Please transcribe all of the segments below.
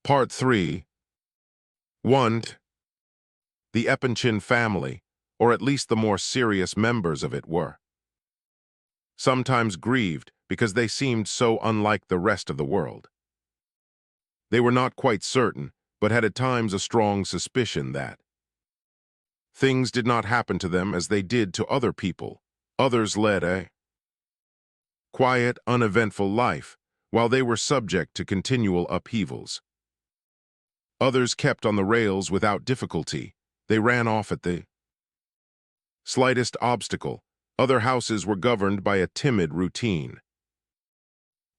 Part 3. 1. The Epanchin family, or at least the more serious members of it, were sometimes grieved because they seemed so unlike the rest of the world. They were not quite certain, but had at times a strong suspicion that things did not happen to them as they did to other people. Others led a quiet, uneventful life, while they were subject to continual upheavals. Others kept on the rails without difficulty. They ran off at the slightest obstacle. Other houses were governed by a timid routine.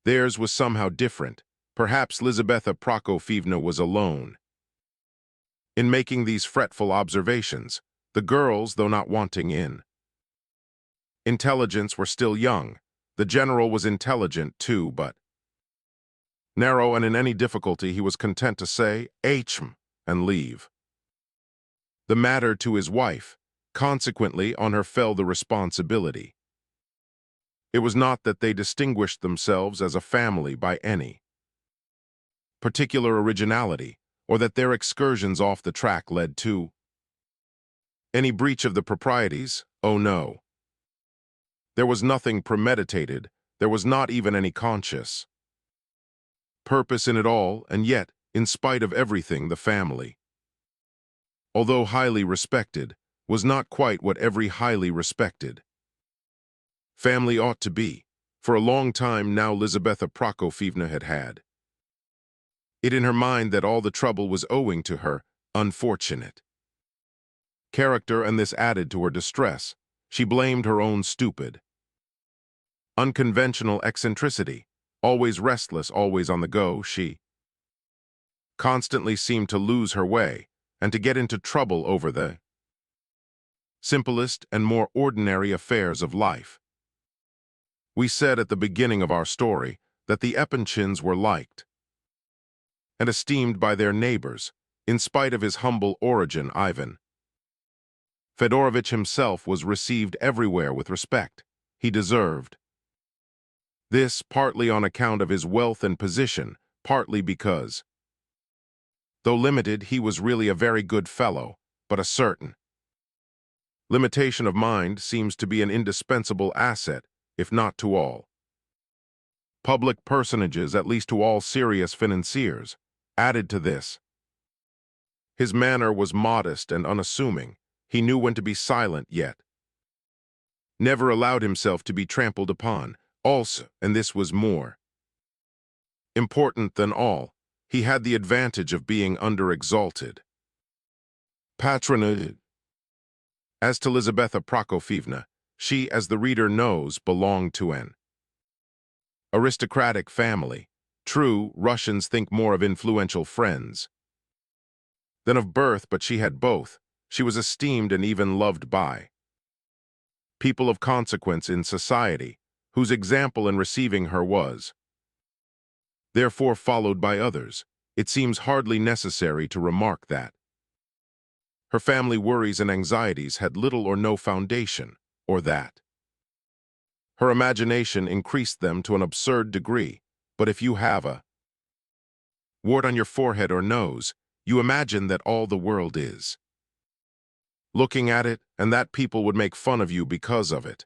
Theirs was somehow different. Perhaps Lizaveta Prokofievna was alone. In making these fretful observations, the girls, though not wanting in intelligence, were still young. The general was intelligent too, but narrow, and in any difficulty he was content to say "Hm" and leave the matter to his wife. Consequently, on her fell the responsibility. It was not that they distinguished themselves as a family by any particular originality, or that their excursions off the track led to any breach of the proprieties. Oh no. There was nothing premeditated. There was not even any conscious purpose in it all, and yet, in spite of everything, the family, although highly respected, was not quite what every highly respected family ought to be. For a long time now Lizaveta Prokofievna had had it in her mind that all the trouble was owing to her unfortunate character, and this added to her distress. She blamed her own stupid, unconventional eccentricity. Always restless, always on the go, she constantly seemed to lose her way and to get into trouble over the simplest and more ordinary affairs of life. We said at the beginning of our story that the Epanchins were liked and esteemed by their neighbors. In spite of his humble origin, Ivan Fedorovitch himself was received everywhere with respect. He deserved this, partly on account of his wealth and position, partly because, though limited, he was really a very good fellow, but a certain limitation of mind seems to be an indispensable asset, if not to all public personages, at least to all serious financiers. Added to this, his manner was modest and unassuming. He knew when to be silent, yet never allowed himself to be trampled upon. Also, and this was more important than all, he had the advantage of being under-exalted patronage. As to Lizaveta Prokofievna, she, as the reader knows, belonged to an aristocratic family. True, Russians think more of influential friends than of birth, but she had both. She was esteemed and even loved by people of consequence in society, whose example in receiving her was therefore followed by others. It seems hardly necessary to remark that her family worries and anxieties had little or no foundation, or that her imagination increased them to an absurd degree. But if you have a wart on your forehead or nose, you imagine that all the world is looking at it, and that people would make fun of you because of it.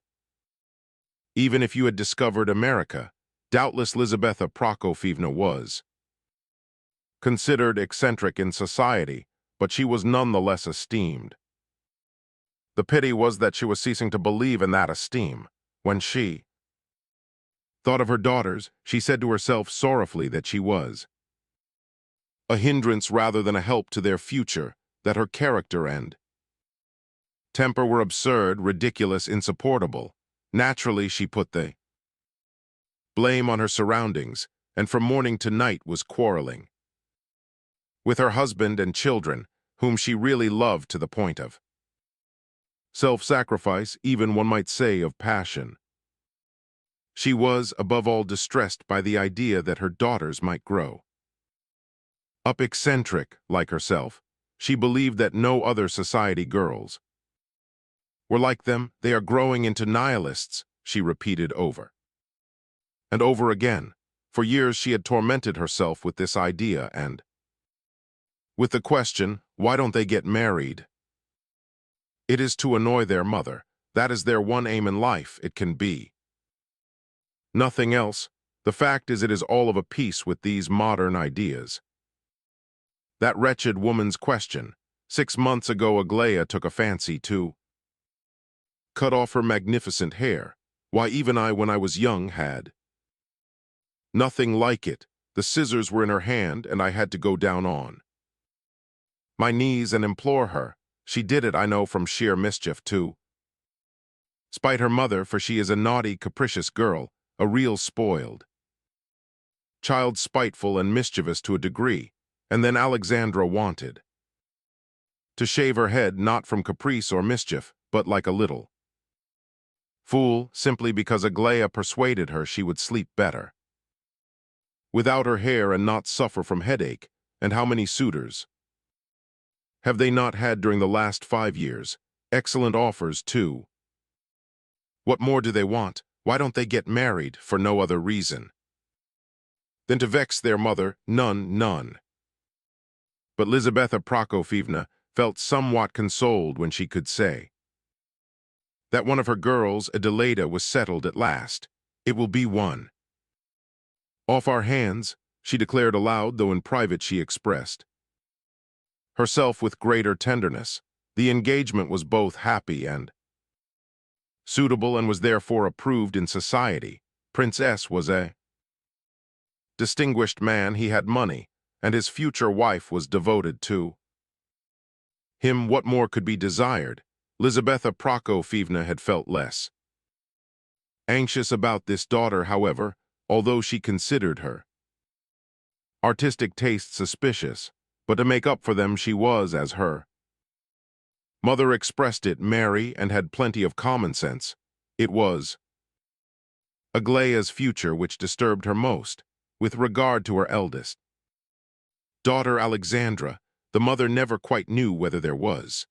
Even if you had discovered America, doubtless Lizaveta Prokofievna was considered eccentric in society, but she was none the less esteemed. The pity was that she was ceasing to believe in that esteem. When she thought of her daughters, she said to herself sorrowfully that she was a hindrance rather than a help to their future, that her character and temper were absurd, ridiculous, insupportable. Naturally, she put the blame on her surroundings, and from morning to night was quarreling with her husband and children, whom she really loved to the point of self-sacrifice, even one might say of passion. She was, above all, distressed by the idea that her daughters might grow up eccentric like herself. She believed that no other society girls were like them. They are growing into nihilists, she repeated over and over again. For years she had tormented herself with this idea, and with the question, why don't they get married? It is to annoy their mother. That is their one aim in life, it can be. Nothing else. The fact is it is all of a piece with these modern ideas. That wretched woman's question. 6 months ago Aglaya took a fancy to cut off her magnificent hair. Why, even I, when I was young, had nothing like it. The scissors were in her hand, and I had to go down on my knees and implore her. She did it, I know, from sheer mischief, too. Spite her mother, for she is a naughty, capricious girl, a real spoiled child, spiteful and mischievous to a degree. And then Alexandra wanted to shave her head, not from caprice or mischief, but like a little fool, simply because Aglaya persuaded her she would sleep better without her hair and not suffer from headache. And how many suitors have they not had during the last 5 years? Excellent offers, too. What more do they want? Why don't they get married? For no other reason than to vex their mother. None. But Lizaveta Prokofievna felt somewhat consoled when she could say that one of her girls, Adelaida, was settled at last. It will be one off our hands, she declared aloud, though in private she expressed herself with greater tenderness. The engagement was both happy and suitable, and was therefore approved in society. Prince S. was a distinguished man, he had money, and his future wife was devoted to him. What more could be desired? Lizaveta Prokofievna had felt less anxious about this daughter, however, although she considered her artistic taste suspicious. But to make up for them, she was, as her mother expressed it, merry and had plenty of common sense. It was Aglaya's future which disturbed her most. With regard to her eldest daughter Alexandra, the mother never quite knew whether there was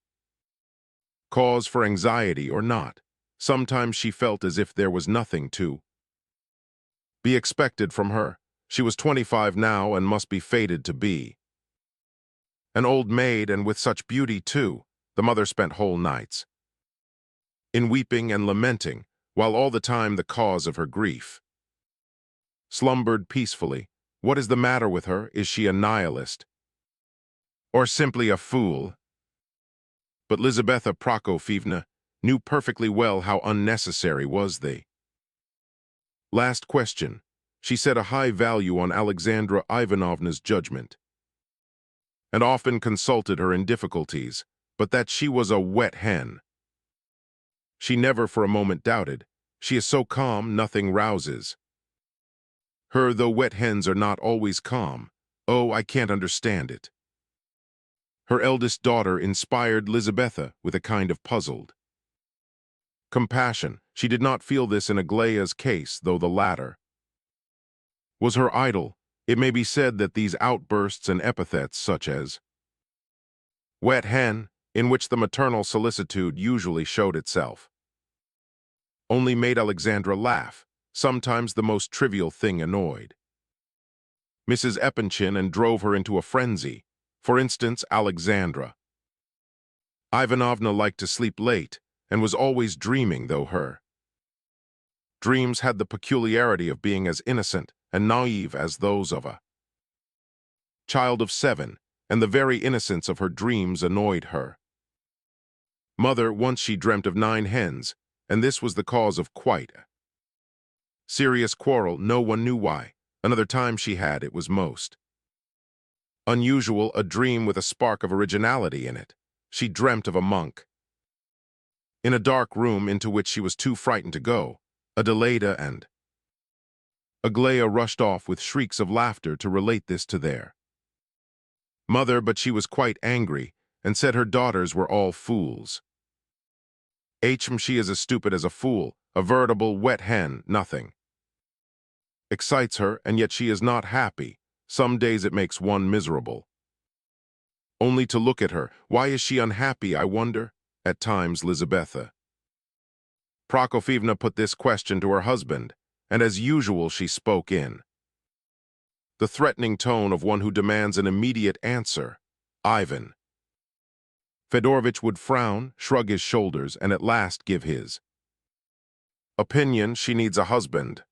cause for anxiety or not. Sometimes she felt as if there was nothing to be expected from her. She was 25 now and must be fated to be an old maid, and with such beauty too. The mother spent whole nights in weeping and lamenting, while all the time the cause of her grief slumbered peacefully. What is the matter with her? Is she a nihilist, or simply a fool? But Lizaveta Prokofievna knew perfectly well how unnecessary was the last question. She set a high value on Alexandra Ivanovna's judgment, and often consulted her in difficulties, but that she was a wet hen she never for a moment doubted. She is so calm, nothing rouses her, though wet hens are not always calm. Oh, I can't understand it. Her eldest daughter inspired Lizaveta with a kind of puzzled compassion. She did not feel this in Aglaya's case, though the latter was her idol. It may be said that these outbursts and epithets, such as wet hen, in which the maternal solicitude usually showed itself, only made Alexandra laugh. Sometimes the most trivial thing annoyed Mrs. Epanchin and drove her into a frenzy. For instance, Alexandra Ivanovna liked to sleep late and was always dreaming, though her dreams had the peculiarity of being as innocent and naive as those of a child of 7, and the very innocence of her dreams annoyed her mother. Once she dreamt of 9 hens, and this was the cause of quite a serious quarrel. No one knew why. Another time she had, it was most unusual, a dream with a spark of originality in it. She dreamt of a monk in a dark room into which she was too frightened to go. Adelaida and Aglaya rushed off with shrieks of laughter to relate this to their mother, but she was quite angry and said her daughters were all fools. She is as stupid as a fool, a veritable wet hen. Nothing excites her, and yet she is not happy. Some days it makes one miserable only to look at her. Why is she unhappy, I wonder? At times Lizaveta Prokofievna put this question to her husband, and as usual she spoke in the threatening tone of one who demands an immediate answer. Ivan Fedorovitch would frown, shrug his shoulders, and at last give his opinion. She needs a husband.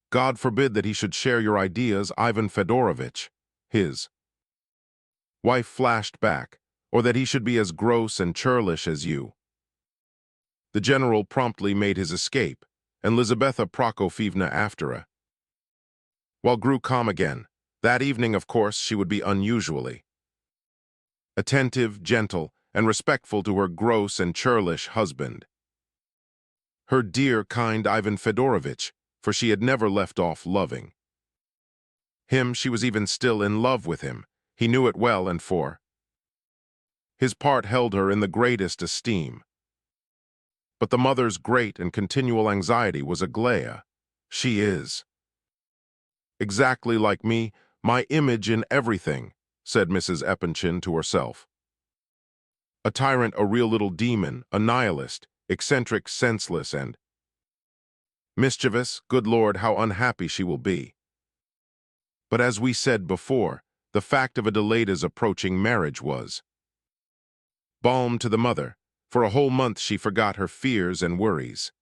God forbid that he should share your ideas, Ivan Fedorovitch. His wife flashed back, or that he should be as gross and churlish as you. The general promptly made his escape, and Lizaveta Prokofievna after her. While grew calm again. That evening, of course, she would be unusually attentive, gentle, and respectful to her gross and churlish husband. Her dear, kind Ivan Fedorovitch, for she had never left off loving him. She was even still in love with him. He knew it well, and for his part held her in the greatest esteem. But the mother's great and continual anxiety was Aglaya. She is exactly like me, my image in everything, said Mrs. Epanchin to herself. A tyrant, a real little demon, a nihilist, eccentric, senseless, and mischievous. Good Lord, how unhappy she will be. But as we said before, the fact of Adelaida's approaching marriage was balm to the mother. For a whole month she forgot her fears and worries.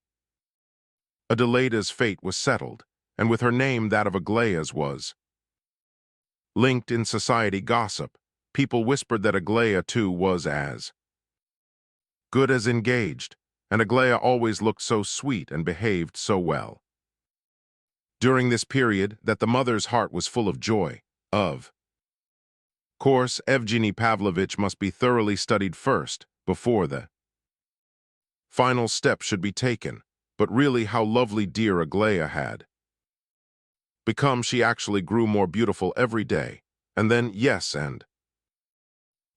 Adelaida's fate was settled, and with her name that of Aglaya's was linked in society gossip. People whispered that Aglaya, too, was as good as engaged, and Aglaya always looked so sweet and behaved so well. During this period, that the mother's heart was full of joy. Of course, Evgeny Pavlovitch must be thoroughly studied first, before the final step should be taken. But really, how lovely dear Aglaya had become. She actually grew more beautiful every day. And then, yes, and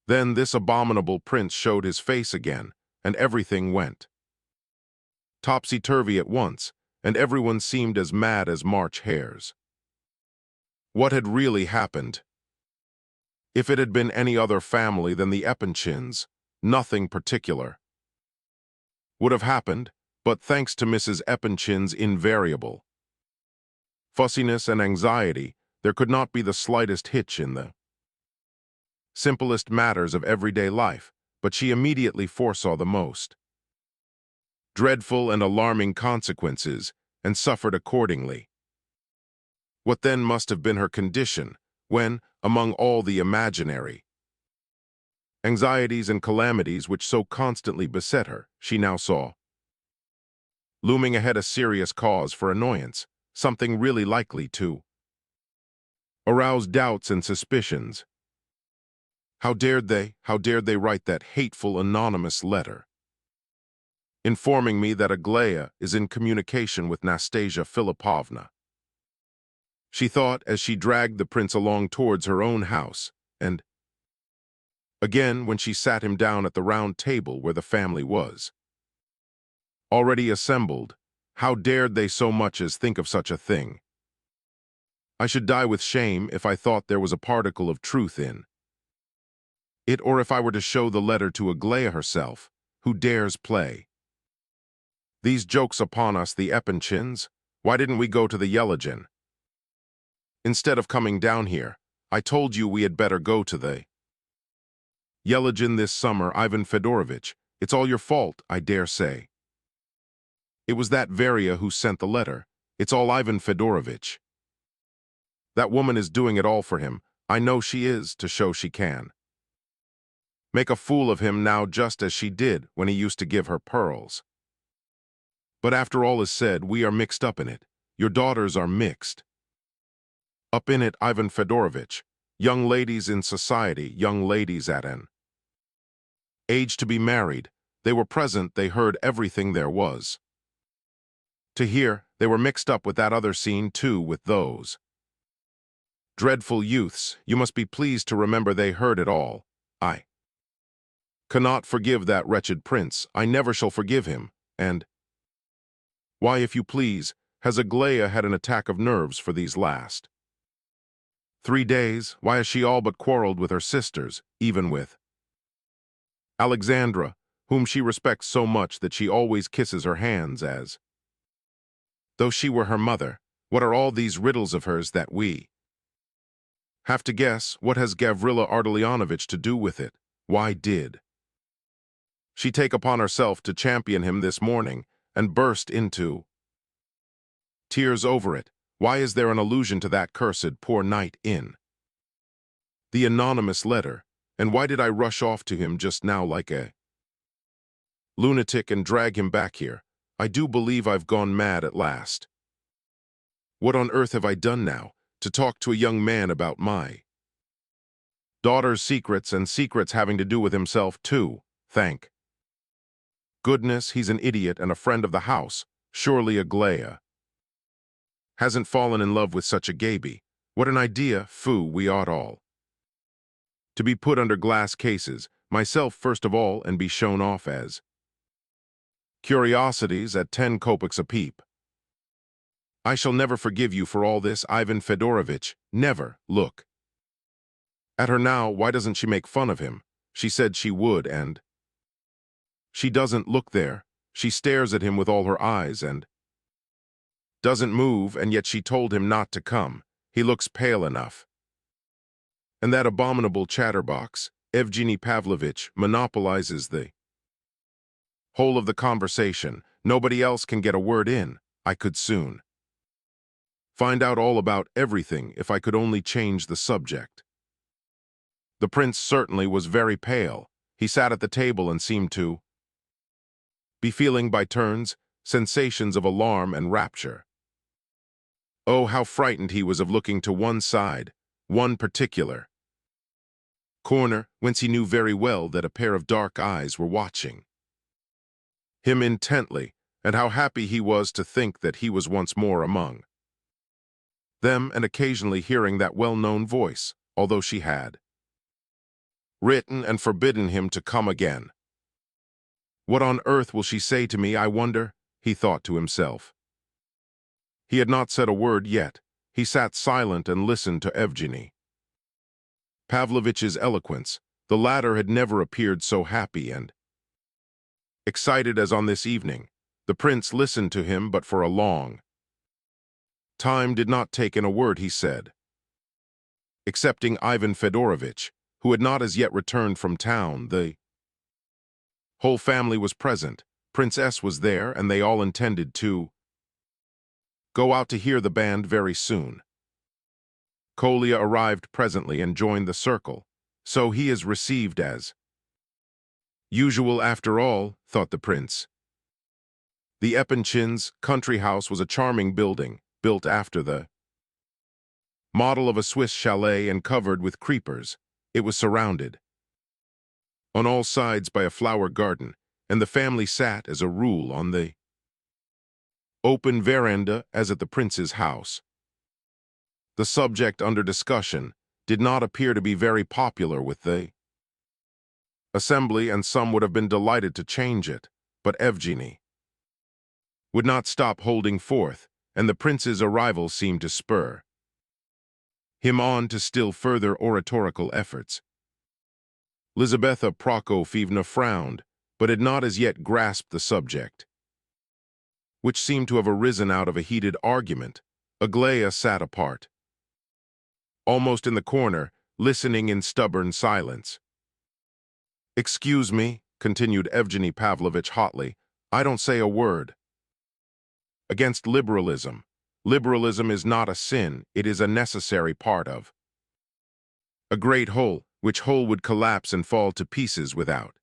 then this abominable prince showed his face again, and everything went topsy-turvy at once, and everyone seemed as mad as March hares. What had really happened? If it had been any other family than the Epanchins, nothing particular would have happened, but thanks to Mrs. Epanchin's invariable fussiness and anxiety, there could not be the slightest hitch in the simplest matters of everyday life. But she immediately foresaw the most dreadful and alarming consequences, and suffered accordingly. What then must have been her condition, when, among all the imaginary anxieties and calamities which so constantly beset her, she now saw looming ahead a serious cause for annoyance, something really likely to arouse doubts and suspicions. How dared they write that hateful anonymous letter, informing me that Aglaya is in communication with Nastasia Filipovna? She thought as she dragged the prince along towards her own house, and again when she sat him down at the round table where the family was already assembled. How dared they so much as think of such a thing? I should die with shame if I thought there was a particle of truth in it, or if I were to show the letter to Aglaya herself, who dares play these jokes upon us, the Epanchins. Why didn't we go to the Yelagin instead of coming down here? I told you we had better go to the Yelagin this summer, Ivan Fedorovitch. It's all your fault, I dare say. It was that Varia who sent the letter. It's all Ivan Fedorovitch. That woman is doing it all for him. I know she is, to show she can make a fool of him now, just as she did when he used to give her pearls. But after all is said, we are mixed up in it. Your daughters are mixed up in it, Ivan Fedorovitch. Young ladies in society, young ladies at an age to be married. They were present, they heard everything there was to hear. They were mixed up with that other scene, too, with those dreadful youths. You must be pleased to remember they heard it all. I cannot forgive that wretched prince. I never shall forgive him. And why, if you please, has Aglaya had an attack of nerves for these last 3 days? Why has she all but quarreled with her sisters, even with Alexandra, whom she respects so much that she always kisses her hands as though she were her mother? What are all these riddles of hers that we Have to guess, what has Gavrila Ardalionovich to do with it? Why did she take upon herself to champion him this morning and burst into tears over it? Why is there an allusion to that cursed poor night in the anonymous letter? And why did I rush off to him just now like a lunatic and drag him back here? I do believe I've gone mad at last. What on earth have I done now to talk to a young man about my daughter's secrets, and secrets having to do with himself too? Thank goodness he's an idiot and a friend of the house. Surely Aglaya hasn't fallen in love with such a gaby. What an idea. Foo, we ought all to be put under glass cases, myself first of all, and be shown off as curiosities at 10 kopecks a peep. I shall never forgive you for all this, Ivan Fedorovitch. Never. Look at her now. Why doesn't she make fun of him? She said she would, and she doesn't. Look there. She stares at him with all her eyes and doesn't move, and yet she told him not to come. He looks pale enough. And that abominable chatterbox, Evgeny Pavlovitch, monopolizes the whole of the conversation. Nobody else can get a word in. I could soon find out all about everything if I could only change the subject. The prince certainly was very pale. He sat at the table and seemed to be feeling by turns sensations of alarm and rapture. Oh, how frightened he was of looking to one side, one particular corner, whence he knew very well that a pair of dark eyes were watching him intently, and how happy he was to think that he was once more among them, and occasionally hearing that well-known voice, although she had written and forbidden him to come again. What on earth will she say to me, I wonder? He thought to himself. He had not said a word yet. He sat silent and listened to Evgeny Pavlovitch's eloquence. The latter had never appeared so happy and excited as on this evening. The prince listened to him, but for a long time did not take in a word he said. Excepting Ivan Fedorovitch, who had not as yet returned from town, the whole family was present. Prince S. was there, and they all intended to go out to hear the band very soon. Kolya arrived presently and joined the circle. So he is received as usual after all, thought the prince. The Epinchins' country house was a charming building, built after the model of a Swiss chalet and covered with creepers. It was surrounded on all sides by a flower garden, and the family sat, as a rule, on the open veranda as at the prince's house. The subject under discussion did not appear to be very popular with the assembly, and some would have been delighted to change it, but Evgeny would not stop holding forth, and the prince's arrival seemed to spur him on to still further oratorical efforts. Lizaveta Prokofyevna frowned, but had not as yet grasped the subject, which seemed to have arisen out of a heated argument. Aglaya sat apart, almost in the corner, listening in stubborn silence. Excuse me, continued Evgeny Pavlovitch hotly, I don't say a word against liberalism. Liberalism is not a sin, it is a necessary part of a great whole, which whole would collapse and fall to pieces without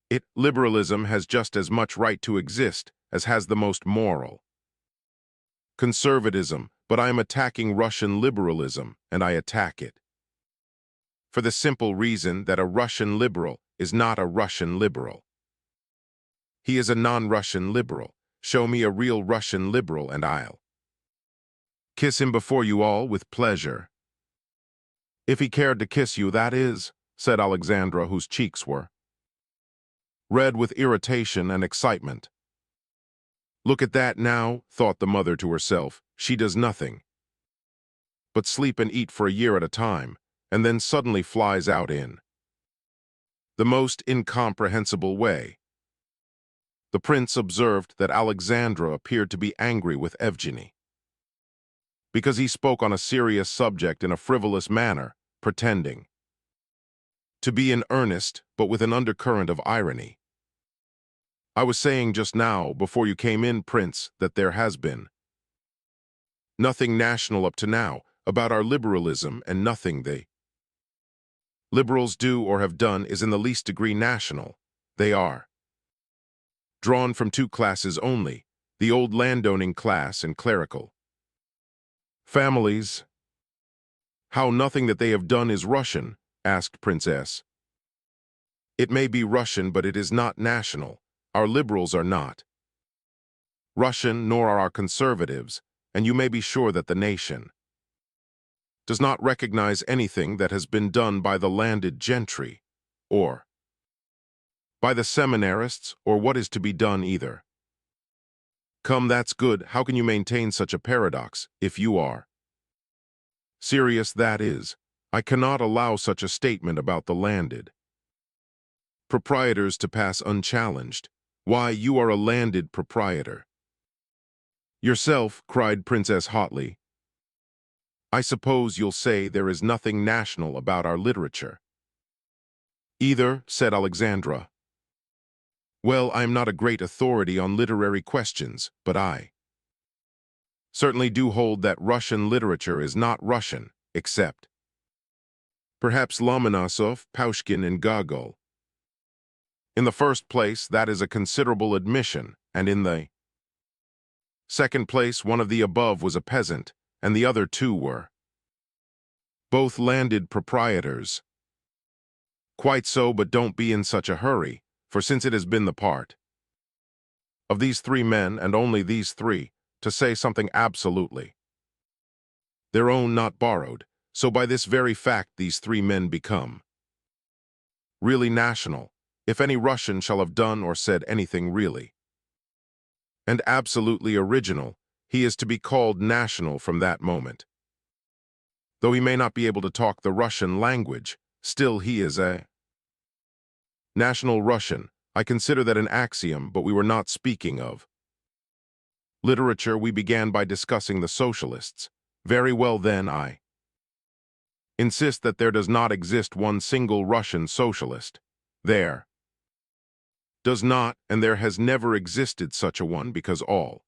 it. Liberalism has just as much right to exist as has the most moral conservatism, but I am attacking Russian liberalism, and I attack it for the simple reason that a Russian liberal is not a Russian liberal. He is a non-Russian liberal. Show me a real Russian liberal, and I'll kiss him before you all with pleasure. If he cared to kiss you, that is, said Alexandra, whose cheeks were red with irritation and excitement. Look at that now, thought the mother to herself. She does nothing but sleep and eat for a year at a time, and then suddenly flies out in the most incomprehensible way. The prince observed that Alexandra appeared to be angry with Evgeny because he spoke on a serious subject in a frivolous manner, pretending to be in earnest, but with an undercurrent of irony. I was saying just now, before you came in, Prince, that there has been nothing national up to now about our liberalism, and nothing they liberals do or have done is in the least degree national. They are drawn from two classes only, the old landowning class and clerical families. How nothing that they have done is Russian? Asked Princess. It may be Russian, but it is not national. Our liberals are not Russian, nor are our conservatives, and you may be sure that the nation does not recognize anything that has been done by the landed gentry, or by the seminarists, or what is to be done either. Come, that's good. How can you maintain such a paradox, if you are serious, that is? I cannot allow such a statement about the landed proprietors to pass unchallenged. Why, you are a landed proprietor yourself, cried Princess hotly. I suppose you'll say there is nothing national about our literature. Either, said Alexandra. Well, I am not a great authority on literary questions, but I certainly do hold that Russian literature is not Russian, except perhaps Lomonosov, Pushkin, and Gogol. In the first place, that is a considerable admission, and in the second place, one of the above was a peasant, and the other two were both landed proprietors. Quite so, but don't be in such a hurry, for since it has been the part of these three men, and only these three, to say something absolutely their own, not borrowed, so by this very fact these three men become really national, if any Russian shall have done or said anything really and absolutely original, he is to be called national from that moment. Though he may not be able to talk the Russian language, still he is a national Russian. I consider that an axiom, but we were not speaking of literature. We began by discussing the socialists. Very well then, I insist that there does not exist one single Russian socialist. There does not, and there has never existed such a one, because all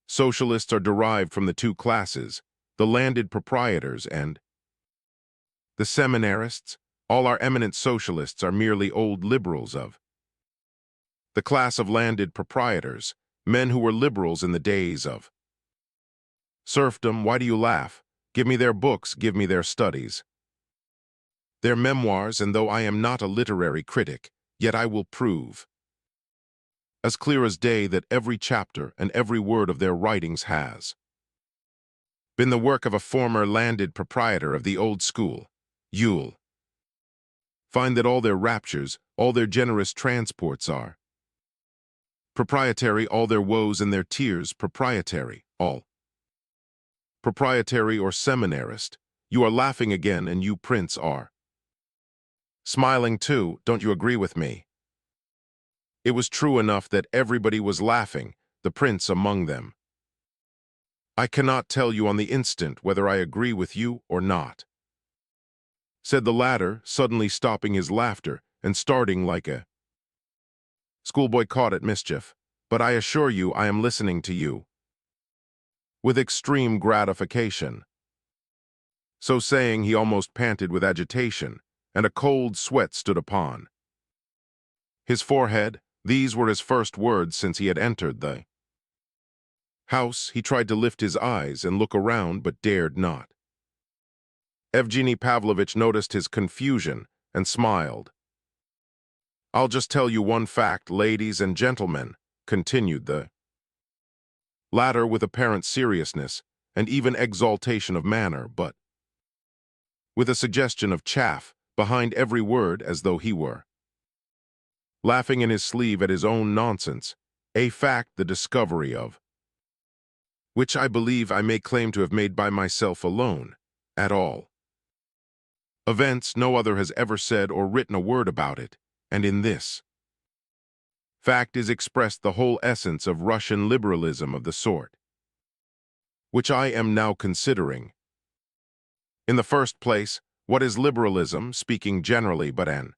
socialists are derived from the two classes, the landed proprietors and the seminarists. All our eminent socialists are merely old liberals of the class of landed proprietors, men who were liberals in the days of serfdom. Why do you laugh? Give me their books, give me their studies, their memoirs, and though I am not a literary critic, yet I will prove as clear as day that every chapter and every word of their writings has been the work of a former landed proprietor of the old school. You'll find that all their raptures, all their generous transports are proprietary, all their woes and their tears proprietary, all proprietary or seminarist. You are laughing again, and you, Prince, are smiling too. Don't you agree with me? It was true enough that everybody was laughing, the Prince among them. I cannot tell you on the instant whether I agree with you or not, said the latter, suddenly stopping his laughter and starting like a schoolboy caught at mischief. But I assure you I am listening to you with extreme gratification. So saying, he almost panted with agitation, and a cold sweat stood upon his forehead. These were his first words since he had entered the house. He tried to lift his eyes and look around, but dared not. Evgeny Pavlovitch noticed his confusion and smiled. I'll just tell you one fact, ladies and gentlemen, continued the latter with apparent seriousness and even exaltation of manner, but with a suggestion of chaff behind every word, as though he were laughing in his sleeve at his own nonsense, a fact, the discovery of which I believe I may claim to have made by myself alone, at all events. No other has ever said or written a word about it, and in this fact is expressed the whole essence of Russian liberalism of the sort which I am now considering. In the first place, what is liberalism, speaking generally, but an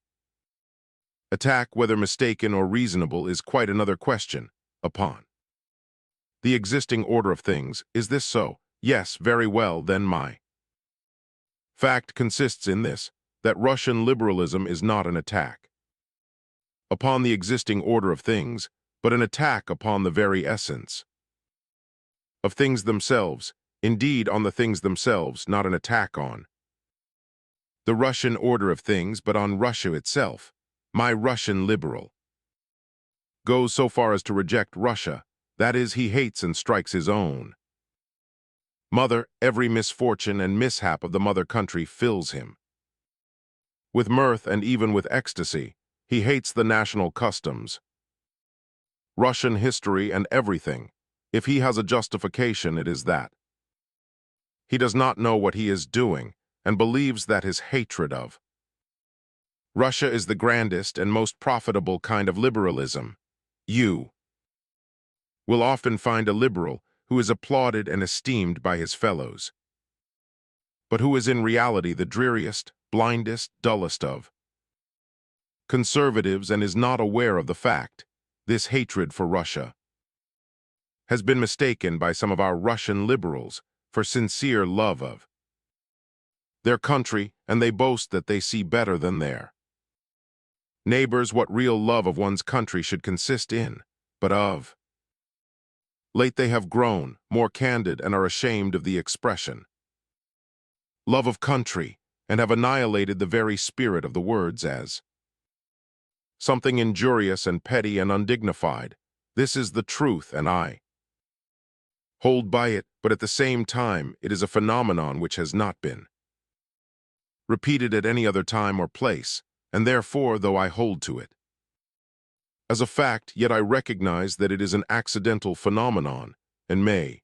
attack, whether mistaken or reasonable, is quite another question. Upon the existing order of things, is this so? Yes, very well, then my fact consists in this, that Russian liberalism is not an attack upon the existing order of things, but an attack upon the very essence of things themselves, indeed on the things themselves, not an attack on the Russian order of things, but on Russia itself. My Russian liberal goes so far as to reject Russia, that is, he hates and strikes his own mother. Every misfortune and mishap of the mother country fills him with mirth and even with ecstasy. He hates the national customs, Russian history, and everything. If he has a justification, it is that he does not know what he is doing and believes that his hatred of Russia is the grandest and most profitable kind of liberalism. You will often find a liberal who is applauded and esteemed by his fellows, but who is in reality the dreariest, blindest, dullest of conservatives, and is not aware of the fact. This hatred for Russia has been mistaken by some of our Russian liberals for sincere love of their country, and they boast that they see better than their neighbors what real love of one's country should consist in, but of late they have grown more candid and are ashamed of the expression love of country, and have annihilated the very spirit of the words as something injurious and petty and undignified. This is the truth, and I hold by it, but at the same time it is a phenomenon which has not been repeated at any other time or place, and therefore, though I hold to it as a fact, yet I recognize that it is an accidental phenomenon, and may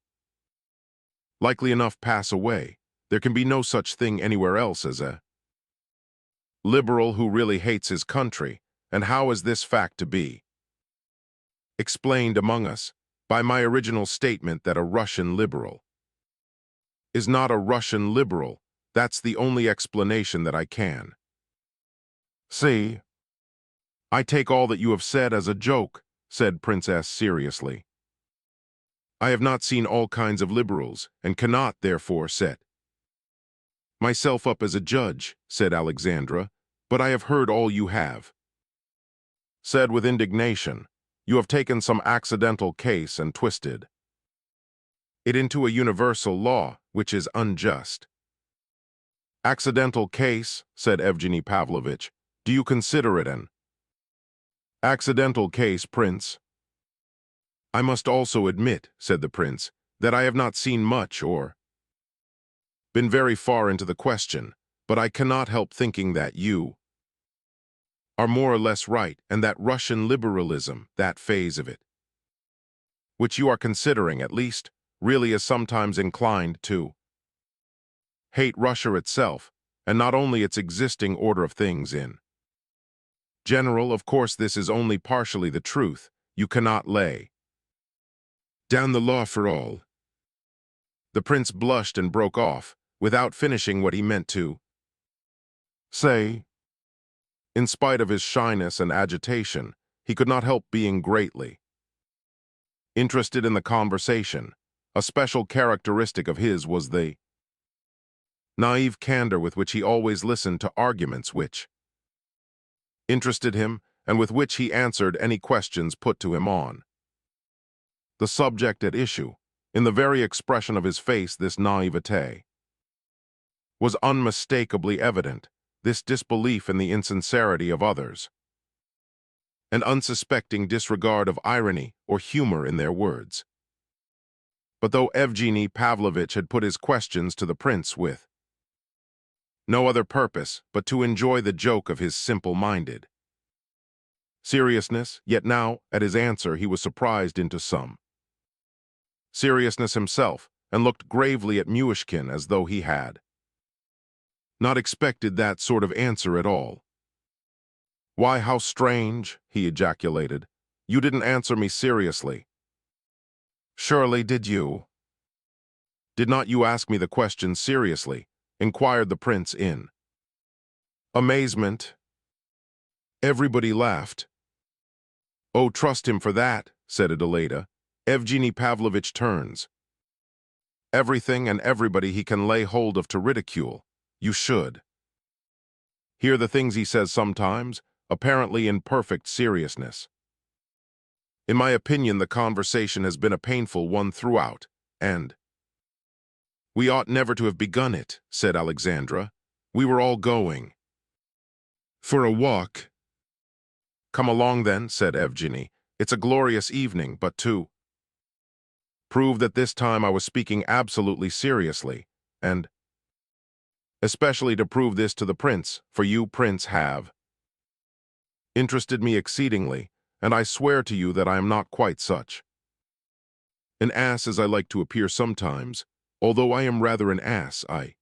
likely enough pass away. There can be no such thing anywhere else as a liberal who really hates his country. And how is this fact to be explained among us? By my original statement that a Russian liberal is not a Russian liberal. That's the only explanation that I can see. I take all that you have said as a joke, said Princess seriously. I have not seen all kinds of liberals, and cannot, therefore, set myself up as a judge, said Alexandra, but I have heard all you have said with indignation. You have taken some accidental case and twisted it into a universal law, which is unjust. Accidental case, said Evgeny Pavlovitch. Do you consider it an accidental case, Prince? I must also admit, said the prince, that I have not seen much or been very far into the question, but I cannot help thinking that you are more or less right, and that Russian liberalism, that phase of it, which you are considering at least, really is sometimes inclined to hate Russia itself, and not only its existing order of things in general. Of course, this is only partially the truth. You cannot lay down the law for all. The prince blushed and broke off, without finishing what he meant to say. In spite of his shyness and agitation, he could not help being greatly interested in the conversation. A special characteristic of his was the naive candor with which he always listened to arguments which interested him, and with which he answered any questions put to him on the subject at issue. In the very expression of his face, this naivete was unmistakably evident, this disbelief in the insincerity of others, an unsuspecting disregard of irony or humor in their words. But though Evgeny Pavlovitch had put his questions to the prince with no other purpose but to enjoy the joke of his simple-minded seriousness, yet now, at his answer, he was surprised into some seriousness himself, and looked gravely at Muishkin as though he had not expected that sort of answer at all. Why, how strange, he ejaculated. You didn't answer me seriously. Surely did you? Did not you ask me the question seriously? Inquired the prince in amazement. Everybody laughed. Oh, trust him for that, said Adelaida. Evgeny Pavlovitch turns everything and everybody he can lay hold of to ridicule. You should hear the things he says sometimes, apparently in perfect seriousness. In my opinion, the conversation has been a painful one throughout, and we ought never to have begun it, said Alexandra. We were all going for a walk. Come along then, said Evgeny. It's a glorious evening, but to prove that this time I was speaking absolutely seriously, and especially to prove this to the prince, for you, prince, have interested me exceedingly, and I swear to you that I am not quite such an ass as I like to appear sometimes, although I am rather an ass, I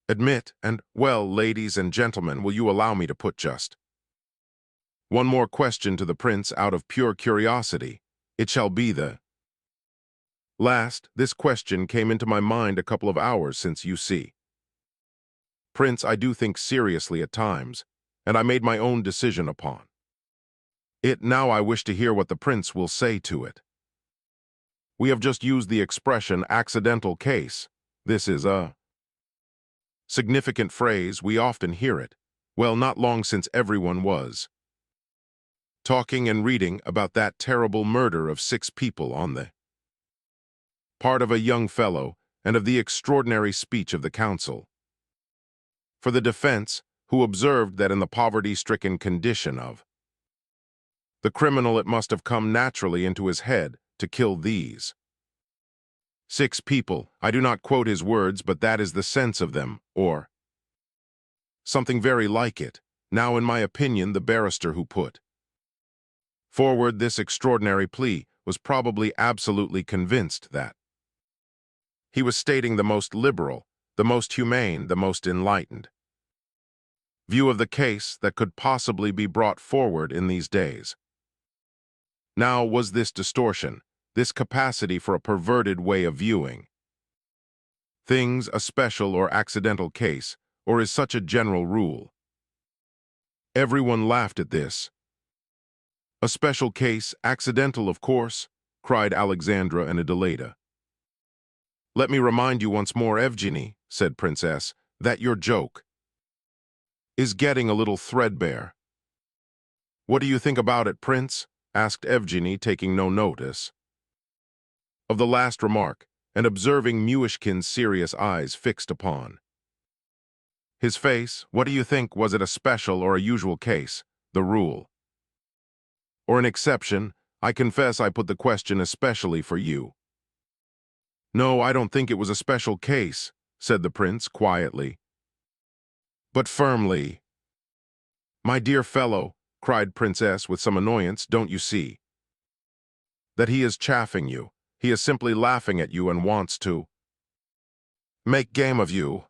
admit, and, well, ladies and gentlemen, will you allow me to put just one more question to the prince out of pure curiosity? It shall be the last. This question came into my mind a couple of hours since, you see. Prince, I do think seriously at times, and I made my own decision upon it. Now I wish to hear what the prince will say to it. We have just used the expression accidental case. This is a significant phrase. We often hear it. Well, not long since everyone was talking and reading about that terrible murder of 6 people on the part of a young fellow, and of the extraordinary speech of the counsel for the defense, who observed that in the poverty-stricken condition of the criminal it must have come naturally into his head to kill these 6 people. I do not quote his words, but that is the sense of them, or something very like it. Now, in my opinion, the barrister who put forward this extraordinary plea was probably absolutely convinced that he was stating the most liberal, the most humane, the most enlightened view of the case that could possibly be brought forward in these days. Now, was this distortion, this capacity for a perverted way of viewing things, a special or accidental case, or is such a general rule? Everyone laughed at this. A special case, accidental, of course, cried Alexandra and Adelaida. Let me remind you once more, Evgeny, said Princess, that your joke is getting a little threadbare. What do you think about it, Prince? Asked Evgeny, taking no notice of the last remark, and observing Muishkin's serious eyes fixed upon his face. What do you think? Was it a special or a usual case, the rule, or an exception? I confess I put the question especially for you. No, I don't think it was a special case, said the prince quietly, but firmly. My dear fellow, cried Princess with some annoyance, don't you see that he is chaffing you? He is simply laughing at you and wants to make game of you.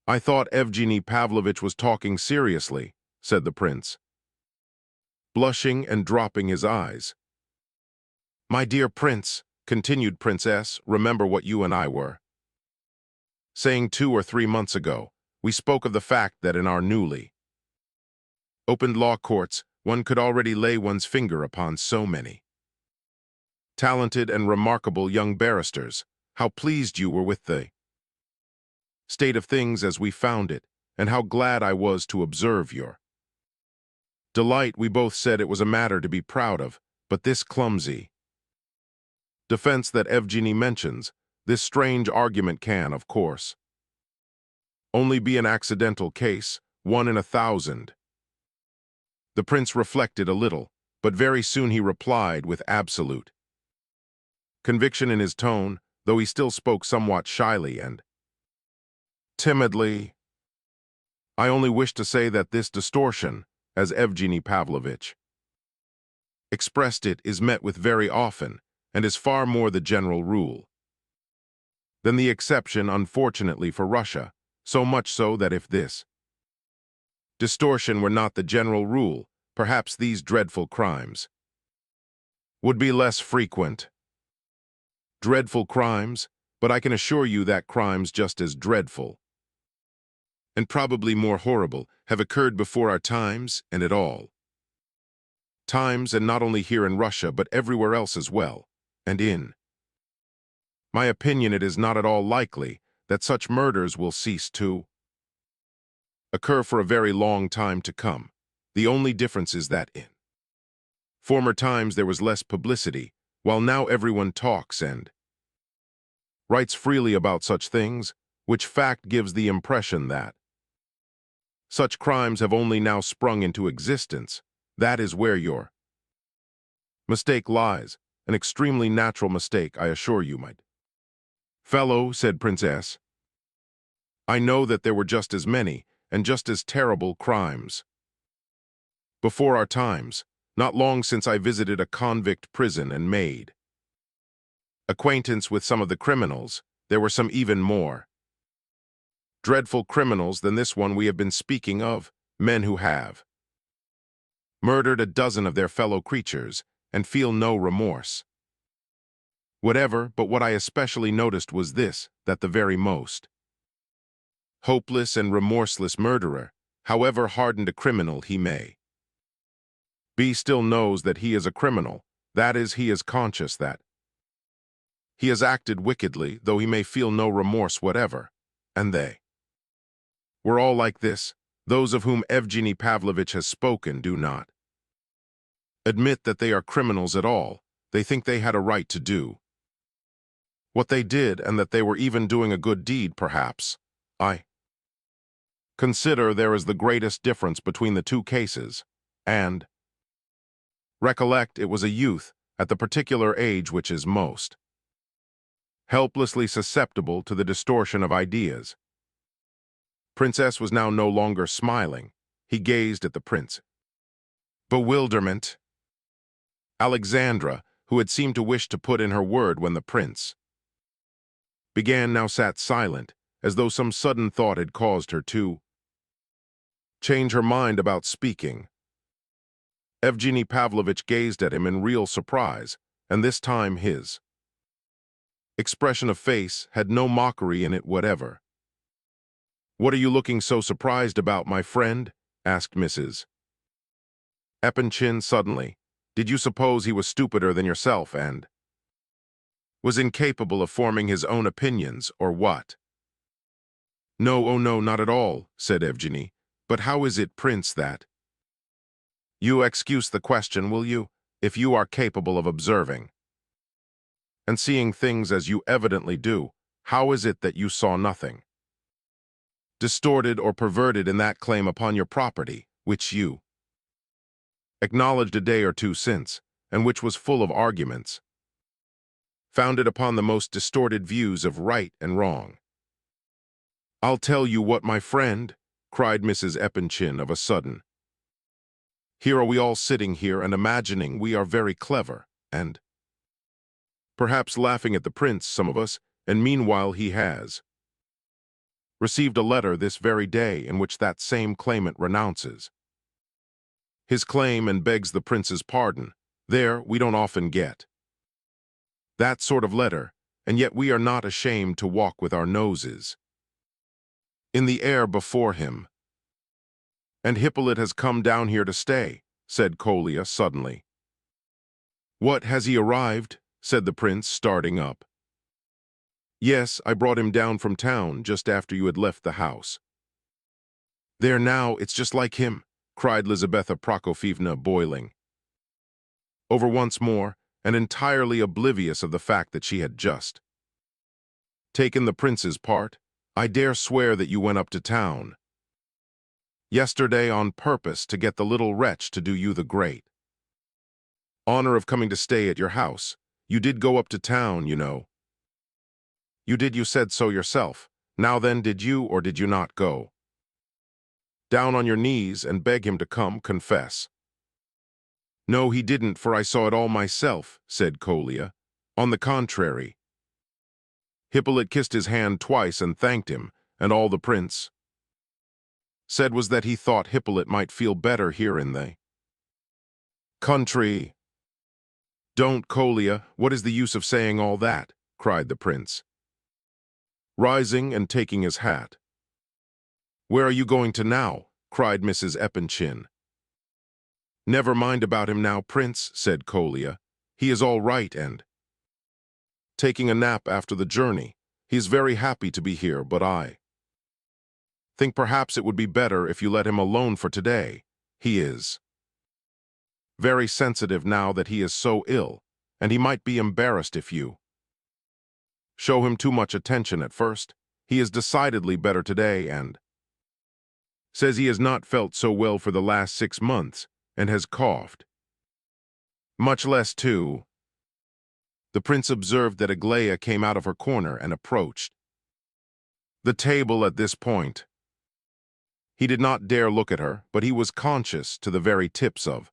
I thought Evgeny Pavlovitch was talking seriously, said the prince, blushing and dropping his eyes. My dear prince, continued Princess, remember what you and I were saying 2 or 3 months ago. We spoke of the fact that in our newly opened law courts, one could already lay one's finger upon so many talented and remarkable young barristers. How pleased you were with the state of things as we found it, and how glad I was to observe your delight. We both said it was a matter to be proud of, but this clumsy defense that Evgeny mentions, this strange argument can, of course, only be an accidental case, 1 in 1,000. The prince reflected a little, but very soon he replied with absolute conviction in his tone, though he still spoke somewhat shyly and timidly. I only wish to say that this distortion, as Evgeny Pavlovitch expressed it, is met with very often, and is far more the general rule than the exception, unfortunately for Russia, so much so that if this distortion were not the general rule, perhaps these dreadful crimes would be less frequent. Dreadful crimes, but I can assure you that crimes just as dreadful, and probably more horrible, have occurred before our times and at all times, and not only here in Russia, but everywhere else as well, and in my opinion it is not at all likely that such murders will cease to occur for a very long time to come. The only difference is that in former times there was less publicity, while now everyone talks and writes freely about such things, which fact gives the impression that such crimes have only now sprung into existence. That is where your mistake lies, an extremely natural mistake, I assure you, my fellow, said Princess. I know that there were just as many and just as terrible crimes before our times. Not long since I visited a convict prison and made acquaintance with some of the criminals. There were some even more dreadful criminals than this one we have been speaking of, men who have murdered a dozen of their fellow creatures and feel no remorse whatever. But what I especially noticed was this, that the very most hopeless and remorseless murderer, however hardened a criminal he may be, still knows that he is a criminal. That is, he is conscious that he has acted wickedly, though he may feel no remorse whatever. And they were all like this. Those of whom Evgeny Pavlovitch has spoken do not admit that they are criminals at all. They think they had a right to do what they did, and that they were even doing a good deed, perhaps. I consider there is the greatest difference between the two cases, and recollect it was a youth at the particular age which is most helplessly susceptible to the distortion of ideas. Princess was now no longer smiling. He gazed at the prince. Bewilderment. Alexandra, who had seemed to wish to put in her word when the prince began, now sat silent, as though some sudden thought had caused her to change her mind about speaking. Evgeny Pavlovitch gazed at him in real surprise, and this time his expression of face had no mockery in it whatever. "What are you looking so surprised about, my friend?" asked Mrs. Epanchin suddenly. "Did you suppose he was stupider than yourself and was incapable of forming his own opinions, or what?" "No, oh no, not at all," said Evgeny. "But how is it, Prince, that you excuse the question, will you? If you are capable of observing and seeing things as you evidently do, how is it that you saw nothing distorted or perverted in that claim upon your property, which you acknowledged a day or two since, and which was full of arguments, founded upon the most distorted views of right and wrong?" "I'll tell you what, my friend," cried Mrs. Epanchin of a sudden. "Here are we all sitting here and imagining we are very clever, and perhaps laughing at the prince, some of us, and meanwhile he has received a letter this very day in which that same claimant renounces his claim and begs the prince's pardon. There, we don't often get that sort of letter, and yet we are not ashamed to walk with our noses in the air before him." "And Hippolyte has come down here to stay," said Kolya suddenly. "What, has he arrived?" said the prince, starting up. "Yes, I brought him down from town just after you had left the house." "There now, it's just like him," cried Lizaveta Prokofievna, boiling over once more, and entirely oblivious of the fact that she had just taken the prince's part. "I dare swear that you went up to town yesterday on purpose to get the little wretch to do you the great honor of coming to stay at your house. You did go up to town, you know. You did, you said so yourself. Now then, did you or did you not go down on your knees and beg him to come, confess?" "No, he didn't, for I saw it all myself," said Kolya. "On the contrary, Hippolyte kissed his hand twice and thanked him, and all the prince said was that he thought Hippolyte might feel better here in the country." "Don't, Kolya, what is the use of saying all that?" cried the prince, rising and taking his hat. Where are you going to now? Cried Mrs. Epanchin. Never mind about him now, Prince, said Kolya. He is all right and taking a nap after the journey. He is very happy to be here, but I think perhaps it would be better if you let him alone for today. He is very sensitive now that he is so ill, and he might be embarrassed if you show him too much attention at first. He is decidedly better today and says he has not felt so well for the last 6 months and has coughed. Much less, too. The prince observed that Aglaya came out of her corner and approached the table at this point. He did not dare look at her, but he was conscious to the very tips of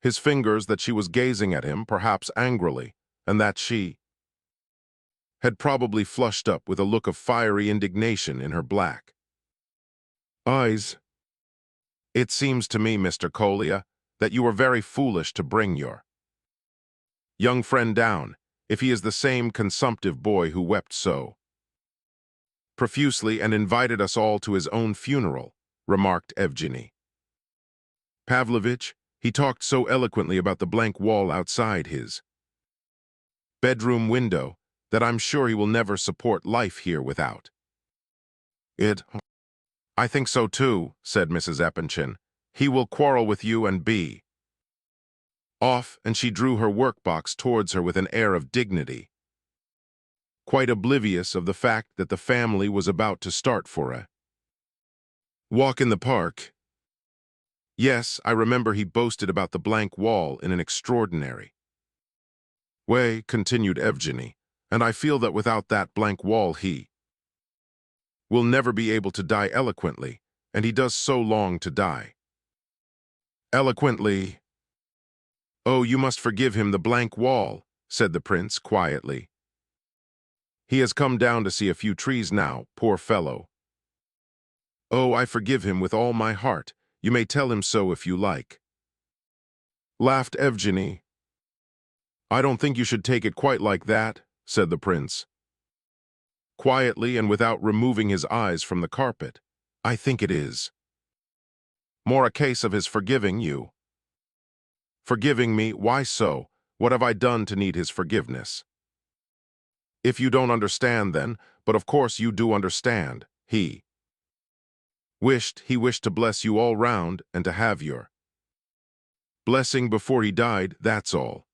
his fingers that she was gazing at him, perhaps angrily, and that she had probably flushed up with a look of fiery indignation in her black eyes. It seems to me, Mr. Kolya, that you were very foolish to bring your young friend down, if he is the same consumptive boy who wept so profusely and invited us all to his own funeral, remarked Evgeny Pavlovitch. He talked so eloquently about the blank wall outside his bedroom window that I'm sure he will never support life here without it. I think so too, said Mrs. Epanchin. He will quarrel with you and be off, and she drew her workbox towards her with an air of dignity, quite oblivious of the fact that the family was about to start for a walk in the park. Yes, I remember he boasted about the blank wall in an extraordinary way, continued Evgeny, and I feel that without that blank wall he will never be able to die eloquently, and he does so long to die eloquently. Oh, you must forgive him the blank wall, said the prince quietly. He has come down to see a few trees now, poor fellow. Oh, I forgive him with all my heart. You may tell him so if you like, laughed Evgeny. I don't think you should take it quite like that, said the prince, quietly and without removing his eyes from the carpet. I think it is more a case of his forgiving you. Forgiving me? Why so? What have I done to need his forgiveness? If you don't understand, then, but of course you do understand, he wished to bless you all round and to have your blessing before he died, that's all.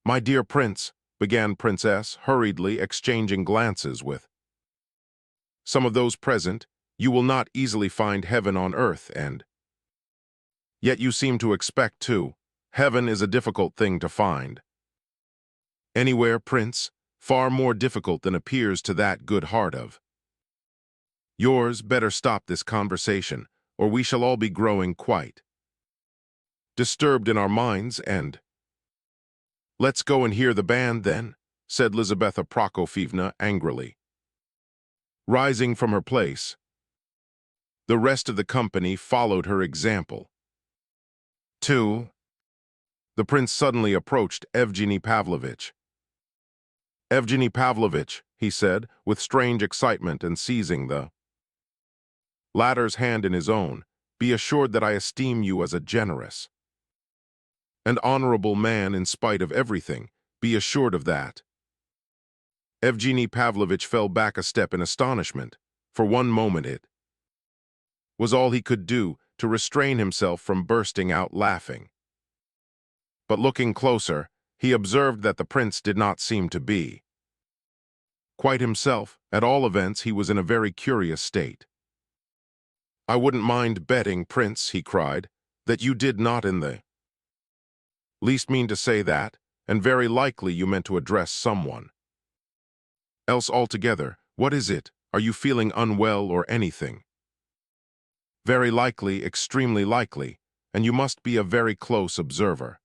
My dear prince, began Princess, hurriedly exchanging glances with some of those present, you will not easily find heaven on earth, and yet you seem to expect to. Heaven is a difficult thing to find anywhere, Prince, far more difficult than appears to that good heart of yours. Better stop this conversation, or we shall all be growing quite disturbed in our minds, and let's go and hear the band then, said Lizaveta Prokofievna angrily, rising from her place. The rest of the company followed her example. 2. The prince suddenly approached Evgeny Pavlovitch. Evgeny Pavlovitch, he said, with strange excitement and seizing the latter's hand in his own, be assured that I esteem you as a generous and honorable man in spite of everything. Be assured of that. Evgeny Pavlovitch fell back a step in astonishment. For one moment it was all he could do to restrain himself from bursting out laughing. But looking closer, he observed that the prince did not seem to be quite himself. At all events, he was in a very curious state. I wouldn't mind betting, Prince, he cried, that you did not in the least mean to say that, and very likely you meant to address someone else altogether. What is it? Are you feeling unwell or anything? Very likely, extremely likely, and you must be a very close observer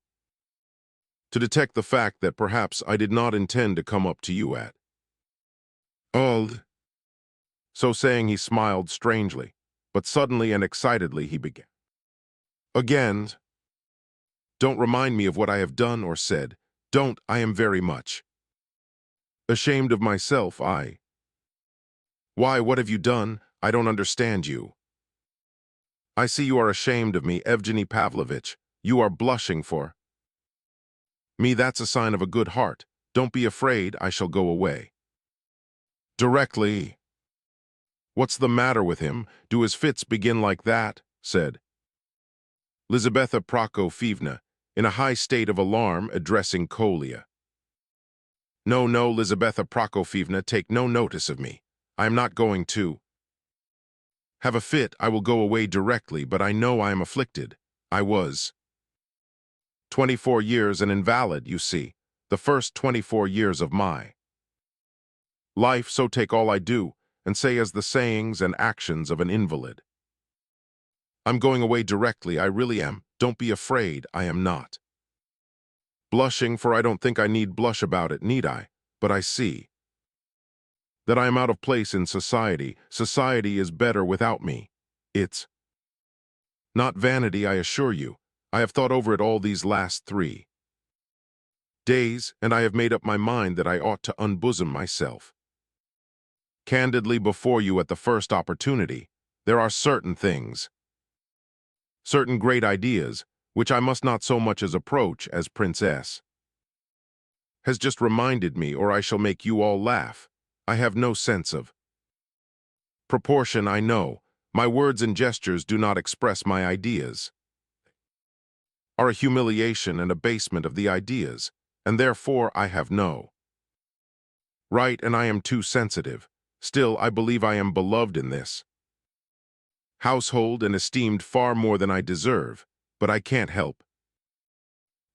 to detect the fact that perhaps I did not intend to come up to you at all. So saying, he smiled strangely, but suddenly and excitedly he began again. Don't remind me of what I have done or said. Don't. I am very much Ashamed of myself, I. Why, what have you done? I don't understand you. I see you are ashamed of me, Evgeny Pavlovitch. You are blushing for me. That's a sign of a good heart. Don't be afraid, I shall go away. Directly. What's the matter with him? Do his fits begin like that? Said Lizaveta Prokofyevna, in a high state of alarm, addressing Kolya. No, no, Lizaveta Prokofyevna, take no notice of me. I am not going to have a fit. I will go away directly, but I know I am afflicted. I was 24 years an invalid, you see, the first 24 years of my life, so take all I do, and say as the sayings and actions of an invalid. I'm going away directly, I really am. Don't be afraid, I am not blushing, for I don't think I need blush about it, need I? But I see that I am out of place in society. Society is better without me. It's not vanity, I assure you. I have thought over it all these last 3 days, and I have made up my mind that I ought to unbosom myself candidly before you at the first opportunity. There are certain things, certain great ideas, which I must not so much as approach as Princess has just reminded me, or I shall make you all laugh. I have no sense of proportion, I know. My words and gestures do not express my ideas, are a humiliation and abasement of the ideas, and therefore I have no right, and I am too sensitive. Still, I believe I am beloved in this household and esteemed far more than I deserve, but I can't help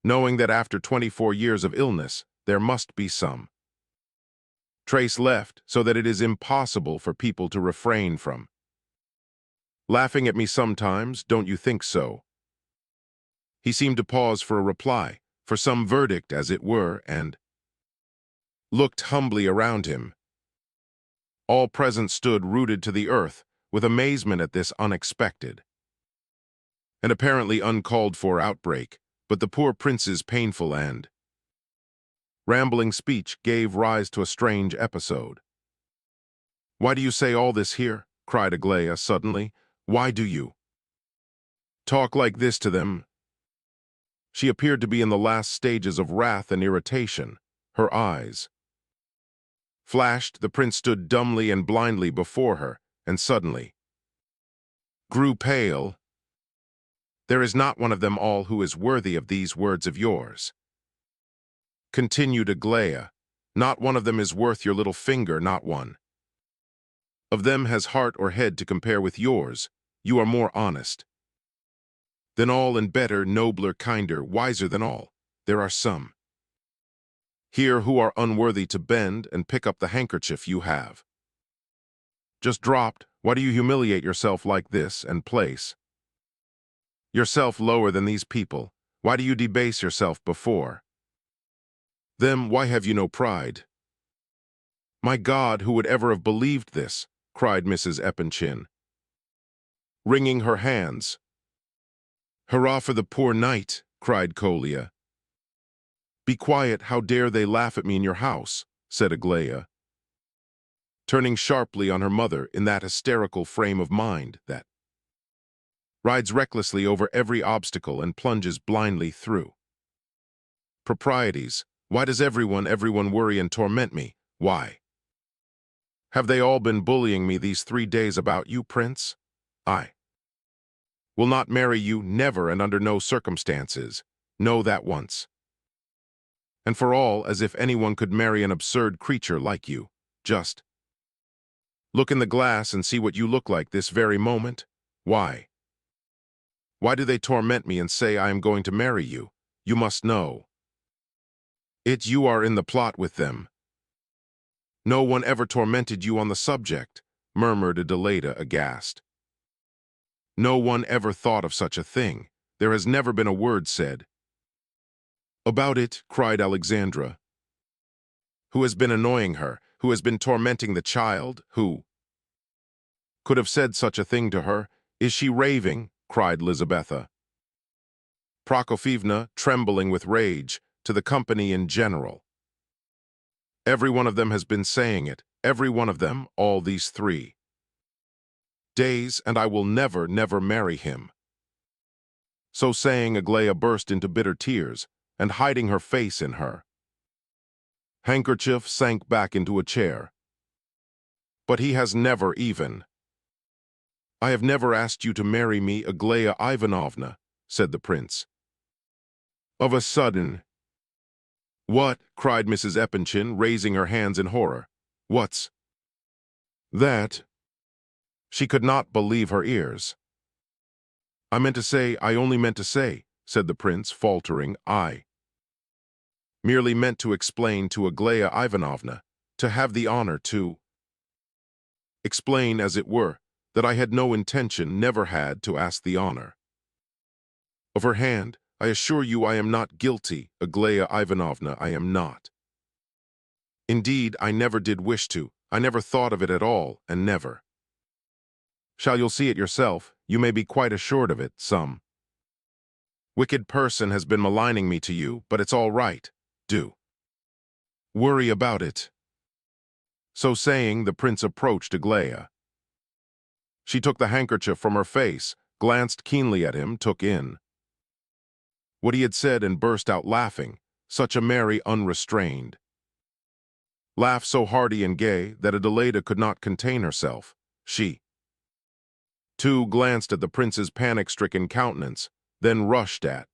knowing that after 24 years of illness, there must be some trace left, so that it is impossible for people to refrain from laughing at me sometimes, don't you think so? He seemed to pause for a reply, for some verdict as it were, and looked humbly around him. All present stood rooted to the earth with amazement at this unexpected and apparently uncalled for outbreak, but the poor prince's painful and rambling speech gave rise to a strange episode. Why do you say all this here? Cried Aglaya suddenly. Why do you talk like this to them? She appeared to be in the last stages of wrath and irritation. Her eyes flashed. The prince stood dumbly and blindly before her, and suddenly grew pale. There is not one of them all who is worthy of these words of yours, continued Aglaya. Not one of them is worth your little finger, not one of them has heart or head to compare with yours. You are more honest than all, and better, nobler, kinder, wiser than all. There are some here who are unworthy to bend and pick up the handkerchief you have just dropped. Why do you humiliate yourself like this and place yourself lower than these people? Why do you debase yourself before them? Why have you no pride? My God, who would ever have believed this? Cried Mrs. Epanchin, wringing her hands. Hurrah for the poor knight, cried Kolya. Be quiet, how dare they laugh at me in your house, said Aglaya, turning sharply on her mother in that hysterical frame of mind that rides recklessly over every obstacle and plunges blindly through proprieties. Why does everyone worry and torment me? Why have they all been bullying me these 3 days about you, Prince? I will not marry you, never and under no circumstances. Know that once and for all, as if anyone could marry an absurd creature like you. Just look in the glass and see what you look like this very moment. Why do they torment me and say I am going to marry you? You must know it. You are in the plot with them. No one ever tormented you on the subject, murmured Adelaida, aghast. No one ever thought of such a thing. There has never been a word said about it, cried Alexandra. Who has been annoying her? Who has been tormenting the child? Who could have said such a thing to her? Is she raving? Cried Lizaveta Prokofyevna, trembling with rage, to the company in general. Every one of them has been saying it, every one of them, all these 3 days, and I will never, never marry him." So saying, Aglaia burst into bitter tears, and hiding her face in her handkerchief sank back into a chair. "But he has never even. I have never asked you to marry me, Aglaia Ivanovna," said the prince. Of a sudden. "What?" cried Mrs. Epanchin, raising her hands in horror. "What's that?" She could not believe her ears. "I only meant to say," said the prince, faltering. "I merely meant to explain to Aglaia Ivanovna, to have the honor to explain, as it were, that I had no intention, never had, to ask the honor of her hand. I assure you I am not guilty, Aglaia Ivanovna, I am not. Indeed, I never did wish to, I never thought of it at all, and never shall. You'll see it yourself, you may be quite assured of it. Some wicked person has been maligning me to you, but it's all right. Do worry about it." So saying, the prince approached Aglaia. She took the handkerchief from her face, glanced keenly at him, took in what he had said, and burst out laughing, such a merry, unrestrained laugh, so hearty and gay that Adelaida could not contain herself. She, too, glanced at the prince's panic-stricken countenance, then rushed at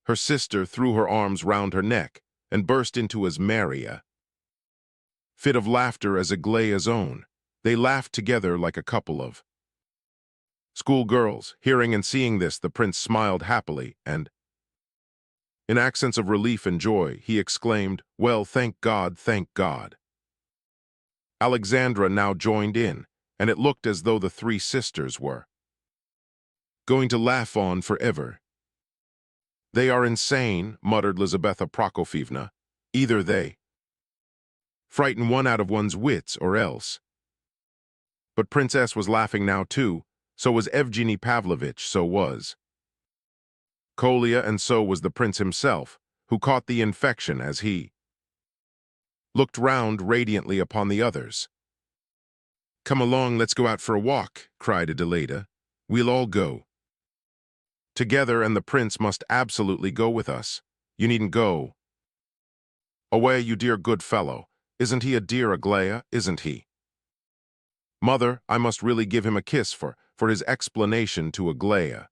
her sister, threw her arms round her neck, and burst into as merry a fit of laughter as Aglaia's own. They laughed together like a couple of schoolgirls. Hearing and seeing this, the prince smiled happily, and, in accents of relief and joy, he exclaimed, "Well, thank God, thank God." Alexandra now joined in, and it looked as though the 3 sisters were going to laugh on forever. "They are insane," muttered Lizaveta Prokofievna. "Either they frighten one out of one's wits, or else." But Princess was laughing now too, so was Evgeny Pavlovitch, so was Kolya, and so was the prince himself, who caught the infection as he looked round radiantly upon the others. "Come along, let's go out for a walk," cried Adelaida. "We'll all go together, and the prince must absolutely go with us. You needn't go away, you dear good fellow. Isn't he a dear, Aglaia, isn't he? Mother, I must really give him a kiss for his explanation to Aglaia.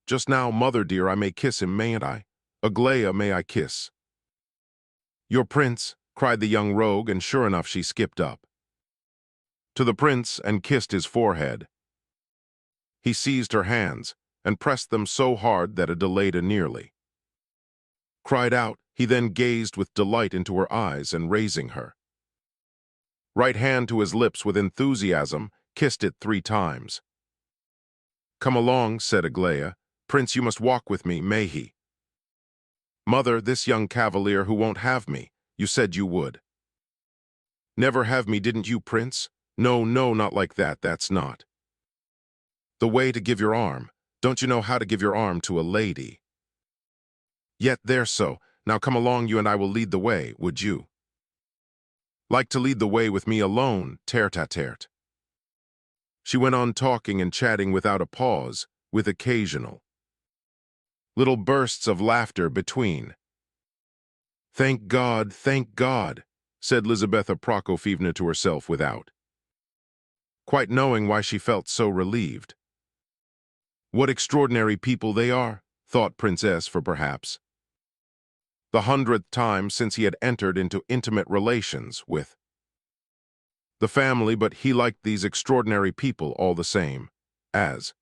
Just now, mother dear, I may kiss him, mayn't I? Aglaia, may I kiss your prince?" cried the young rogue, and sure enough she skipped up to the prince and kissed his forehead. He seized her hands and pressed them so hard that Adelaida nearly cried out. He then gazed with delight into her eyes, and raising her right hand to his lips with enthusiasm, kissed it 3 times. "Come along," said Aglaia. "Prince, you must walk with me, may he?" "Mother, this young cavalier who won't have me. You said you would never have me, didn't you, Prince? No, no, not like that, that's not the way to give your arm. Don't you know how to give your arm to a lady? Yet there, so. Now come along, you and I will lead the way. Would you like to lead the way with me alone, terte-a-terte?" She went on talking and chatting without a pause, with occasional little bursts of laughter between. Thank God," said Lizaveta Prokofievna to herself without quite knowing why she felt so relieved. "What extraordinary people they are," thought Princess, for perhaps the 100th time since he had entered into intimate relations with the family, but he liked these extraordinary people all the same. As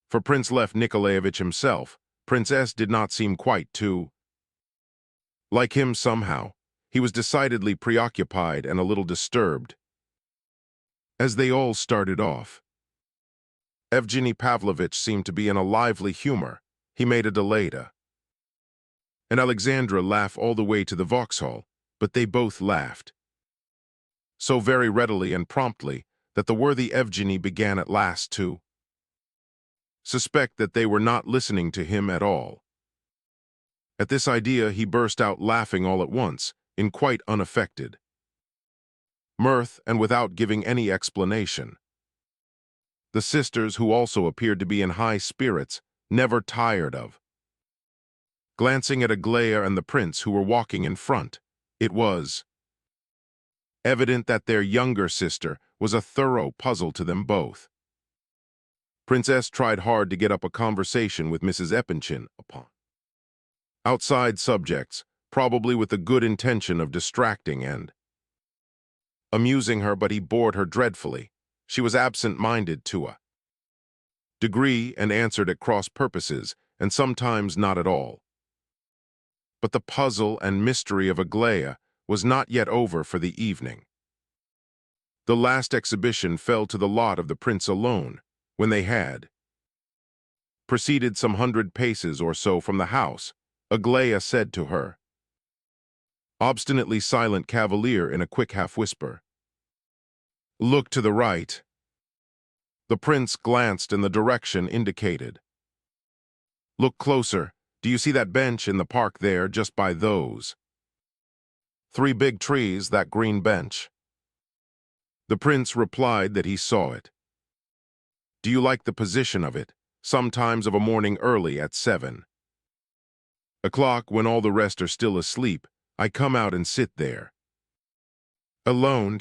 for Prince Lev Nikolaevich himself, Princess did not seem quite to like him somehow. He was decidedly preoccupied and a little disturbed. As they all started off, Evgeny Pavlovitch seemed to be in a lively humor. He made Adelaida and Alexandra laugh all the way to the Vauxhall, but they both laughed so very readily and promptly that the worthy Evgeny began at last to suspect that they were not listening to him at all. At this idea he burst out laughing all at once, in quite unaffected mirth and without giving any explanation. The sisters, who also appeared to be in high spirits, never tired of glancing at Aglaya and the prince, who were walking in front. It was evident that their younger sister was a thorough puzzle to them both. Princess tried hard to get up a conversation with Mrs. Epanchin upon outside subjects, probably with the good intention of distracting and amusing her, but he bored her dreadfully. She was absent-minded to a degree and answered at cross purposes, and sometimes not at all. But the puzzle and mystery of Aglaya was not yet over for the evening. The last exhibition fell to the lot of the prince alone, when they had proceeded some 100 paces or so from the house. Aglaya said to her obstinately silent cavalier in a quick half-whisper, "Look to the right." The prince glanced in the direction indicated. "Look closer. Do you see that bench in the park there, just by those 3 big trees, that green bench?" The prince replied that he saw it. "Do you like the position of it, sometimes of a morning early at 7 o'clock, when all the rest are still asleep, I come out and sit there alone?"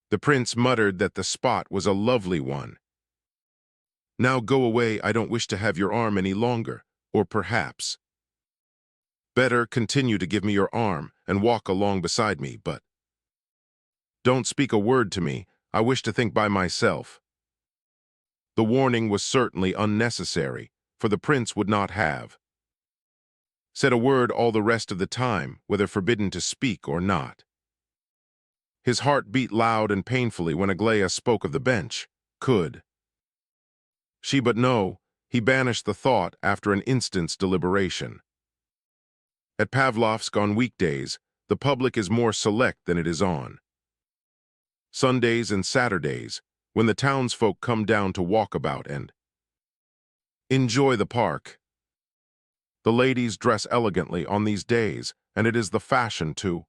The prince muttered that the spot was a lovely one. "Now go away, I don't wish to have your arm any longer, or perhaps better continue to give me your arm and walk along beside me, but don't speak a word to me, I wish to think by myself." The warning was certainly unnecessary, for the prince would not have said a word all the rest of the time, whether forbidden to speak or not. His heart beat loud and painfully when Aglaya spoke of the bench. Could she but know, he banished the thought after an instant's deliberation. At Pavlovsk on weekdays, the public is more select than it is on Sundays and Saturdays, when the townsfolk come down to walk about and enjoy the park. The ladies dress elegantly on these days, and it is the fashion to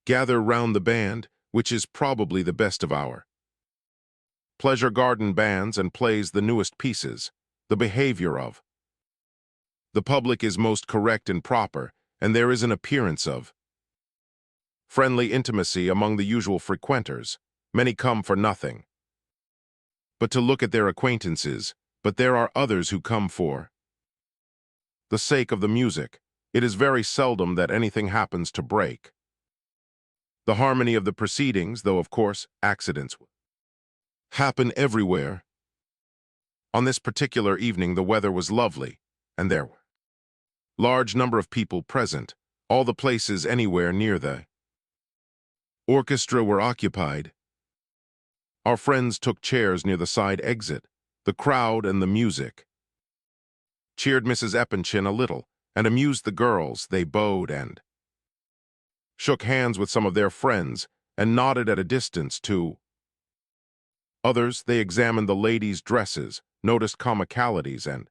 gather round the band, which is probably the best of our pleasure garden bands, and plays the newest pieces. The behavior of the public is most correct and proper, and there is an appearance of friendly intimacy among the usual frequenters. Many come for nothing but to look at their acquaintances, but there are others who come for the sake of the music. It is very seldom that anything happens to break the harmony of the proceedings, though of course accidents happen everywhere. On this particular evening the weather was lovely, and there were large number of people present. All the places anywhere near the orchestra were occupied. Our friends took chairs near the side exit. The crowd and the music cheered Mrs. Epanchin a little, and amused the girls. They bowed and shook hands with some of their friends, and nodded at a distance to others. They examined the ladies' dresses, noticed comicalities and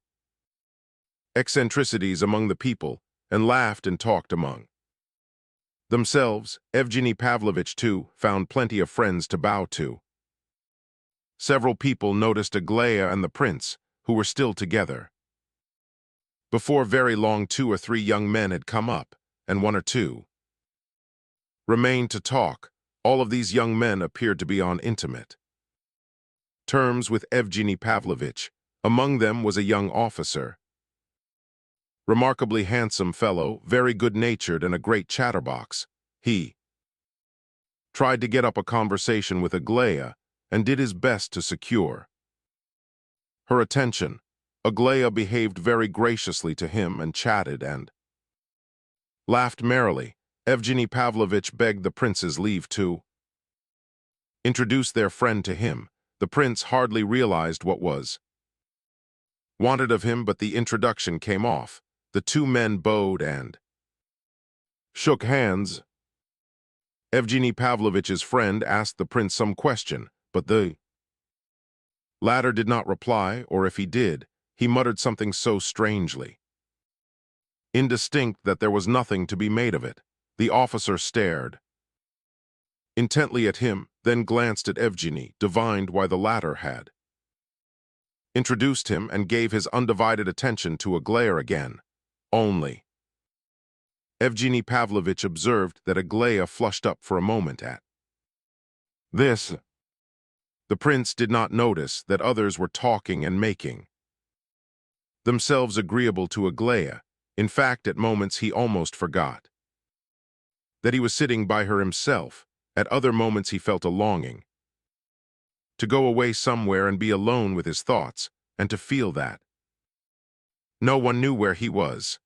eccentricities among the people, and laughed and talked among themselves. Evgeny Pavlovitch, too, found plenty of friends to bow to. Several people noticed Aglaya and the prince, who were still together. Before very long 2 or 3 young men had come up, and 1 or 2 remained to talk. All of these young men appeared to be on intimate terms with Evgeny Pavlovitch. Among them was a young officer, remarkably handsome fellow, very good-natured and a great chatterbox. He tried to get up a conversation with Aglaya and did his best to secure her attention. Aglaya behaved very graciously to him and chatted and laughed merrily. Evgeny Pavlovitch begged the prince's leave to introduce their friend to him. The prince hardly realized what was wanted of him, but the introduction came off. The 2 men bowed and shook hands. Evgeny Pavlovitch's friend asked the prince some question, but the latter did not reply, or if he did, he muttered something so strangely indistinct that there was nothing to be made of it. The officer stared intently at him, then glanced at Evgeny, divined why the latter had introduced him, and gave his undivided attention to Aglaya again. Only Evgeny Pavlovitch observed that Aglaya flushed up for a moment at this. The prince did not notice that others were talking and making themselves agreeable to Aglaya. In fact, at moments he almost forgot that he was sitting by her himself. At other moments he felt a longing to go away somewhere and be alone with his thoughts, and to feel that no one knew where he was.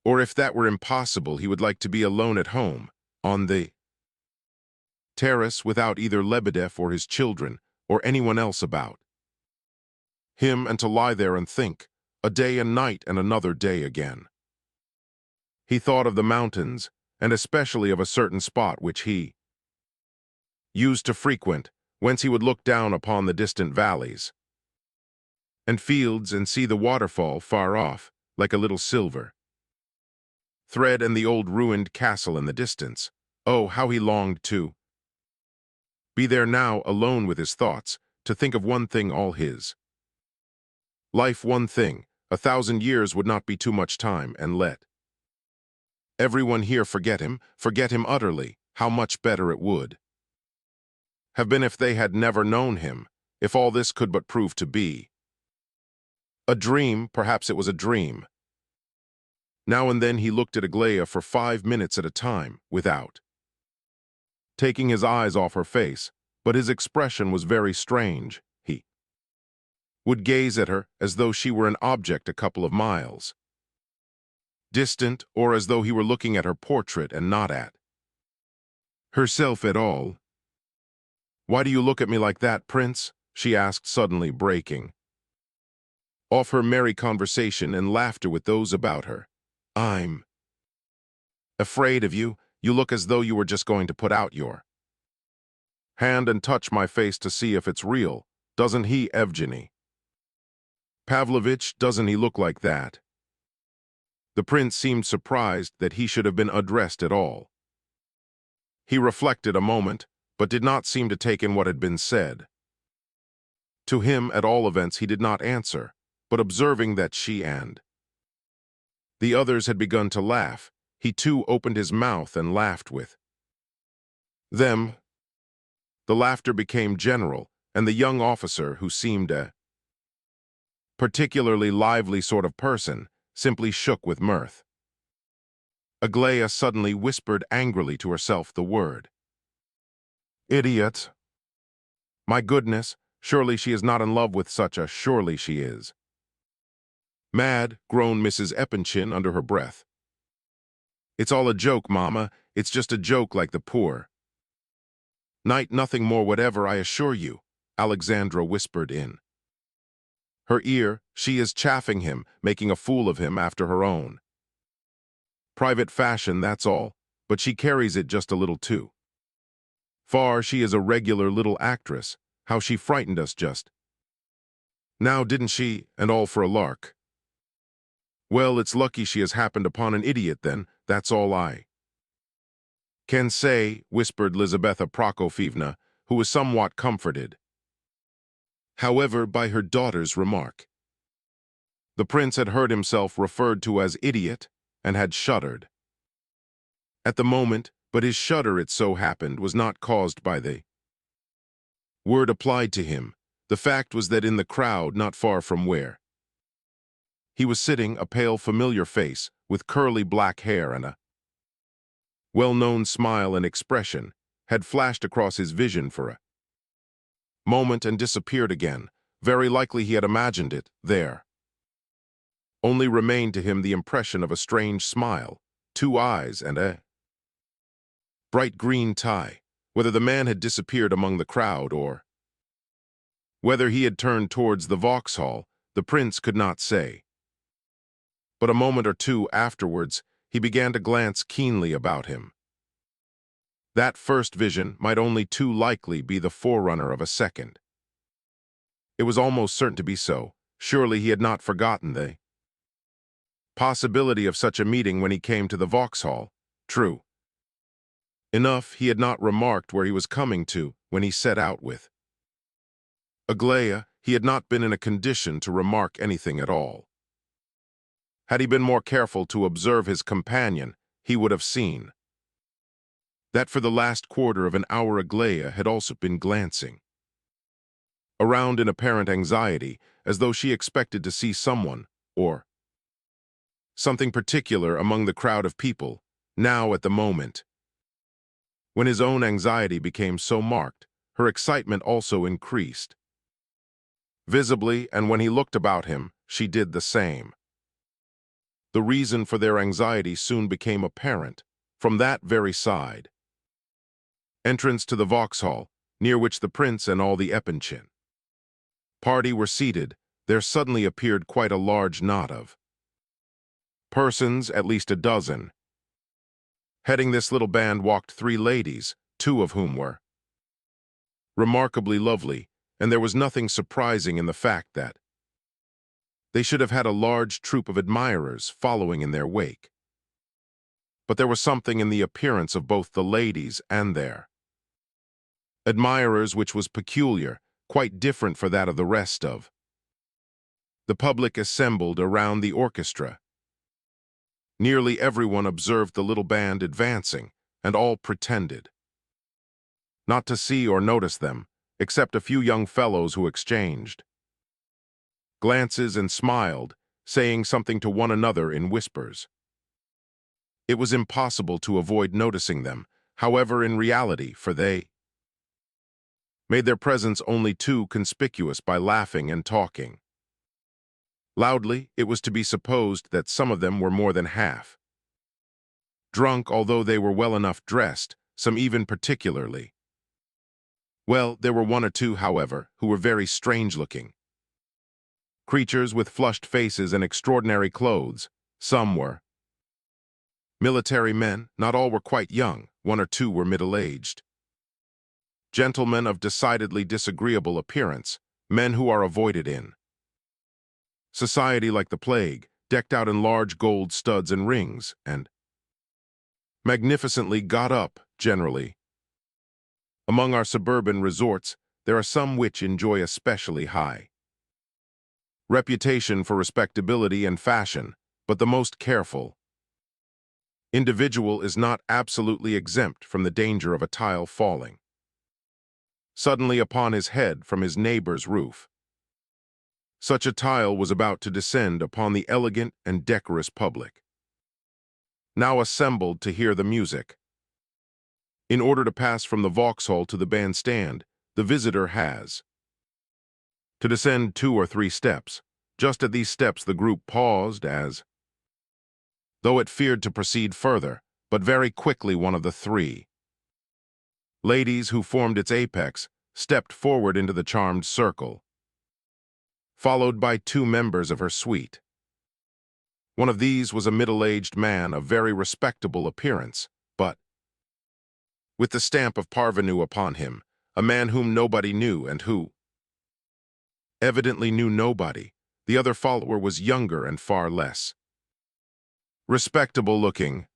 Or if that were impossible, he would like to be alone at home, on the terrace, without either Lebedev or his children, or anyone else about him, and to lie there and think, a day and night and another day again. He thought of the mountains, and especially of a certain spot which he used to frequent, whence he would look down upon the distant valleys and fields and see the waterfall far off, like a little silver thread, and the old ruined castle in the distance. Oh, how he longed to be there now, alone with his thoughts, to think of one thing all his life, one thing. 1,000 years would not be too much time, and let everyone here forget him utterly. How much better it would have been if they had never known him, if all this could but prove to be a dream. Perhaps it was a dream. Now and then he looked at Aglaya for 5 minutes at a time, without taking his eyes off her face, but his expression was very strange. He would gaze at her as though she were an object a couple of miles distant, or as though he were looking at her portrait and not at herself at all. "Why do you look at me like that, Prince?" she asked, suddenly breaking off her merry conversation and laughter with those about her. "I'm afraid of you. You look as though you were just going to put out your hand and touch my face to see if it's real. Doesn't he, Evgeny Pavlovitch, doesn't he look like that?" The prince seemed surprised that he should have been addressed at all. He reflected a moment, but did not seem to take in what had been said. To him, at all events, he did not answer, but observing that she and the others had begun to laugh, he too opened his mouth and laughed with them. The laughter became general, and the young officer, who seemed a particularly lively sort of person, simply shook with mirth. Aglaya suddenly whispered angrily to herself the word "idiot." My goodness, surely she is not in love with such a, surely she is mad, groaned Mrs. Epanchin under her breath. "It's all a joke, Mama. It's just a joke, like the poor night, nothing more whatever, I assure you," Alexandra whispered in her ear. "She is chaffing him, making a fool of him after her own private fashion, that's all, but she carries it just a little too far. She is a regular little actress. How she frightened us just now, didn't she? And all for a lark. Well, it's lucky she has happened upon an idiot then, that's all I can say," whispered Lizaveta Prokofievna, who was somewhat comforted, however, by her daughter's remark. The prince had heard himself referred to as idiot, and had shuddered at the moment, but his shudder, it so happened, was not caused by the word applied to him. The fact was that in the crowd, not far from where he was sitting, a pale, familiar face, with curly black hair and a well-known smile and expression, had flashed across his vision for a moment and disappeared again. Very likely he had imagined it there. Only remained to him the impression of a strange smile, 2 eyes, and a bright green tie. Whether the man had disappeared among the crowd, or whether he had turned towards the Vauxhall, the prince could not say. But a moment or two afterwards, he began to glance keenly about him. That first vision might only too likely be the forerunner of a second. It was almost certain to be so. Surely he had not forgotten the Possibility of such a meeting when he came to the Vauxhall. True enough, he had not remarked where he was coming to when he set out with Aglaia. He had not been in a condition to remark anything at all. Had he been more careful to observe his companion, he would have seen that for the last quarter of an hour Aglaia had also been glancing around in apparent anxiety, as though she expected to see someone, or something particular among the crowd of people, now at the moment. When his own anxiety became so marked, her excitement also increased. Visibly, and when he looked about him, she did the same. The reason for their anxiety soon became apparent, from that very side. Entrance to the Vauxhall, near which the prince and all the Epanchin party were seated, there suddenly appeared quite a large knot of persons, at least a dozen. Heading this little band walked three ladies, two of whom were remarkably lovely, and there was nothing surprising in the fact that they should have had a large troop of admirers following in their wake. But there was something in the appearance of both the ladies and their admirers which was peculiar, quite different from that of the rest of the public assembled around the orchestra. Nearly everyone observed the little band advancing, and all pretended not to see or notice them, except a few young fellows who exchanged glances and smiled, saying something to one another in whispers. It was impossible to avoid noticing them, however, in reality, for they made their presence only too conspicuous by laughing and talking loudly. It was to be supposed that some of them were more than half drunk, although they were well enough dressed, some even particularly well. There were one or two, however, who were very strange-looking creatures with flushed faces and extraordinary clothes. Some were military men, not all were quite young, one or two were middle-aged gentlemen of decidedly disagreeable appearance, men who are avoided in society like the plague, decked out in large gold studs and rings, and magnificently got up, generally. Among our suburban resorts, there are some which enjoy especially high reputation for respectability and fashion, but the most careful individual is not absolutely exempt from the danger of a tile falling suddenly upon his head from his neighbor's roof. Such a tile was about to descend upon the elegant and decorous public, now assembled to hear the music. In order to pass from the Vauxhall to the bandstand, the visitor has to descend 2 or 3 steps. Just at these steps the group paused as though it feared to proceed further, but very quickly one of the 3 ladies who formed its apex stepped forward into the charmed circle, followed by 2 members of her suite. One of these was a middle-aged man of very respectable appearance, but with the stamp of parvenu upon him, a man whom nobody knew and who evidently knew nobody. The other follower was younger and far less respectable-looking.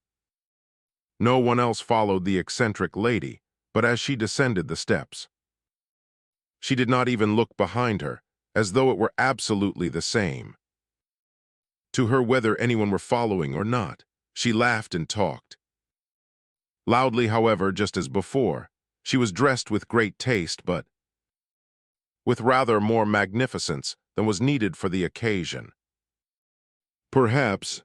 No one else followed the eccentric lady, but as she descended the steps, she did not even look behind her, as though it were absolutely the same to her whether anyone were following or not. She laughed and talked loudly, however, just as before. She was dressed with great taste, but with rather more magnificence than was needed for the occasion. Perhaps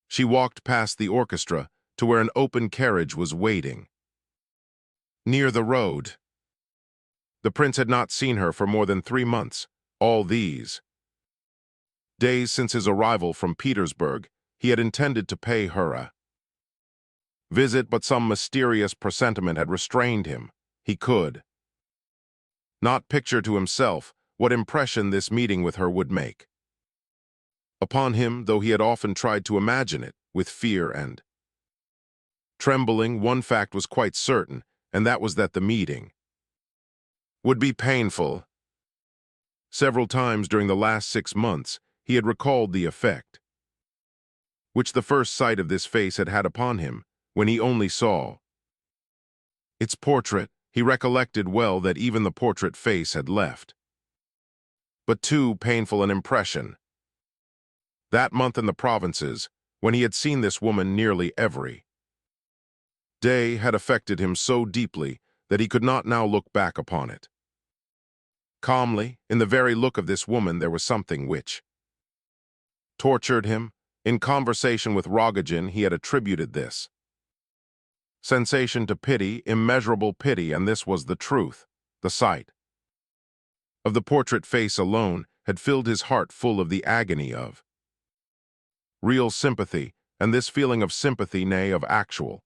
she walked past the orchestra to where an open carriage was waiting near the road. The prince had not seen her for more than 3 months. All these days since his arrival from Petersburg, he had intended to pay her a visit, but some mysterious presentiment had restrained him. He could not picture to himself what impression this meeting with her would make upon him, though he had often tried to imagine it. With fear and trembling, one fact was quite certain, and that was that the meeting would be painful. Several times during the last 6 months, he had recalled the effect which the first sight of this face had had upon him, when he only saw its portrait. He recollected well that even the portrait face had left but too painful an impression. That month in the provinces, when he had seen this woman nearly every day, had affected him so deeply that he could not now look back upon it calmly. In the very look of this woman there was something which tortured him. In conversation with Rodion he had attributed this sensation to pity, immeasurable pity, and this was the truth. The sight of the portrait face alone had filled his heart full of the agony of real sympathy, and this feeling of sympathy, nay, of actual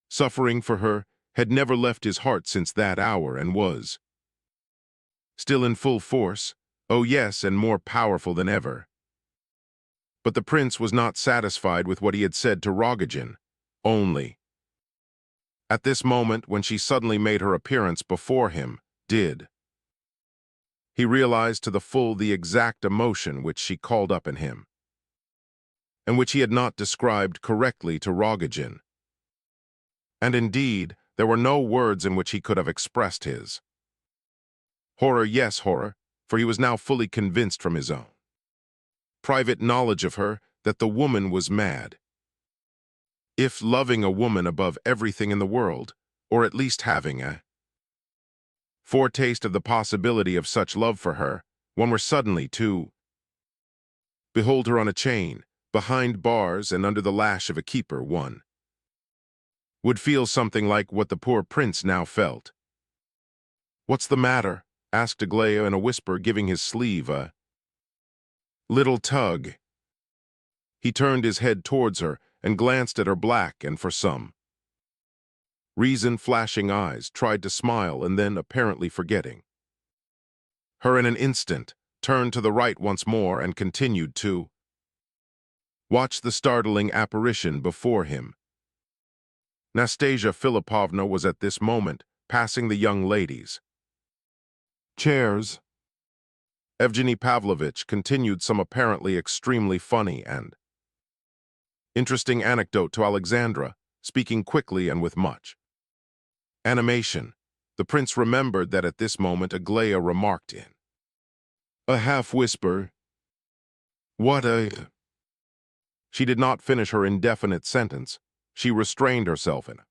suffering for her, had never left his heart since that hour, and was still in full force, oh yes, and more powerful than ever. But the prince was not satisfied with what he had said to Rodion. Only at this moment, when she suddenly made her appearance before him, did he realized to the full the exact emotion which she called up in him, and which he had not described correctly to Rodion. And indeed, there were no words in which he could have expressed his horror, yes, horror, for he was now fully convinced from his own private knowledge of her that the woman was mad. If loving a woman above everything in the world, or at least having a foretaste of the possibility of such love for her, one were suddenly to behold her on a chain, behind bars and under the lash of a keeper, one would feel something like what the poor prince now felt. "What's the matter?" asked Aglaya in a whisper, giving his sleeve a little tug. He turned his head towards her and glanced at her black and, for some reason, flashing eyes, tried to smile, and then, apparently forgetting her in an instant, turned to the right once more and continued to watch the startling apparition before him. Nastasia Philippovna was at this moment passing the young ladies' chairs. Evgeny Pavlovitch continued some apparently extremely funny and interesting anecdote to Alexandra, speaking quickly and with much animation. The prince remembered that at this moment Aglaya remarked in a half-whisper, "What a—" She did not finish her indefinite sentence. She restrained herself in a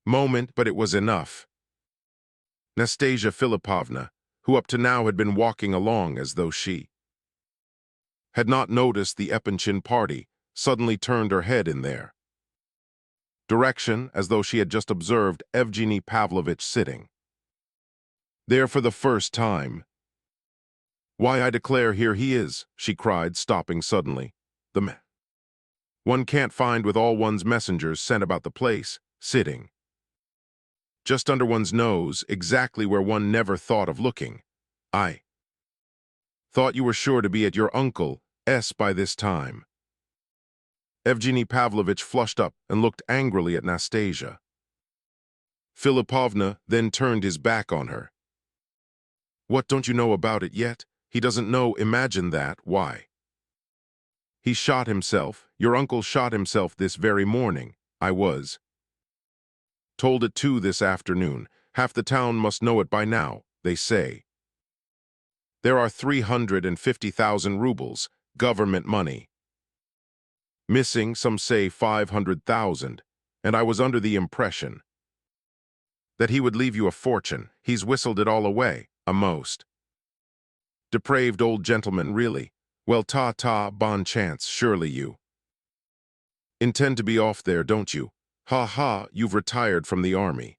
moment, but it was enough. Nastasia Philippovna, who up to now had been walking along as though she had not noticed the Epanchin party, suddenly turned her head in their direction, as though she had just observed Evgeny Pavlovitch sitting there for the first time. "Why, I declare, here he is," she cried, stopping suddenly. "The man one can't find with all one's messengers sent about the place, sitting just under one's nose, exactly where one never thought of looking. I thought you were sure to be at your uncle's by this time." Evgeny Pavlovitch flushed up and looked angrily at Nastasia Philippovna, then turned his back on her. "What, don't you know about it yet? He doesn't know, imagine that. Why, he shot himself. Your uncle shot himself this very morning. I was told it too this afternoon. Half the town must know it by now, they say. There are 350,000 rubles, government money, missing, some say 500,000, and I was under the impression that he would leave you a fortune. He's whistled it all away, a most depraved old gentleman, really. Well, ta-ta, bon chance, surely you intend to be off there, don't you? Ha-ha, you've retired from the army.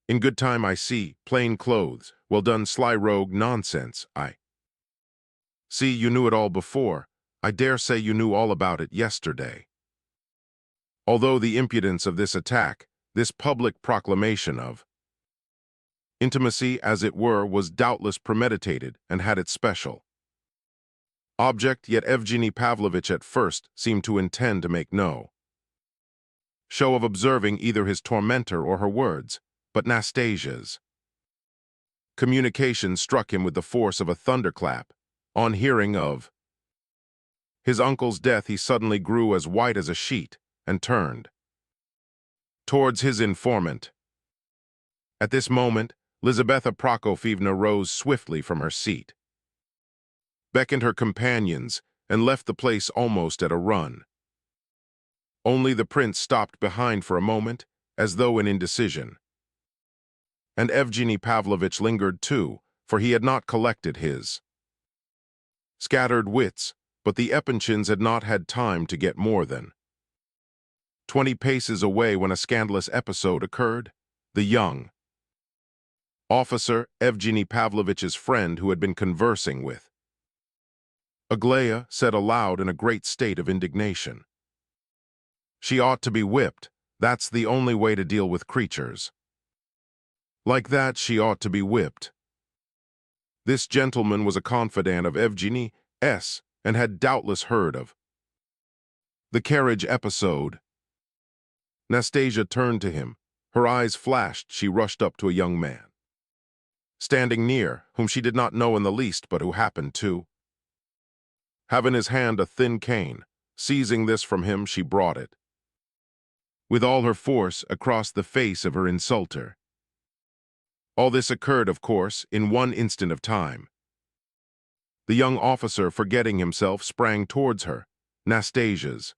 In good time, I see. Plain clothes. Well done, sly rogue. Nonsense. I see you knew it all before. I dare say you knew all about it yesterday. Although the impudence of this attack, this public proclamation of intimacy, as it were, was doubtless premeditated and had its special object, yet Evgeny Pavlovitch at first seemed to intend to make no show of observing either his tormentor or her words, but Nastasia's communication struck him with the force of a thunderclap. On hearing of His uncle's death he suddenly grew as white as a sheet and turned towards his informant. At this moment, Lizaveta Prokofyevna rose swiftly from her seat, beckoned her companions, and left the place almost at a run. Only the prince stopped behind for a moment, as though in indecision. And Evgeny Pavlovitch lingered too, for he had not collected his scattered wits, but the Epanchins had not had time to get more than 20 paces away when a scandalous episode occurred. The young officer, Evgeny Pavlovitch's friend who had been conversing with Aglaya, said aloud in a great state of indignation, "She ought to be whipped. That's the only way to deal with creatures like that. She ought to be whipped." This gentleman was a confidant of Evgeny S. and had doubtless heard of the carriage episode. Nastasia turned to him. Her eyes flashed. She rushed up to a young man standing near, whom she did not know in the least, but who happened to have in his hand a thin cane. Seizing this from him, she brought it with all her force across the face of her insulter. All this occurred, of course, in one instant of time. The young officer, forgetting himself, sprang towards her. Nastasia's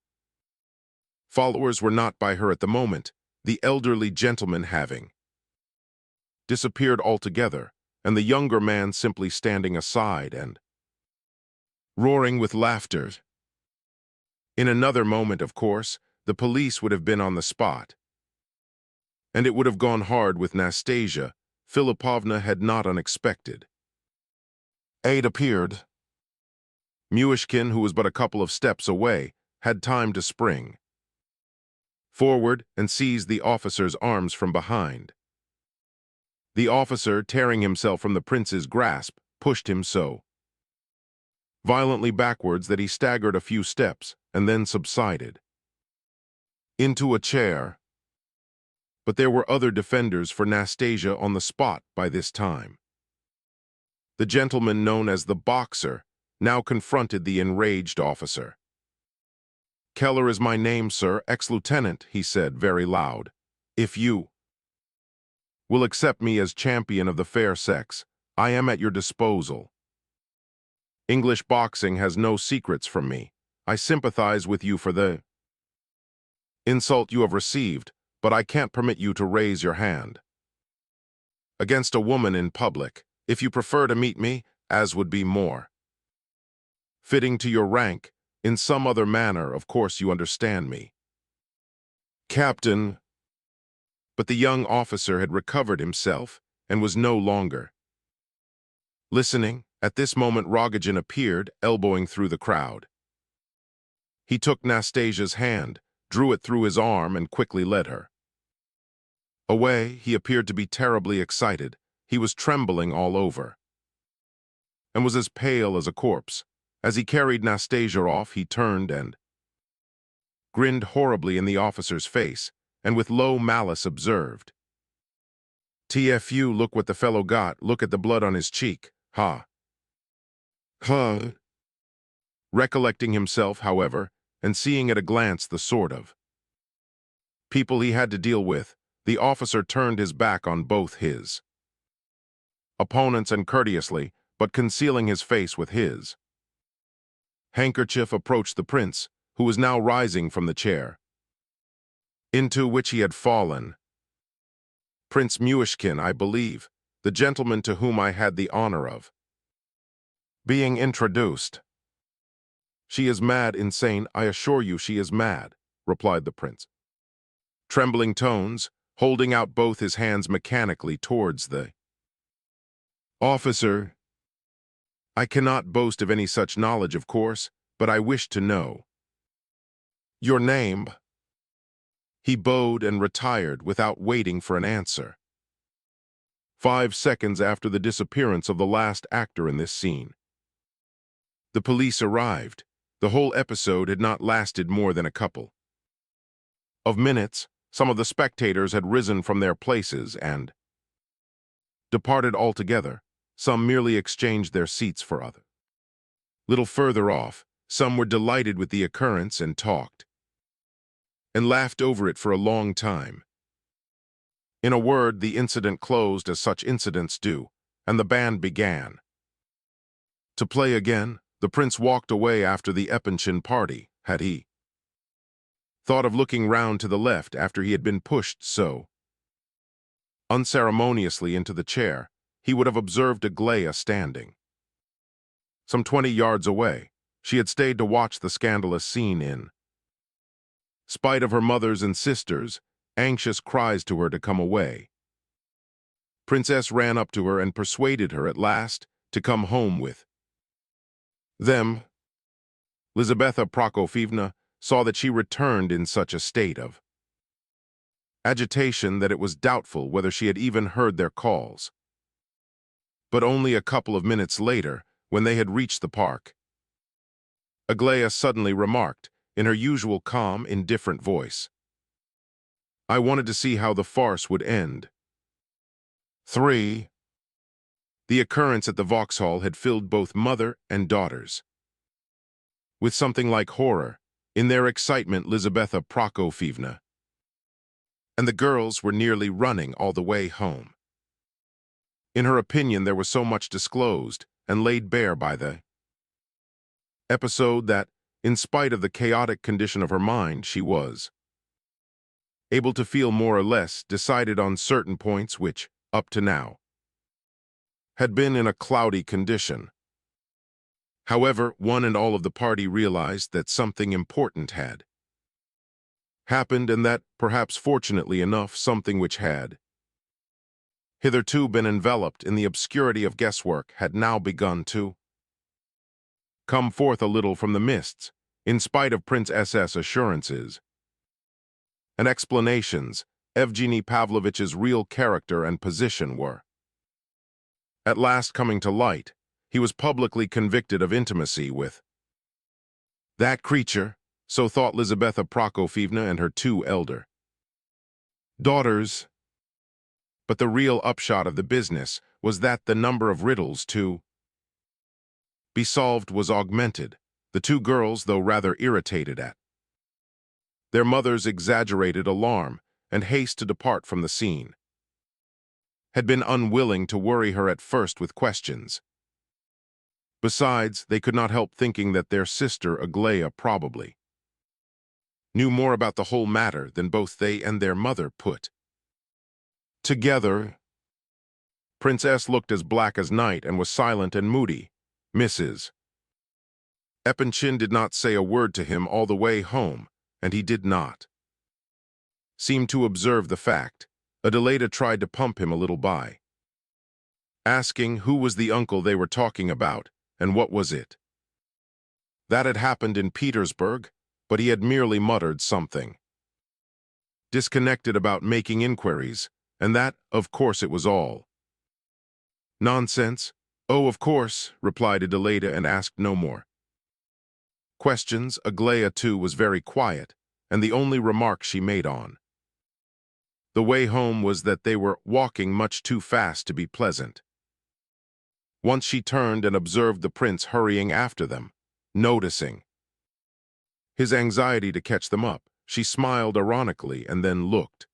followers were not by her at the moment, the elderly gentleman having disappeared altogether, and the younger man simply standing aside and roaring with laughter. In another moment, of course, the police would have been on the spot, and it would have gone hard with Nastasia. Filipovna had not unexpected aid appeared. Muishkin, who was but a couple of steps away, had time to spring forward and seize the officer's arms from behind. The officer, tearing himself from the prince's grasp, pushed him so violently backwards that he staggered a few steps and then subsided into a chair. But there were other defenders for Nastasia on the spot by this time. The gentleman known as the boxer now confronted the enraged officer. "Keller is my name, sir, ex-lieutenant," he said very loud. "If you will accept me as champion of the fair sex, I am at your disposal. English boxing has no secrets from me. I sympathize with you for the insult you have received, but I can't permit you to raise your hand against a woman in public. If you prefer to meet me, as would be more fitting to your rank, in some other manner, of course you understand me, Captain." But the young officer had recovered himself and was no longer listening. At this moment Rogojin appeared, elbowing through the crowd. He took Nastasia's hand, drew it through his arm, and quickly led her away. He appeared to be terribly excited. He was trembling all over and was as pale as a corpse. As he carried Nastasia off, he turned and grinned horribly in the officer's face, and with low malice observed, "TFU, look what the fellow got. Look at the blood on his cheek. Ha! Ha!" Recollecting himself, however, and seeing at a glance the sort of people he had to deal with, the officer turned his back on both his opponents and courteously, but concealing his face with his handkerchief, approached the prince, who was now rising from the chair into which he had fallen. "Prince Muishkin, I believe, the gentleman to whom I had the honor of being introduced." "She is mad, insane, I assure you she is mad," replied the prince. Trembling tones, holding out both his hands mechanically towards the officer. "I cannot boast of any such knowledge, of course, but I wish to know your name." He bowed and retired without waiting for an answer. 5 seconds after the disappearance of the last actor in this scene, the police arrived. The whole episode had not lasted more than a couple of minutes. Some of the spectators had risen from their places and departed altogether. Some merely exchanged their seats for other. Little further off, Some were delighted with the occurrence and talked, and laughed over it for a long time. In a word, the incident closed as such incidents do, and the band began to play again. The prince walked away after the Epanchin party. Had he thought of looking round to the left after he had been pushed so unceremoniously into the chair, he would have observed Aglaya standing some 20 yards away. She had stayed to watch the scandalous scene in spite of her mother's and sister's anxious cries to her to come away. Princess ran up to her and persuaded her at last to come home with them. Lizaveta Prokofyevna saw that she returned in such a state of agitation that it was doubtful whether she had even heard their calls. But only a couple of minutes later, when they had reached the park, Aglaya suddenly remarked, in her usual calm, indifferent voice, "I wanted to see how the farce would end." 3. The occurrence at the Vauxhall had filled both mother and daughters with something like horror. In their excitement, Lizaveta Prokofyevna and the girls were nearly running all the way home. In her opinion, there was so much disclosed and laid bare by the episode that, in spite of the chaotic condition of her mind, she was able to feel more or less decided on certain points which, up to now, had been in a cloudy condition. However, one and all of the party realized that something important had happened, and that, perhaps fortunately enough, something which had hitherto been enveloped in the obscurity of guesswork had now begun to come forth a little from the mists, in spite of Prince S.'s assurances and explanations. Evgeny Pavlovich's real character and position were at last coming to light. He was publicly convicted of intimacy with that creature, so thought Lizaveta Prokofyevna and her 2 elder daughters. But the real upshot of the business was that the number of riddles to be solved was augmented. The 2 girls, though rather irritated at their mother's exaggerated alarm and haste to depart from the scene, had been unwilling to worry her at first with questions. Besides, they could not help thinking that their sister Aglaya probably knew more about the whole matter than both they and their mother put together. Princess looked as black as night and was silent and moody. Mrs. Epanchin did not say a word to him all the way home, and he did not seem to observe the fact. Adelaida tried to pump him a little by asking who was the uncle they were talking about, and what was it that had happened in Petersburg, but he had merely muttered something disconnected about making inquiries, and that, of course, it was all nonsense. "Oh, of course," replied Adelaida, and asked no more questions. Aglaya, too, was very quiet, and the only remark she made on the way home was that they were walking much too fast to be pleasant. Once she turned and observed the prince hurrying after them. Noticing his anxiety to catch them up, she smiled ironically and then looked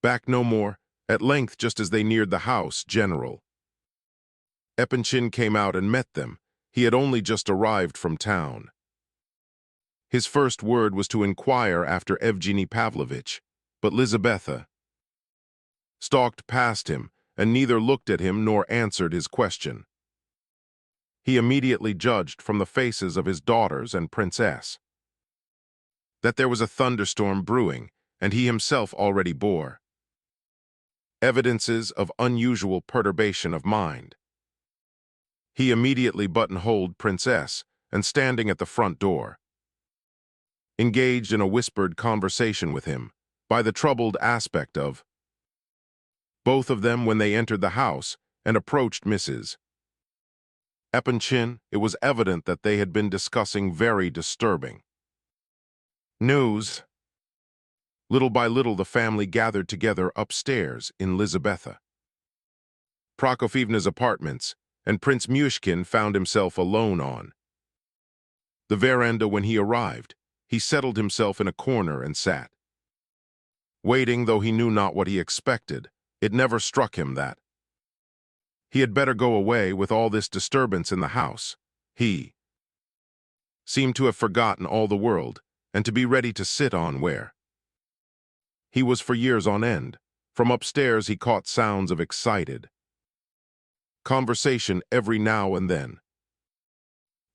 back no more. At length, just as they neared the house, General Epanchin came out and met them. He had only just arrived from town. His first word was to inquire after Evgeny Pavlovich, but Lizaveta stalked past him and neither looked at him nor answered his question. He immediately judged from the faces of his daughters and princess that there was a thunderstorm brewing, and he himself already bore evidences of unusual perturbation of mind. He immediately buttonholed Princess, and standing at the front door, engaged in a whispered conversation with him, by the troubled aspect of both of them when they entered the house and approached Mrs. Epanchin. It was evident that they had been discussing very disturbing news. Little by little, the family gathered together upstairs in Lizaveta Prokofyevna's apartments, and Prince Myushkin found himself alone on The veranda when he arrived, he settled himself in a corner and sat. Waiting, though he knew not what he expected, it never struck him that he had better go away with all this disturbance in the house. He seemed to have forgotten all the world, and to be ready to sit on where he was for years on end. From upstairs he caught sounds of excited conversation every now and then.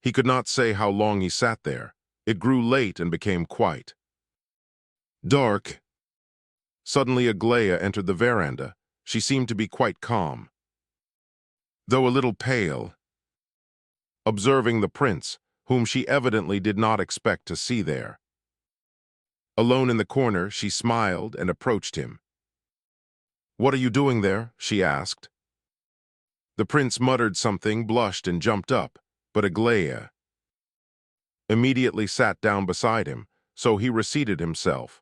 He could not say how long he sat there. It grew late and became quite dark. Suddenly Aglaya entered the veranda. She seemed to be quite calm, though a little pale. Observing the prince, whom she evidently did not expect to see there. Alone in the corner, she smiled and approached him. "What are you doing there?" she asked. The prince muttered something, blushed, and jumped up, but Aglaya immediately sat down beside him, so he reseated himself.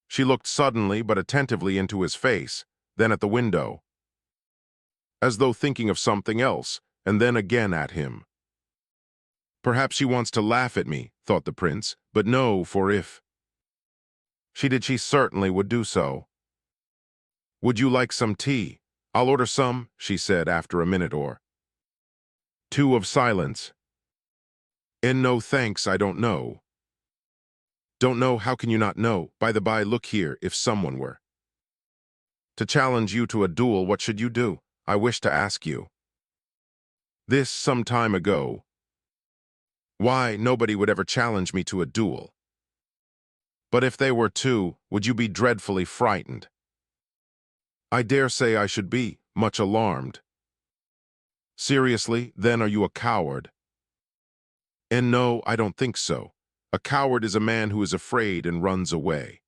She looked suddenly but attentively into his face, then at the window, as though thinking of something else, and then again at him. "Perhaps she wants to laugh at me," thought the prince, but no, for if she did, she certainly would do so. "Would you like some tea?" "I'll order some," she said after a minute or two of silence. "And no thanks, I don't know." "Don't know? How can you not know? By the by, look here, if someone were to challenge you to a duel, what should you do? I wish to ask you this some time ago." "Why, nobody would ever challenge me to a duel." "But if they were to, would you be dreadfully frightened?" "I dare say I should be, much alarmed." "Seriously, then are you a coward?" "And no, I don't think so. A coward is a man who is afraid and runs away.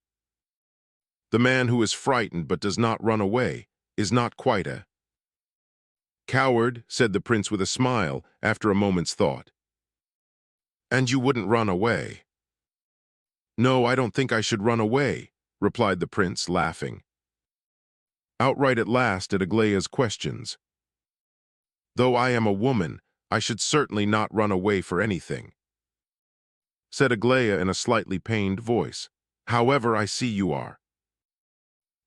The man who is frightened but does not run away is not quite a coward," said the prince with a smile after a moment's thought. "And you wouldn't run away?" "No, I don't think I should run away," replied the prince, laughing outright at last at Aglaya's questions. "Though I am a woman, I should certainly not run away for anything," said Aglaya in a slightly pained voice. "However, I see you are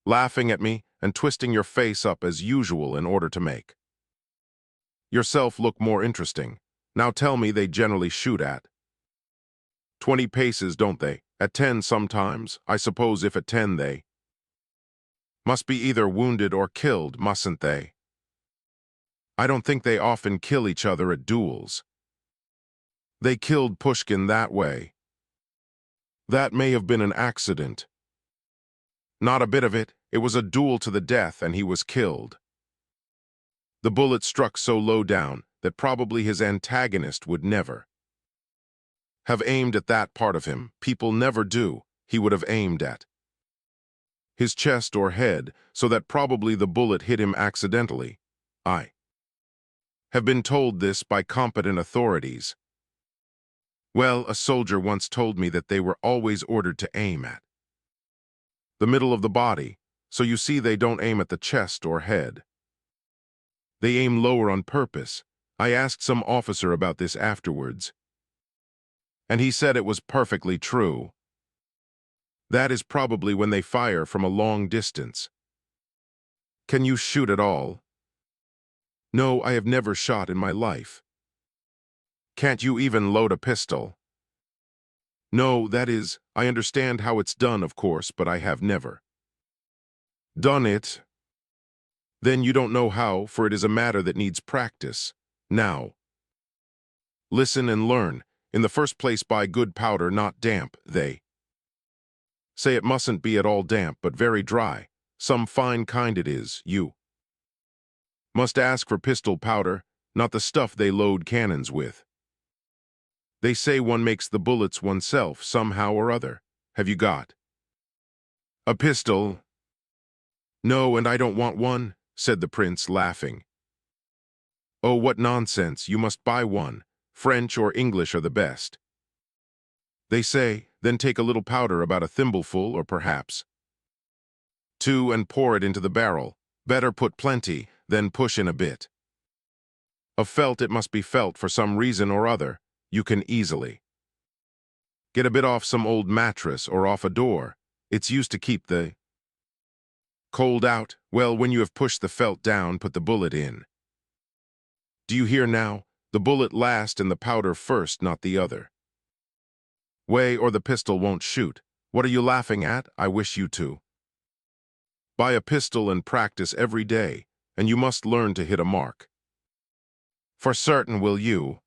laughing at me and twisting your face up as usual in order to make yourself look more interesting. Now tell me, they generally shoot at 20 paces, don't they? At 10 sometimes. I suppose if at 10 they must be either wounded or killed, mustn't they?" "I don't think they often kill each other at duels." "They killed Pushkin that way." "That may have been an accident." "Not a bit of it. It was a duel to the death, and he was killed. The bullet struck so low down that probably his antagonist would never have aimed at that part of him. People never do. He would have aimed at his chest or head, so that probably the bullet hit him accidentally. I have been told this by competent authorities. Well, a soldier once told me that they were always ordered to aim at the middle of the body, so you see they don't aim at the chest or head. They aim lower on purpose. I asked some officer about this afterwards, and he said it was perfectly true. That is probably when they fire from a long distance." "Can you shoot at all?" "No, I have never shot in my life." "Can't you even load a pistol?" "No, that is, I understand how it's done, of course, but I have never done it." "Then you don't know how, for it is a matter that needs practice. Now, listen and learn. In the first place, buy good powder, not damp. They say it mustn't be at all damp, but very dry. Some fine kind it is. You must ask for pistol powder, not the stuff they load cannons with. They say one makes the bullets oneself, somehow or other. Have you got a pistol?" "No, and I don't want one," said the prince, laughing. "Oh, what nonsense. You must buy one. French or English are the best. They say, then take a little powder, about a thimbleful or perhaps two, and pour it into the barrel. Better put plenty, then push in a bit of felt. It must be felt for some reason or other. You can easily get a bit off some old mattress or off a door. It's used to keep the cold out. Well, when you have pushed the felt down, put the bullet in. Do you hear now? The bullet last and the powder first, not the other way, or the pistol won't shoot. What are you laughing at? I wish you to buy a pistol and practice every day, and you must learn to hit a mark. For certain will you?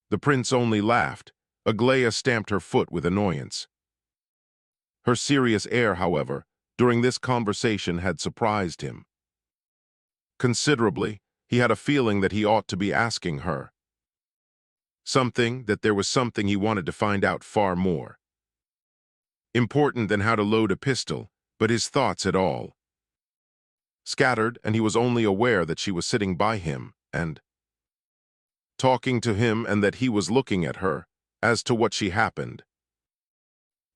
The prince only laughed. Aglaya stamped her foot with annoyance. Her serious air, however, during this conversation had surprised him considerably. He had a feeling that he ought to be asking her something, that there was something he wanted to find out far more important than how to load a pistol, but his thoughts had all scattered, and he was only aware that she was sitting by him and talking to him, and that he was looking at her. As to what she happened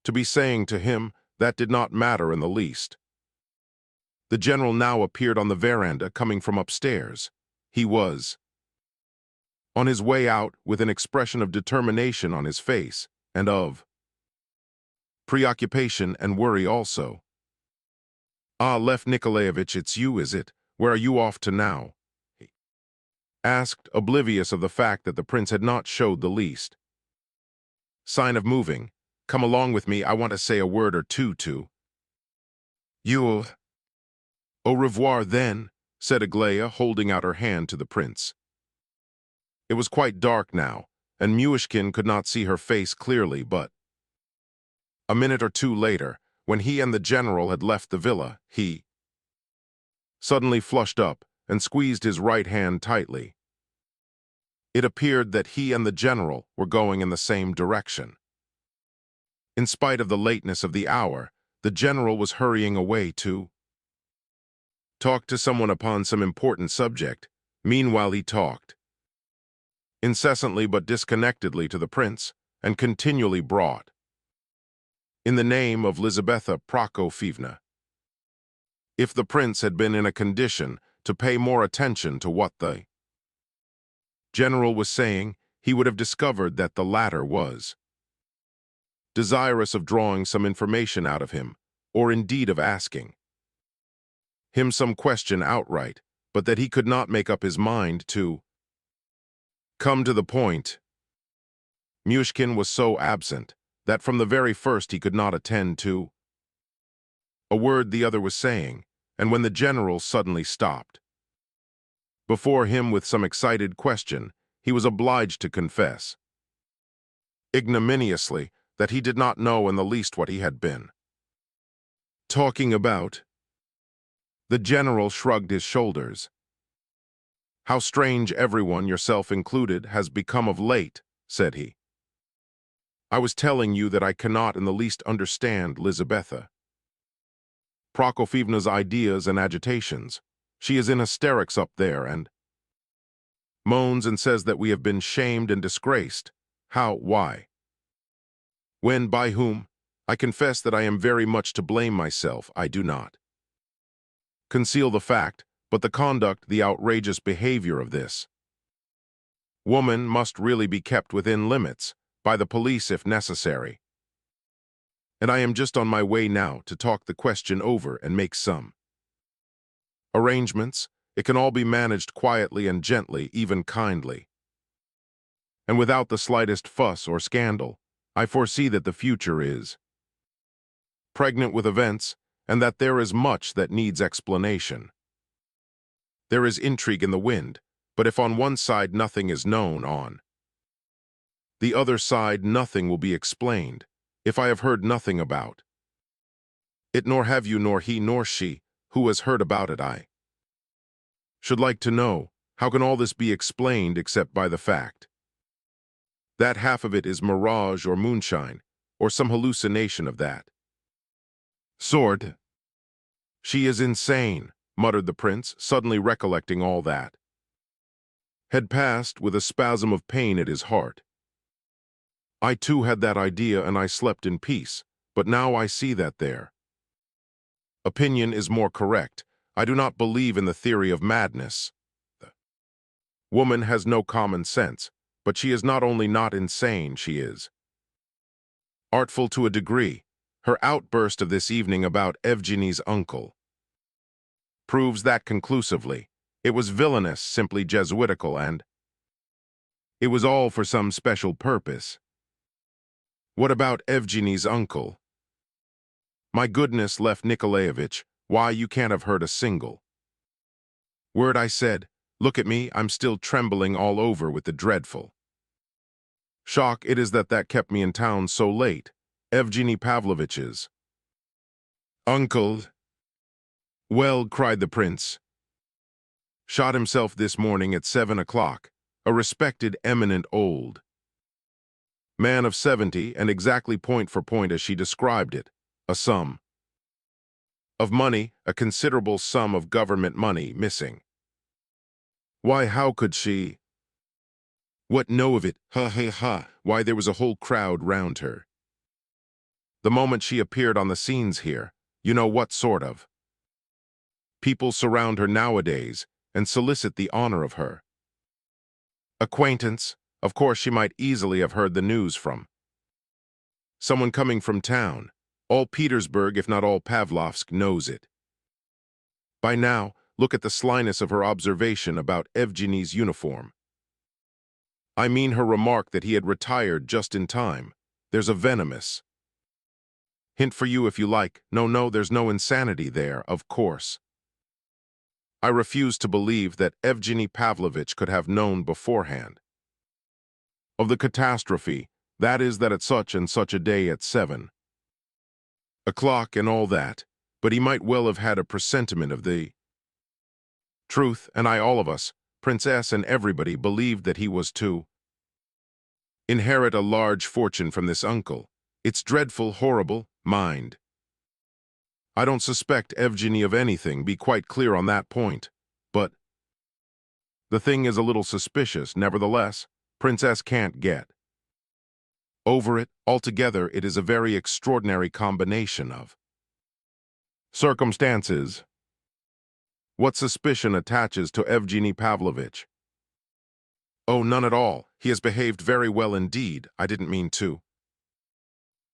to be saying to him, that did not matter in the least. The general now appeared on the veranda, coming from upstairs. He was on his way out, with an expression of determination on his face, and of preoccupation and worry also. "Ah, Lev Nikolaevich, it's you, is it? Where are you off to now?" he asked, oblivious of the fact that the prince had not showed the least sign of moving. "Come along with me, I want to say a word or two to you." "Au revoir, then," said Aglaya, holding out her hand to the prince. It was quite dark now, and Myushkin could not see her face clearly, but a minute or two later, when he and the general had left the villa, he suddenly flushed up and squeezed his right hand tightly. It appeared that he and the general were going in the same direction. In spite of the lateness of the hour, the general was hurrying away to talk to someone upon some important subject. Meanwhile he talked incessantly but disconnectedly to the prince, and continually brought in the name of Lizaveta Prokofyevna. If the prince had been in a condition to pay more attention to what the general was saying, he would have discovered that the latter was desirous of drawing some information out of him, or indeed of asking him some question outright, but that he could not make up his mind to come to the point. Myushkin was so absent that from the very first he could not attend to a word the other was saying, and when the general suddenly stopped before him with some excited question, he was obliged to confess ignominiously that he did not know in the least what he had been talking about. The general shrugged his shoulders. "How strange everyone, yourself included, has become of late," said he. "I was telling you that I cannot in the least understand Lizaveta Prokofyevna's ideas and agitations. She is in hysterics up there and moans and says that we have been shamed and disgraced. How? Why? When? By whom? I confess that I am very much to blame myself. I do not conceal the fact, but the conduct, the outrageous behavior of this woman must really be kept within limits, by the police if necessary. And I am just on my way now to talk the question over and make some arrangements. It can all be managed quietly and gently, even kindly, and without the slightest fuss or scandal. I foresee that the future is pregnant with events, and that there is much that needs explanation. There is intrigue in the wind, but if on one side nothing is known, on the other side nothing will be explained. If I have heard nothing about it, nor have you, nor he, nor she, who has heard about it, I should like to know, how can all this be explained except by the fact that half of it is mirage or moonshine, or some hallucination of that sort? She is insane, muttered the prince, suddenly recollecting all that had passed, with a spasm of pain at his heart. I too had that idea, and I slept in peace, but now I see that their opinion is more correct. I do not believe in the theory of madness. The woman has no common sense, but she is not only not insane, she is artful to a degree. Her outburst of this evening about Evgeny's uncle proves that conclusively. It was villainous, simply Jesuitical, and it was all for some special purpose. What about Evgeny's uncle? My goodness, Lev Nikolaevich, why, you can't have heard a single word I said. Look at me, I'm still trembling all over with the dreadful shock it is that kept me in town so late. Evgeny Pavlovich's uncle. Well, cried the prince, shot himself this morning at 7 o'clock. A respected, eminent old man of 70, and exactly point for point as she described it. A sum of money, a considerable sum of government money, missing. Why, how could she? What know of it? Ha ha ha. Why, there was a whole crowd round her. The moment she appeared on the scenes here, you know what sort of people surround her nowadays and solicit the honor of her acquaintance. Of course, she might easily have heard the news from someone coming from town. All Petersburg, if not all Pavlovsk, knows it by now. Look at the slyness of her observation about Evgeny's uniform. I mean her remark that he had retired just in time. There's a venomous hint for you if you like. No, there's no insanity there, of course. I refuse to believe that Evgeny Pavlovich could have known beforehand of the catastrophe, that is, that at such and such a day at 7 o'clock and all that, but he might well have had a presentiment of the truth, and all of us, Princess and everybody, believed that he was to inherit a large fortune from this uncle. It's dreadful, horrible, mind. I don't suspect Evgeny of anything, be quite clear on that point, but the thing is a little suspicious. Nevertheless, Princess can't get over it. Altogether, it is a very extraordinary combination of circumstances. What suspicion attaches to Evgeny Pavlovich? Oh, none at all. He has behaved very well indeed. I didn't mean to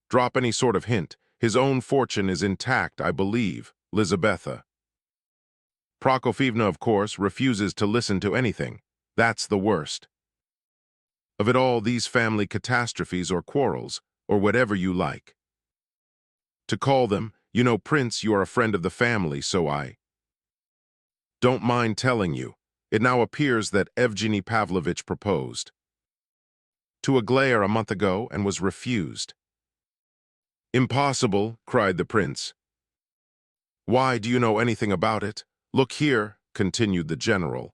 drop any sort of hint. His own fortune is intact, I believe. Lizabetha Prokofievna, of course, refuses to listen to anything. That's the worst of it all, these family catastrophes or quarrels, or whatever you like to call them. You know, Prince, you are a friend of the family, so I don't mind telling you. It now appears that Evgeny Pavlovich proposed to Aglaya a month ago and was refused. Impossible, cried the prince. Why, do you know anything about it? Look here, continued the general,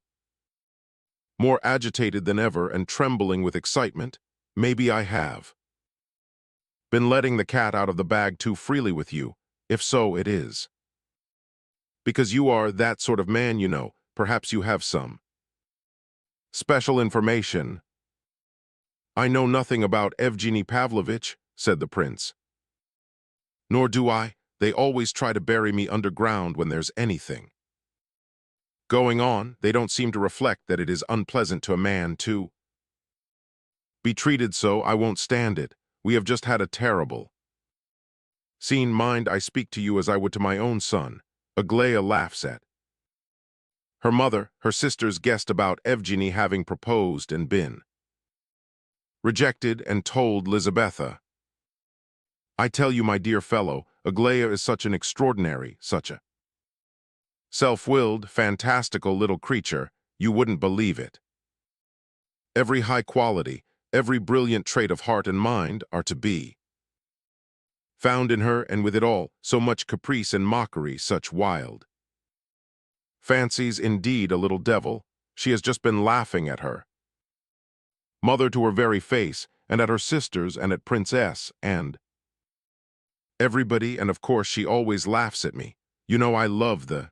more agitated than ever and trembling with excitement. Maybe I have been letting the cat out of the bag too freely with you. If so, it is because you are that sort of man, you know. Perhaps you have some special information. I know nothing about Evgeny Pavlovich, said the prince. Nor do I. They always try to bury me underground when there's anything going on. They don't seem to reflect that it is unpleasant to a man to be treated so. I won't stand it. We have just had a terrible scene. Mind, I speak to you as I would to my own son. Aglaya laughs at her mother. Her sisters guessed about Evgeny having proposed and been rejected, and told Lizabetha. I tell you, my dear fellow, Aglaya is such an extraordinary, such a self-willed, fantastical little creature, you wouldn't believe it. Every high quality, every brilliant trait of heart and mind are to be found in her, and with it all, so much caprice and mockery, such wild fancies. Indeed, a little devil. She has just been laughing at her mother to her very face, and at her sisters, and at Princess, and everybody, and of course she always laughs at me. You know, I love the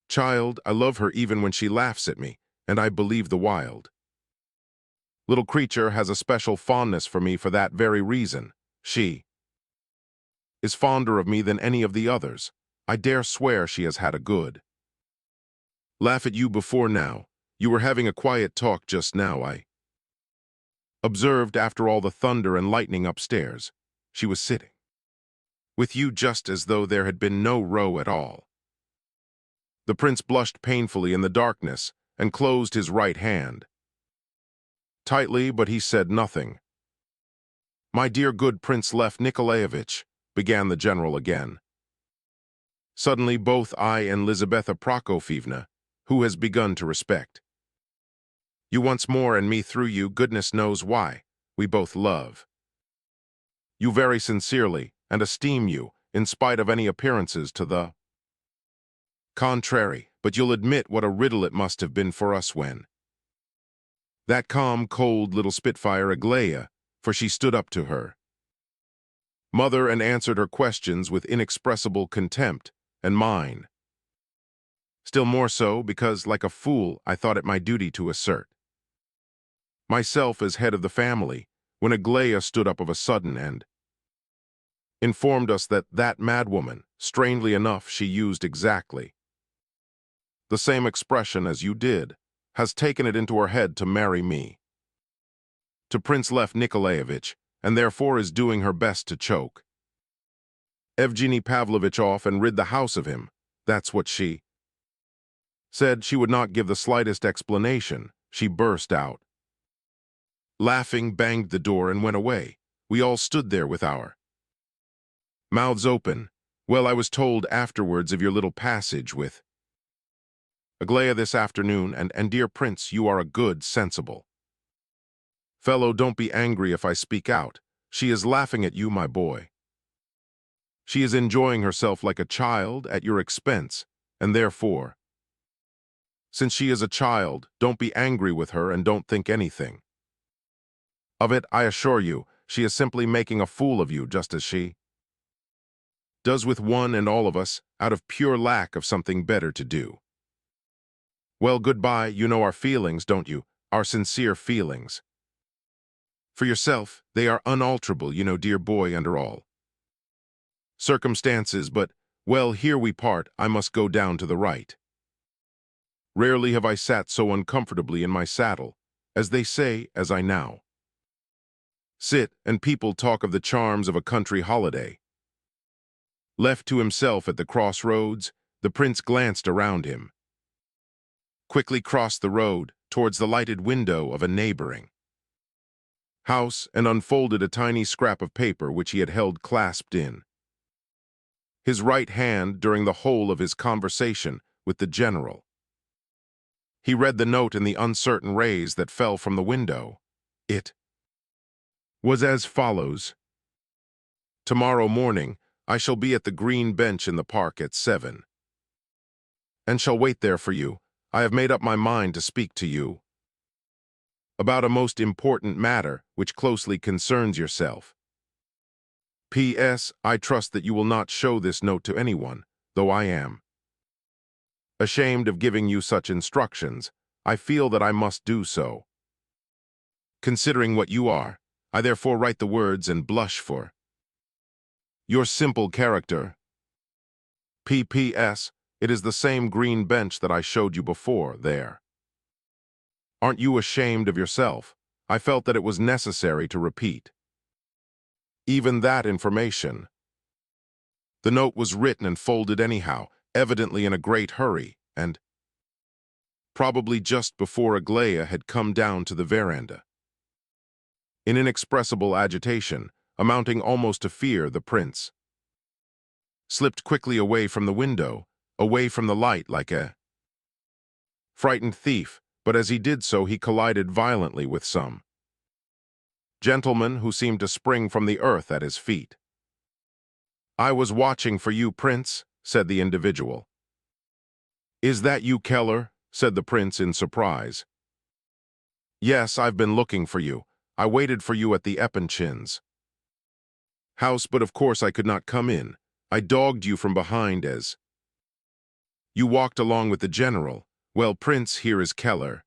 child. I love her even when she laughs at me, and I believe the wild little creature has a special fondness for me for that very reason. She is fonder of me than any of the others. I dare swear she has had a good laugh at you before now. You were having a quiet talk just now. I Observed after all the thunder and lightning upstairs, she was sitting with you just as though there had been no row at all. The prince blushed painfully in the darkness and closed his right hand tightly, but he said nothing. "My dear good Prince Lev Nikolaevich," began the general again. "Suddenly both I and Lizaveta Prokofievna, who has begun to respect you once more and me through you, goodness knows why, we both love you very sincerely and esteem you, in spite of any appearances to the contrary, but you'll admit what a riddle it must have been for us when that calm, cold little spitfire Aglaya, for she stood up to her mother and answered her questions with inexpressible contempt, and mine. Still more so because, like a fool, I thought it my duty to assert myself as head of the family, when Aglaya stood up of a sudden and informed us that that madwoman, strangely enough she used exactly the same expression as you did, has taken it into her head to marry me to Prince Lev Nikolaevich, and therefore is doing her best to choke Evgeny Pavlovich off and rid the house of him. That's what she said. She would not give the slightest explanation. She burst out laughing, banged the door, and went away. We all stood there with our mouths open. Well, I was told afterwards of your little passage with Aglaya this afternoon, and dear Prince, you are a good, sensible fellow. Don't be angry if I speak out. She is laughing at you, my boy. She is enjoying herself like a child at your expense, and therefore, since she is a child, don't be angry with her and don't think anything of it. I assure you, she is simply making a fool of you, just as she does with one and all of us, out of pure lack of something better to do. Well, goodbye. You know our feelings, don't you? Our sincere feelings. For yourself, they are unalterable, you know, dear boy, under all circumstances, but, well, here we part. I must go down to the right. Rarely have I sat so uncomfortably in my saddle, as they say, as I now sit, and people talk of the charms of a country holiday. Left to himself at the crossroads, the prince glanced around him, quickly crossed the road towards the lighted window of a neighboring house, and unfolded a tiny scrap of paper which he had held clasped in his right hand during the whole of his conversation with the general. He read the note in the uncertain rays that fell from the window. It was as follows: "Tomorrow morning I shall be at the green bench in the park at 7, and shall wait there for you. I have made up my mind to speak to you about a most important matter which closely concerns yourself. P.S. I trust that you will not show this note to anyone, though I am ashamed of giving you such instructions. I feel that I must do so. Considering what you are, I therefore write the words and blush for your simple character. P.P.S. It is the same green bench that I showed you before there. Aren't you ashamed of yourself? I felt that it was necessary to repeat even that information. The note was written and folded anyhow, evidently in a great hurry, and probably just before Aglaya had come down to the veranda. In inexpressible agitation, amounting almost to fear, the prince slipped quickly away from the window, away from the light like a frightened thief, but as he did so he collided violently with some gentleman who seemed to spring from the earth at his feet. "I was watching for you, Prince," said the individual. "Is that you, Keller?" said the prince in surprise. "Yes, I've been looking for you. I waited for you at the Epanchin's house, but of course I could not come in. I dogged you from behind as you walked along with the general. Well, Prince, here is Keller.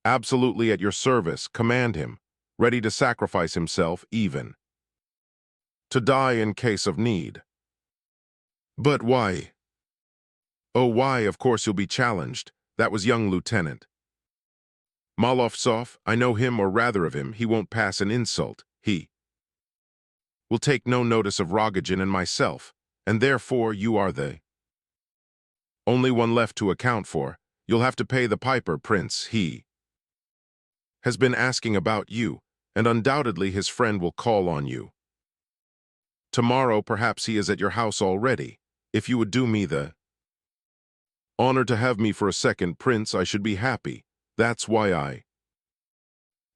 Absolutely at your service. Command him, ready to sacrifice himself, even to die in case of need." "But why?" "Oh, why, of course you'll be challenged. That was young Lieutenant Molovtsov, I know him, or rather of him, he won't pass an insult. He will take no notice of Rogojin and myself, and therefore you are the only one left to account for. You'll have to pay the piper, Prince. He has been asking about you, and undoubtedly his friend will call on you. Tomorrow perhaps he is at your house already. If you would do me the honor to have me for a second, Prince, I should be happy. That's why I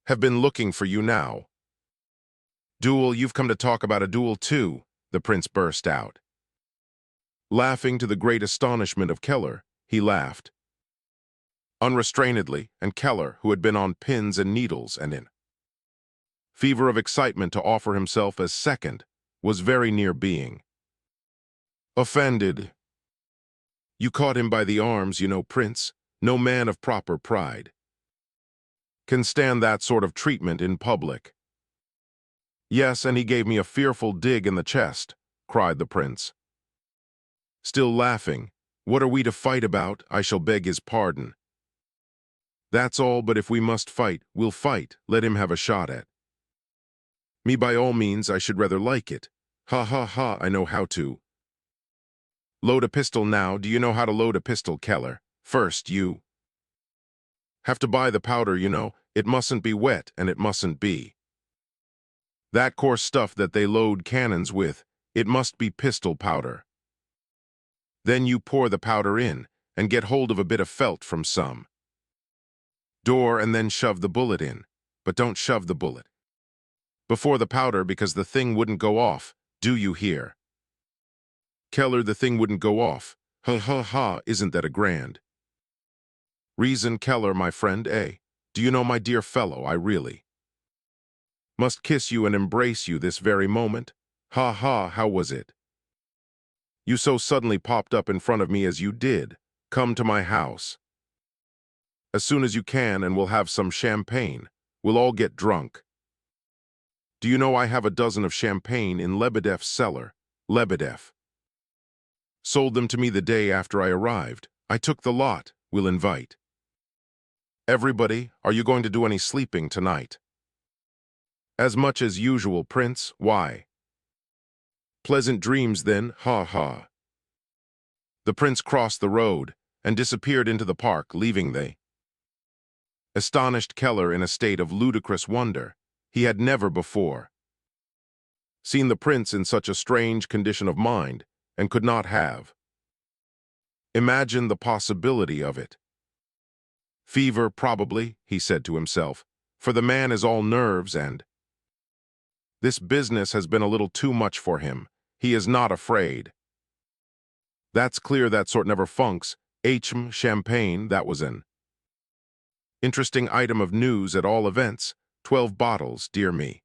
have been looking for you now. Duel, you've come to talk about a duel too, the prince burst out. Laughing to the great astonishment of Keller, he laughed unrestrainedly, and Keller, who had been on pins and needles and in fever of excitement to offer himself as second, was very near being offended. You caught him by the arms, you know, Prince. No man of proper pride can stand that sort of treatment in public. Yes, and he gave me a fearful dig in the chest, cried the prince. Still laughing. What are we to fight about? I shall beg his pardon. That's all, but if we must fight, we'll fight. Let him have a shot at me by all means. I should rather like it. Ha ha ha, I know how to load a pistol now. Do you know how to load a pistol, Keller? First, you have to buy the powder, you know. It mustn't be wet, and it mustn't be that coarse stuff that they load cannons with. It must be pistol powder. Then you pour the powder in, and get hold of a bit of felt from some door, and then shove the bullet in. But don't shove the bullet before the powder, because the thing wouldn't go off. Do you hear? Keller, the thing wouldn't go off. Ha ha ha, isn't that a grand reason, Keller, my friend, eh? Do you know, my dear fellow, I really must kiss you and embrace you this very moment. Ha ha, how was it you so suddenly popped up in front of me as you did? Come to my house as soon as you can, and we'll have some champagne. We'll all get drunk. Do you know I have a dozen of champagne in Lebedev's cellar? Lebedev sold them to me the day after I arrived. I took the lot. We'll invite everybody. Are you going to do any sleeping tonight? As much as usual, Prince. Why? Pleasant dreams, then. Ha ha. The prince crossed the road and disappeared into the park, leaving the astonished Keller in a state of ludicrous wonder. He had never before seen the prince in such a strange condition of mind, and could not have imagined the possibility of it. Fever, probably, he said to himself, for the man is all nerves, and this business has been a little too much for him. He is not afraid. That's clear, that sort never funks. Champagne, that was an interesting item of news at all events. 12 bottles, dear me.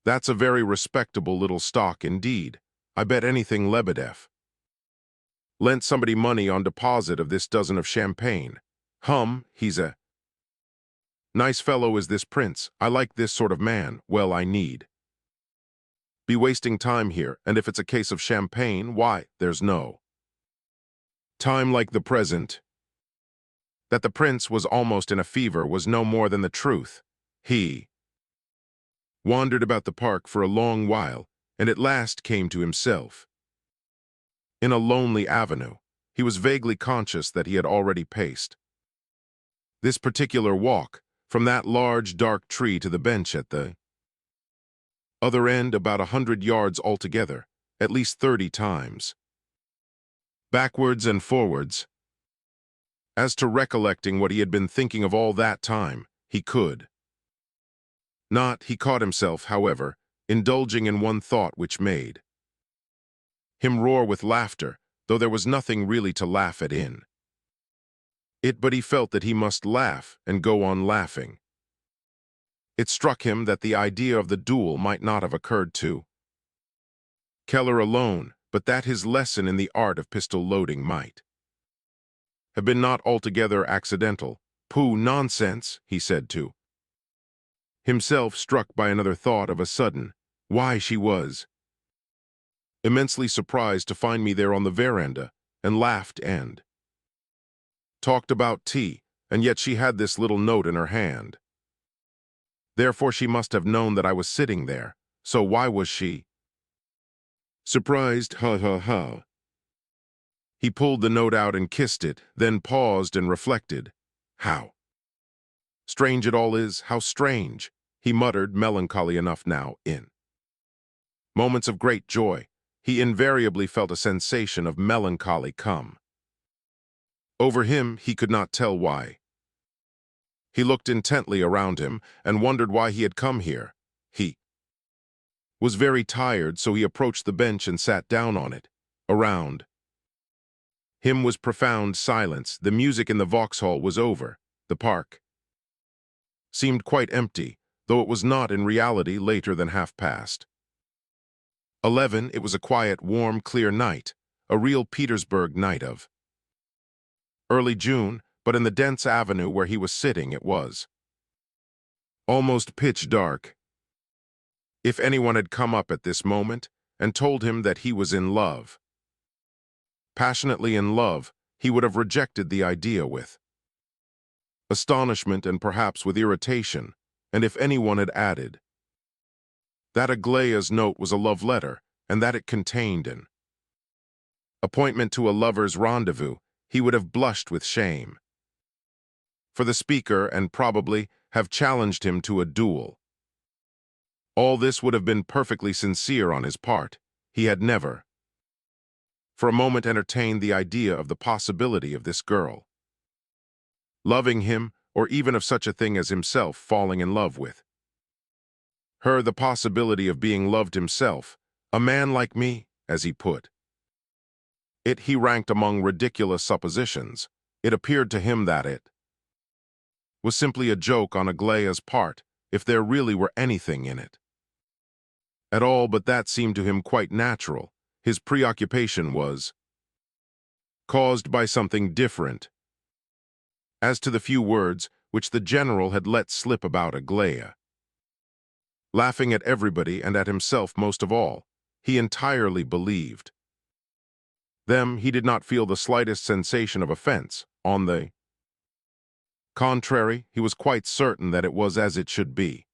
That's a very respectable little stock indeed. I bet anything Lebedev lent somebody money on deposit of this dozen of champagne. He's a nice fellow, is this prince. I like this sort of man. Well, I need be wasting time here, and if it's a case of champagne, why, there's no time like the present. That the prince was almost in a fever was no more than the truth. He wandered about the park for a long while, and at last came to himself. In a lonely avenue, he was vaguely conscious that he had already paced this particular walk, from that large dark tree to the bench at the other end, about 100 yards altogether, at least 30 times. Backwards and forwards. As to recollecting what he had been thinking of all that time, he could not. He caught himself, however, indulging in one thought which made him roar with laughter, though there was nothing really to laugh at in it, but he felt that he must laugh and go on laughing. It struck him that the idea of the duel might not have occurred to Keller alone, but that his lesson in the art of pistol loading might have been not altogether accidental. Pooh, nonsense, he said to himself, struck by another thought of a sudden. Why, she was immensely surprised to find me there on the veranda, and laughed and talked about tea, and yet she had this little note in her hand. Therefore she must have known that I was sitting there, so why was she surprised? Ha ha ha. He pulled the note out and kissed it, then paused and reflected. How strange it all is, how strange, he muttered, melancholy enough now. In moments of great joy, he invariably felt a sensation of melancholy come over him, he could not tell why. He looked intently around him and wondered why he had come here. He was very tired, so he approached the bench and sat down on it. Around him was profound silence. The music in the Vauxhall was over. The park seemed quite empty, though it was not in reality later than 11:30. It was a quiet, warm, clear night, a real Petersburg night of early June, but in the dense avenue where he was sitting it was almost pitch dark. If anyone had come up at this moment and told him that he was in love, passionately in love, he would have rejected the idea with astonishment and perhaps with irritation, and if anyone had added that Aglaya's note was a love letter and that it contained an appointment to a lover's rendezvous, he would have blushed with shame for the speaker and probably have challenged him to a duel. All this would have been perfectly sincere on his part. He had never for a moment entertained the idea of the possibility of this girl loving him, or even of such a thing as himself falling in love with her, the possibility of being loved himself, a man like me, as he put it. He ranked among ridiculous suppositions. It appeared to him that it was simply a joke on Aglaya's part, if there really were anything in it at all, but that seemed to him quite natural. His preoccupation was caused by something different. As to the few words which the general had let slip about Aglaya, laughing at everybody and at himself most of all, he entirely believed them. He did not feel the slightest sensation of offense. On the contrary, he was quite certain that it was as it should be.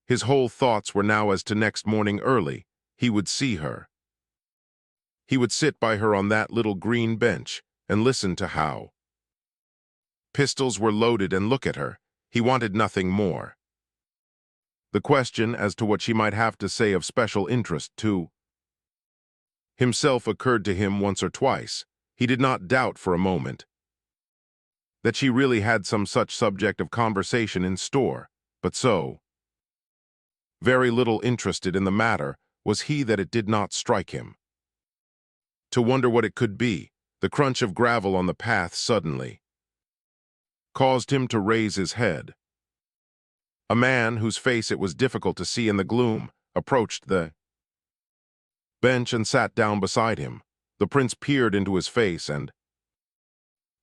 His whole thoughts were now as to next morning early. He would see her. He would sit by her on that little green bench and listen to how pistols were loaded and look at her. He wanted nothing more. The question as to what she might have to say of special interest to himself occurred to him once or twice. He did not doubt for a moment that she really had some such subject of conversation in store, but so very little interested in the matter was he that it did not strike him to wonder what it could be. The crunch of gravel on the path suddenly caused him to raise his head. A man, whose face it was difficult to see in the gloom, approached the bench and sat down beside him. The prince peered into his face and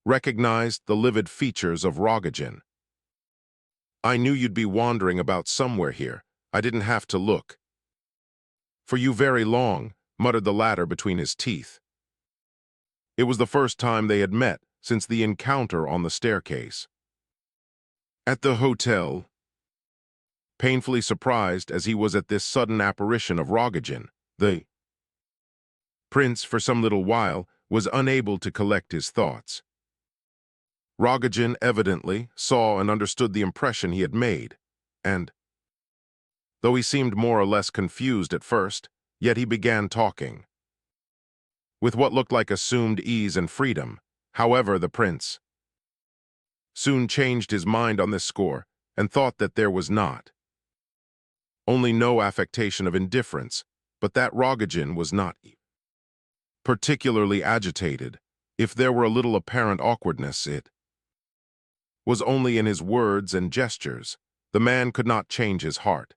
recognized the livid features of Rodion. "I knew you'd be wandering about somewhere here. I didn't have to look for you very long," muttered the latter between his teeth. It was the first time they had met since the encounter on the staircase at the hotel. Painfully surprised as he was at this sudden apparition of Rodion, the prince, for some little while, was unable to collect his thoughts. Rodion evidently saw and understood the impression he had made, and, though he seemed more or less confused at first, yet he began talking with what looked like assumed ease and freedom. However, the prince soon changed his mind on this score and thought that there was not only no affectation of indifference, but that Rodion was not particularly agitated. If there were a little apparent awkwardness, it was only in his words and gestures. The man could not change his heart.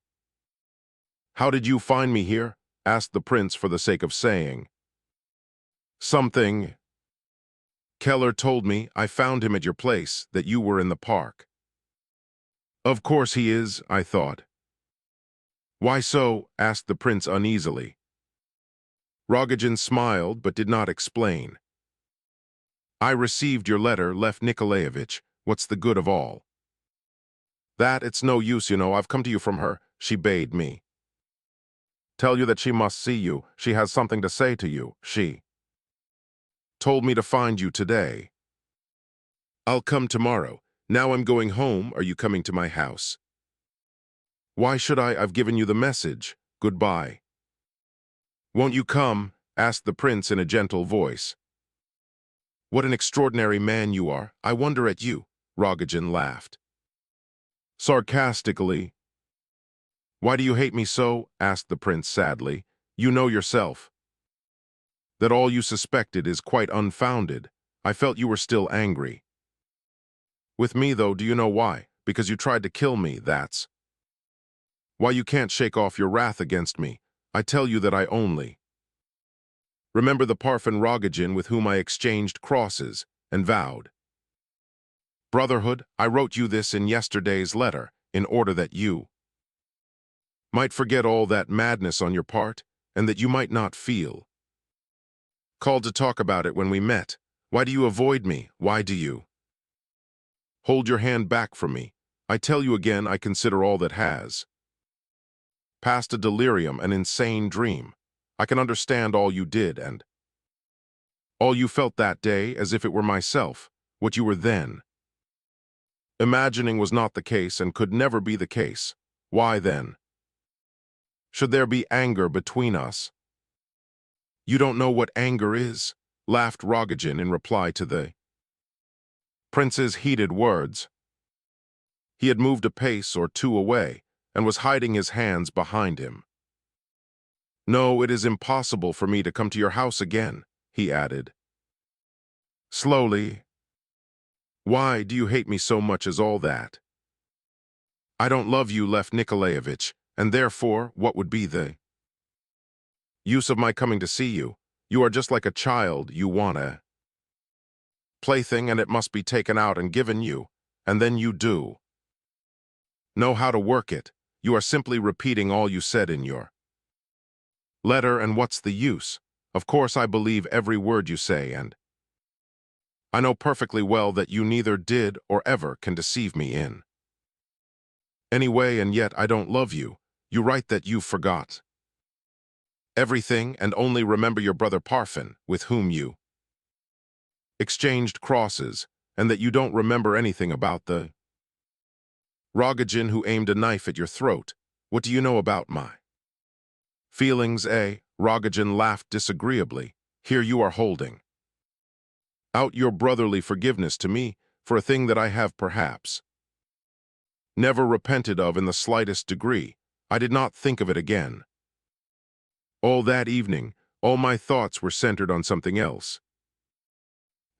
"How did you find me here?" asked the prince for the sake of saying something. "Keller told me I found him at your place, that you were in the park." "Of course he is," I thought. "Why so?" asked the prince uneasily. Rodion smiled but did not explain. "I received your letter, Lev Nikolaevich, What's the good of all that? It's no use, I've come to you from her. She bade me tell you that she must see you. She has something to say to you. She told me to find you today. I'll come tomorrow. Now I'm going home. Are you coming to my house? Why should I? I've given you the message. Goodbye. Won't you come? Asked the prince in a gentle voice. What an extraordinary man you are. I wonder at you. Rodion laughed sarcastically. Why do you hate me so? Asked the prince sadly. You know yourself that all you suspected is quite unfounded. I felt you were still angry with me, though. Do you know why? Because you tried to kill me, that's why you can't shake off your wrath against me. I tell you that I only remember the Parfin Rodion with whom I exchanged crosses and vowed brotherhood. I wrote you this in yesterday's letter in order that you might forget all that madness on your part and that you might not feel called to talk about it when we met. Why do you avoid me? Why do you hold your hand back from me? I tell you again, I consider all that has passed a delirium, an insane dream. I can understand all you did and all you felt that day as if it were myself. What you were then imagining was not the case and could never be the case. Why then should there be anger between us? You don't know what anger is, laughed Rodion in reply to the prince's heated words. He had moved a pace or two away and was hiding his hands behind him. No, it is impossible for me to come to your house again, he added slowly. Why do you hate me so much as all that? I don't love you, Lev Nikolaevich, and therefore, what would be the use of my coming to see you? You are just like a child. You want a plaything and it must be taken out and given you, and then you do know how to work it. You are simply repeating all you said in your letter, and what's the use? Of course I believe every word you say, and I know perfectly well that you neither did or ever can deceive me in any way, and yet I don't love you. You write that you forgot everything and only remember your brother Parfin, with whom you exchanged crosses, and that you don't remember anything about the Rodion who aimed a knife at your throat. What do you know about my feelings, eh? Rodion laughed disagreeably. Here you are holding out your brotherly forgiveness to me for a thing that I have perhaps never repented of in the slightest degree. I did not think of it again. All that evening, all my thoughts were centered on something else.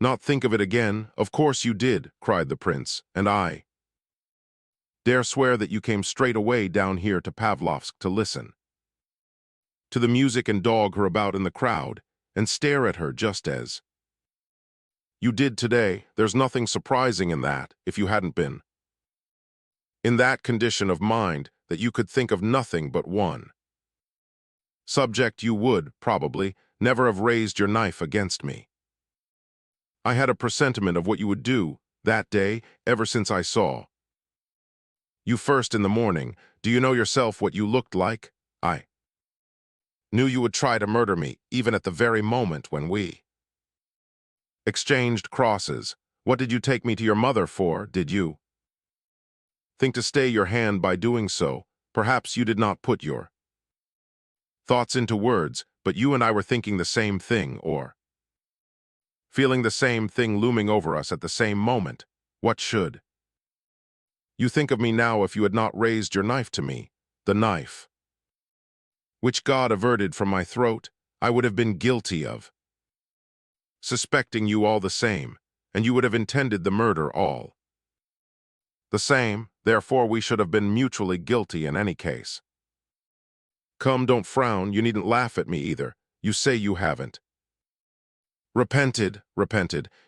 Not think of it again? Of course you did, cried the prince, and I dare swear that you came straight away down here to Pavlovsk to listen to the music and dog her about in the crowd and stare at her just as you did today. There's nothing surprising in that, if you hadn't been in that condition of mind that you could think of nothing but one subject. You would, probably, never have raised your knife against me. I had a presentiment of what you would do that day ever since I saw you first in the morning. Do you know yourself what you looked like? I knew you would try to murder me, even at the very moment when we exchanged crosses. What did you take me to your mother for? Did you think to stay your hand by doing so? Perhaps you did not put your thoughts into words, but you and I were thinking the same thing, or feeling the same thing looming over us at the same moment. What should you think of me now if you had not raised your knife to me? The knife which God averted from my throat, I would have been guilty of suspecting you all the same, and you would have intended the murder all the same. Therefore, we should have been mutually guilty in any case. Come, don't frown. You needn't laugh at me either. You say you haven't repented.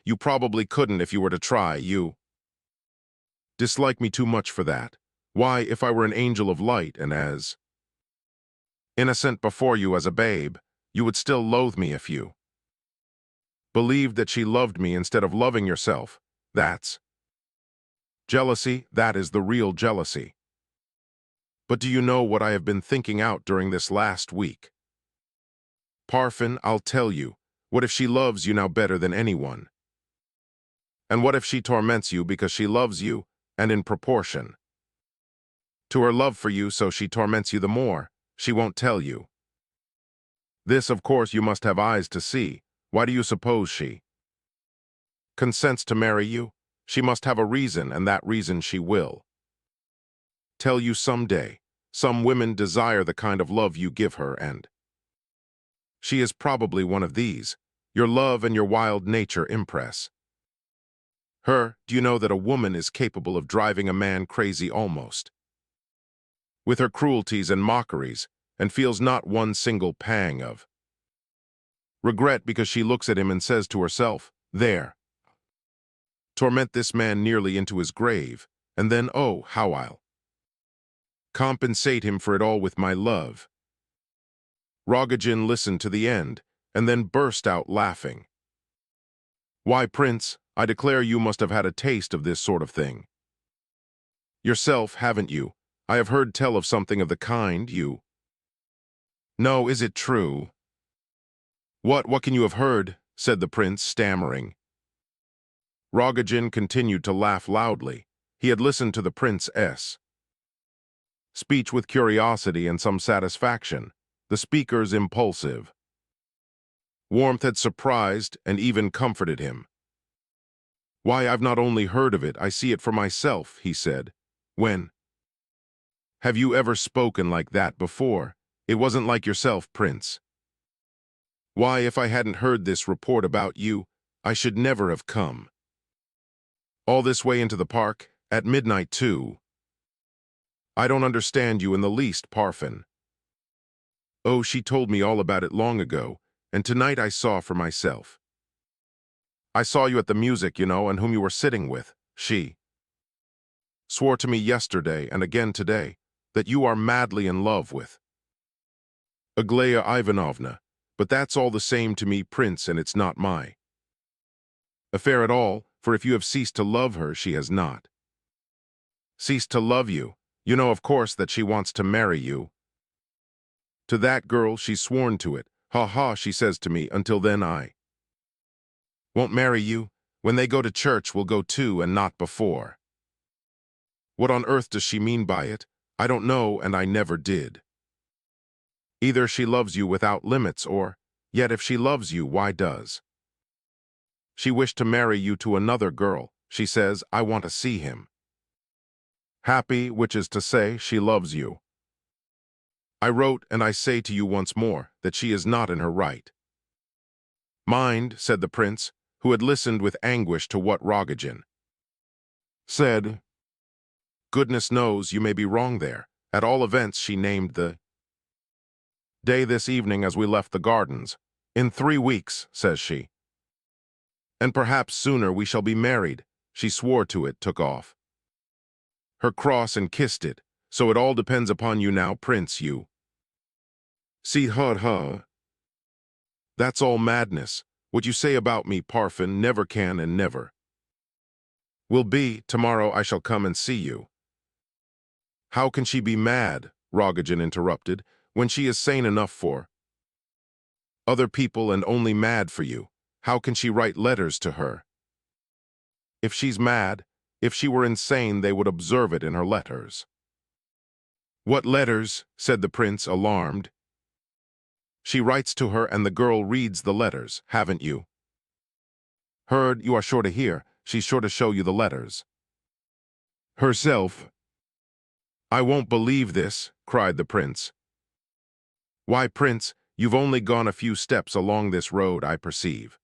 You probably couldn't if you were to try. You dislike me too much for that. Why, if I were an angel of light and as innocent before you as a babe, you would still loathe me if you believed that she loved me instead of loving yourself. That's Jealousy, that is the real jealousy. But do you know what I have been thinking out during this last week? Parfin, I'll tell you, what if she loves you now better than anyone? And what if she torments you because she loves you, and in proportion to her love for you, so she torments you the more, she won't tell you. This, of course, you must have eyes to see. Why do you suppose she consents to marry you? She must have a reason, and that reason she will tell you someday. Some women desire the kind of love you give her, and she is probably one of these. Your love and your wild nature impress her. Do you know that a woman is capable of driving a man crazy almost with her cruelties and mockeries, and feels not one single pang of regret because she looks at him and says to herself, "There, torment this man nearly into his grave, and then, oh, how I'll compensate him for it all with my love." Rogojin listened to the end, and then burst out laughing. "Why, Prince, I declare you must have had a taste of this sort of thing yourself, haven't you? I have heard tell of something of the kind, you know, is it true?" What can you have heard?" said the prince, stammering. Rogojin continued to laugh loudly. He had listened to the prince's speech with curiosity and some satisfaction. The speaker's impulsive warmth had surprised and even comforted him. "Why, I've not only heard of it, I see it for myself," he said. "When have you ever spoken like that before? It wasn't like yourself, Prince. Why, if I hadn't heard this report about you, I should never have come all this way into the park, at midnight too. I don't understand you in the least, Parfin." "Oh, she told me all about it long ago, and tonight I saw for myself. I saw you at the music, you know, and whom you were sitting with. She swore to me yesterday and again today that you are madly in love with Aglaya Ivanovna, but that's all the same to me, Prince, and it's not my affair at all, for if you have ceased to love her, she has not ceased to love you. You know, of course, that she wants to marry you. To that girl, she's sworn to it. Ha ha, she says to me, until then I won't marry you. When they go to church, we'll go too, and not before." What on earth does she mean by it? I don't know, and I never did. Either she loves you without limits, or, yet if she loves you, why does she wish to marry you to another girl? She says, "I want to see him happy," which is to say, she loves you. I wrote, and I say to you once more, that she is not in her right mind, said the prince, who had listened with anguish to what Rogojin said. "Goodness knows you may be wrong there. At all events, she named the day this evening as we left the gardens. 'In 3 weeks,' says she, 'and perhaps sooner we shall be married.' She swore to it, took off her cross and kissed it. So it all depends upon you now, Prince, you see, ha. That's all madness. What you say about me, Parfin, never can and never will be. Tomorrow I shall come and see you." "How can she be mad," Rogojin interrupted, "when she is sane enough for other people and only mad for you? How can she write letters to her? If she's mad, if she were insane, they would observe it in her letters." "What letters?" said the prince, alarmed. "She writes to her and the girl reads the letters. Haven't you heard? You are sure to hear. She's sure to show you the letters herself." "I won't believe this," cried the prince. "Why, Prince, you've only gone a few steps along this road, I perceive.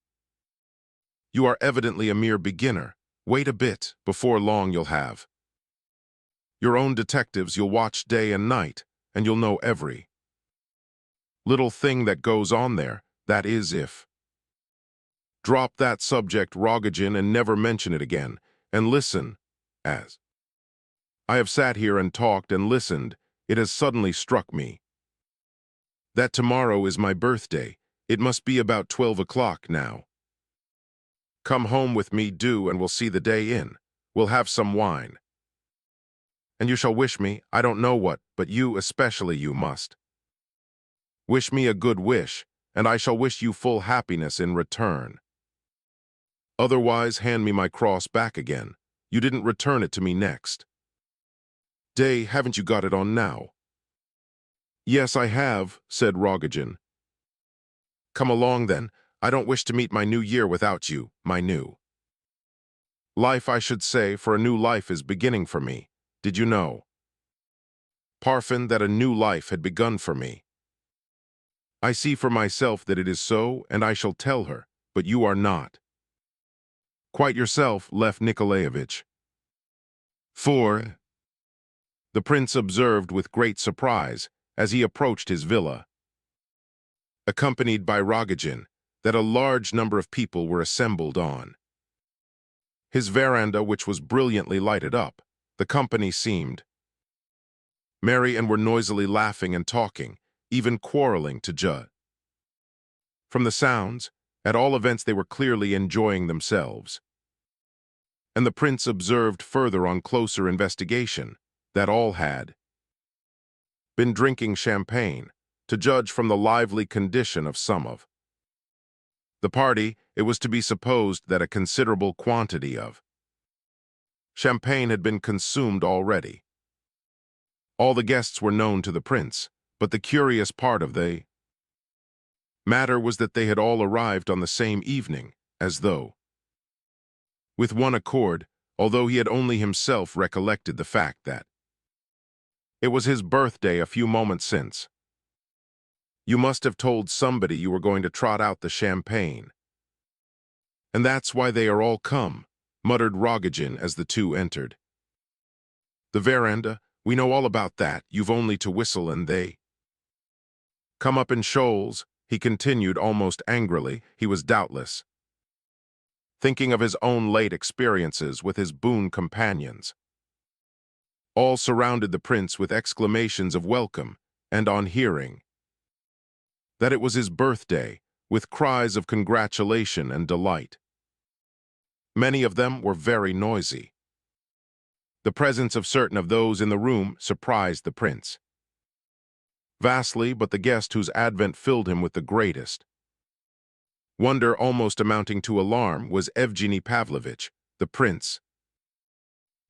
You are evidently a mere beginner. Wait a bit. Before long you'll have your own detectives. You'll watch day and night, and you'll know every little thing that goes on there. That is, if drop that subject, Rogojin, and never mention it again. And listen, as I have sat here and talked and listened, it has suddenly struck me that tomorrow is my birthday. It must be about 12 o'clock now. Come home with me, do, and we'll see the day in. We'll have some wine. And you shall wish me, I don't know what, but you, especially you, must. Wish me a good wish, and I shall wish you full happiness in return. Otherwise, hand me my cross back again. You didn't return it to me next day, haven't you got it on now? Yes, I have, said Rodion. Come along then. I don't wish to meet my new year without you, my new life, I should say, for a new life is beginning for me. Did you know, Parfin, that a new life had begun for me? I see for myself that it is so, and I shall tell her, but you are not quite yourself, Lev Nikolaevich. For the prince observed with great surprise, as he approached his villa, accompanied by Rodion, that a large number of people were assembled on his veranda, which was brilliantly lighted up. The company seemed merry and were noisily laughing and talking, even quarreling to judge from the sounds. At all events, they were clearly enjoying themselves. And the prince observed further on closer investigation that all had been drinking champagne, to judge from the lively condition of some of the party. It was to be supposed that a considerable quantity of champagne had been consumed already. All the guests were known to the prince, but the curious part of the matter was that they had all arrived on the same evening, as though with one accord, although he had only himself recollected the fact that it was his birthday a few moments since. You must have told somebody you were going to trot out the champagne. And that's why they are all come, muttered Rodion as the two entered the veranda. We know all about that. You've only to whistle and they come up in shoals, he continued almost angrily. He was doubtless thinking of his own late experiences with his boon companions. All surrounded the prince with exclamations of welcome, and on hearing that it was his birthday, with cries of congratulation and delight. Many of them were very noisy. The presence of certain of those in the room surprised the prince vastly, but the guest whose advent filled him with the greatest wonder, almost amounting to alarm, was Evgeny Pavlovitch. The prince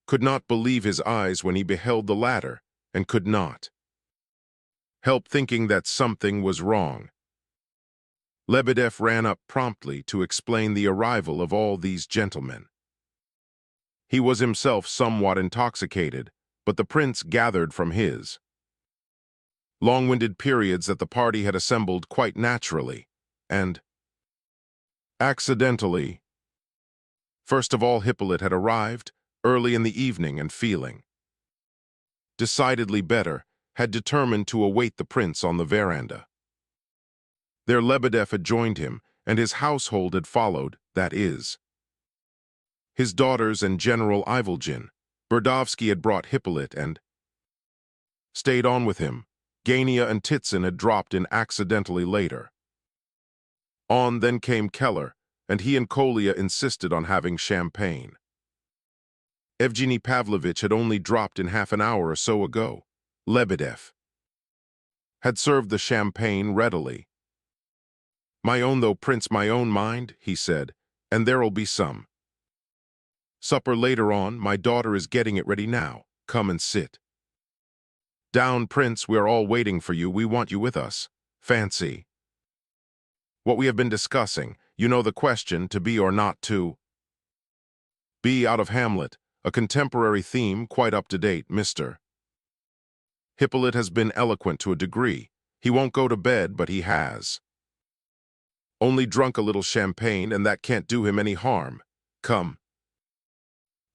could not believe his eyes when he beheld the latter, and could not help thinking that something was wrong. Lebedev ran up promptly to explain the arrival of all these gentlemen. He was himself somewhat intoxicated, but the prince gathered from his long-winded periods that the party had assembled quite naturally, and accidentally. First of all, Hippolyte had arrived early in the evening and, feeling decidedly better, had determined to await the prince on the veranda. There Lebedev had joined him, and his household had followed, that is, his daughters and General Ivolgin. Burdovsky had brought Hippolyte and stayed on with him. Gania and Titsin had dropped in accidentally later. On then came Keller, and he and Kolya insisted on having champagne. Evgeny Pavlovitch had only dropped in half an hour or so ago. Lebedev had served the champagne readily. My own, though, prince, my own mind, he said, and there'll be some supper later on. My daughter is getting it ready now. Come and sit down, prince. We're all waiting for you. We want you with us. Fancy what we have been discussing. You know the question, to be or not to be, out of Hamlet, a contemporary theme, quite up to date. Mr. Hippolyte has been eloquent to a degree. He won't go to bed, but he has only drunk a little champagne, and that can't do him any harm. Come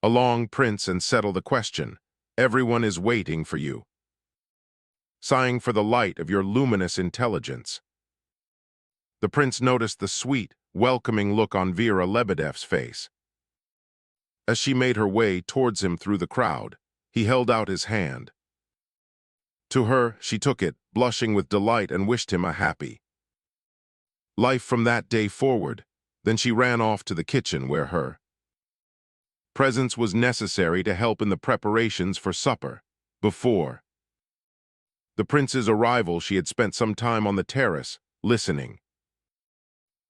along, prince, and settle the question. Everyone is waiting for you, sighing for the light of your luminous intelligence. The prince noticed the sweet, welcoming look on Vera Lebedev's face. As she made her way towards him through the crowd, he held out his hand to her. She took it, blushing with delight, and wished him a happy life from that day forward. Then she ran off to the kitchen, where her Presence was necessary to help in the preparations for supper. Before the prince's arrival, she had spent some time on the terrace, listening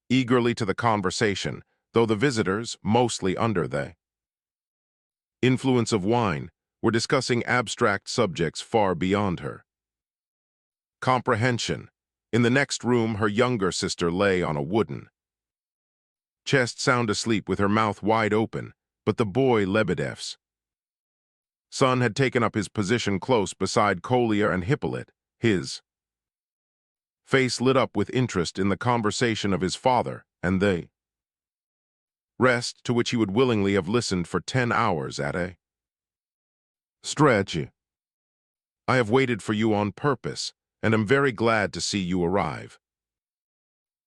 eagerly to the conversation, though the visitors, mostly under the influence of wine, were discussing abstract subjects far beyond her comprehension. In the next room, her younger sister lay on a wooden chest, sound asleep with her mouth wide open, but the boy, Lebedev's son, had taken up his position close beside Kolya and Hippolyte, his face lit up with interest in the conversation of his father and the rest, to which he would willingly have listened for 10 hours at a stretch. I have waited for you on purpose, and am very glad to see you arrive.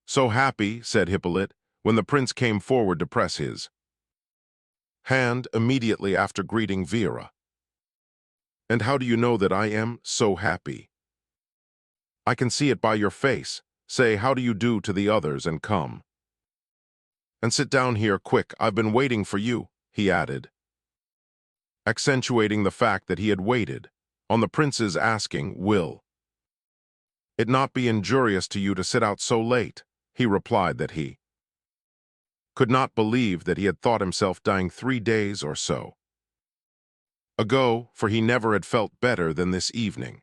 So happy, said Hippolyte, when the prince came forward to press his hand immediately after greeting Vera. And how do you know that I am so happy? I can see it by your face. Say, how do you do to the others and come. And sit down here, quick, I've been waiting for you, he added, accentuating the fact that he had waited, on the prince's asking, will it not be injurious to you to sit out so late? He replied that he could not believe that he had thought himself dying 3 days or so ago, for he never had felt better than this evening.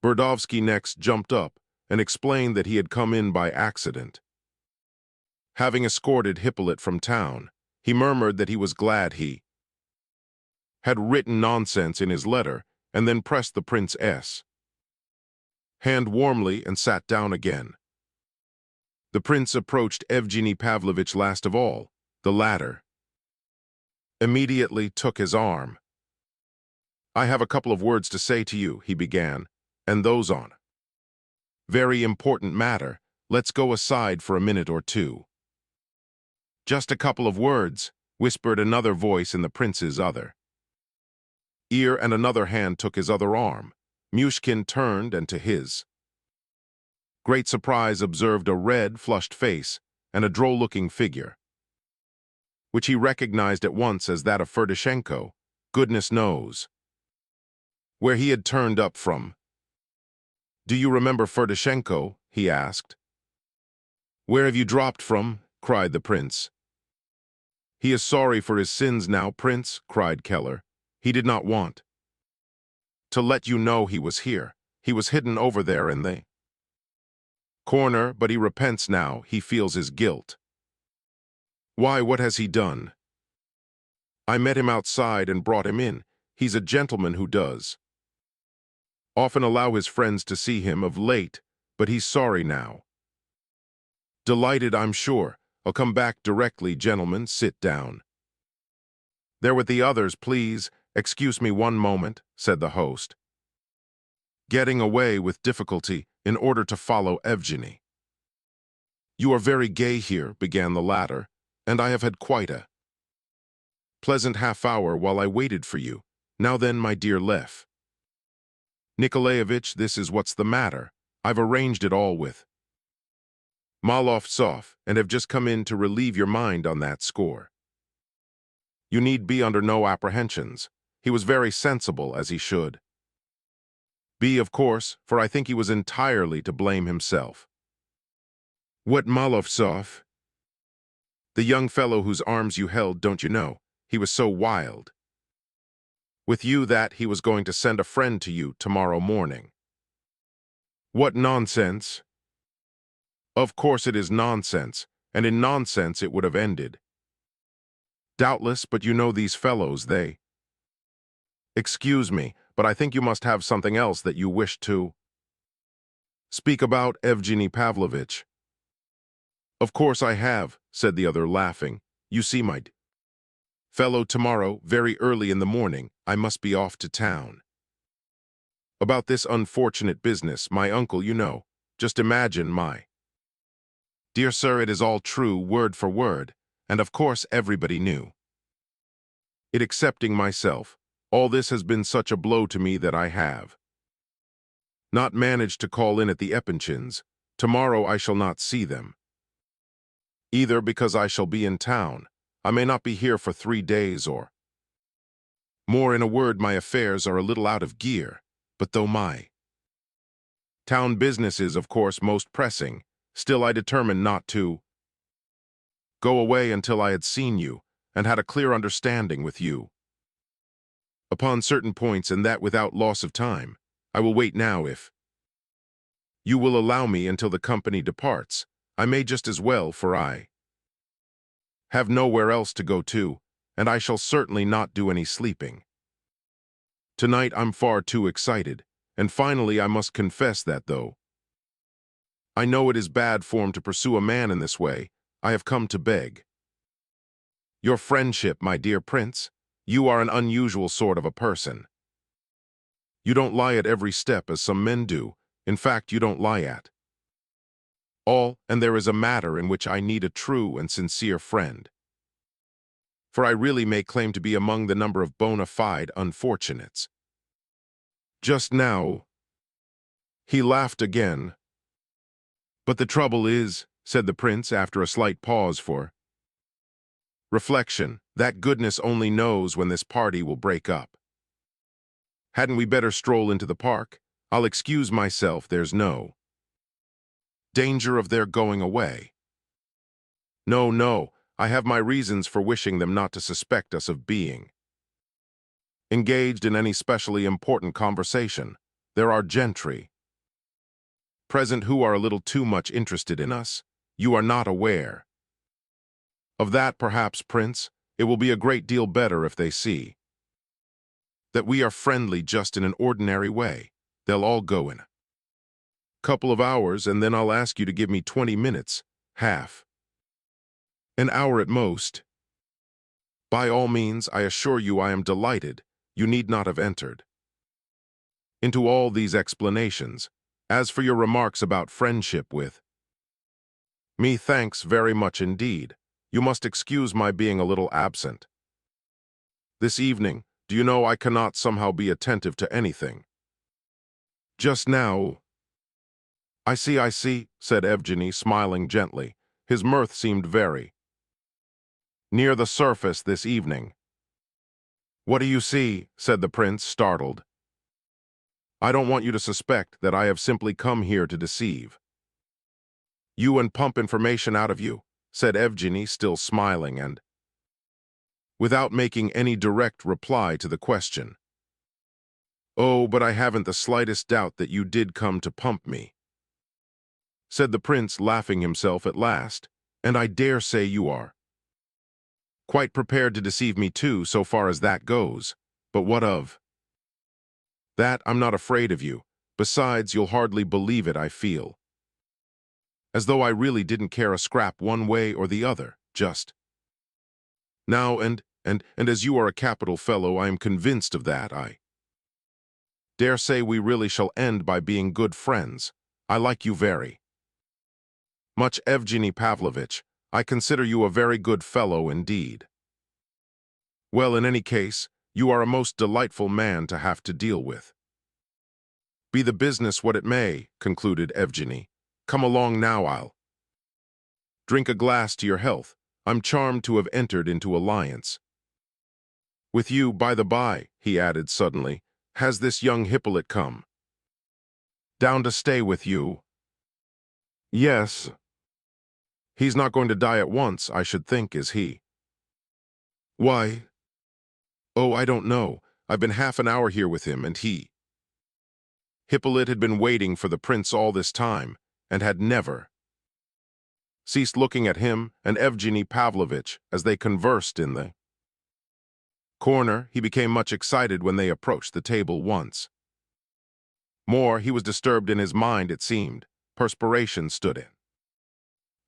Burdovsky next jumped up and explained that he had come in by accident. Having escorted Hippolyte from town, he murmured that he was glad he had written nonsense in his letter, and then pressed the prince's hand warmly and sat down again. The prince approached Evgeny Pavlovitch last of all. The latter immediately took his arm. I have a couple of words to say to you, he began, and those on very important matter. Let's go aside for a minute or two. Just a couple of words, whispered another voice in the prince's other ear, and another hand took his other arm. Mushkin turned and to his great surprise observed a red, flushed face and a droll-looking figure, which he recognized at once as that of Ferdishenko, goodness knows where he had turned up from. Do you remember Ferdishenko? He asked. Where have you dropped from? Cried the prince. He is sorry for his sins now, prince, cried Keller. He did not want to let you know he was here. He was hidden over there in the corner, but he repents now. He feels his guilt. Why, what has he done? I met him outside and brought him in. He's a gentleman who does often allow his friends to see him of late, but he's sorry now. Delighted, I'm sure. I'll come back directly, gentlemen. Sit down. There with the others, please. Excuse me one moment, said the host, getting away with difficulty in order to follow Evgeny. You are very gay here, began the latter, and I have had quite a pleasant half-hour while I waited for you. Now then, my dear Lev Nikolaevich, this is what's the matter. I've arranged it all with Molovtsov and have just come in to relieve your mind on that score. You need be under no apprehensions. He was very sensible, as he should be, of course, for I think he was entirely to blame himself. What Molovtsov? The young fellow whose arms you held, don't you know? He was so wild with you that he was going to send a friend to you tomorrow morning. What nonsense! Of course it is nonsense, and in nonsense it would have ended. Doubtless, but you know these fellows, they... Excuse me, but I think you must have something else that you wish to speak about, Evgeny Pavlovitch. Of course I have, said the other, laughing. You see, my fellow, tomorrow, very early in the morning, I must be off to town. About this unfortunate business, my uncle, you know. Just imagine, my dear sir, it is all true, word for word, and of course everybody knew it excepting myself. All this has been such a blow to me that I have not managed to call in at the Epinchins. Tomorrow I shall not see them, either, because I shall be in town. I may not be here for 3 days or more. In a word, my affairs are a little out of gear, but though my town business is, of course, most pressing, still I determined not to go away until I had seen you and had a clear understanding with you upon certain points, and that without loss of time. I will wait now if you will allow me until the company departs. I may just as well, for I have nowhere else to go to, and I shall certainly not do any sleeping. Tonight I'm far too excited, and finally I must confess that though I know it is bad form to pursue a man in this way, I have come to beg your friendship, my dear prince. You are an unusual sort of a person. You don't lie at every step as some men do. In fact, you don't lie at all, and there is a matter in which I need a true and sincere friend. For I really may claim to be among the number of bona fide unfortunates. Just now, he laughed again. But the trouble is, said the prince after a slight pause for reflection, that goodness only knows when this party will break up. Hadn't we better stroll into the park? I'll excuse myself, there's no danger of their going away. No, no, I have my reasons for wishing them not to suspect us of being engaged in any specially important conversation. There are gentry present who are a little too much interested in us. You are not aware of that, perhaps, Prince. It will be a great deal better if they see that we are friendly just in an ordinary way. They'll all go in a couple of hours, and then I'll ask you to give me 20 minutes, half an hour at most. By all means, I assure you I am delighted. You need not have entered into all these explanations. As for your remarks about friendship with me, thanks very much indeed. You must excuse my being a little absent this evening. Do you know, I cannot somehow be attentive to anything just now. I see, said Evgeny, smiling gently. His mirth seemed very near the surface this evening. What do you see? Said the prince, startled. I don't want you to suspect that I have simply come here to deceive you and pump information out of you, said Evgeny, still smiling and without making any direct reply to the question. Oh, but I haven't the slightest doubt that you did come to pump me, said the prince, laughing himself at last, and I dare say you are quite prepared to deceive me too, so far as that goes. But what of that? I'm not afraid of you. Besides, you'll hardly believe it, I feel as though I really didn't care a scrap one way or the other, just now, and as you are a capital fellow, I am convinced of that. I dare say we really shall end by being good friends. I like you very much, Evgeny Pavlovitch. I consider you a very good fellow indeed. Well, in any case, you are a most delightful man to have to deal with. Be the business what it may, concluded Evgeny. Come along now, I'll drink a glass to your health. I'm charmed to have entered into alliance with you. By the by, he added suddenly, has this young Hippolyte come down to stay with you? Yes. He's not going to die at once, I should think, is he? Why? Oh, I don't know. I've been half an hour here with him, and Hippolyte had been waiting for the prince all this time, and had never ceased looking at him and Evgeny Pavlovitch as they conversed in the corner. He became much excited when they approached the table once more. He was disturbed in his mind, it seemed. Perspiration stood in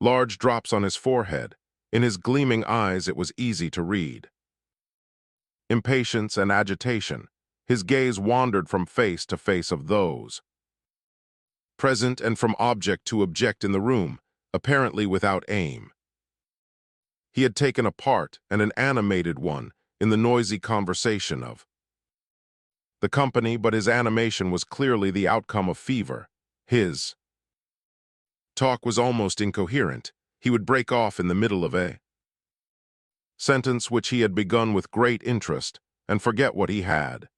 large drops on his forehead. In his gleaming eyes it was easy to read impatience and agitation. His gaze wandered from face to face of those present and from object to object in the room, apparently without aim. He had taken a part, and an animated one, in the noisy conversation of the company, but his animation was clearly the outcome of fever. His talk was almost incoherent. He would break off in the middle of a sentence which he had begun with great interest, and forget what he had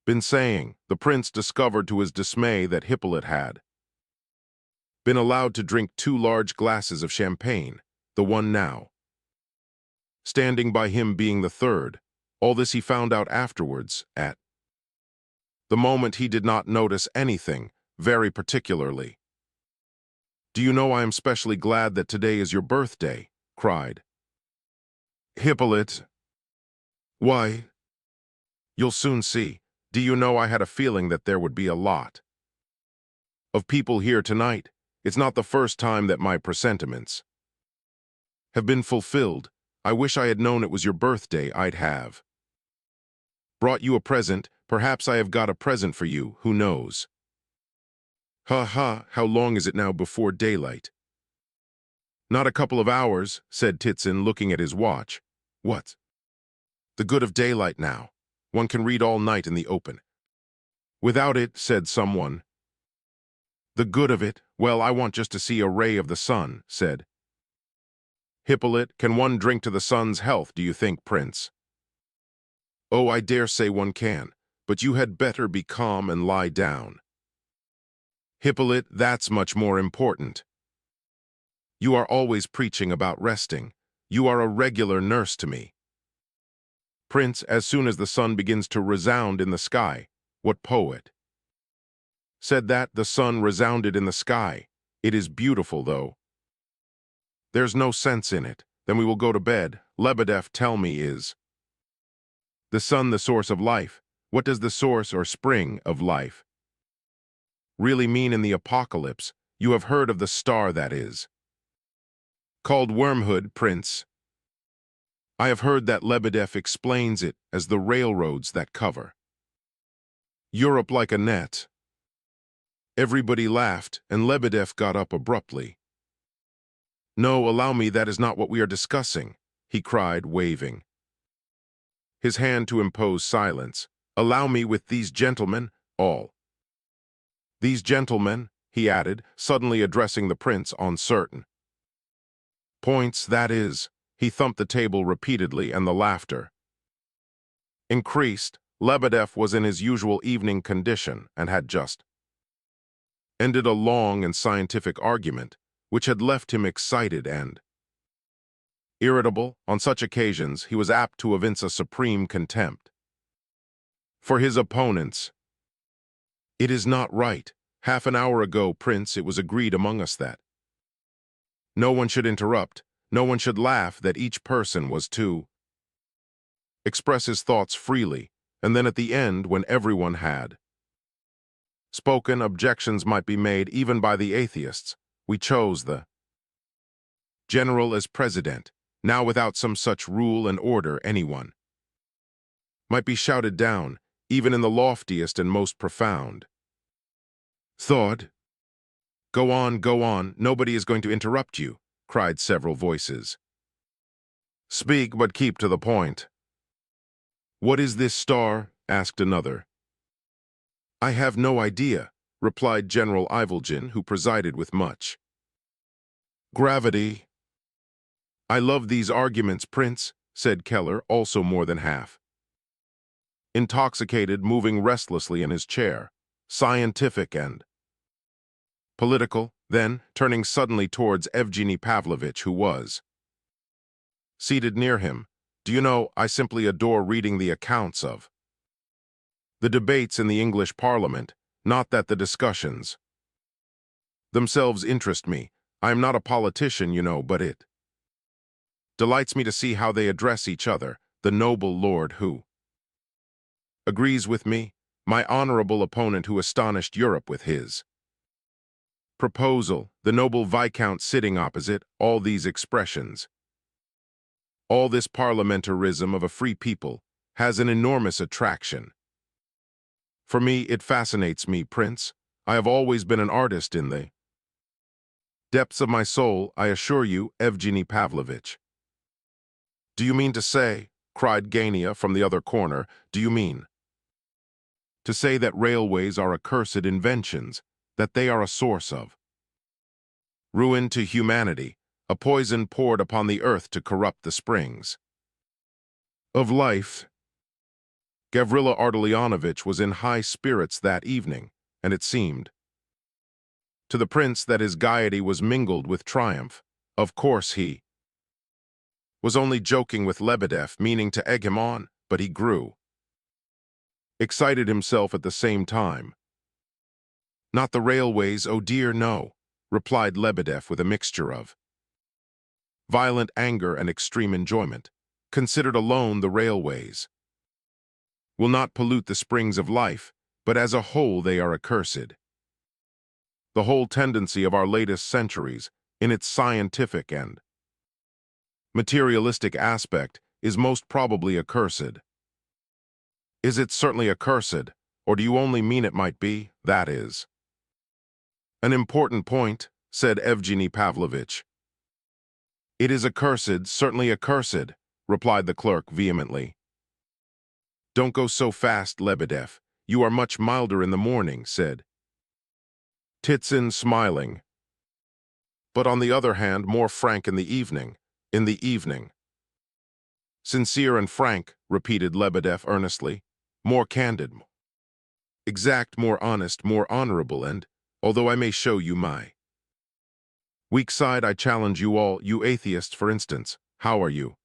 been saying. The prince discovered to his dismay that Hippolyte had been allowed to drink 2 large glasses of champagne, the one now standing by him being the third. All this he found out afterwards. At the moment he did not notice anything, very particularly. "Do you know I am specially glad that today is your birthday?" cried Hippolyte. "Why? You'll soon see. Do you know I had a feeling that there would be a lot of people here tonight. It's not the first time that my presentiments have been fulfilled. I wish I had known it was your birthday. I'd have brought you a present. Perhaps I have got a present for you, who knows?" "Ha ha, how long is it now before daylight?" "Not a couple of hours," said Titsin, looking at his watch. "What? The good of daylight now. One can read all night in the open." "Without it," said someone. "The good of it? Well, I want just to see a ray of the sun," said Hippolyte. "Can one drink to the sun's health, do you think, Prince?" "Oh, I dare say one can, but you had better be calm and lie down." "Hippolyte, that's much more important. You are always preaching about resting. You are a regular nurse to me." "Prince, as soon as the sun begins to resound in the sky." "What poet said that the sun resounded in the sky? It is beautiful, though." "There's no sense in it. Then we will go to bed. Lebedev, tell me, is the sun the source of life? What does the source or spring of life really mean in the apocalypse? You have heard of the star that is called wormhood, Prince?" "I have heard that Lebedev explains it as the railroads that cover Europe like a net." Everybody laughed, and Lebedev got up abruptly. "No, allow me, that is not what we are discussing," he cried, waving his hand to impose silence. "Allow me with these gentlemen, all. These gentlemen," he added, suddenly addressing the prince on certain points, that is. He thumped the table repeatedly, and the laughter increased. Lebedev was in his usual evening condition and had just ended a long and scientific argument, which had left him excited and irritable. On such occasions, he was apt to evince a supreme contempt for his opponents. "It is not right. Half an hour ago, Prince, it was agreed among us that no one should interrupt, no one should laugh, that each person was to express his thoughts freely, and then at the end, when everyone had spoken, objections might be made even by the atheists. We chose the general as president. Now, without some such rule and order, anyone might be shouted down, even in the loftiest and most profound thought." Go on, nobody is going to interrupt you," cried several voices. "Speak, but keep to the point." "What is this star?" asked another. "I have no idea," replied General Ivolgin, who presided with much gravity. "I love these arguments, Prince," said Keller, also more than half intoxicated, moving restlessly in his chair. "Scientific and political." Then, turning suddenly towards Evgeny Pavlovitch, who was seated near him, "Do you know, I simply adore reading the accounts of the debates in the English Parliament. Not that the discussions themselves interest me. I am not a politician, you know, but it delights me to see how they address each other. The noble lord who agrees with me, my honorable opponent who astonished Europe with his proposal, the noble Viscount sitting opposite, all these expressions, all this parliamentarism of a free people has an enormous attraction. For me, it fascinates me, Prince. I have always been an artist in the depths of my soul, I assure you, Evgeny Pavlovitch." "Do you mean to say," cried Gania from the other corner, "do you mean to say that railways are accursed inventions, that they are a source of ruin to humanity? a poison poured upon the earth to corrupt the springs of life. Gavrila Ardalionovitch was in high spirits that evening, and it seemed to the prince that his gaiety was mingled with triumph. Of course he was only joking with Lebedev, meaning to egg him on, but he grew excited himself at the same time. "Not the railways, oh dear, no," replied Lebedev with a mixture of violent anger and extreme enjoyment. "Considered alone, the railways will not pollute the springs of life, but as a whole they are accursed. The whole tendency of our latest centuries, in its scientific and materialistic aspect, is most probably accursed." "Is it certainly accursed, or do you only mean it might be? That is an important point," said Evgeny Pavlovitch. "It is accursed, certainly accursed," replied the clerk vehemently. "Don't go so fast, Lebedev. You are much milder in the morning," said Titsin, smiling. "But on the other hand, more frank in the evening. In the evening." "Sincere and frank," repeated Lebedev earnestly. "More candid, exact, more honest, more honorable, and, although I may show you my weak side, I challenge you all, you atheists, for instance. How are you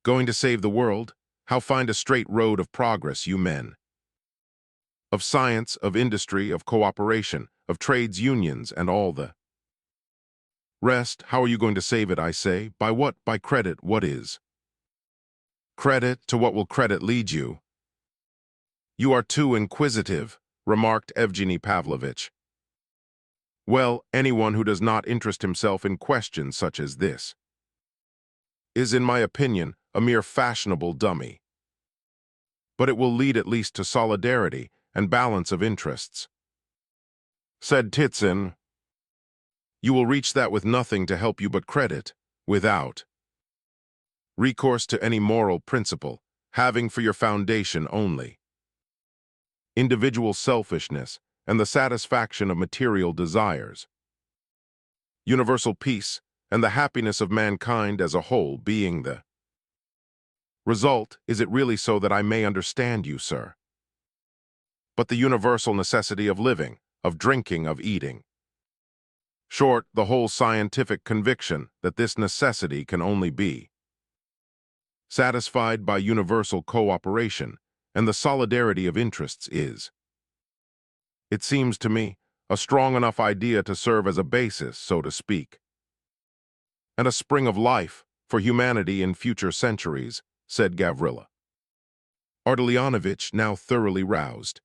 going to save the world? How find a straight road of progress, you men of science, of industry, of cooperation, of trades unions, and all the rest? How are you going to save it, I say? By what? By credit. What is credit? To what will credit lead you?" "You are too inquisitive," remarked Evgeny Pavlovitch. "Well, anyone who does not interest himself in questions such as this is, in my opinion, a mere fashionable dummy. But it will lead at least to solidarity and balance of interests," said Titsin. "You will reach that with nothing to help you but credit, without recourse to any moral principle, having for your foundation only individual selfishness and the satisfaction of material desires, universal peace and the happiness of mankind as a whole being the result. Is it really so, that I may understand you, sir? But the universal necessity of living, of drinking, of eating. Short, the whole scientific conviction that this necessity can only be satisfied by universal cooperation, and the solidarity of interests is, it seems to me, a strong enough idea to serve as a basis, so to speak, and a spring of life for humanity in future centuries," said Gavrila Ardalionovitch, now thoroughly roused.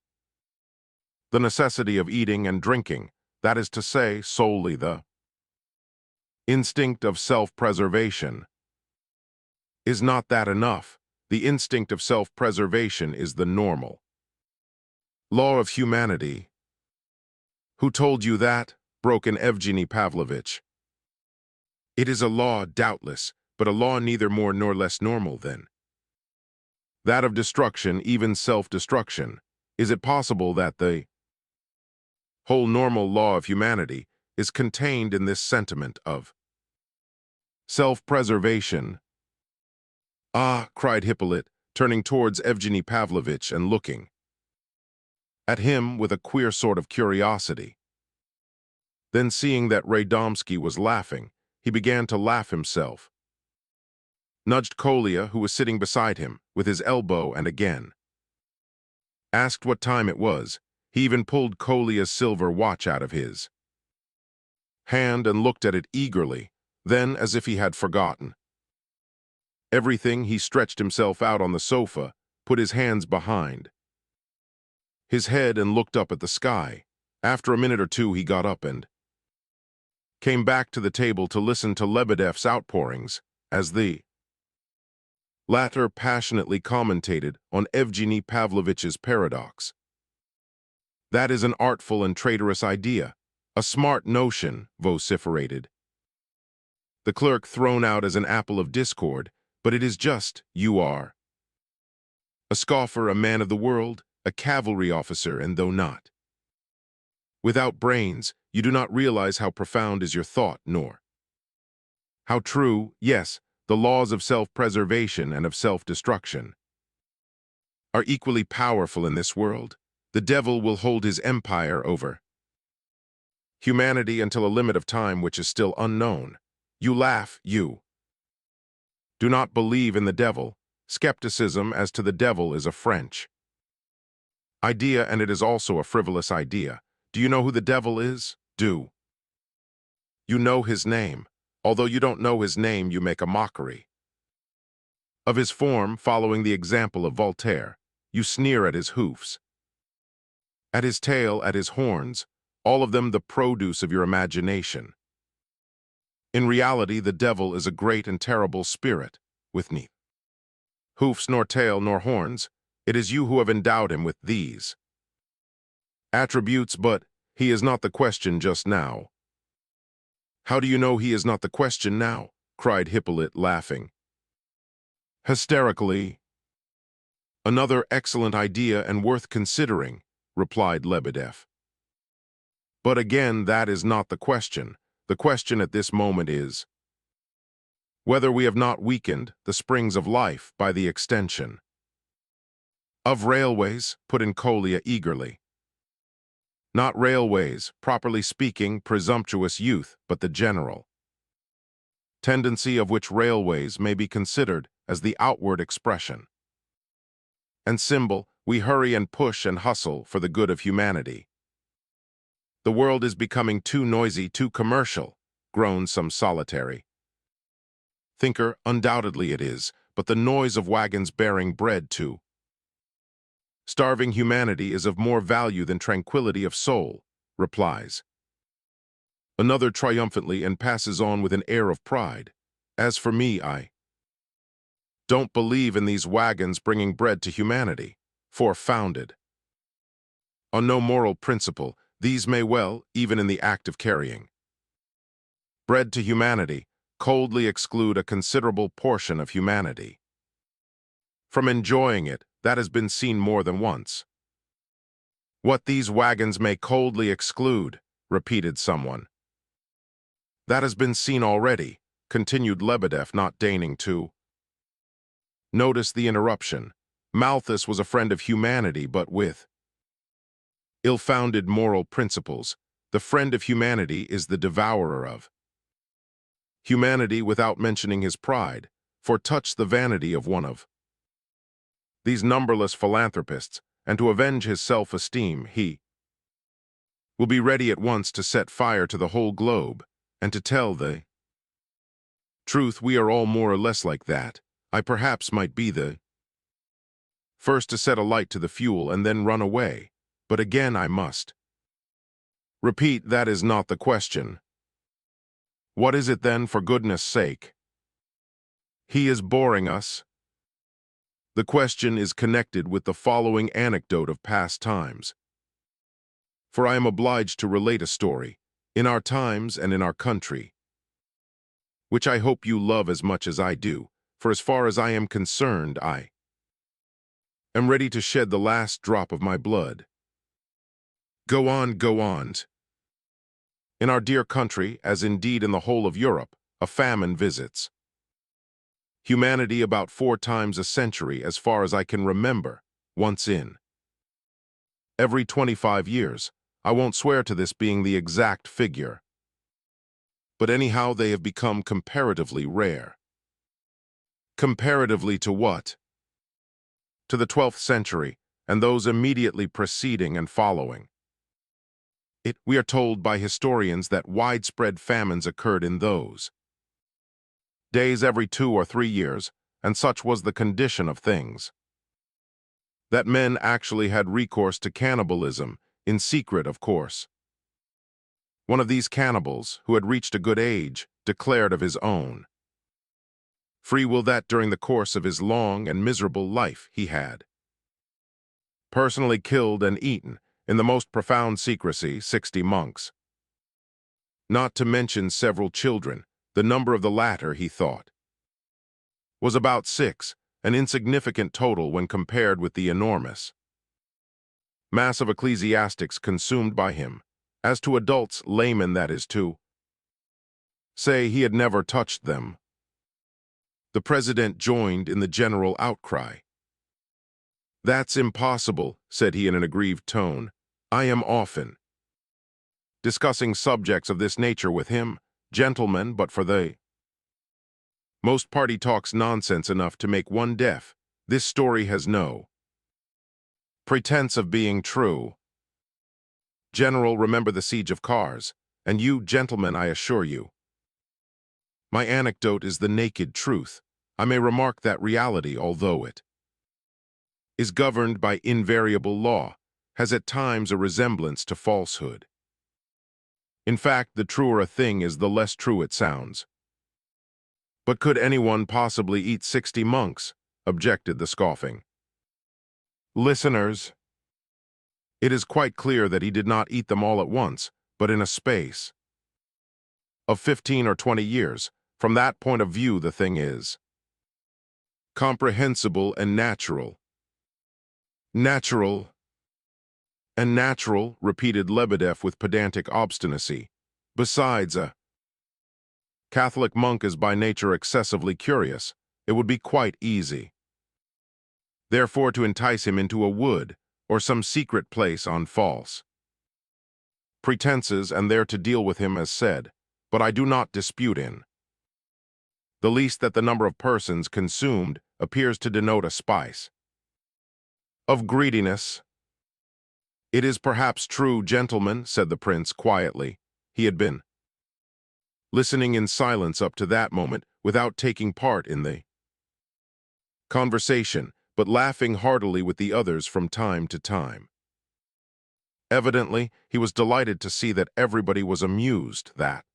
"The necessity of eating and drinking, that is to say, solely the instinct of self-preservation. Is not that enough? The instinct of self-preservation is the normal law of humanity." "Who told you that?" broke in Evgeny Pavlovitch. "It is a law, doubtless, but a law neither more nor less normal than that of destruction, even self-destruction. Is it possible that the whole normal law of humanity is contained in this sentiment of self-preservation?" "Ah," cried Hippolyte, turning towards Evgeny Pavlovitch and looking at him with a queer sort of curiosity. Then, seeing that Radomsky was laughing, he began to laugh himself, nudged Kolya, who was sitting beside him, with his elbow, and again asked what time it was. He even pulled Kolya's silver watch out of his hand and looked at it eagerly. Then, as if he had forgotten everything, he stretched himself out on the sofa, put his hands behind his head, and looked up at the sky. After a minute or two, he got up and came back to the table to listen to Lebedev's outpourings, as the latter passionately commentated on Evgeny Pavlovitch's paradox. "That is an artful and traitorous idea, a smart notion," vociferated the clerk, thrown out as an apple of discord. "But it is just, you are a scoffer, a man of the world, a cavalry officer, and though not without brains, you do not realize how profound is your thought, nor How true, yes, the laws of self-preservation and of self-destruction are equally powerful in this world. The devil will hold his empire over humanity until a limit of time which is still unknown. You laugh, you do not believe in the devil. Skepticism as to the devil is a French idea, and it is also a frivolous idea. Do you know who the devil is? Do you know his name? Although you don't know his name, you make a mockery of his form, following the example of Voltaire. You sneer at his hoofs, at his tail, at his horns, all of them the produce of your imagination. In reality, the devil is a great and terrible spirit, with neither hoofs nor tail nor horns. It is you who have endowed him with these attributes, but he is not the question just now. How do you know he is not the question now? Cried Hippolyte, laughing hysterically. Another excellent idea and worth considering, replied Lebedev. But again, that is not the question. The question at this moment is whether we have not weakened the springs of life by the extension of railways, put in Kolya eagerly. Not railways, properly speaking, presumptuous youth, but the general tendency of which railways may be considered as the outward expression and symbol. We hurry and push and hustle for the good of humanity. The world is becoming too noisy, too commercial, groans some solitary thinker. Undoubtedly it is, but the noise of wagons bearing bread to starving humanity is of more value than tranquility of soul, replies another triumphantly, and passes on with an air of pride. As for me, I don't believe in these wagons bringing bread to humanity, for founded on no moral principle, these may well, even in the act of carrying bread to humanity, coldly exclude a considerable portion of humanity from enjoying it. That has been seen more than once. What these wagons may coldly exclude, repeated someone. That has been seen already, continued Lebedev, not deigning to notice the interruption. Malthus was a friend of humanity, but with ill-founded moral principles. The friend of humanity is the devourer of humanity without mentioning his pride, for touch the vanity of one of these numberless philanthropists, and to avenge his self-esteem, he will be ready at once to set fire to the whole globe, and to tell the truth. We are all more or less like that. I perhaps might be the first to set a light to the fuel and then run away, but again I must repeat, that is not the question. What is it then, for goodness sake? He is boring us. The question is connected with the following anecdote of past times. For I am obliged to relate a story, in our times and in our country, which I hope you love as much as I do, for as far as I am concerned, I am ready to shed the last drop of my blood. Go on, go on. In our dear country, as indeed in the whole of Europe, a famine visits humanity about 4 times a century, as far as I can remember, once in every 25 years. I won't swear to this being the exact figure, but anyhow they have become comparatively rare. Comparatively to what? To the 12th century, and those immediately preceding and following it. We are told by historians that widespread famines occurred in those days every 2 or 3 years, and such was the condition of things that men actually had recourse to cannibalism, in secret, of course. One of these cannibals, who had reached a good age, declared of his own free will that during the course of his long and miserable life he had personally killed and eaten, in the most profound secrecy, 60 monks, not to mention several children. The number of the latter, he thought, was about 6, an insignificant total when compared with the enormous mass of ecclesiastics consumed by him. As to adults, laymen, that is, to say he had never touched them. The president joined in the general outcry. "That's impossible," said he in an aggrieved tone. "I am often discussing subjects of this nature with him, gentlemen, but for the most party talks nonsense enough to make one deaf. This story has no pretense of being true. General, remember the siege of Kars, and you, gentlemen, I assure you. My anecdote is the naked truth. I may remark that reality, although it is governed by invariable law, has at times a resemblance to falsehood. In fact, the truer a thing is, the less true it sounds." "But could anyone possibly eat 60 monks?" objected the scoffing listeners. "It is quite clear that he did not eat them all at once, but in a space of 15 or 20 years. From that point of view, the thing is comprehensible and natural." "Natural and natural," repeated Lebedev with pedantic obstinacy. "Besides, a Catholic monk is by nature excessively curious. It would be quite easy, therefore, to entice him into a wood or some secret place on false pretenses, and there to deal with him as said. But I do not dispute in the least that the number of persons consumed appears to denote a spice of greediness." "It is perhaps true, gentlemen," said the prince quietly. He had been listening in silence up to that moment, without taking part in the conversation, but laughing heartily with the others from time to time. Evidently, he was delighted to see that everybody was amused, that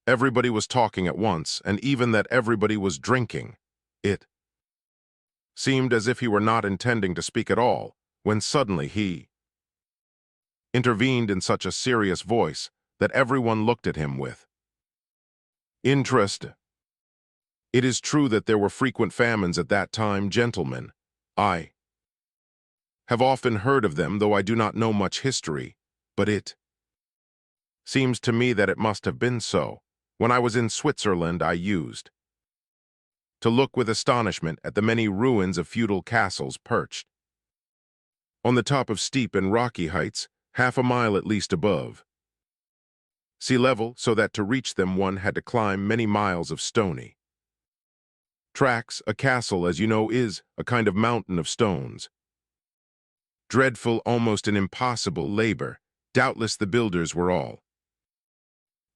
everybody was talking at once, and even that everybody was drinking. It seemed as if he were not intending to speak at all, when suddenly he intervened in such a serious voice that everyone looked at him with interest. "It is true that there were frequent famines at that time, gentlemen. I have often heard of them, though I do not know much history, but it seems to me that it must have been so. When I was in Switzerland, I used to look with astonishment at the many ruins of feudal castles perched on the top of steep and rocky heights, half a mile at least above sea level, so that to reach them one had to climb many miles of stony tracks. A castle, as you know, is a kind of mountain of stones. Dreadful, almost an impossible labor. Doubtless the builders were all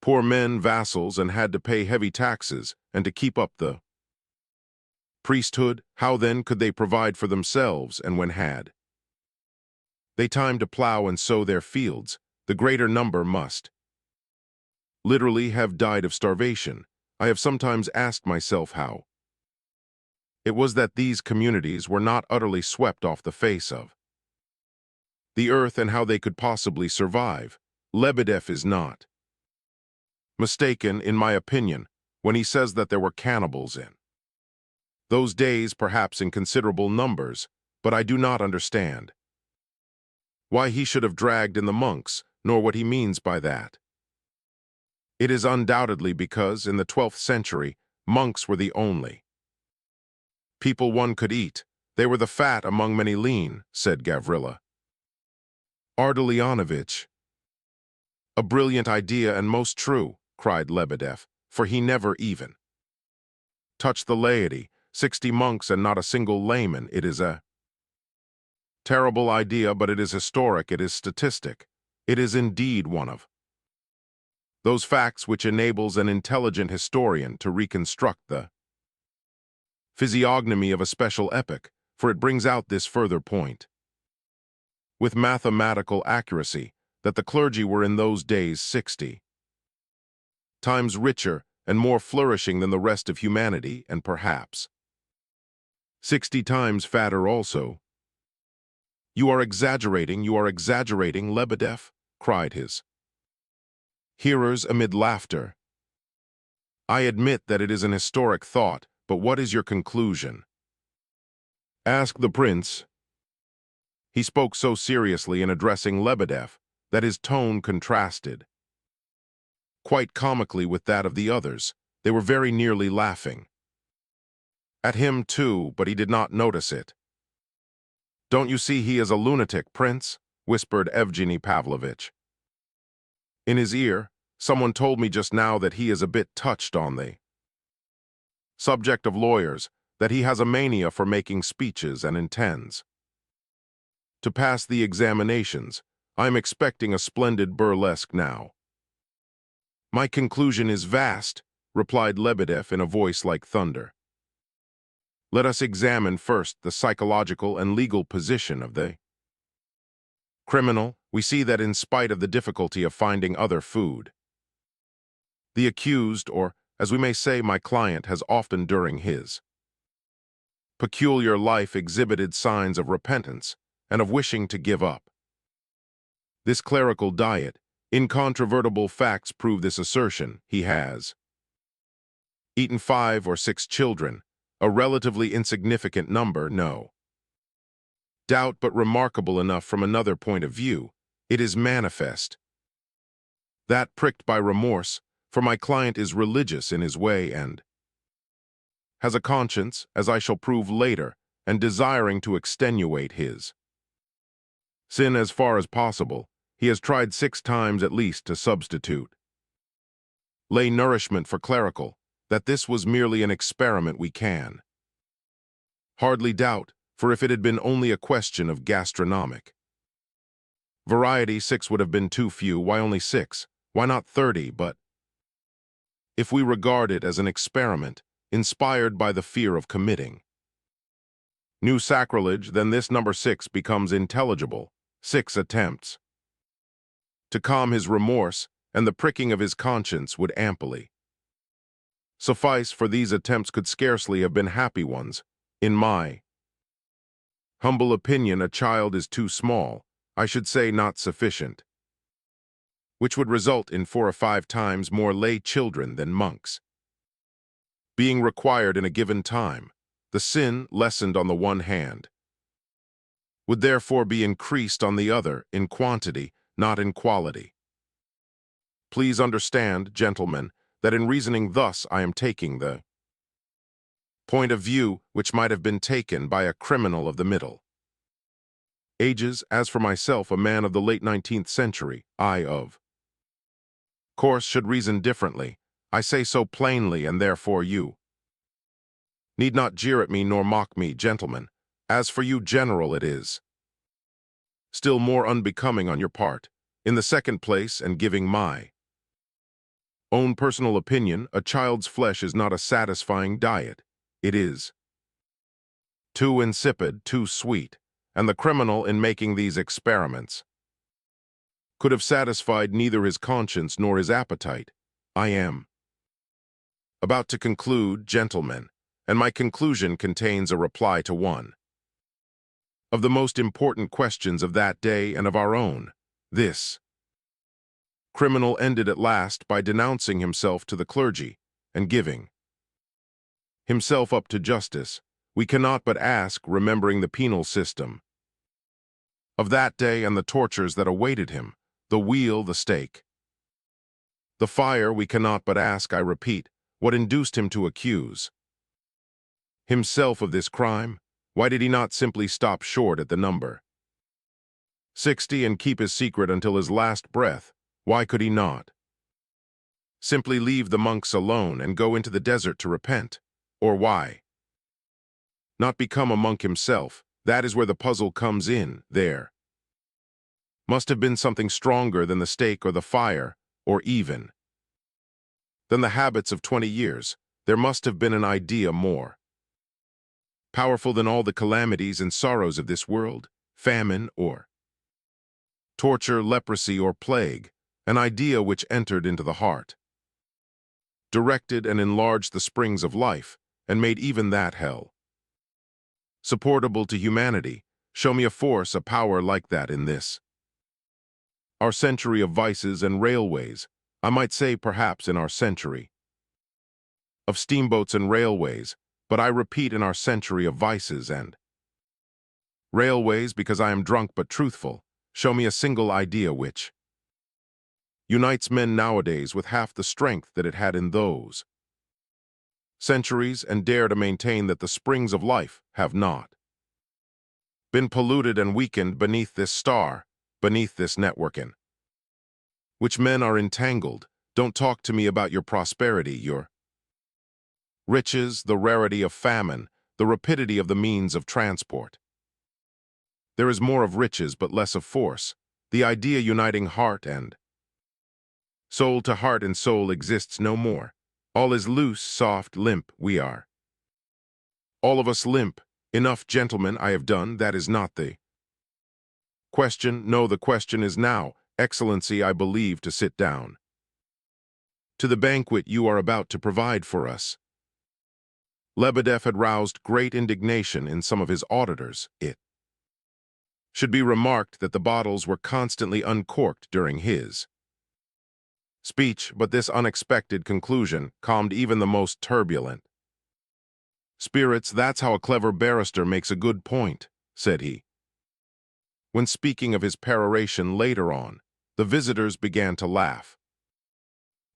poor men, vassals, and had to pay heavy taxes, and to keep up the priesthood. How then could they provide for themselves, and when had they time to plow and sow their fields, the greater number must literally have died of starvation. I have sometimes asked myself how it was that these communities were not utterly swept off the face of the earth, and how they could possibly survive. Lebedev is not mistaken, in my opinion, when he says that there were cannibals in those days, perhaps in considerable numbers, but I do not understand why he should have dragged in the monks, nor what he means by that. It is undoubtedly because, in the 12th century, monks were the only people one could eat. They were the fat among many lean, said Gavrila Ardalionovitch. "A brilliant idea and most true," cried Lebedev, "for he never even touched the laity. 60 monks and not a single layman. It is a terrible idea, but it is historic, it is statistic. It is indeed one of those facts which enables an intelligent historian to reconstruct the physiognomy of a special epoch, for it brings out this further point with mathematical accuracy, that the clergy were in those days 60 times richer and more flourishing than the rest of humanity, and perhaps 60 times fatter also." You are exaggerating, Lebedev," cried his hearers amid laughter. "I admit that it is an historic thought, but what is your conclusion?" asked the prince. He spoke so seriously in addressing Lebedev that his tone contrasted quite comically with that of the others. They were very nearly laughing. At him too, but he did not notice it. "Don't you see he is a lunatic, Prince?" whispered Evgeny Pavlovitch. In his ear, "Someone told me just now that he is a bit touched on the subject of lawyers, that he has a mania for making speeches and intends to pass the examinations. I am expecting a splendid burlesque now." "My conclusion is vast," replied Lebedev in a voice like thunder. "Let us examine first the psychological and legal position of the criminal. We see that in spite of the difficulty of finding other food, the accused, or as we may say, my client, has often during his peculiar life exhibited signs of repentance and of wishing to give up this clerical diet. Incontrovertible facts prove this assertion. He has eaten 5 or 6 children, a relatively insignificant number, no doubt, but remarkable enough from another point of view. It is manifest that, pricked by remorse, for my client is religious in his way and has a conscience, as I shall prove later, and desiring to extenuate his sin as far as possible, he has tried 6 times at least to substitute lay nourishment for clerical. That this was merely an experiment we can hardly doubt, for if it had been only a question of gastronomic variety, 6 would have been too few. Why only 6? Why not 30? But if we regard it as an experiment, inspired by the fear of committing new sacrilege, then this number 6 becomes intelligible. 6 attempts to calm his remorse and the pricking of his conscience would amply suffice, for these attempts could scarcely have been happy ones. In my humble opinion, a child is too small, I should say not sufficient, which would result in 4 or 5 times more lay children than monks being required in a given time. The sin, lessened on the one hand, would therefore be increased on the other, in quantity, not in quality. Please understand, gentlemen, that in reasoning thus I am taking the point of view which might have been taken by a criminal of the Middle Ages. As for myself, a man of the late 19th century, I of course should reason differently. I say so plainly, and therefore you need not jeer at me nor mock me, gentlemen. As for you, general, it is still more unbecoming on your part. In the second place, and giving my own personal opinion, a child's flesh is not a satisfying diet. It is too insipid, too sweet, and the criminal, in making these experiments, could have satisfied neither his conscience nor his appetite. I am about to conclude, gentlemen, and my conclusion contains a reply to one of the most important questions of that day and of our own. This criminal ended at last by denouncing himself to the clergy and giving himself up to justice. We cannot but ask, remembering the penal system of that day and the tortures that awaited him, the wheel, the stake, the fire, we cannot but ask, I repeat, what induced him to accuse himself of this crime? Why did he not simply stop short at the number 60 and keep his secret until his last breath? Why could he not simply leave the monks alone and go into the desert to repent? Or why not become a monk himself? That is where the puzzle comes in. There must have been something stronger than the stake or the fire, or even than the habits of 20 years. There must have been an idea more powerful than all the calamities and sorrows of this world, famine or torture, leprosy or plague, an idea which entered into the heart, directed and enlarged the springs of life, and made even that hell supportable to humanity. Show me a force, a power like that in this our century of vices and railways. I might say perhaps in our century of steamboats and railways, but I repeat, in our century of vices and railways, because I am drunk but truthful. Show me a single idea which unites men nowadays with half the strength that it had in those centuries, and dare to maintain that the springs of life have not been polluted and weakened beneath this star, beneath this networking, which men are entangled. Don't talk to me about your prosperity, your riches, the rarity of famine, the rapidity of the means of transport. There is more of riches but less of force. The idea uniting heart and soul to heart and soul exists no more. All is loose, soft, limp, we are. All of us limp. Enough, gentlemen, I have done. That is not the question. No, the question is now, Excellency, I believe, to sit down to the banquet you are about to provide for us. Lebedev had roused great indignation in some of his auditors. It should be remarked that the bottles were constantly uncorked during his speech, but this unexpected conclusion calmed even the most turbulent spirits. That's how a clever barrister makes a good point, said he. When speaking of his peroration later on, the visitors began to laugh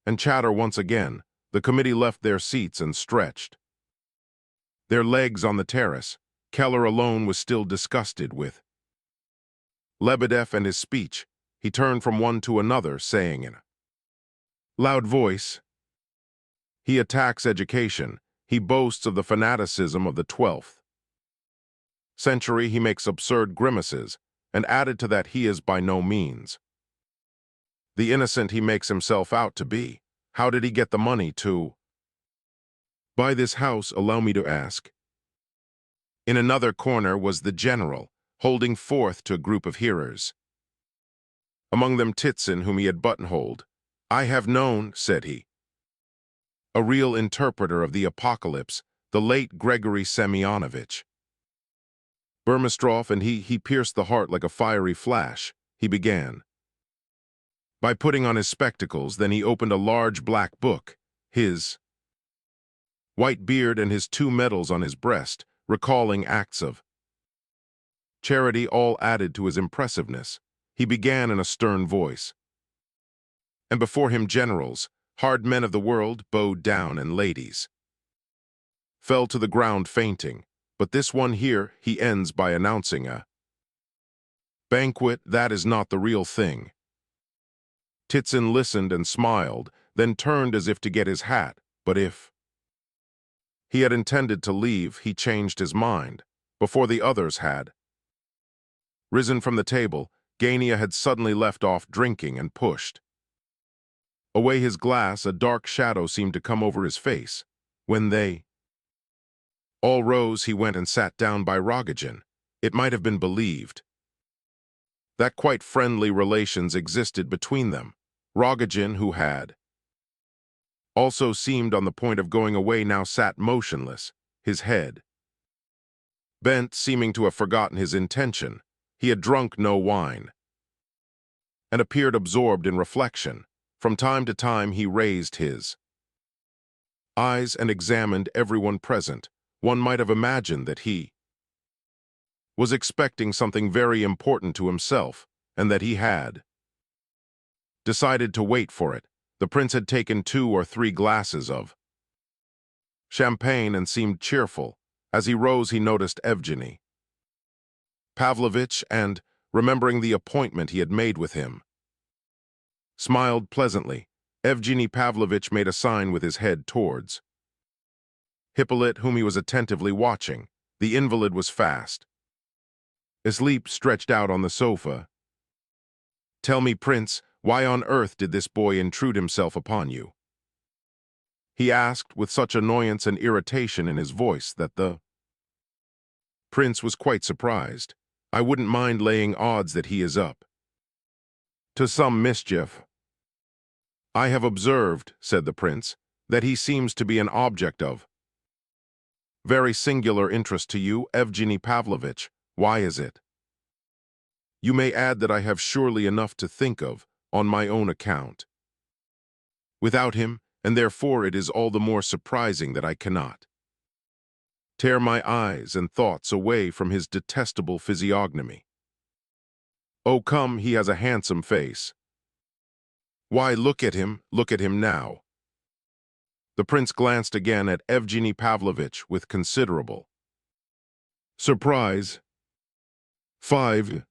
and chatter once again. The committee left their seats and stretched their legs on the terrace. Keller alone was still disgusted with Lebedev and his speech. He turned from one to another, saying in a loud voice, he attacks education. He boasts of the fanaticism of the 12th century. He makes absurd grimaces, and added to that he is by no means the innocent he makes himself out to be. How did he get the money to buy this house, allow me to ask? In another corner was the general, holding forth to a group of hearers, among them Titsin, whom he had buttonholed. I have known, said he, a real interpreter of the apocalypse, the late Gregory Semyonovich Burmistrov, and he pierced the heart like a fiery flash. He began by putting on his spectacles, then he opened a large black book, his white beard and his 2 medals on his breast, recalling acts of charity, all added to his impressiveness. He began in a stern voice, and before him generals, hard men of the world, bowed down, and ladies fell to the ground fainting. But this one here, he ends by announcing a banquet. That is not the real thing. Titsin listened and smiled, then turned as if to get his hat, but if he had intended to leave, he changed his mind. Before the others had risen from the table, Gania had suddenly left off drinking and pushed away his glass. A dark shadow seemed to come over his face. When they all rose, he went and sat down by Rodion. It might have been believed that quite friendly relations existed between them. Rodion, who had also seemed on the point of going away, now sat motionless, his head bent, seeming to have forgotten his intention. He had drunk no wine and appeared absorbed in reflection. From time to time he raised his eyes and examined everyone present. One might have imagined that he was expecting something very important to himself, and that he had decided to wait for it. The prince had taken 2 or 3 glasses of champagne and seemed cheerful. As he rose, he noticed Evgeny Pavlovitch and, remembering the appointment he had made with him, smiled pleasantly. Evgeny Pavlovitch made a sign with his head towards Hippolyte, whom he was attentively watching. The invalid was fast asleep, stretched out on the sofa. Tell me, Prince, why on earth did this boy intrude himself upon you? He asked with such annoyance and irritation in his voice that the prince was quite surprised. I wouldn't mind laying odds that he is up to some mischief. I have observed, said the prince, that he seems to be an object of very singular interest to you, Evgeny Pavlovitch. Why is it? You may add that I have surely enough to think of on my own account without him, and therefore it is all the more surprising that I cannot tear my eyes and thoughts away from his detestable physiognomy. Oh, come, he has a handsome face, Why, look at him now. The prince glanced again at Evgeny Pavlovitch with considerable surprise. 5.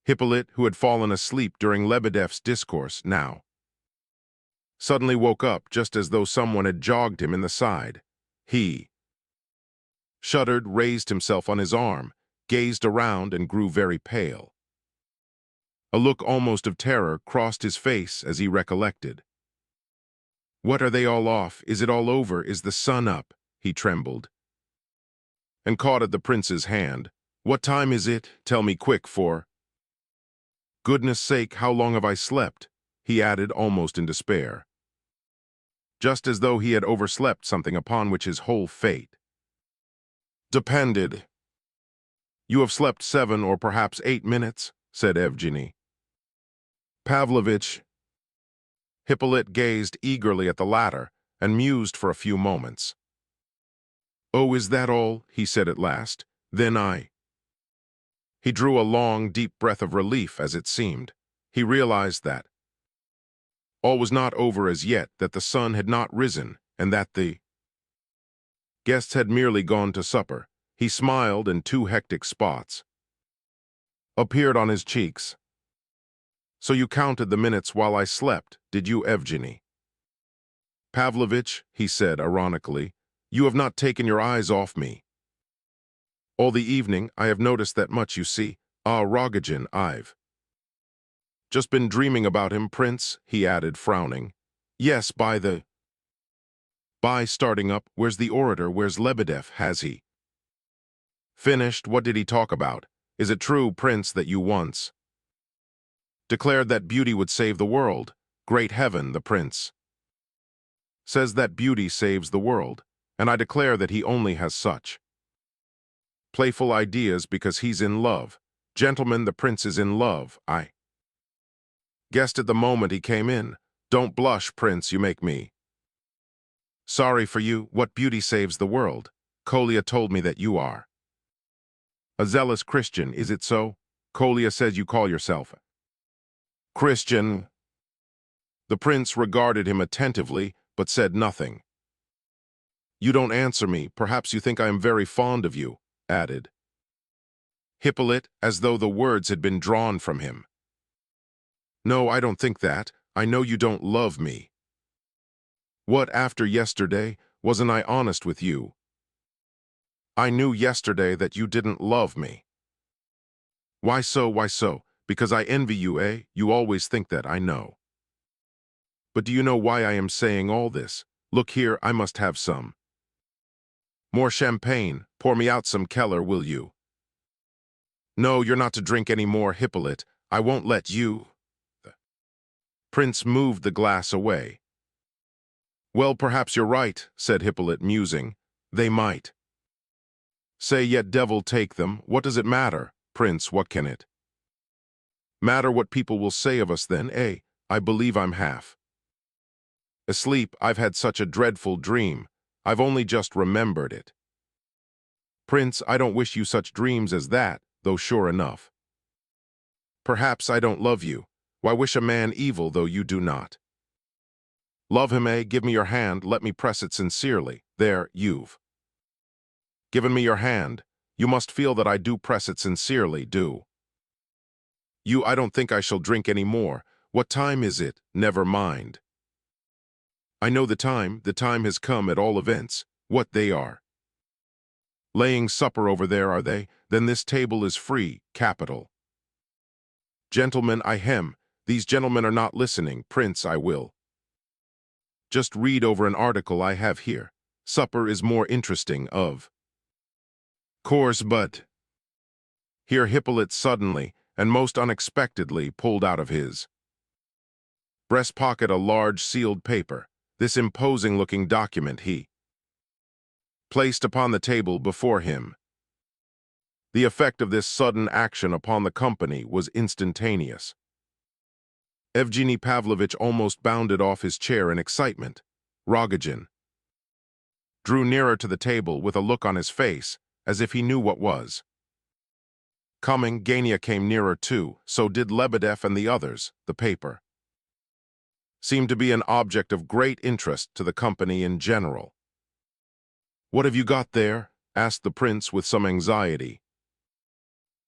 Hippolyte, who had fallen asleep during Lebedev's discourse, now suddenly woke up just as though someone had jogged him in the side. He shuddered, raised himself on his arm, gazed around, and grew very pale. A look almost of terror crossed his face as he recollected. What, are they all off? Is it all over? Is the sun up? He trembled, and caught at the prince's hand. What time is it? Tell me quick, for goodness sake, how long have I slept? He added, almost in despair, just as though he had overslept something upon which his whole fate depended. You have slept 7 or perhaps 8 minutes, said Evgeny Pavlovitch. Hippolyte gazed eagerly at the latter and mused for a few moments. Oh, is that all? He said at last. Then He drew a long, deep breath of relief, as it seemed. He realized that all was not over as yet, that the sun had not risen, and that the guests had merely gone to supper. He smiled, and 2 hectic spots appeared on his cheeks. So you counted the minutes while I slept, did you, Evgeny Pavlovitch? He said ironically. You have not taken your eyes off me. All the evening I have noticed that much, you see. Ah, Rodion, I've just been dreaming about him, Prince, he added, frowning. Yes, by, starting up, where's the orator, where's Lebedev, has he finished? What did he talk about? Is it true, Prince, that you once declared that beauty would save the world? Great heaven, the prince says that beauty saves the world, and I declare that he only has such playful ideas because he's in love. Gentlemen, the prince is in love. I guessed at the moment he came in. Don't blush, Prince, you make me sorry for you. What beauty saves the world? Kolya told me that you are a zealous Christian, is it so? Kolya says you call yourself Christian. The prince regarded him attentively, but said nothing. You don't answer me. Perhaps you think I am very fond of you, added Hippolyte, as though the words had been drawn from him. No, I don't think that. I know you don't love me. What, after yesterday? Wasn't I honest with you? I knew yesterday that you didn't love me. Why so, why so? Because I envy you, eh? You always think that, I know. But do you know why I am saying all this? Look here, I must have some more champagne. Pour me out some Keller, will you? No, you're not to drink any more, Hippolyte. I won't let you. The prince moved the glass away. Well, perhaps you're right, said Hippolyte, musing. They might say, yet devil take them. What does it matter, Prince? What can it matter what people will say of us then, eh? I believe I'm half asleep. I've had such a dreadful dream. I've only just remembered it. Prince, I don't wish you such dreams as that, though sure enough. Perhaps I don't love you. Why wish a man evil, though you do not love him, eh? Give me your hand, let me press it sincerely. There, you've given me your hand. You must feel that I do press it sincerely, do you? I don't think I shall drink any more. What time is it? Never mind. I know the time has come at all events. What, they are laying supper over there, are they? Then this table is free. Capital. Gentlemen, these gentlemen are not listening. Prince, I will just read over an article I have here. Supper is more interesting, of course, but here Hippolyte suddenly and most unexpectedly pulled out of his breast pocket a large sealed paper. This imposing-looking document he placed upon the table before him. The effect of this sudden action upon the company was instantaneous. Evgeny Pavlovitch almost bounded off his chair in excitement. Rodion drew nearer to the table with a look on his face, as if he knew what was coming. Gania came nearer too, so did Lebedev and the others. The paper seemed to be an object of great interest to the company in general. "What have you got there?" asked the prince with some anxiety.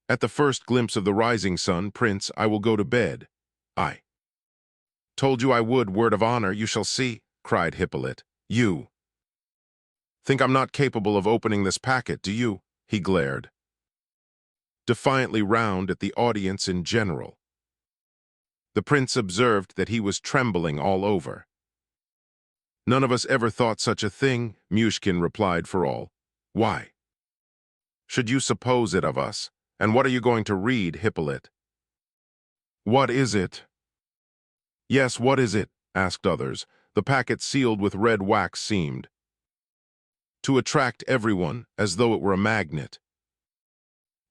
"At the first glimpse of the rising sun, Prince, I will go to bed." "I told you I would, word of honor, you shall see," cried Hippolyte. "You think I'm not capable of opening this packet, do you?" he glared, defiantly round at the audience in general. The prince observed that he was trembling all over. "None of us ever thought such a thing," Mushkin replied for all. "Why should you suppose it of us? And what are you going to read, Hippolyte?" "What is it?" "Yes, what is it?" asked others. The packet sealed with red wax seemed to attract everyone as though it were a magnet.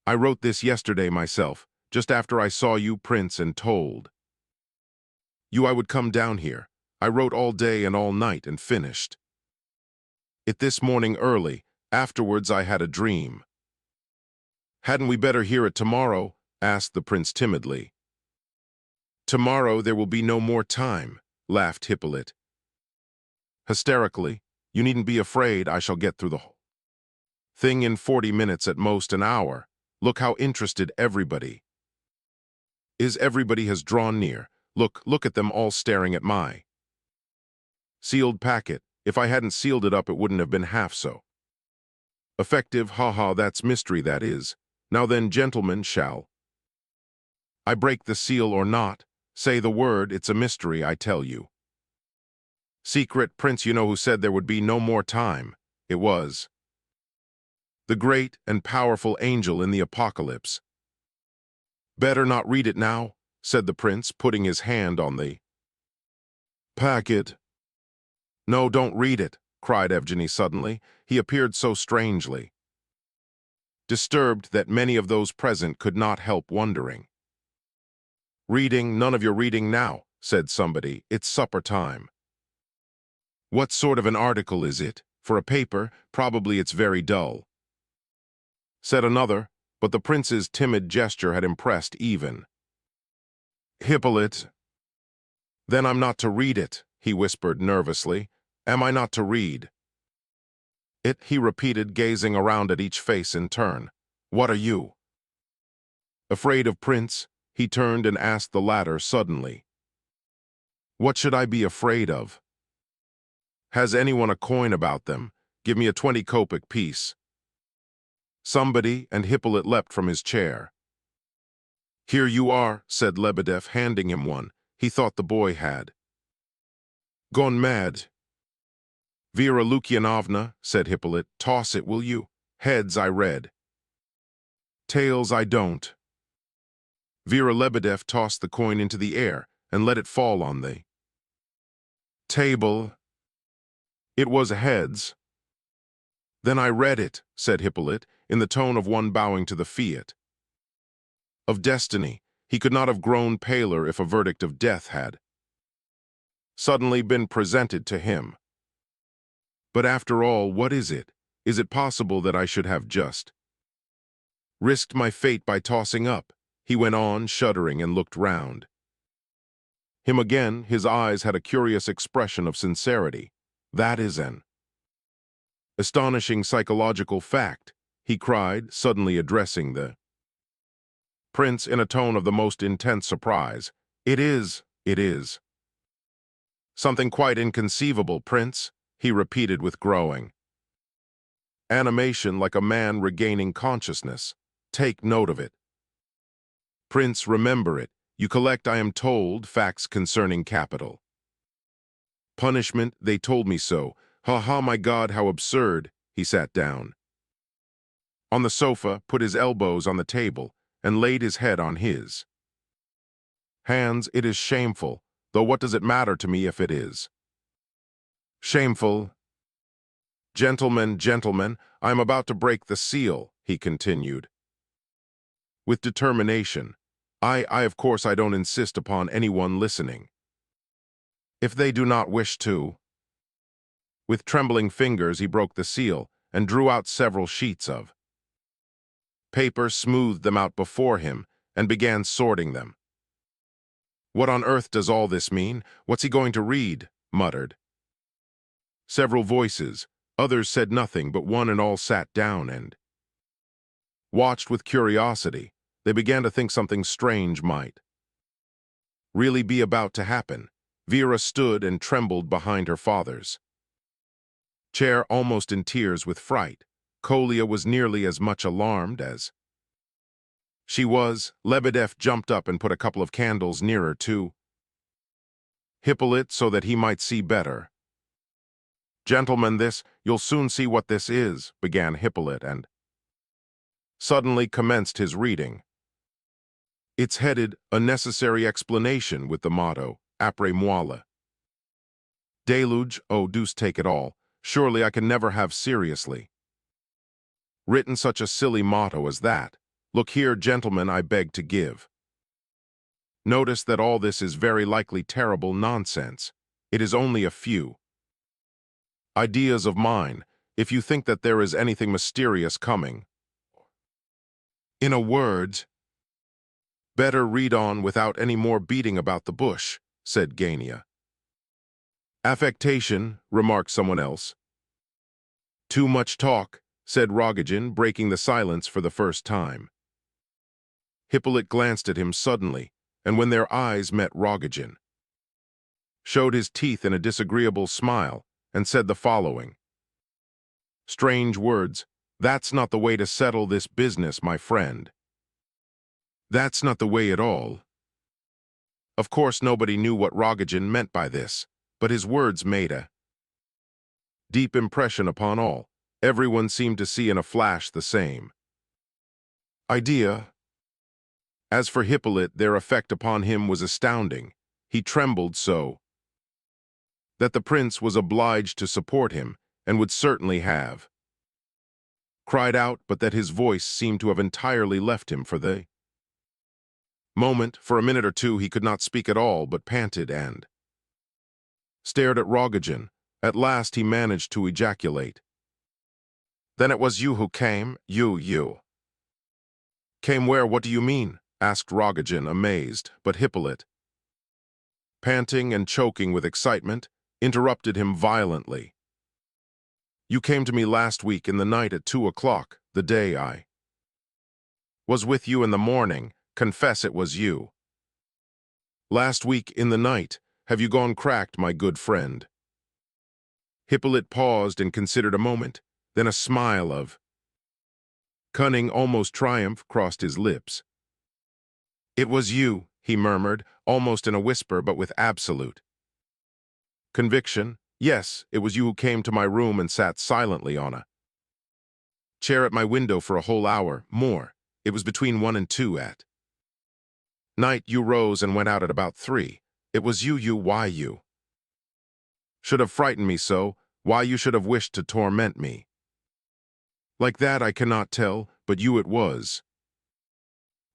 "I wrote this yesterday myself, just after I saw you, Prince, and told you I would come down here. I wrote all day and all night and finished it this morning early. Afterwards I had a dream." "Hadn't we better hear it tomorrow?" asked the prince timidly. "Tomorrow there will be no more time," laughed Hippolyte hysterically. "You needn't be afraid, I shall get through the whole thing in 40 minutes, at most an hour. Look how interested everybody is. Everybody has drawn near. Look at them all staring at my sealed packet. If I hadn't sealed it up, it wouldn't have been half so effective. Ha, that's mystery, that is. Now then, gentlemen, shall I break the seal or not? Say the word, it's a mystery, I tell you." "Secret, Prince, you know who said there would be no more time. It was the great and powerful angel in the Apocalypse." "Better not read it now," said the prince, putting his hand on the packet. "No, don't read it," cried Evgeny suddenly. He appeared so strangely disturbed that many of those present could not help wondering. "Reading? None of your reading now," said somebody. "It's supper time." "What sort of an article is it? For a paper? Probably it's very dull," said another, but the prince's timid gesture had impressed even Hippolyte. "Then I'm not to read it," he whispered nervously. "Am I not to read it?" he repeated, gazing around at each face in turn. "What are you afraid of, Prince?" He turned and asked the latter suddenly. "What should I be afraid of? Has anyone a coin about them? Give me a 20-kopeck piece." Somebody, and Hippolyte leapt from his chair. "Here you are," said Lebedev, handing him one. He thought the boy had gone mad. "Vera Lukianovna," said Hippolyte, "toss it, will you? Heads, I read. Tails, I don't." Vera Lebedev tossed the coin into the air and let it fall on the table. It was heads. "Then I read it," said Hippolyte, in the tone of one bowing to the fiat of destiny. He could not have grown paler if a verdict of death had suddenly been presented to him. "But after all, what is it? Is it possible that I should have just risked my fate by tossing up?" He went on, shuddering, and looked round him again. His eyes had a curious expression of sincerity. "That is an astonishing psychological fact," he cried, suddenly addressing the prince in a tone of the most intense surprise. It is something quite inconceivable, Prince," he repeated with growing animation, like a man regaining consciousness. "Take note of it, Prince, remember it. You collect, I am told, facts concerning capital punishment. They told me so. Ha, my God, how absurd." He sat down on the sofa, put his elbows on the table, and laid his head on his hands. "It is shameful, though what does it matter to me if it is shameful? Gentlemen, I am about to break the seal," he continued with determination. Of course, I don't insist upon anyone listening. If they do not wish to." With trembling fingers, he broke the seal and drew out several sheets of paper, smoothed them out before him, and began sorting them. What on earth does all this mean? What's he going to read? Muttered. Several voices. Others said nothing, but one and all sat down and watched with curiosity. They began to think something strange might really be about to happen. Vera stood and trembled behind her father's chair, almost in tears with fright. Kolya was nearly as much alarmed as she was. Lebedev jumped up and put a couple of candles nearer to Hippolyte so that he might see better. "Gentlemen, you'll soon see what this is," began Hippolyte, and suddenly commenced his reading. It's headed, "A Necessary Explanation," with the motto, "Après moi le deluge." Oh, deuce take it all. Surely I can never have seriously written such a silly motto as that. Look here, gentlemen, I beg to give notice that all this is very likely terrible nonsense. It is only a few ideas of mine. If you think that there is anything mysterious coming, in a word, better read on without any more beating about the bush, said Gania. Affectation, remarked someone else. Too much talk, said Rodion, breaking the silence for the first time. Hippolyte glanced at him suddenly, and when their eyes met, Rodion showed his teeth in a disagreeable smile and said the following. Strange words. That's not the way to settle this business, my friend. That's not the way at all. Of course, nobody knew what Rodion meant by this, but his words made a deep impression upon all. Everyone seemed to see in a flash the same idea. As for Hippolyte, their effect upon him was astounding. He trembled so that the prince was obliged to support him, and would certainly have cried out, but that his voice seemed to have entirely left him for the moment. For a minute or two he could not speak at all, but panted and stared at Rodion. At last he managed to ejaculate. Then it was you who came? You. Came where? What do you mean? Asked Rodion, amazed, but Hippolyte, panting and choking with excitement, interrupted him violently. You came to me last week in the night at 2 o'clock, the day I was with you in the morning. Confess it was you. Last week in the night. Have you gone cracked, my good friend? Hippolyte paused and considered a moment. Then a smile of cunning, almost triumph, crossed his lips. It was you, he murmured, almost in a whisper, but with absolute conviction. Yes, it was you who came to my room and sat silently on a chair at my window for a whole hour, more. It was between 1 and 2 at night. You rose and went out at about 3. It was you, why you should have frightened me so, why you should have wished to torment me like that, I cannot tell, but you it was.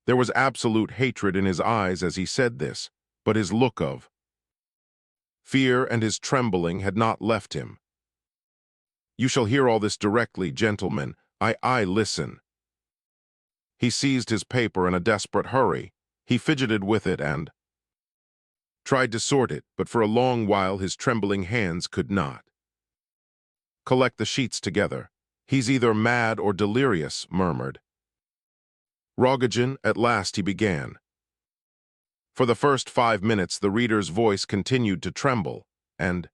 There was absolute hatred in his eyes as he said this, but his look of fear and his trembling had not left him. You shall hear all this directly, gentlemen. I listen. He seized his paper in a desperate hurry. He fidgeted with it and tried to sort it, but for a long while his trembling hands could not collect the sheets together. He's either mad or delirious, murmured Rodion. At last he began. For the first 5 minutes the reader's voice continued to tremble, and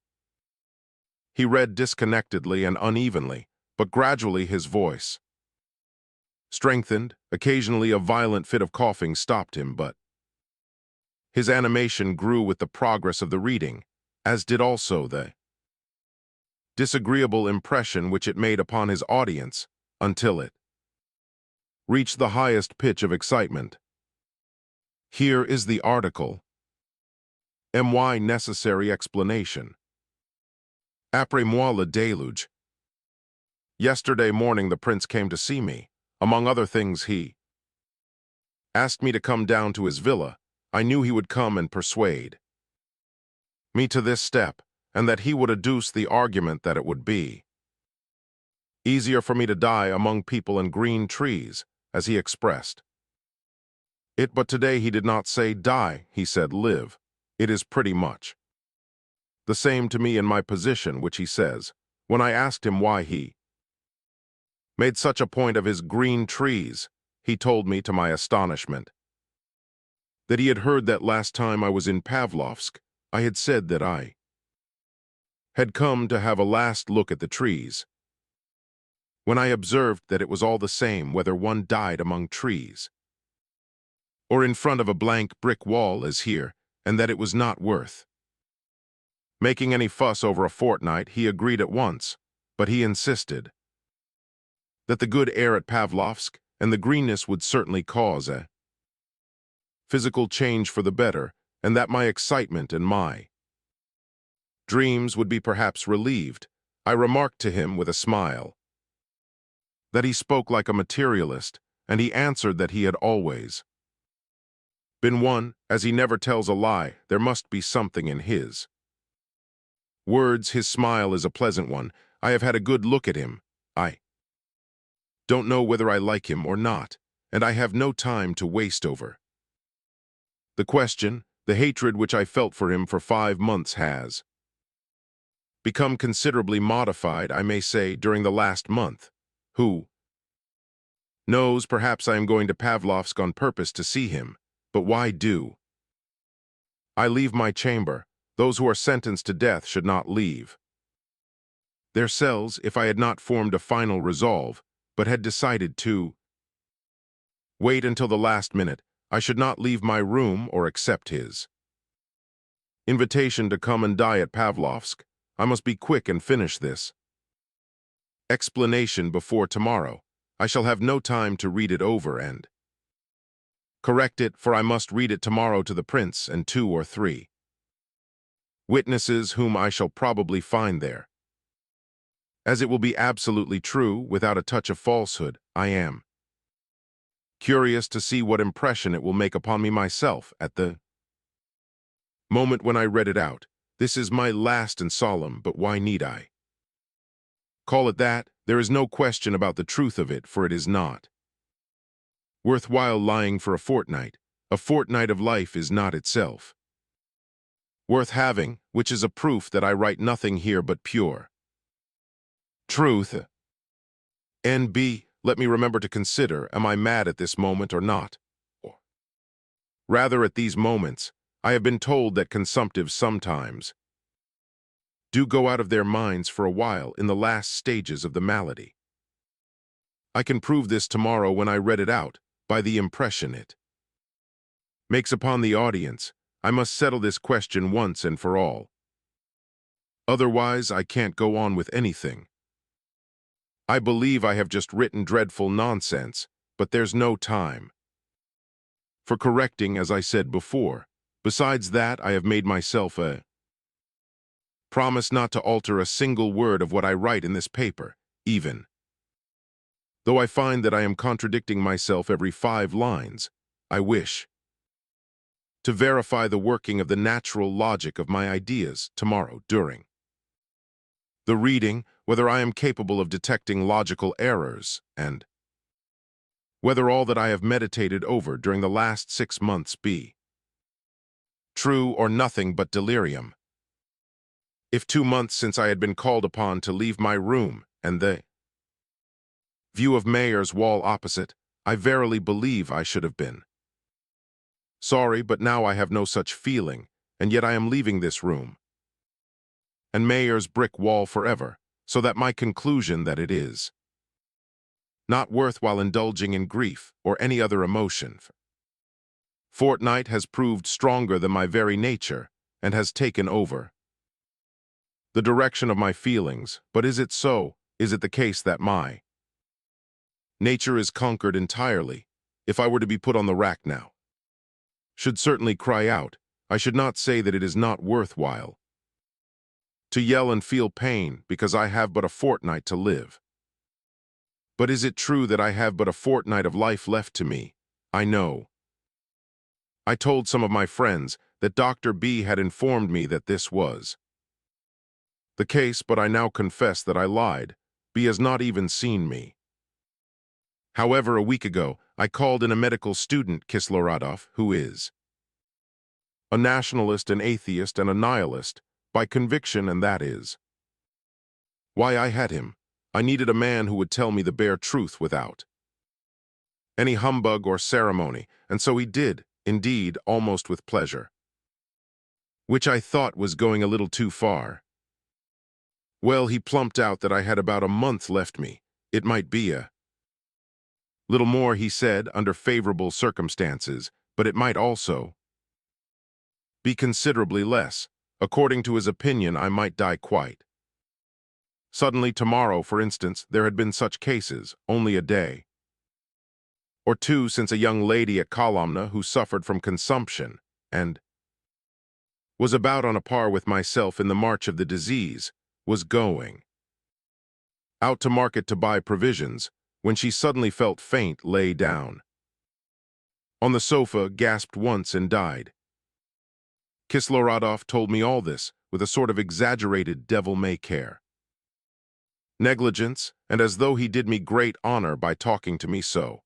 he read disconnectedly and unevenly, but gradually his voice strengthened. Occasionally a violent fit of coughing stopped him, but his animation grew with the progress of the reading, as did also the disagreeable impression which it made upon his audience, until it reached the highest pitch of excitement. Here is the article. My necessary explanation. Après moi le déluge. Yesterday morning the prince came to see me. Among other things, he asked me to come down to his villa. I knew he would come and persuade me to this step, and that he would adduce the argument that it would be easier for me to die among people and green trees, as he expressed But today he did not say die, he said live. It is pretty much the same to me in my position, which he says. When I asked him why he made such a point of his green trees, he told me, to my astonishment, that he had heard that last time I was in Pavlovsk, I had said that I had come to have a last look at the trees, when I observed that it was all the same whether one died among trees or in front of a blank brick wall as here, and that it was not worth making any fuss over a fortnight. He agreed at once, but he insisted that the good air at Pavlovsk and the greenness would certainly cause a physical change for the better, and that my excitement and my dreams would be perhaps relieved. I remarked to him with a smile that he spoke like a materialist, and he answered that he had always been one, as he never tells a lie. There must be something in his words. His smile is a pleasant one. I have had a good look at him. I don't know whether I like him or not, and I have no time to waste over the question. The hatred which I felt for him for 5 months has become considerably modified, I may say, during the last month. Who knows, perhaps I am going to Pavlovsk on purpose to see him, but why do I leave my chamber? Those who are sentenced to death should not leave their cells. If I had not formed a final resolve, but had decided to wait until the last minute, I should not leave my room or accept his invitation to come and die at Pavlovsk. I must be quick and finish this explanation before tomorrow. I shall have no time to read it over and correct it, for I must read it tomorrow to the prince and 2 or 3 witnesses whom I shall probably find there. As it will be absolutely true, without a touch of falsehood, I am curious to see what impression it will make upon me myself at the moment when I read it out. This is my last and solemn, but why need I call it that? There is no question about the truth of it, for it is not worthwhile lying for a fortnight. A fortnight of life is not itself worth having, which is a proof that I write nothing here but pure truth. N.B. Let me remember to consider, am I mad at this moment or not? Or rather, at these moments, I have been told that consumptives sometimes do go out of their minds for a while in the last stages of the malady. I can prove this tomorrow when I read it out, by the impression it makes upon the audience. I must settle this question once and for all. Otherwise, I can't go on with anything. I believe I have just written dreadful nonsense, but there's no time for correcting, as I said before. Besides that, I have made myself a promise not to alter a single word of what I write in this paper, even though I find that I am contradicting myself every 5 lines. I wish to verify the working of the natural logic of my ideas tomorrow during the reading, whether I am capable of detecting logical errors, and whether all that I have meditated over during the last 6 months be true or nothing but delirium. If 2 months since I had been called upon to leave my room and the view of Mayer's wall opposite, I verily believe I should have been sorry, but now I have no such feeling, and yet I am leaving this room and Mayer's brick wall forever, so that my conclusion that it is not worthwhile indulging in grief or any other emotion fortnight has proved stronger than my very nature and has taken over the direction of my feelings. But is it so? Is it the case that my nature is conquered entirely? If I were to be put on the rack now, should certainly cry out, I should not say that it is not worthwhile to yell and feel pain because I have but a fortnight to live. But is it true that I have but a fortnight of life left to me? I know. I told some of my friends that Dr. B had informed me that this was the case, but I now confess that I lied. B has not even seen me. However, a week ago, I called in a medical student, Kislorodov, who is a nationalist, an atheist, and a nihilist, by conviction, and that is why I had him. I needed a man who would tell me the bare truth without any humbug or ceremony, and so he did, indeed, almost with pleasure, which I thought was going a little too far. Well, he plumped out that I had about a month left me. It might be a little more, he said, under favorable circumstances, but it might also be considerably less. According to his opinion, I might die quite suddenly tomorrow, for instance. There had been such cases, only a day or two since a young lady at Kolomna who suffered from consumption and was about on a par with myself in the march of the disease, was going out to market to buy provisions, when she suddenly felt faint, lay down on the sofa, gasped once, and died. Kislorodov told me all this with a sort of exaggerated devil-may-care negligence, and as though he did me great honor by talking to me so,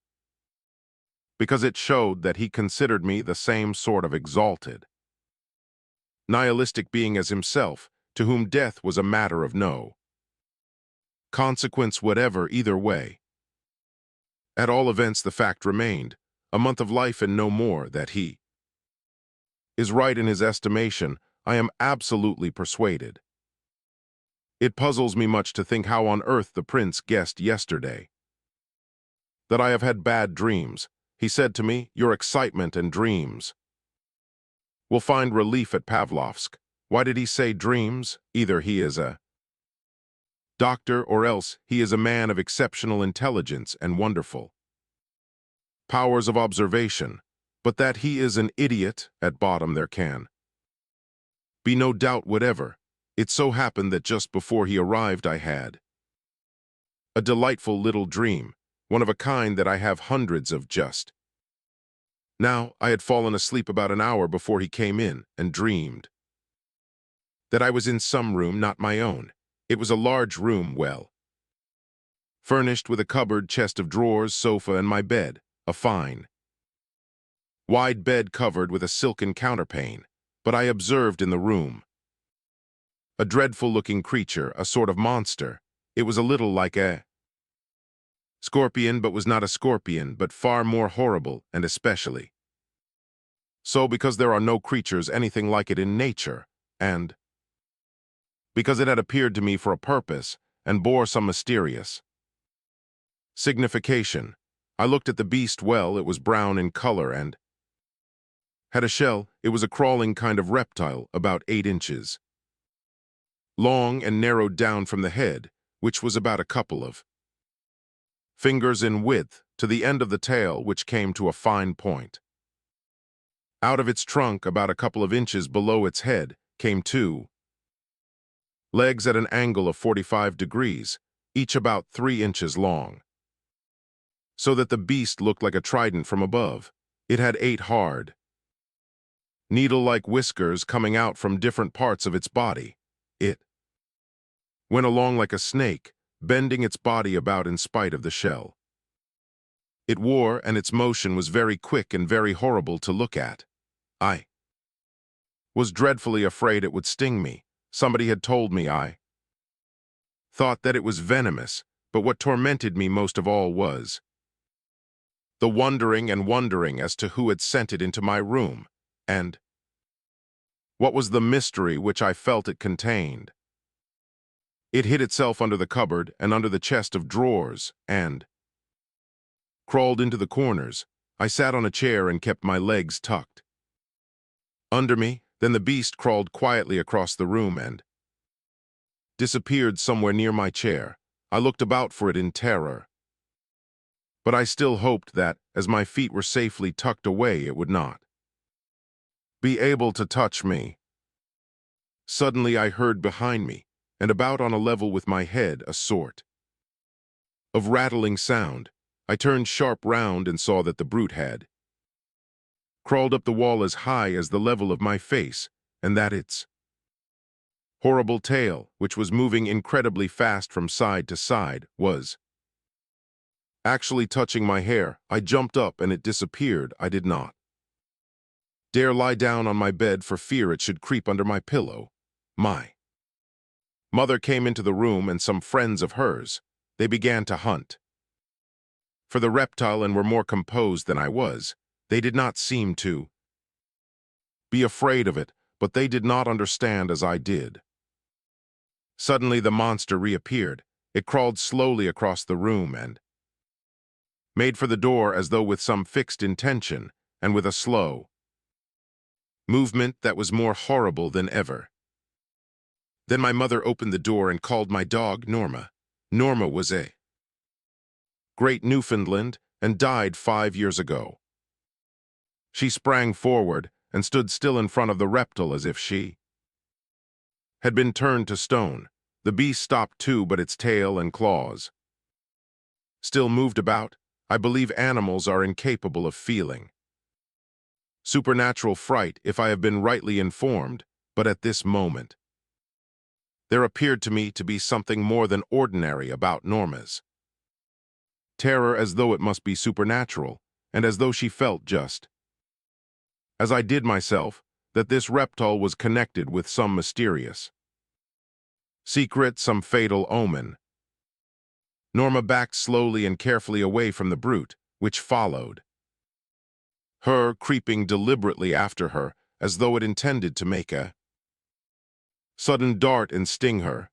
because it showed that he considered me the same sort of exalted, nihilistic being as himself, to whom death was a matter of no consequence whatever either way. At all events, the fact remained, a month of life and no more, that he is right in his estimation. I am absolutely persuaded. It puzzles me much to think how on earth the prince guessed yesterday that I have had bad dreams. He said to me, "Your excitement and dreams will find relief at Pavlovsk." Why did he say dreams? Either he is a doctor or else he is a man of exceptional intelligence and wonderful powers of observation, but that he is an idiot at bottom there can be no doubt whatever. It so happened that just before he arrived I had a delightful little dream, one of a kind that I have hundreds of just now. I had fallen asleep about an hour before he came in and dreamed that I was in some room not my own. It was a large room, well furnished, with a cupboard, chest of drawers, sofa, and my bed, a fine, wide bed covered with a silken counterpane. But I observed in the room a dreadful-looking creature, a sort of monster. It was a little like a scorpion, but was not a scorpion, but far more horrible, and especially so because there are no creatures anything like it in nature, and because it had appeared to me for a purpose, and bore some mysterious signification. I looked at the beast well. It was brown in color and had a shell. It was a crawling kind of reptile, about 8 inches long and narrowed down from the head, which was about a couple of fingers in width, to the end of the tail, which came to a fine point. Out of its trunk, about a couple of inches below its head, came 2 legs at an angle of 45 degrees, each about 3 inches long, so that the beast looked like a trident from above. It had 8 hard, needle-like whiskers coming out from different parts of its body. It went along like a snake, bending its body about in spite of the shell it wore, and its motion was very quick and very horrible to look at. I was dreadfully afraid it would sting me. Somebody had told me I thought that it was venomous, but what tormented me most of all was the wondering and wondering as to who had sent it into my room, and what was the mystery which I felt it contained. It hid itself under the cupboard and under the chest of drawers, and crawled into the corners. I sat on a chair and kept my legs tucked under me. Then the beast crawled quietly across the room and disappeared somewhere near my chair. I looked about for it in terror, but I still hoped that, as my feet were safely tucked away, it would not be able to touch me. Suddenly I heard behind me, and about on a level with my head, a sort of rattling sound. I turned sharp round and saw that the brute had crawled up the wall as high as the level of my face, and that its horrible tail, which was moving incredibly fast from side to side, was actually touching my hair. I jumped up and it disappeared. I did not dare lie down on my bed for fear it should creep under my pillow. My mother came into the room and some friends of hers. They began to hunt for the reptile and were more composed than I was. They did not seem to be afraid of it, but they did not understand as I did. Suddenly the monster reappeared. It crawled slowly across the room and made for the door as though with some fixed intention and with a slow movement that was more horrible than ever. Then my mother opened the door and called my dog Norma. Norma was a great Newfoundland and died 5 years ago. She sprang forward and stood still in front of the reptile as if she had been turned to stone. The beast stopped too, but its tail and claws still moved about. I believe animals are incapable of feeling supernatural fright if I have been rightly informed, but at this moment there appeared to me to be something more than ordinary about Norma's terror, as though it must be supernatural, and as though she felt just as I did myself, that this reptile was connected with some mysterious secret, some fatal omen. Norma backed slowly and carefully away from the brute, which followed her, creeping deliberately after her, as though it intended to make a sudden dart and sting her.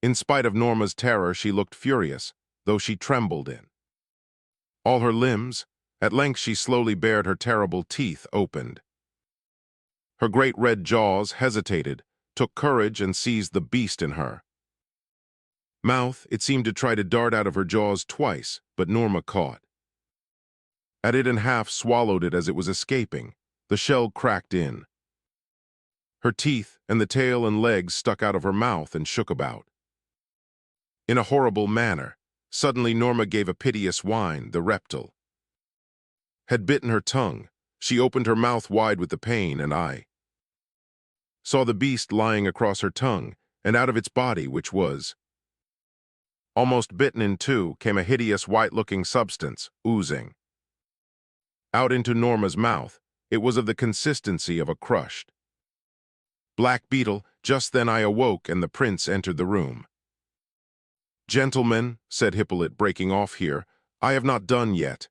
In spite of Norma's terror, she looked furious, though she trembled in all her limbs. At length she slowly bared her terrible teeth, opened her great red jaws, hesitated, took courage, and seized the beast in her mouth. It seemed to try to dart out of her jaws twice, but Norma caught at it and half swallowed it as it was escaping. The shell cracked in her teeth, and the tail and legs stuck out of her mouth and shook about in a horrible manner. Suddenly Norma gave a piteous whine. The reptile had bitten her tongue. She opened her mouth wide with the pain, and I saw the beast lying across her tongue, and out of its body, which was almost bitten in two, came a hideous white-looking substance, oozing out into Norma's mouth. It was of the consistency of a crushed black beetle. Just then I awoke, and the prince entered the room. "Gentlemen," said Hippolyte, breaking off here, "I have not done yet.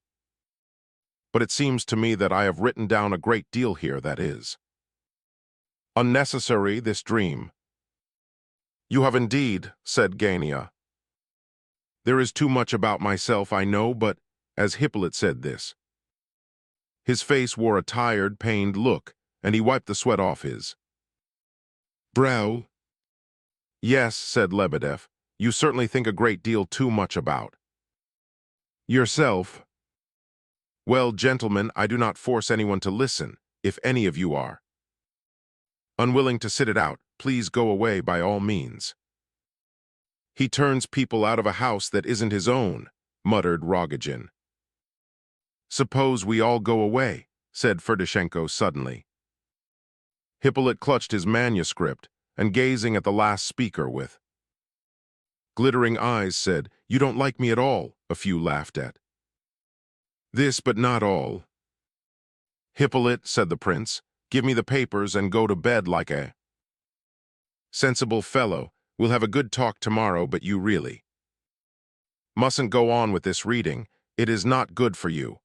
But it seems to me that I have written down a great deal here that is unnecessary, this dream." "You have indeed," said Gania. "There is too much about myself, I know, but," as Hippolyte said this, his face wore a tired, pained look, and he wiped the sweat off his brow. "Yes," said Lebedev, "you certainly think a great deal too much about yourself." "Well, gentlemen, I do not force anyone to listen. If any of you are unwilling to sit it out, please go away by all means." "He turns people out of a house that isn't his own," muttered Rogojin. "Suppose we all go away," said Ferdishenko suddenly. Hippolyte clutched his manuscript and, gazing at the last speaker with glittering eyes, said, "You don't like me at all." A few laughed at this, but not all. "Hippolyte," said the prince, "give me the papers and go to bed like a sensible fellow. We'll have a good talk tomorrow, but you really mustn't go on with this reading. It is not good for you."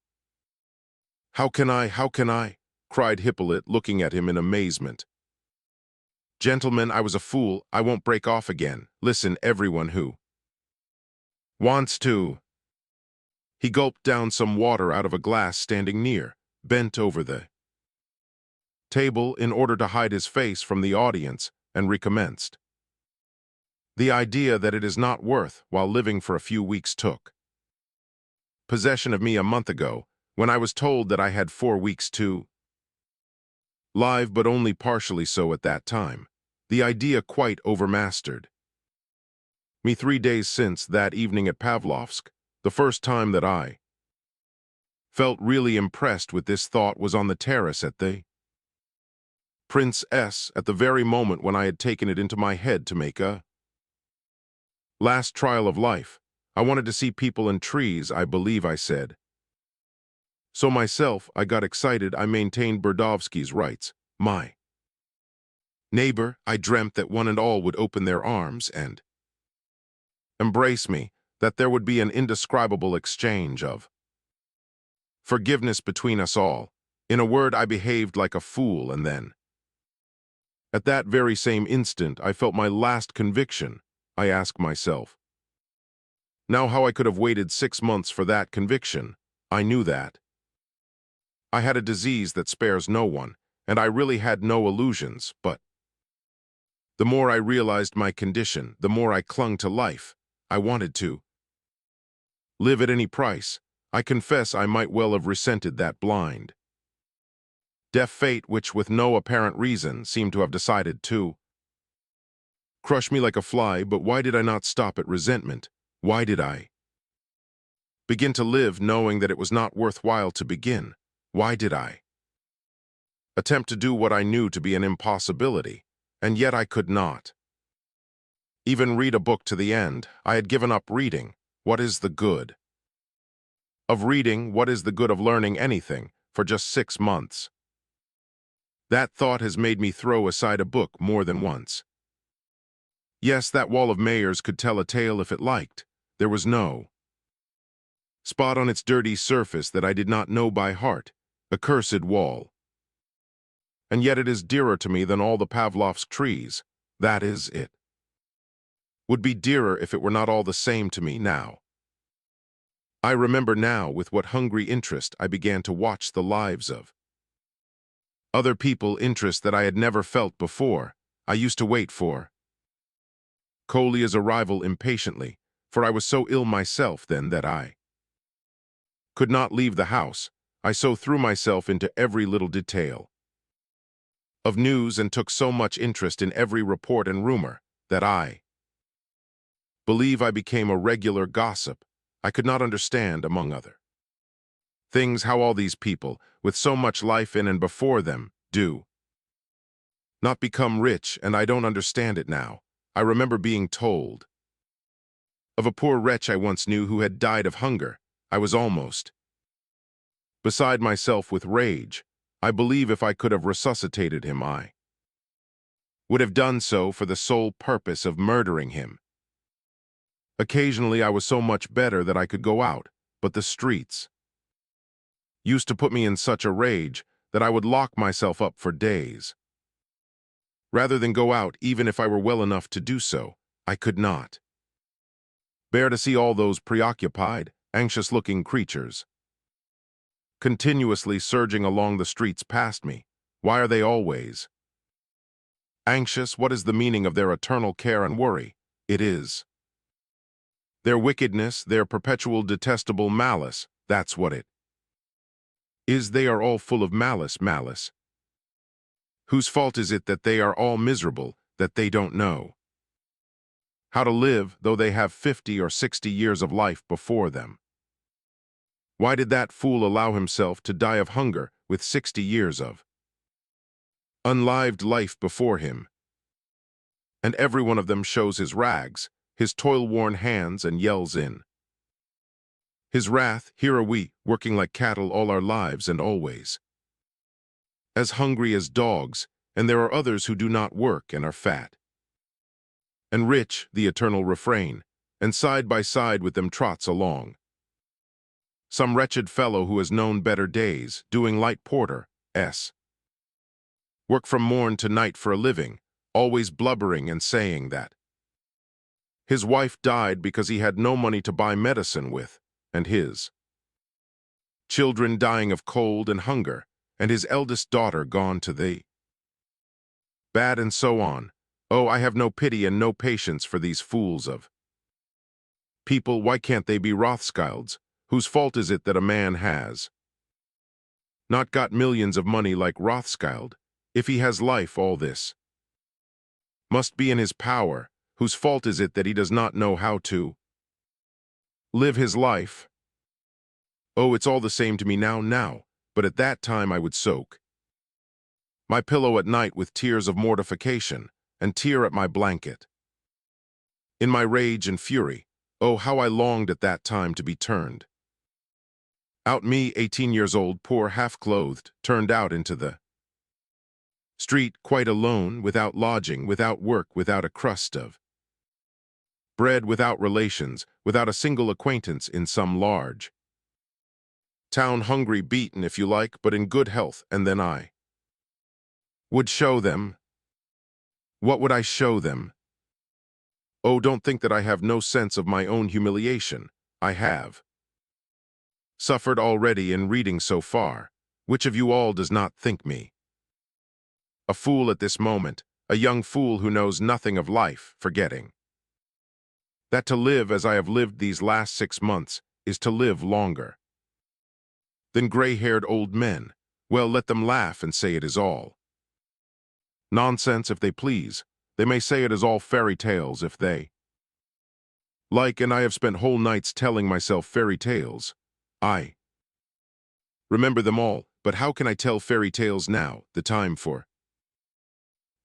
How can I?" cried Hippolyte, looking at him in amazement. "Gentlemen, I was a fool. I won't break off again. Listen, everyone who wants to." He gulped down some water out of a glass standing near, bent over the table in order to hide his face from the audience, and recommenced. "The idea that it is not worth while living for a few weeks took possession of me a month ago, when I was told that I had 4 weeks to live, but only partially so at that time. The idea quite overmastered me 3 days since, that evening at Pavlovsk. The first time that I felt really impressed with this thought was on the terrace at the Prince S, at the very moment when I had taken it into my head to make a last trial of life. I wanted to see people and trees, I believe I said. So myself, I got excited. I maintained Burdovsky's rights. My neighbor, I dreamt that one and all would open their arms and embrace me, that there would be an indescribable exchange of forgiveness between us all. In a word, I behaved like a fool, and then, at that very same instant, I felt my last conviction. I asked myself, now how I could have waited 6 months for that conviction. I knew that. I had a disease that spares no one, and I really had no illusions, but the more I realized my condition, the more I clung to life. I wanted to live at any price. I confess I might well have resented that blind, deaf fate which, with no apparent reason, seemed to have decided to crush me like a fly. But why did I not stop at resentment? Why did I begin to live knowing that it was not worthwhile to begin? Why did I attempt to do what I knew to be an impossibility, and yet I could not even read a book to the end? I had given up reading. What is the good of reading? What is the good of learning anything for just 6 months? That thought has made me throw aside a book more than once. Yes, that wall of Mayer's could tell a tale if it liked. There was no spot on its dirty surface that I did not know by heart. A cursed wall. And yet it is dearer to me than all the Pavlovsk trees. That is it. Would be dearer if it were not all the same to me now. I remember now with what hungry interest I began to watch the lives of other people, interest that I had never felt before. I used to wait for Kolya's arrival impatiently, for I was so ill myself then that I could not leave the house. I so threw myself into every little detail of news and took so much interest in every report and rumor that I believe I became a regular gossip. I could not understand, among other things, how all these people, with so much life in and before them, do not become rich, and I don't understand it now. I remember being told of a poor wretch I once knew who had died of hunger. I was almost beside myself with rage. I believe if I could have resuscitated him, I would have done so for the sole purpose of murdering him. Occasionally I was so much better that I could go out, but the streets used to put me in such a rage that I would lock myself up for days. Rather than go out, even if I were well enough to do so, I could not bear to see all those preoccupied, anxious-looking creatures continuously surging along the streets past me. Why are they always anxious? What is the meaning of their eternal care and worry? It is their wickedness, their perpetual detestable malice. That's what it is. They are all full of malice. Whose fault is it that they are all miserable, that they don't know how to live, though they have 50 or 60 years of life before them? Why did that fool allow himself to die of hunger with 60 years of unlived life before him? And every one of them shows his rags, his toil-worn hands, and yells in his wrath, here are we, working like cattle all our lives and always as hungry as dogs, and there are others who do not work and are fat and rich, the eternal refrain, and side by side with them trots along some wretched fellow who has known better days, doing light porter's work from morn to night for a living, always blubbering and saying that his wife died because he had no money to buy medicine with, and his children dying of cold and hunger, and his eldest daughter gone to the bad, and so on. Oh, I have no pity and no patience for these fools of people. Why can't they be Rothschilds? Whose fault is it that a man has not got millions of money like Rothschild? If he has life, all this must be in his power. Whose fault is it that he does not know how to live his life? Oh, it's all the same to me now, but at that time I would soak my pillow at night with tears of mortification, and tear at my blanket. In my rage and fury, Oh, how I longed at that time to be turned. Out me, 18 years old, poor, half-clothed, turned out into the street, quite alone, without lodging, without work, without a crust of bread, without relations, without a single acquaintance in some large town, hungry, beaten, if you like, but in good health, and then I would show them. What would I show them? Oh, don't think that I have no sense of my own humiliation. I have suffered already in reading so far. Which of you all does not think me a fool at this moment, a young fool who knows nothing of life, forgetting that to live as I have lived these last 6 months is to live longer than gray-haired old men? Well, let them laugh and say it is all nonsense if they please. They may say it is all fairy tales if they like, and I have spent whole nights telling myself fairy tales. I remember them all, but how can I tell fairy tales now? The time for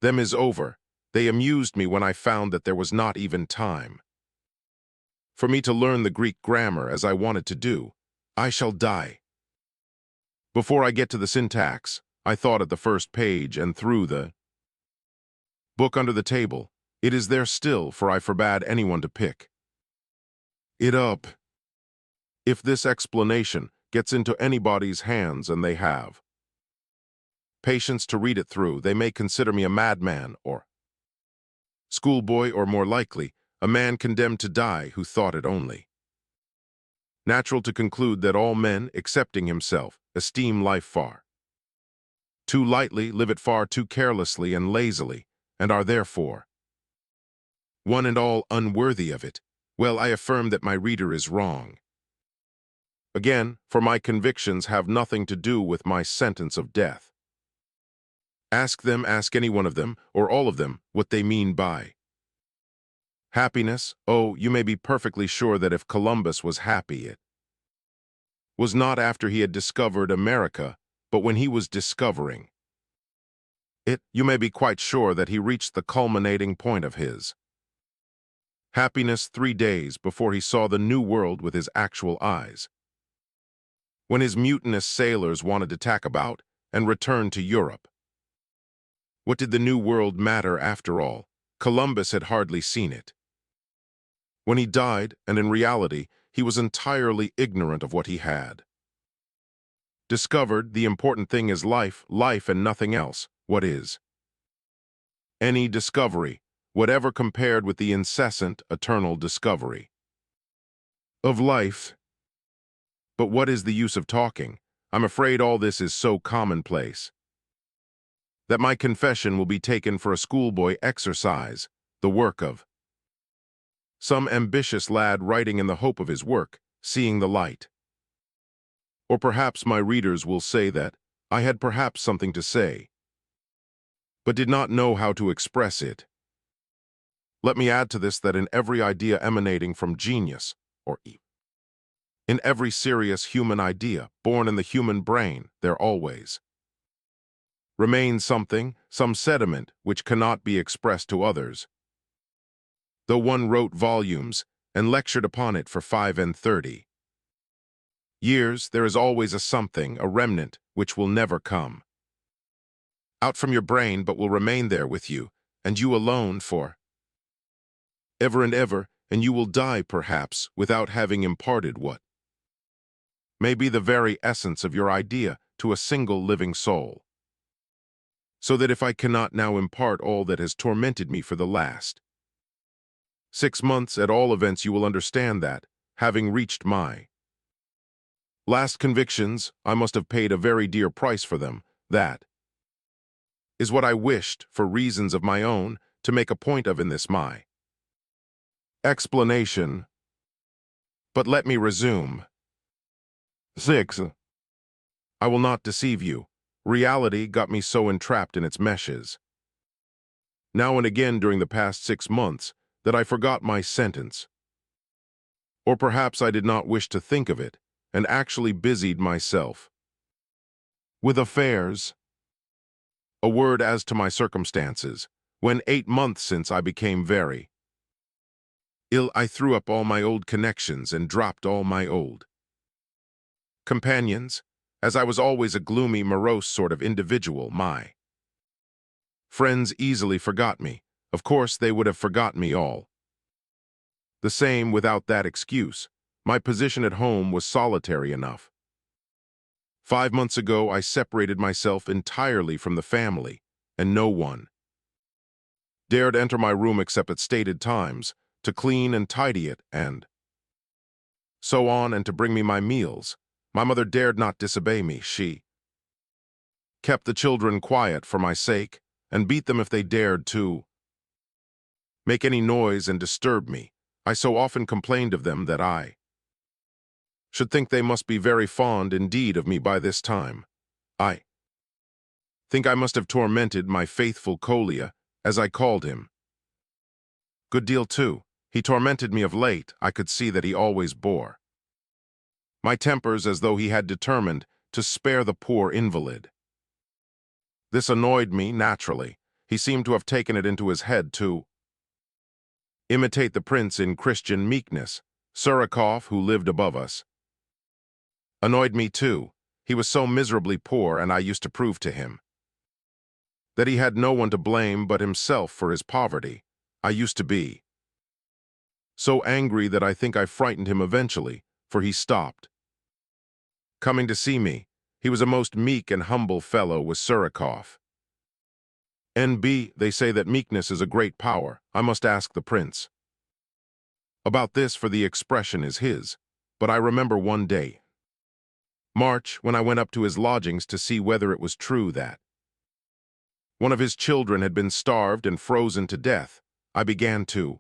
them is over. They amused me when I found that there was not even time for me to learn the Greek grammar as I wanted to do. I shall die before I get to the syntax. I thought at the first page and threw the book under the table. It is there still, for I forbade anyone to pick it up. If this explanation gets into anybody's hands, and they have patience to read it through, they may consider me a madman or schoolboy, or more likely, a man condemned to die who thought it only natural to conclude that all men, excepting himself, esteem life far too lightly, live it far too carelessly and lazily, and are therefore one and all unworthy of it. Well, I affirm that my reader is wrong. Again, for my convictions have nothing to do with my sentence of death. Ask any one of them, or all of them, what they mean by happiness. Oh, you may be perfectly sure that if Columbus was happy, it was not after he had discovered America, but when he was discovering it. You may be quite sure that he reached the culminating point of his happiness 3 days before he saw the New World with his actual eyes, when his mutinous sailors wanted to tack about and return to Europe. What did the New World matter after all? Columbus had hardly seen it when he died, and in reality, he was entirely ignorant of what he had discovered. The important thing is life, life and nothing else. What is any discovery, whatever compared with the incessant, eternal discovery of life? But what is the use of talking? I'm afraid all this is so commonplace that my confession will be taken for a schoolboy exercise, the work of some ambitious lad writing in the hope of his work seeing the light. Or perhaps my readers will say that I had perhaps something to say, but did not know how to express it. Let me add to this that in every idea emanating from genius, or in every serious human idea born in the human brain, there always remains something, some sediment, which cannot be expressed to others. Though one wrote volumes and lectured upon it for 35 years, there is always a something, a remnant, which will never come out from your brain, but will remain there with you, and you alone, for ever and ever, and you will die, perhaps, without having imparted what may be the very essence of your idea to a single living soul. So that if I cannot now impart all that has tormented me for the last 6 months, at all events you will understand that, having reached my last convictions, I must have paid a very dear price for them. That is what I wished, for reasons of my own, to make a point of in this my explanation. But let me resume. 6. I will not deceive you. Reality got me so entrapped in its meshes, now and again during the past 6 months, that I forgot my sentence. Or perhaps I did not wish to think of it, and actually busied myself with affairs. A word as to my circumstances. When 8 months since I became very I threw up all my old connections and dropped all my old companions, as I was always a gloomy, morose sort of individual. My friends easily forgot me. Of course, they would have forgotten me all the same without that excuse. My position at home was solitary enough. 5 months ago, I separated myself entirely from the family, and no one dared enter my room except at stated times, to clean and tidy it, and so on, and to bring me my meals. My mother dared not disobey me. She kept the children quiet for my sake, and beat them if they dared to make any noise and disturb me. I so often complained of them that I should think they must be very fond indeed of me by this time. I think I must have tormented my faithful Kolya, as I called him. Good deal too. He tormented me of late. I could see that he always bore my tempers as though he had determined to spare the poor invalid. This annoyed me, naturally. He seemed to have taken it into his head to imitate the prince in Christian meekness. Surikov, who lived above us, annoyed me too. He was so miserably poor, and I used to prove to him that he had no one to blame but himself for his poverty. I used to be so angry that I think I frightened him eventually, for he stopped coming to see me. He was a most meek and humble fellow, was Surikov. N.B. They say that meekness is a great power. I must ask the prince about this, for the expression is his. But I remember one day, March, when I went up to his lodgings to see whether it was true that one of his children had been starved and frozen to death. I began to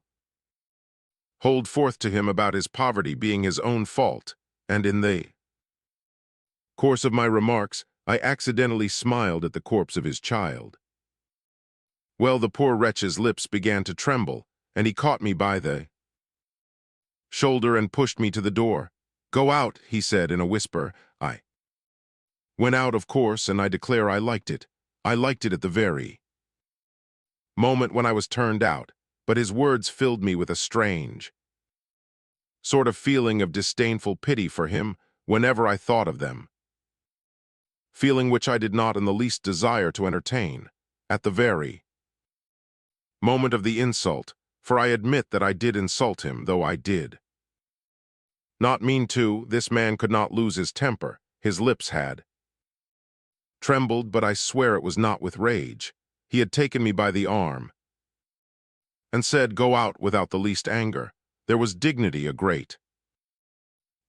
hold forth to him about his poverty being his own fault, and in the course of my remarks, I accidentally smiled at the corpse of his child. Well, the poor wretch's lips began to tremble, and he caught me by the shoulder and pushed me to the door. "Go out," he said in a whisper. I went out, of course, and I declare I liked it. I liked it at the very moment when I was turned out, but his words filled me with a strange sort of feeling of disdainful pity for him whenever I thought of them, feeling which I did not in the least desire to entertain. At the very moment of the insult, for I admit that I did insult him, though I did not mean to, this man could not lose his temper. His lips had trembled, but I swear it was not with rage. He had taken me by the arm and said, "Go out," without the least anger. There was dignity, a great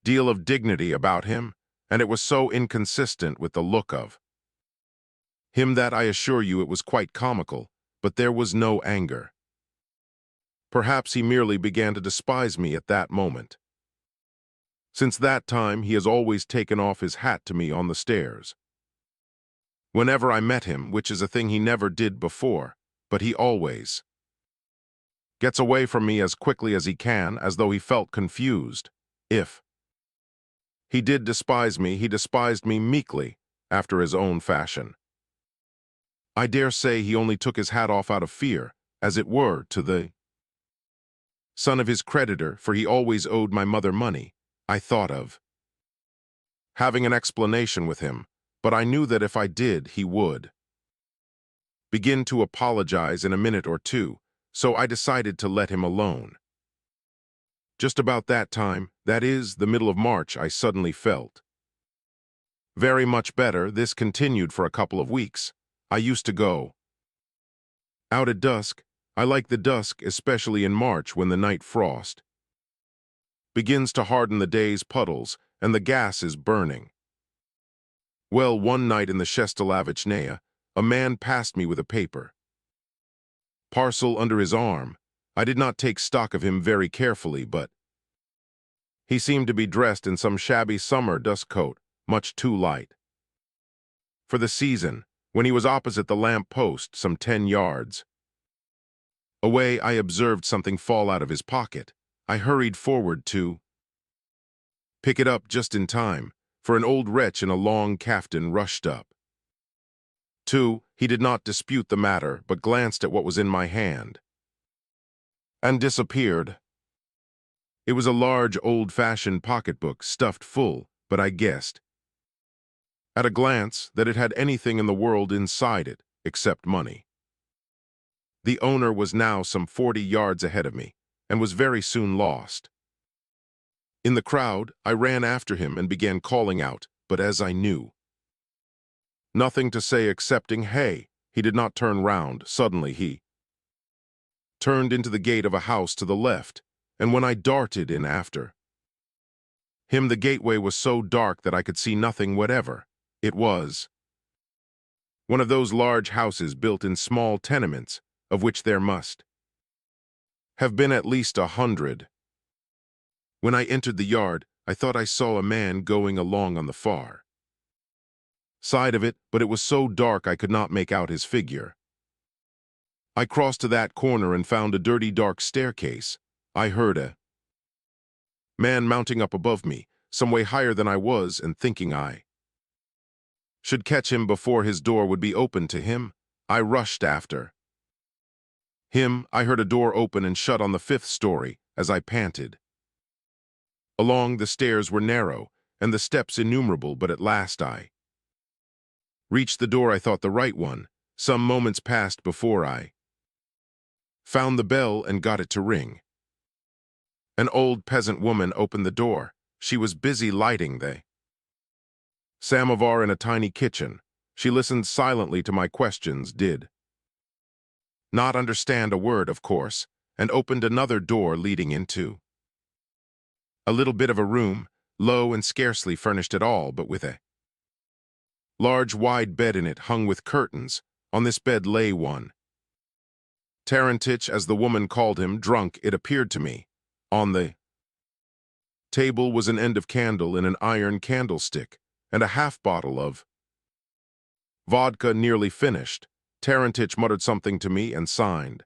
deal of dignity about him, and it was so inconsistent with the look of him that I assure you it was quite comical, but there was no anger. Perhaps he merely began to despise me at that moment. Since that time, he has always taken off his hat to me on the stairs whenever I met him, which is a thing he never did before, but he always gets away from me as quickly as he can, as though he felt confused. If he did despise me, he despised me meekly, after his own fashion. I dare say he only took his hat off out of fear, as it were, to the son of his creditor, for he always owed my mother money. I thought of having an explanation with him, but I knew that if I did, he would begin to apologize in a minute or two, so I decided to let him alone. Just about that time, that is, the middle of March, I suddenly felt very much better. This continued for a couple of weeks. I used to go out at dusk. I like the dusk, especially in March, when the night frost begins to harden the day's puddles and the gas is burning. Well, one night in the Shestalavichneia, a man passed me with a paper parcel under his arm. I did not take stock of him very carefully, but he seemed to be dressed in some shabby summer dust coat, much too light for the season. When he was opposite the lamp post, some 10 yards away, I observed something fall out of his pocket. I hurried forward to pick it up just in time, for an old wretch in a long kaftan rushed up. He did not dispute the matter, but glanced at what was in my hand and disappeared. It was a large, old-fashioned pocketbook stuffed full, but I guessed, at a glance, that it had anything in the world inside it, except money. The owner was now some 40 yards ahead of me, and was very soon lost. In the crowd, I ran after him and began calling out, but as I knew nothing to say excepting, "Hey!" He did not turn round. Suddenly he turned into the gate of a house to the left, and when I darted in after him, the gateway was so dark that I could see nothing whatever. It was one of those large houses built in small tenements, of which there must have been at least 100. When I entered the yard, I thought I saw a man going along on the far side of it, but it was so dark I could not make out his figure. I crossed to that corner and found a dirty, dark staircase. I heard a man mounting up above me, some way higher than I was, and thinking I should catch him before his door would be opened to him, I rushed after him. I heard a door open and shut on the 5th story as I panted along. The stairs were narrow, and the steps innumerable, but at last I reached the door. I thought the right one. Some moments passed before I found the bell and got it to ring. An old peasant woman opened the door. She was busy lighting the samovar in a tiny kitchen. She listened silently to my questions, did not understand a word, of course, and opened another door leading into a little bit of a room, low and scarcely furnished at all, but with a large wide bed in it hung with curtains. On this bed lay one Tarantich, as the woman called him, drunk, it appeared to me. On the table was an end of candle in an iron candlestick, and a half bottle of vodka nearly finished. Tarantich muttered something to me and signed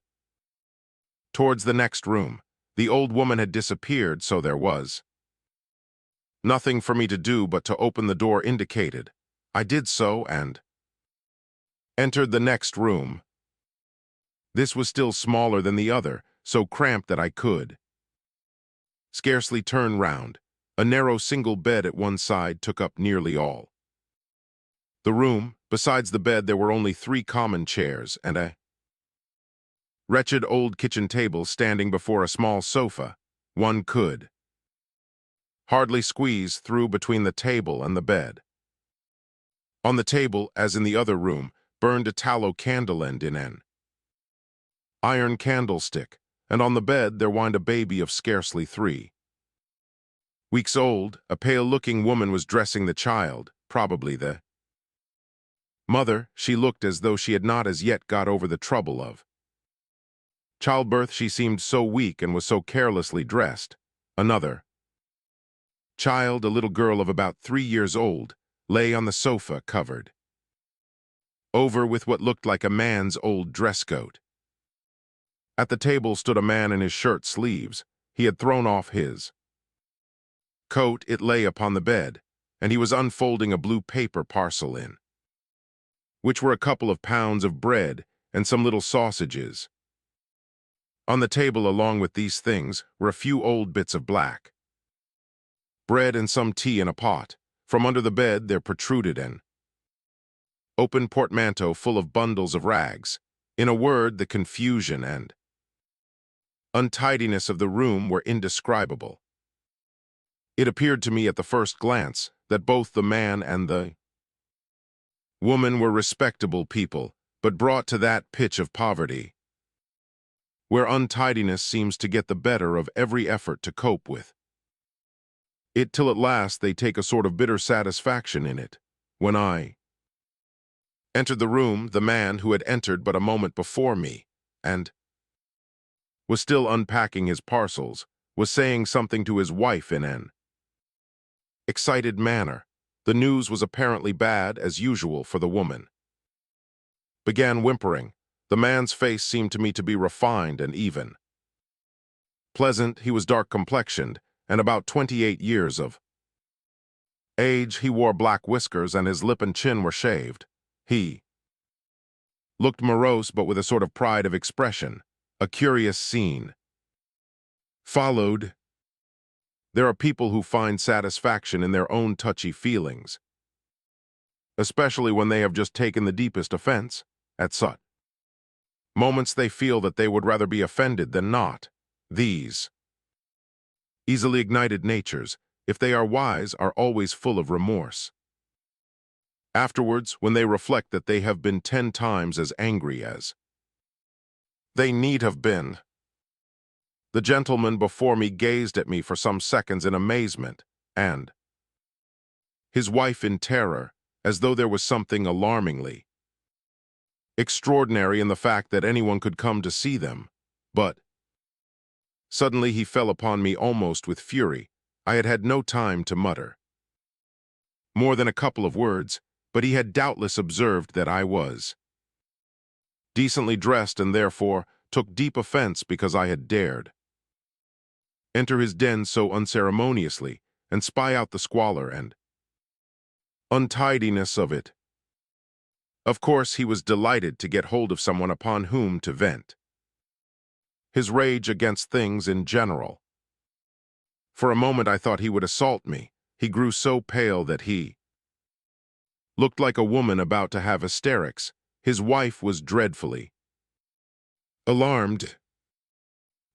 towards the next room. The old woman had disappeared, so there was nothing for me to do but to open the door indicated. I did so and entered the next room. This was still smaller than the other, so cramped that I could scarcely turn round. A narrow single bed at one side took up nearly all the room. Besides the bed, there were only 3 common chairs and a wretched old kitchen table standing before a small sofa. One could hardly squeeze through between the table and the bed. On the table, as in the other room, burned a tallow candle end in an iron candlestick, and on the bed there whined a baby of scarcely 3 weeks old. A pale-looking woman was dressing the child, probably the mother. She looked as though she had not as yet got over the trouble of childbirth. She seemed so weak and was so carelessly dressed. Another child, a little girl of about 3 years old, lay on the sofa, covered over with what looked like a man's old dress coat. At the table stood a man in his shirt sleeves. He had thrown off his coat. It lay upon the bed, and he was unfolding a blue paper parcel in which were a couple of pounds of bread and some little sausages. On the table, along with these things, were a few old bits of black bread and some tea in a pot. From under the bed there protruded an open portmanteau full of bundles of rags. In a word, the confusion and untidiness of the room were indescribable. It appeared to me at the first glance that both the man and the woman were respectable people, but brought to that pitch of poverty where untidiness seems to get the better of every effort to cope with it, till at last they take a sort of bitter satisfaction in it. When I entered the room, the man who had entered but a moment before me and was still unpacking his parcels was saying something to his wife in an excited manner. The news was apparently bad, as usual, for the woman began whimpering. The man's face seemed to me to be refined and even pleasant. He was dark-complexioned and about 28 years of age. He wore black whiskers, and his lip and chin were shaved. He looked morose, but with a sort of pride of expression. A curious scene followed. There are people who find satisfaction in their own touchy feelings, especially when they have just taken the deepest offense at such moments they feel that they would rather be offended than not. These easily ignited natures, if they are wise, are always full of remorse. Afterwards, when they reflect that they have been 10 times as angry as they need have been. The gentleman before me gazed at me for some seconds in amazement, and his wife in terror, as though there was something alarmingly extraordinary in the fact that anyone could come to see them. But suddenly he fell upon me almost with fury. I had had no time to mutter more than a couple of words, but he had doubtless observed that I was decently dressed and therefore took deep offense because I had dared enter his den so unceremoniously and spy out the squalor and untidiness of it. Of course, he was delighted to get hold of someone upon whom to vent his rage against things in general. For a moment I thought he would assault me. He grew so pale that he looked like a woman about to have hysterics. His wife was dreadfully alarmed.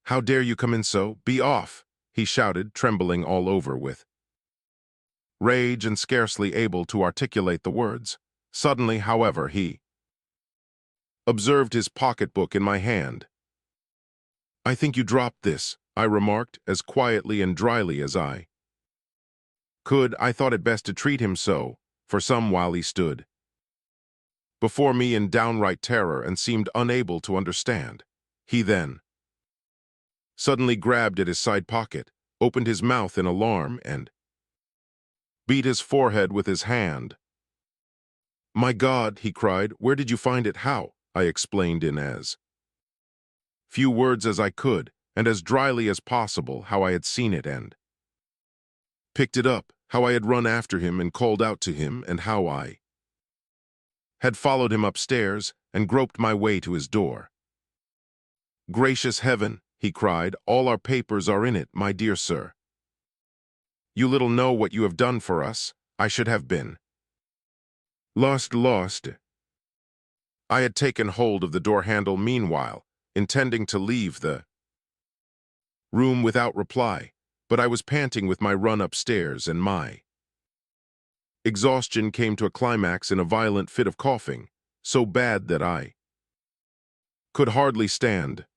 "How dare you come in so? Be off!" he shouted, trembling all over with rage and scarcely able to articulate the words. Suddenly, however, he observed his pocketbook in my hand. "I think you dropped this," I remarked, as quietly and dryly as I could. I thought it best to treat him so. For some while he stood before me in downright terror and seemed unable to understand. He then suddenly grabbed at his side pocket, opened his mouth in alarm, and beat his forehead with his hand. "My God," he cried, "where did you find it? How?" I explained in as few words as I could, and as dryly as possible, how I had seen it and picked it up, how I had run after him and called out to him, and how I had followed him upstairs and groped my way to his door. "Gracious heaven," he cried, "all our papers are in it, my dear sir. You little know what you have done for us. I should have been lost. I had taken hold of the door handle meanwhile, intending to leave the room without reply, but I was panting with my run upstairs, and my exhaustion came to a climax in a violent fit of coughing, so bad that I could hardly stand.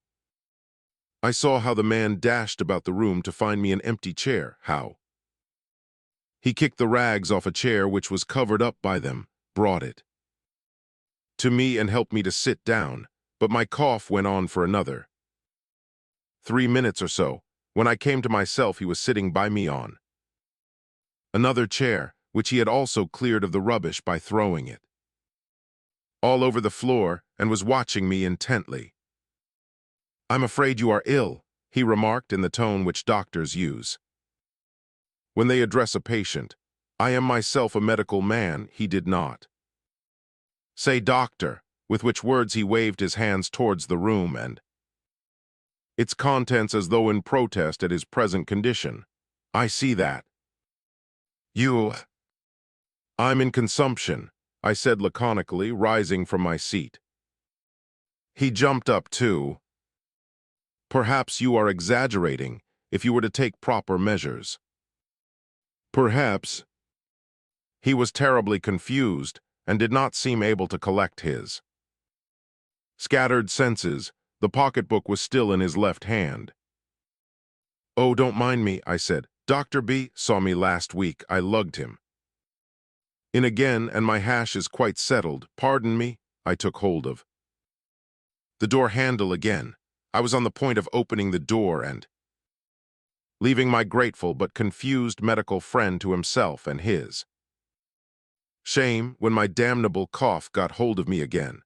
I saw how the man dashed about the room to find me an empty chair, how he kicked the rags off a chair which was covered up by them, brought it to me and helped me to sit down, but my cough went on for another 3 minutes or so. When I came to myself, he was sitting by me on another chair, which he had also cleared of the rubbish by throwing it all over the floor, and was watching me intently. "I'm afraid you are ill," he remarked in the tone which doctors use when they address a patient. I am myself a medical man. He did not say doctor, with which words he waved his hands towards the room and its contents as though in protest at his present condition. "I see that. I'm in consumption," I said laconically, rising from my seat. He jumped up too. "Perhaps you are exaggerating if you were to take proper measures." "Perhaps." He was terribly confused and did not seem able to collect his scattered senses. The pocketbook was still in his left hand. "Oh, don't mind me," I said. "Dr. B saw me last week. I lugged him in again, and my hash is quite settled. Pardon me." I took hold of the door handle again. I was on the point of opening the door and leaving my grateful but confused medical friend to himself and his shame, when my damnable cough got hold of me again.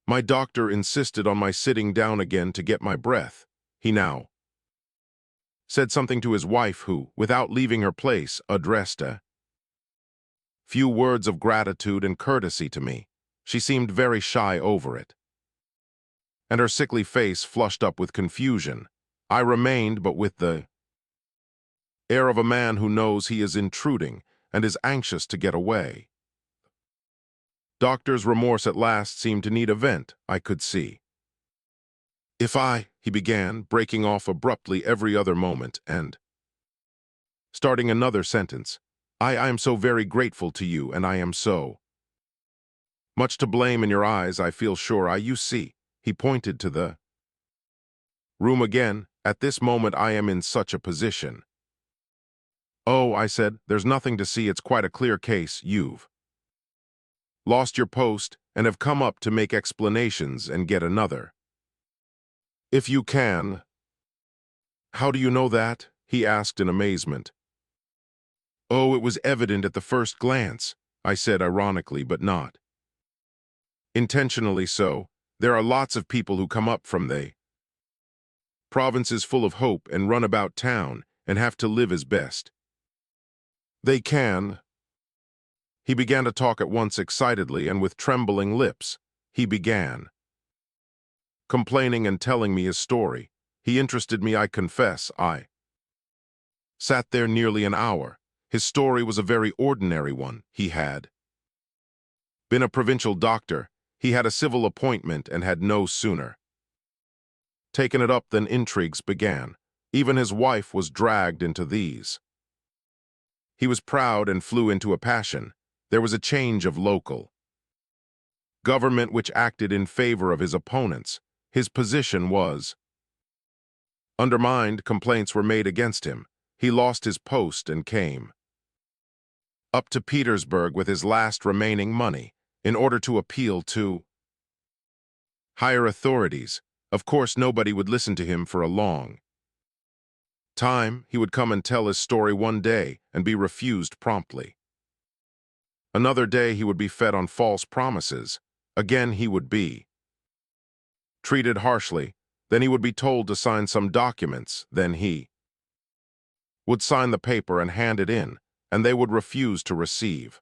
My doctor insisted on my sitting down again to get my breath. He now said something to his wife who, without leaving her place, addressed a few words of gratitude and courtesy to me. She seemed very shy over it, and her sickly face flushed up with confusion. I remained, but with the air of a man who knows he is intruding and is anxious to get away. Doctor's remorse at last seemed to need a vent, I could see. He began, breaking off abruptly every other moment and starting another sentence. I am so very grateful to you, and I am so much to blame in your eyes, I feel sure. You see. He pointed to the room again. At this moment I am in such a position. Oh, I said, there's nothing to see. It's quite a clear case. You've lost your post and have come up to make explanations and get another. If you can. How do you know that? He asked in amazement. Oh, it was evident at the first glance, I said ironically, but not intentionally so. There are lots of people who come up from the provinces full of hope and run about town and have to live as best they can. He began to talk at once excitedly, and with trembling lips, he began complaining and telling me his story. He interested me, I confess. I sat there nearly an hour. His story was a very ordinary one. He had been a provincial doctor. He had a civil appointment and had no sooner taken it up than intrigues began. Even his wife was dragged into these. He was proud and flew into a passion. There was a change of local government which acted in favor of his opponents. His position was undermined. Complaints were made against him. He lost his post and came up to Petersburg with his last remaining money in order to appeal to higher authorities. Of course, nobody would listen to him for a long time. He would come and tell his story one day and be refused promptly. Another day he would be fed on false promises. Again he would be treated harshly. Then he would be told to sign some documents. Then he would sign the paper and hand it in, and they would refuse to receive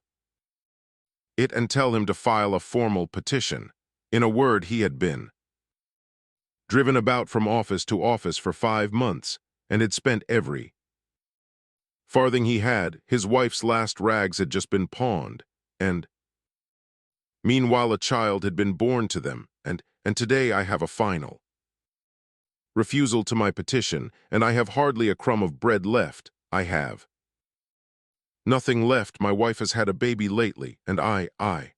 it and tell him to file a formal petition. In a word, he had been driven about from office to office for 5 months and had spent every farthing he had. His wife's last rags had just been pawned, and meanwhile a child had been born to them, and today I have a final refusal to my petition, and I have hardly a crumb of bread left. I have nothing left. My wife has had a baby lately, and I.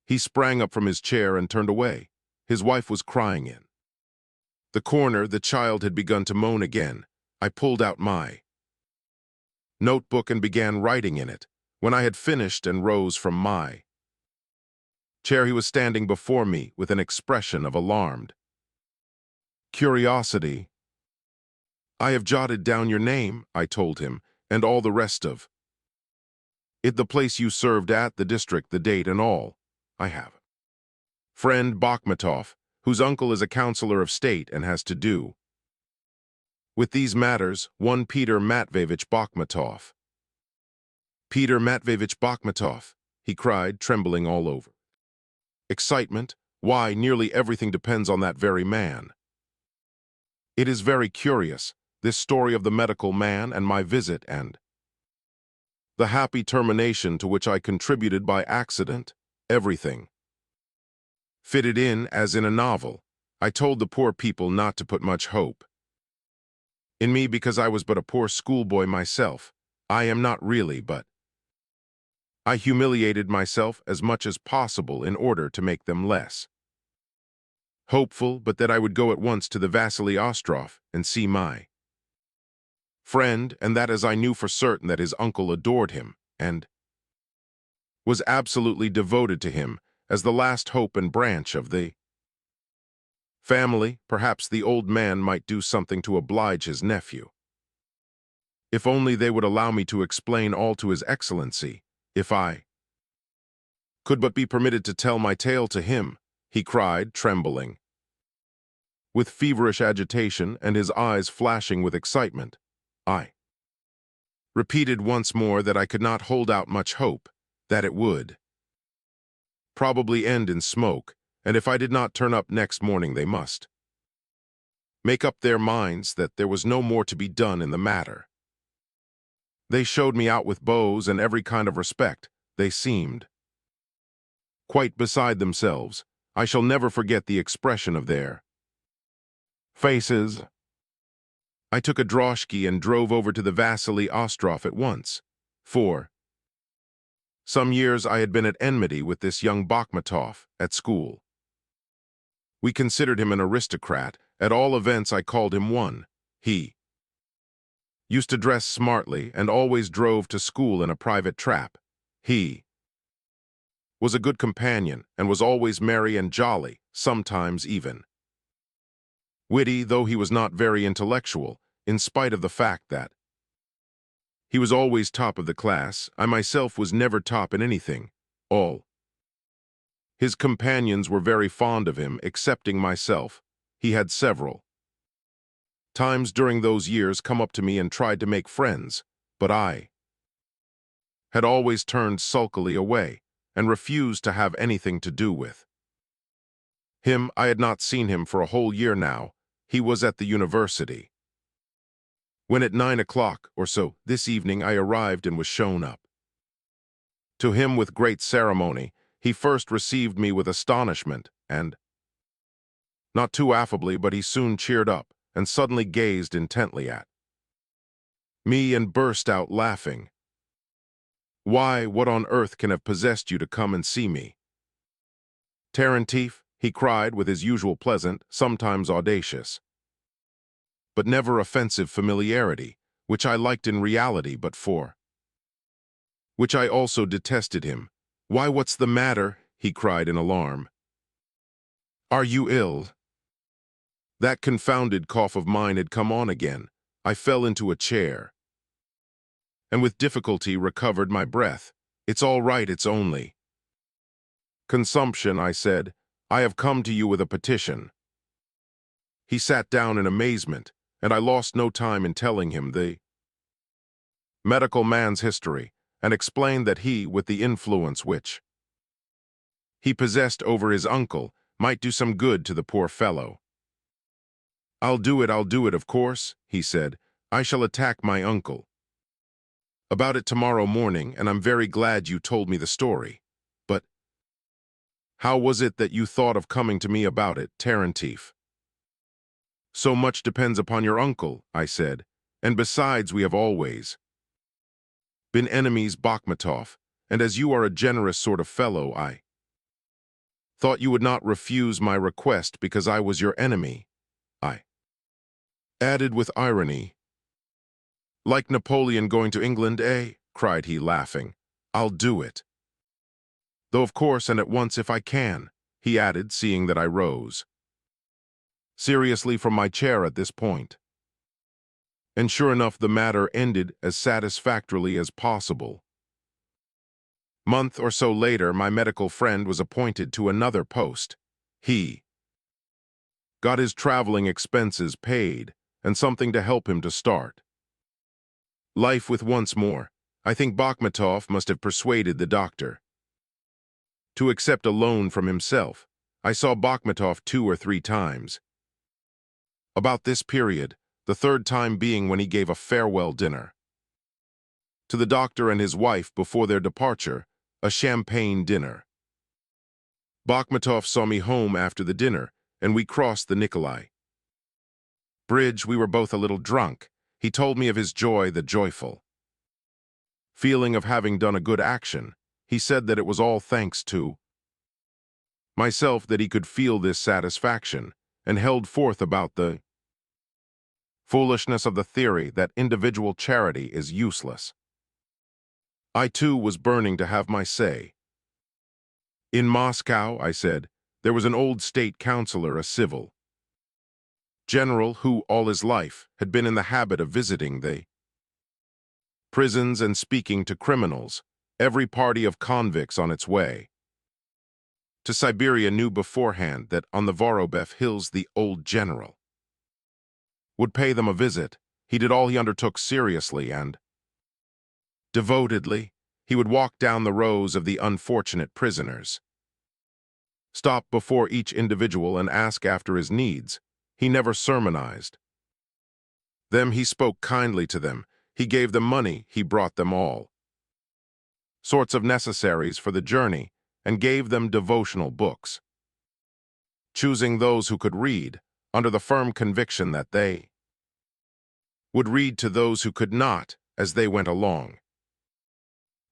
He sprang up from his chair and turned away. His wife was crying in the corner. The child had begun to moan again. I pulled out my notebook and began writing in it. When I had finished and rose from my chair, he was standing before me with an expression of alarmed curiosity. I have jotted down your name, I told him, and all the rest of it, the place you served at, the district, the date, and all. I have friend Bakhmatov, whose uncle is a counselor of state and has to do with these matters, one Peter Matveyevich Bakhmatov. Peter Matveyevich Bakhmatov, he cried, trembling all over. Excitement? Why, nearly everything depends on that very man. It is very curious, this story of the medical man and my visit and the happy termination to which I contributed by accident. Everything fitted in as in a novel. I told the poor people not to put much hope in me because I was but a poor schoolboy myself. I am not really, but I humiliated myself as much as possible in order to make them less hopeful, but that I would go at once to the Vasily Ostrov and see my friend, and that as I knew for certain that his uncle adored him and was absolutely devoted to him as the last hope and branch of the family, perhaps the old man might do something to oblige his nephew. If only they would allow me to explain all to His Excellency, if I could but be permitted to tell my tale to him, he cried, trembling with feverish agitation and his eyes flashing with excitement. I repeated once more that I could not hold out much hope, that it would probably end in smoke, and if I did not turn up next morning they must make up their minds that there was no more to be done in the matter. They showed me out with bows and every kind of respect. They seemed quite beside themselves. I shall never forget the expression of their faces. I took a droshky and drove over to the Vasily Ostrov at once. For some years I had been at enmity with this young Bakhmatov at school. We considered him an aristocrat. At all events, I called him one. He used to dress smartly and always drove to school in a private trap. He was a good companion and was always merry and jolly, sometimes even witty, though he was not very intellectual, in spite of the fact that he was always top of the class. I myself was never top in anything. All his companions were very fond of him, excepting myself. He had several times during those years come up to me and tried to make friends, but I had always turned sulkily away and refused to have anything to do with him. I had not seen him for a whole year now. He was at the university. When at 9 o'clock or so this evening I arrived and was shown up to him with great ceremony, he first received me with astonishment and not too affably, but he soon cheered up and suddenly gazed intently at me and burst out laughing. "Why, what on earth can have possessed you to come and see me, Terentief?" he cried with his usual pleasant, sometimes audacious, but never offensive familiarity, which I liked in reality, but for which I also detested him. "Why, what's the matter?" he cried in alarm. "Are you ill?" That confounded cough of mine had come on again. I fell into a chair and with difficulty recovered my breath. "It's all right, it's only consumption," I said. "I have come to you with a petition." He sat down in amazement, and I lost no time in telling him the medical man's history, and explained that he, with the influence which he possessed over his uncle, might do some good to the poor fellow. I'll do it, of course," he said. "I shall attack my uncle about it tomorrow morning, and I'm very glad you told me the story. But how was it that you thought of coming to me about it, Terentief?" "So much depends upon your uncle," I said, "and besides we have always been enemies, Bakhmatov, and as you are a generous sort of fellow, I thought you would not refuse my request because I was your enemy," I added with irony. "Like Napoleon going to England, eh?" cried he, laughing. "I'll do it. Though of course, and at once if I can," he added, seeing that I rose seriously from my chair at this point. And sure enough, the matter ended as satisfactorily as possible. Month or so later, my medical friend was appointed to another post. He got his traveling expenses paid and something to help him to start life with once more. I think Bakhmatov must have persuaded the doctor to accept a loan from himself. I saw Bakhmatov 2 or 3 times about this period, the third time being when he gave a farewell dinner to the doctor and his wife before their departure, a champagne dinner. Bakhmatov saw me home after the dinner, and we crossed the Nikolai Bridge. We were both a little drunk. He told me of his joy, the joyful feeling of having done a good action. He said that it was all thanks to myself that he could feel this satisfaction, and held forth about the foolishness of the theory that individual charity is useless. I too was burning to have my say. "In Moscow," I said, "there was an old state councilor, a civil general who, all his life, had been in the habit of visiting the prisons and speaking to criminals. Every party of convicts on its way to Siberia knew beforehand that on the Vorobev Hills the old general would pay them a visit. He did all he undertook seriously and devotedly. He would walk down the rows of the unfortunate prisoners, stop before each individual and ask after his needs. He never sermonized them. He spoke kindly to them. He gave them money, he brought them all sorts of necessaries for the journey, and gave them devotional books, choosing those who could read, under the firm conviction that they would read to those who could not as they went along.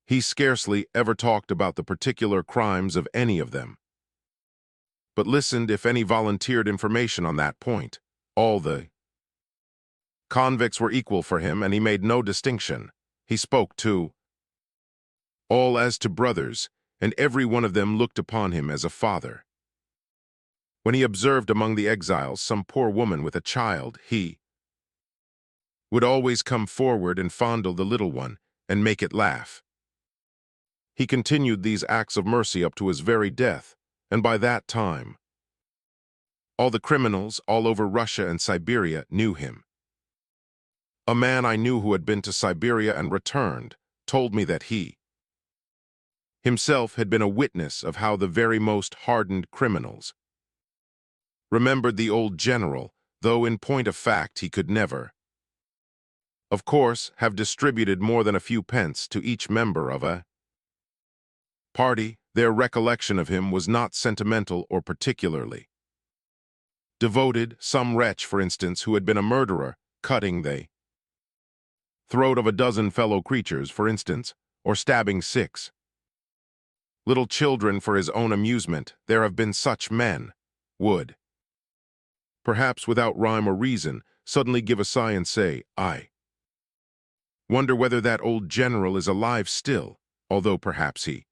He scarcely ever talked about the particular crimes of any of them, but listened if any volunteered information on that point. All the convicts were equal for him, and he made no distinction. He spoke to all as to brothers, and every one of them looked upon him as a father. When he observed among the exiles some poor woman with a child, he would always come forward and fondle the little one and make it laugh. He continued these acts of mercy up to his very death, and by that time, all the criminals all over Russia and Siberia knew him. A man I knew who had been to Siberia and returned told me that he himself had been a witness of how the very most hardened criminals remembered the old general, though in point of fact he could never, of course, have distributed more than a few pence to each member of a party. Their recollection of him was not sentimental or particularly devoted. Some wretch, for instance, who had been a murderer, cutting the throat of a dozen fellow creatures, for instance, or stabbing 6 little children for his own amusement, there have been such men, would, perhaps without rhyme or reason, suddenly give a sigh and say, "I wonder whether that old general is alive still," although perhaps he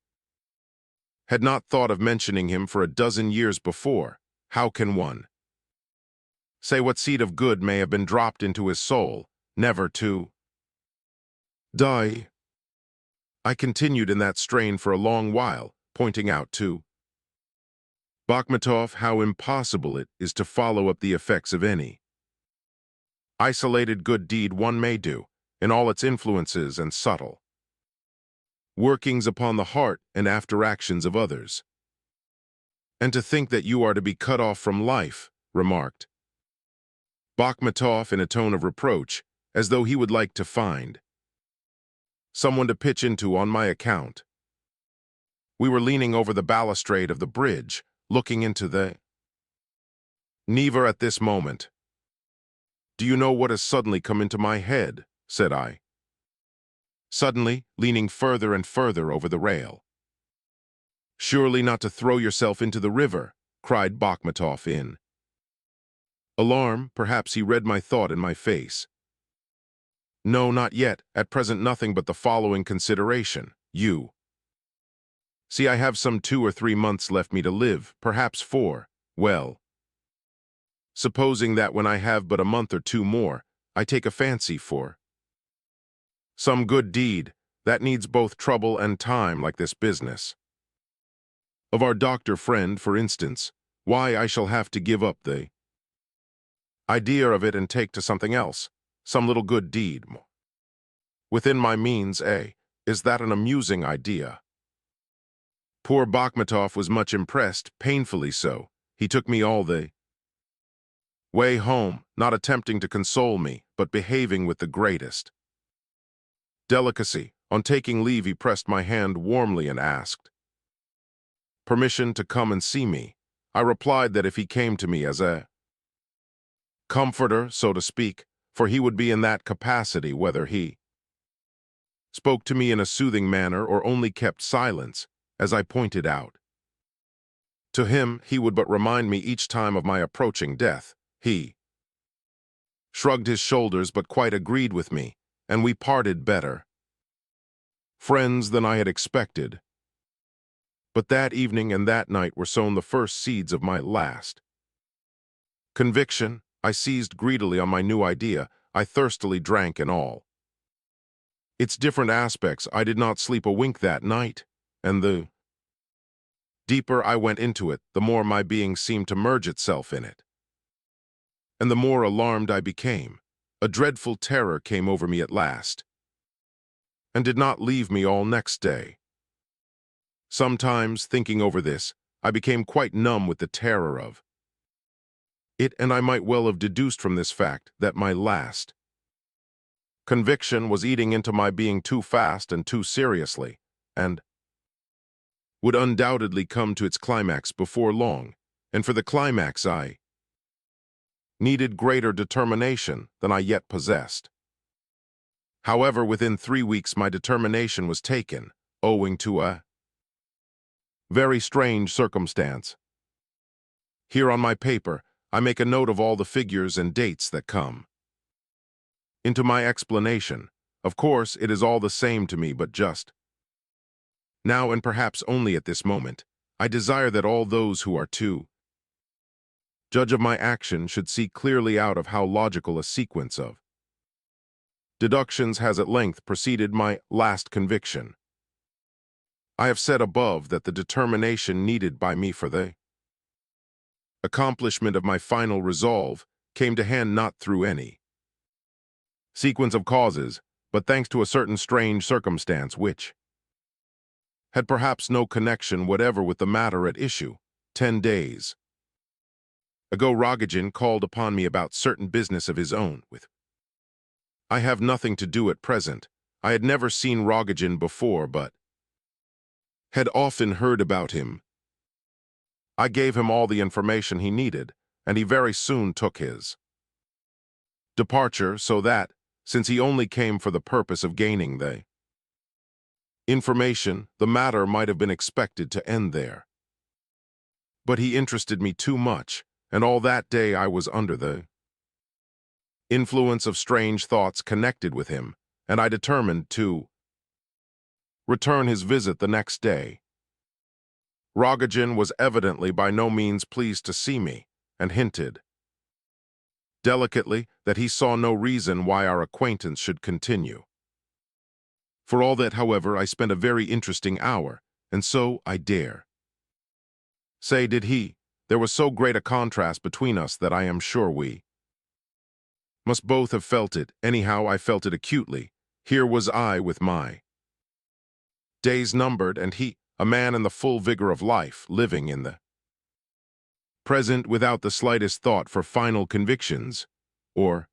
had not thought of mentioning him for a dozen years before. How can one say what seed of good may have been dropped into his soul, never to die? I continued in that strain for a long while, pointing out to Bakhmatov how impossible it is to follow up the effects of any isolated good deed one may do, in all its influences and subtle workings upon the heart and after actions of others. "And to think that you are to be cut off from life," remarked Bakhmatov in a tone of reproach, as though he would like to find someone to pitch into on my account. We were leaning over the balustrade of the bridge, looking into the Neva at this moment. "Do you know what has suddenly come into my head?" said I, suddenly leaning further and further over the rail. "Surely not to throw yourself into the river," cried Bakhmatov in alarm. Perhaps he read my thought in my face. "No, not yet. At present nothing but the following consideration. You see, I have some 2 or 3 months left me to live, perhaps 4. Well, supposing that when I have but a month or 2 more, I take a fancy for some good deed that needs both trouble and time, like this business of our doctor friend, for instance, why, I shall have to give up the idea of it and take to something else, some little good deed within my means. Is that an amusing idea?" Poor Bakhmatov was much impressed, painfully so. He took me all the way home, not attempting to console me, but behaving with the greatest delicacy. On taking leave, he pressed my hand warmly and asked permission to come and see me. I replied that if he came to me as a comforter, so to speak, for he would be in that capacity whether he spoke to me in a soothing manner or only kept silence, as I pointed out to him, he would but remind me each time of my approaching death. He shrugged his shoulders but quite agreed with me, and we parted better friends than I had expected. But that evening and that night were sown the first seeds of my last conviction. I seized greedily on my new idea. I thirstily drank in all its different aspects. I did not sleep a wink that night, and the deeper I went into it, the more my being seemed to merge itself in it, and the more alarmed I became. A dreadful terror came over me at last, and did not leave me all next day. Sometimes, thinking over this, I became quite numb with the terror of it, and I might well have deduced from this fact that my last Conviction was eating into my being too fast and too seriously, and would undoubtedly come to its climax before long, and for the climax I needed greater determination than I yet possessed. However, within 3 weeks my determination was taken, owing to a very strange circumstance. Here on my paper, I make a note of all the figures and dates that come into my explanation. Of course, it is all the same to me, but just now, and perhaps only at this moment, I desire that all those who are to judge of my action should see clearly out of how logical a sequence of deductions has at length preceded my last conviction. I have said above that the determination needed by me for the accomplishment of my final resolve came to hand not through any sequence of causes, but thanks to a certain strange circumstance which had perhaps no connection whatever with the matter at issue. 10 days ago Rodion called upon me about certain business of his own with I have nothing to do at present. I had never seen Rodion before, but had often heard about him. I gave him all the information he needed, and he very soon took his departure, so that, since he only came for the purpose of gaining the information, the matter might have been expected to end there. But he interested me too much, and all that day I was under the influence of strange thoughts connected with him, and I determined to return his visit the next day. Rodion was evidently by no means pleased to see me, and hinted delicately that he saw no reason why our acquaintance should continue. For all that, however, I spent a very interesting hour, and so I dare say did he. There was so great a contrast between us that I am sure we must both have felt it. Anyhow, I felt it acutely. Here was I with my days numbered, and he, a man in the full vigor of life, living in the present without the slightest thought for final convictions, or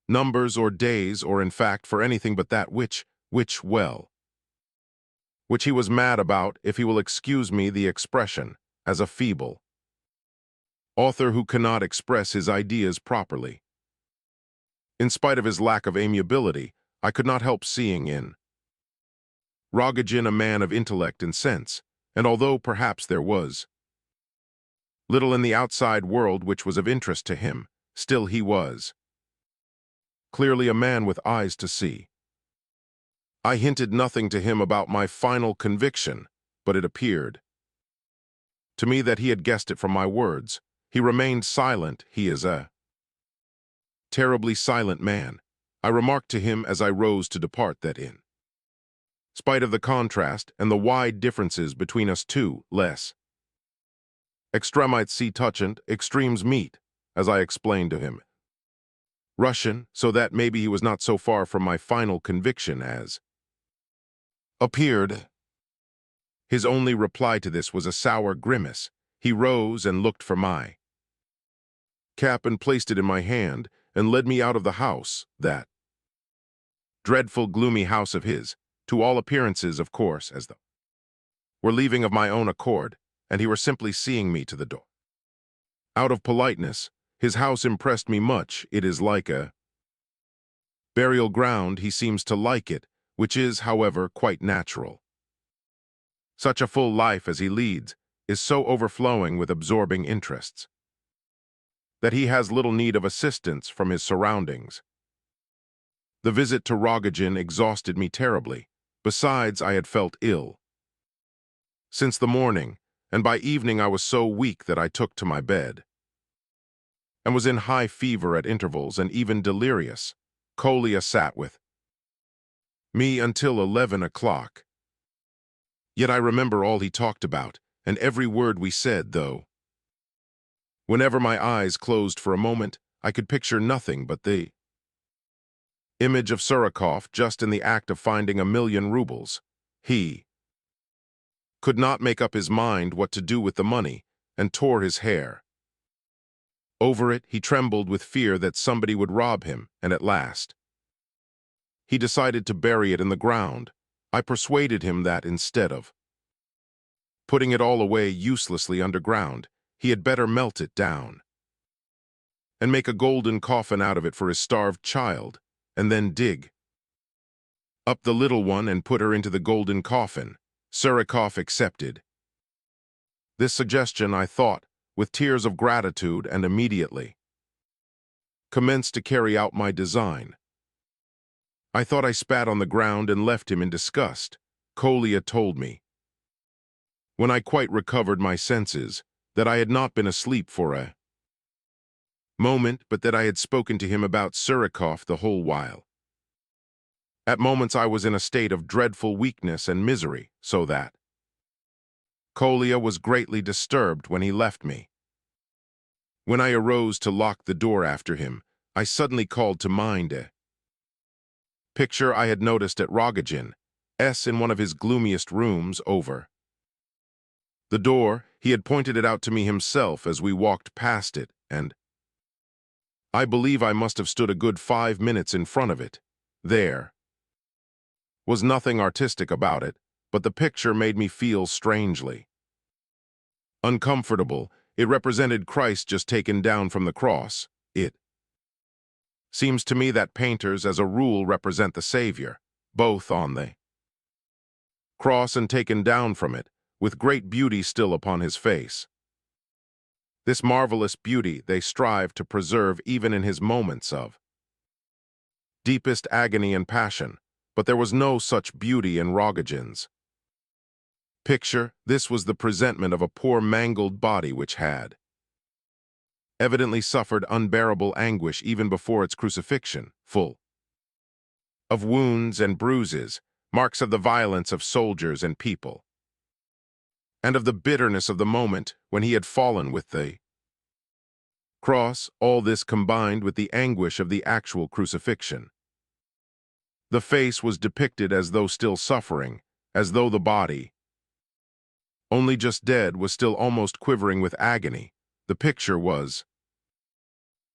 numbers or days, or in fact for anything but that which he was mad about, if he will excuse me the expression, as a feeble author who cannot express his ideas properly. In spite of his lack of amiability, I could not help seeing in Rodion a man of intellect and sense, and although perhaps there was little in the outside world which was of interest to him, still he was clearly a man with eyes to see. I hinted nothing to him about my final conviction, but it appeared to me that he had guessed it from my words. He remained silent. He is a terribly silent man. I remarked to him as I rose to depart that in spite of the contrast and the wide differences between us two, less extremites see touchant, extremes meet, as I explained to him. Russian, so that maybe he was not so far from my final conviction as appeared. His only reply to this was a sour grimace. He rose and looked for my cap and placed it in my hand and led me out of the house, that dreadful gloomy house of his, to all appearances, of course, as though were leaving of my own accord, and he were simply seeing me to the door. Out of politeness, his house impressed me much. It is like a burial ground. He seems to like it, which is, however, quite natural. Such a full life as he leads is so overflowing with absorbing interests that he has little need of assistance from his surroundings. The visit to Rodion exhausted me terribly. Besides, I had felt ill since the morning, and by evening I was so weak that I took to my bed and was in high fever at intervals and even delirious. Kolya sat with me until 11 o'clock. Yet I remember all he talked about, and every word we said, though whenever my eyes closed for a moment, I could picture nothing but the image of Surikov just in the act of finding 1,000,000 rubles. He could not make up his mind what to do with the money, and tore his hair over it. He trembled with fear that somebody would rob him, and at last he decided to bury it in the ground. I persuaded him that instead of putting it all away uselessly underground, he had better melt it down and make a golden coffin out of it for his starved child, and then dig up the little one and put her into the golden coffin. Surikov accepted this suggestion, I thought, with tears of gratitude, and immediately commenced to carry out my design. I thought I spat on the ground and left him in disgust. Kolya told me, when I quite recovered my senses, that I had not been asleep for a moment, but that I had spoken to him about Surikov the whole while. At moments I was in a state of dreadful weakness and misery, so that Kolya was greatly disturbed when he left me. When I arose to lock the door after him, I suddenly called to mind a picture I had noticed at Rodion S. in one of his gloomiest rooms over the door. He had pointed it out to me himself as we walked past it, and I believe I must have stood a good 5 minutes in front of it. There was nothing artistic about it, but the picture made me feel strangely uncomfortable. It represented Christ just taken down from the cross. It seems to me that painters as a rule represent the Savior, both on the cross and taken down from it, with great beauty still upon his face. This marvelous beauty they strive to preserve even in his moments of deepest agony and passion, but there was no such beauty in Rodion's picture. This was the presentment of a poor mangled body which had evidently suffered unbearable anguish even before its crucifixion, full of wounds and bruises, marks of the violence of soldiers and people, and of the bitterness of the moment when he had fallen with the cross, all this combined with the anguish of the actual crucifixion. The face was depicted as though still suffering, as though the body, only just dead, was still almost quivering with agony. The picture was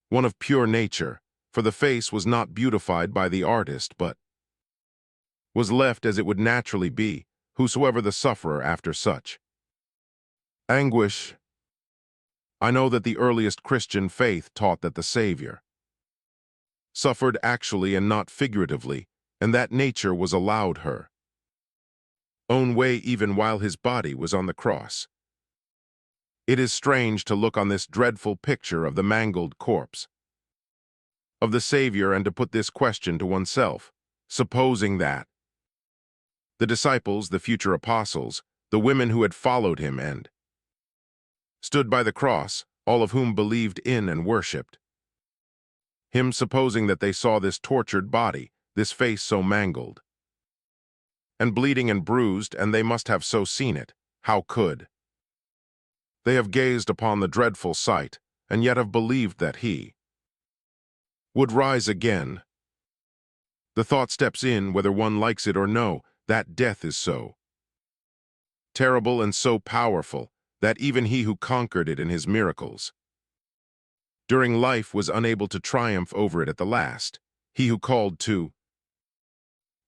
one of pure nature, for the face was not beautified by the artist, but was left as it would naturally be, whosoever the sufferer after such anguish. I know that the earliest Christian faith taught that the Savior suffered actually and not figuratively, and that nature was allowed her own way even while his body was on the cross. It is strange to look on this dreadful picture of the mangled corpse of the Savior and to put this question to oneself, supposing that the disciples, the future apostles, the women who had followed him and stood by the cross, all of whom believed in and worshipped him, supposing that they saw this tortured body, this face so mangled and bleeding and bruised, and they must have so seen it, how could they have gazed upon the dreadful sight, and yet have believed that he would rise again? The thought steps in, whether one likes it or no, that death is so terrible and so powerful that even he who conquered it in his miracles during life was unable to triumph over it at the last. He who called to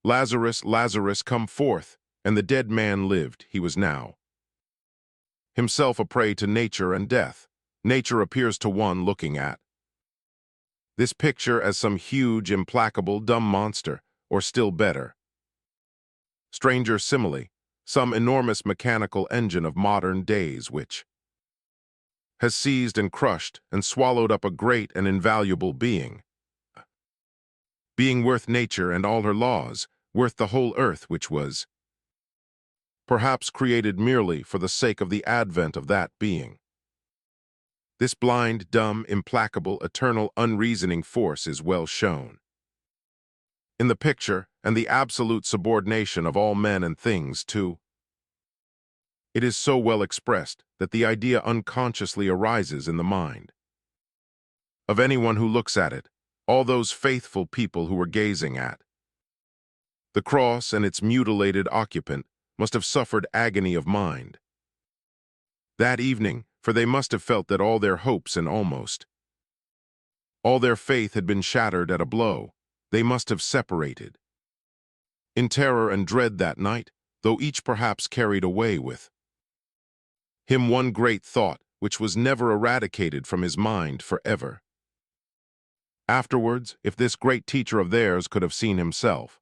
Lazarus, Lazarus, come forth, and the dead man lived. He was now himself a prey to nature and death. Nature appears to one looking at this picture as some huge, implacable, dumb monster, or still better, stranger simile, some enormous mechanical engine of modern days which has seized and crushed and swallowed up a great and invaluable being worth nature and all her laws, worth the whole earth, which was perhaps created merely for the sake of the advent of that being. This blind, dumb, implacable, eternal, unreasoning force is well shown in the picture, and the absolute subordination of all men and things to it is so well expressed that the idea unconsciously arises in the mind of anyone who looks at it, all those faithful people who were gazing at the cross and its mutilated occupant must have suffered agony of mind that evening, for they must have felt that all their hopes and almost all their faith had been shattered at a blow. They must have separated in terror and dread that night, though each perhaps carried away with him one great thought, which was never eradicated from his mind forever. Afterwards, if this great teacher of theirs could have seen himself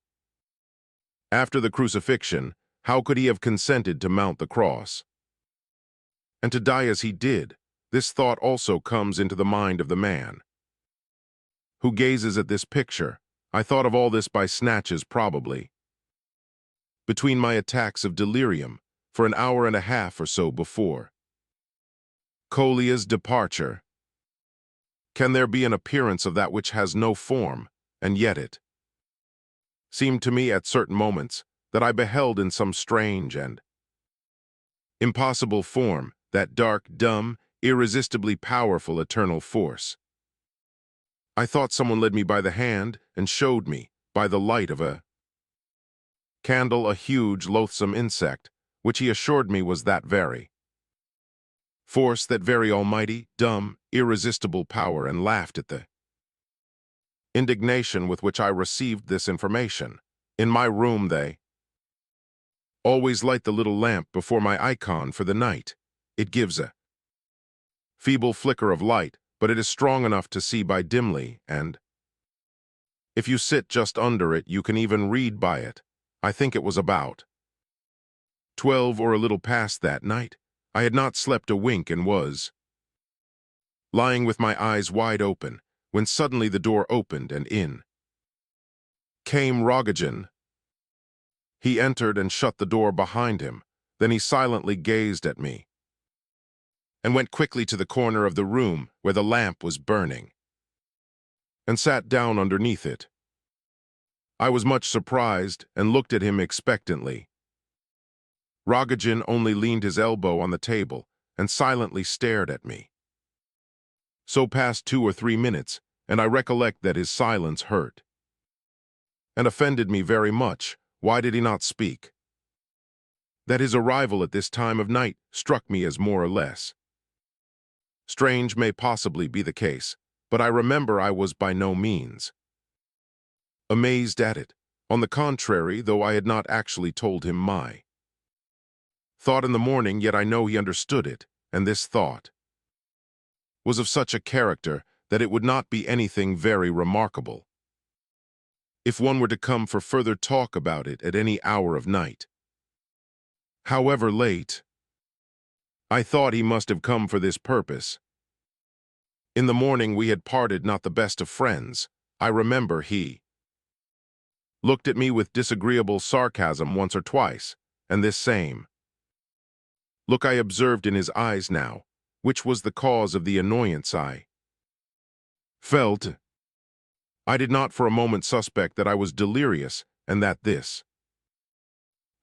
after the crucifixion, how could he have consented to mount the cross and to die as he did? This thought also comes into the mind of the man who gazes at this picture. I thought of all this by snatches, probably, between my attacks of delirium, for an hour and a half or so before Kolya's departure. Can there be an appearance of that which has no form, and yet it seemed to me at certain moments that I beheld in some strange and impossible form that dark, dumb, irresistibly powerful eternal force. I thought someone led me by the hand and showed me, by the light of a candle, a huge, loathsome insect, which he assured me was that very force, that very almighty, dumb, irresistible power, and laughed at the indignation with which I received this information. In my room they always light the little lamp before my icon for the night. It gives a feeble flicker of light, but it is strong enough to see by dimly, and if you sit just under it, you can even read by it. I think it was about 12 or a little past that night. I had not slept a wink and was lying with my eyes wide open, when suddenly the door opened and in came Rodion. He entered and shut the door behind him. Then he silently gazed at me and went quickly to the corner of the room where the lamp was burning and sat down underneath it. I was much surprised and looked at him expectantly. Rodion only leaned his elbow on the table and silently stared at me. So passed 2 or 3 minutes, and I recollect that his silence hurt and offended me very much. Why did he not speak? That his arrival at this time of night struck me as more or less strange may possibly be the case, but I remember I was by no means amazed at it. On the contrary, though I had not actually told him my thought in the morning, yet I know he understood it, and this thought was of such a character that it would not be anything very remarkable if one were to come for further talk about it at any hour of night, however late. I thought he must have come for this purpose. In the morning we had parted not the best of friends. I remember he looked at me with disagreeable sarcasm once or twice, and this same look I observed in his eyes now, which was the cause of the annoyance I felt. I did not for a moment suspect that I was delirious, and that this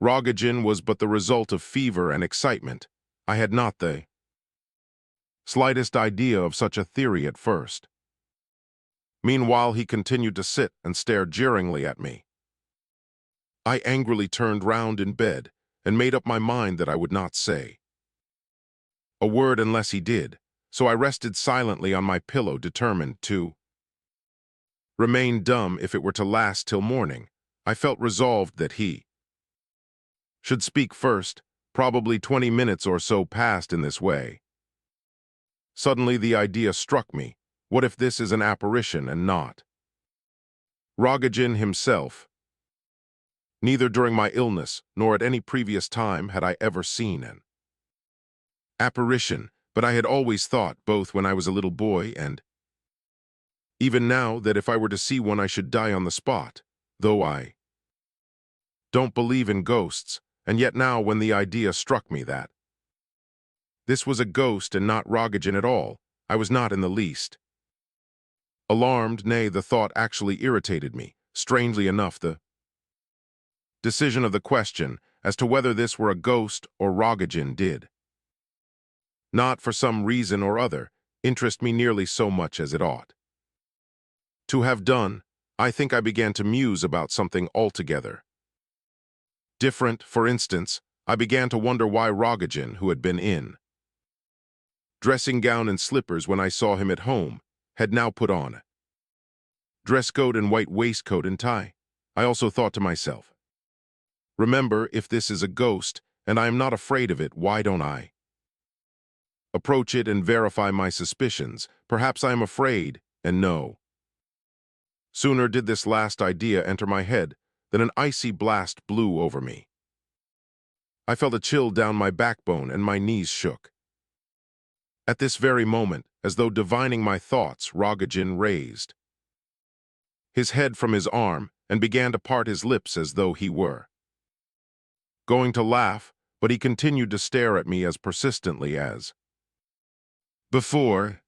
Rodion was but the result of fever and excitement. I had not the slightest idea of such a theory at first. Meanwhile he continued to sit and stare jeeringly at me. I angrily turned round in bed and made up my mind that I would not say a word unless he did, so I rested silently on my pillow, determined to remain dumb if it were to last till morning. I felt resolved that he should speak first. Probably 20 minutes or so passed in this way. Suddenly the idea struck me, what if this is an apparition and not Rodion himself? Neither during my illness nor at any previous time had I ever seen an apparition, but I had always thought, both when I was a little boy and even now, that if I were to see one I should die on the spot, though I don't believe in ghosts. And yet now, when the idea struck me that this was a ghost and not Rodion at all, I was not in the least alarmed. Nay, the thought actually irritated me. Strangely enough, the decision of the question as to whether this were a ghost or Rodion did not, for some reason or other, interest me nearly so much as it ought to have done. I think I began to muse about something altogether different. For instance, I began to wonder why Rodion, who had been in dressing gown and slippers when I saw him at home, had now put on a dress coat and white waistcoat and tie. I also thought to myself, Remember, if this is a ghost, and I am not afraid of it, why don't I approach it and verify my suspicions? Perhaps I am afraid, and no. Sooner did this last idea enter my head than an icy blast blew over me. I felt a chill down my backbone and my knees shook. At this very moment, as though divining my thoughts, Rodion raised his head from his arm and began to part his lips as though he were going to laugh, but he continued to stare at me as persistently as before.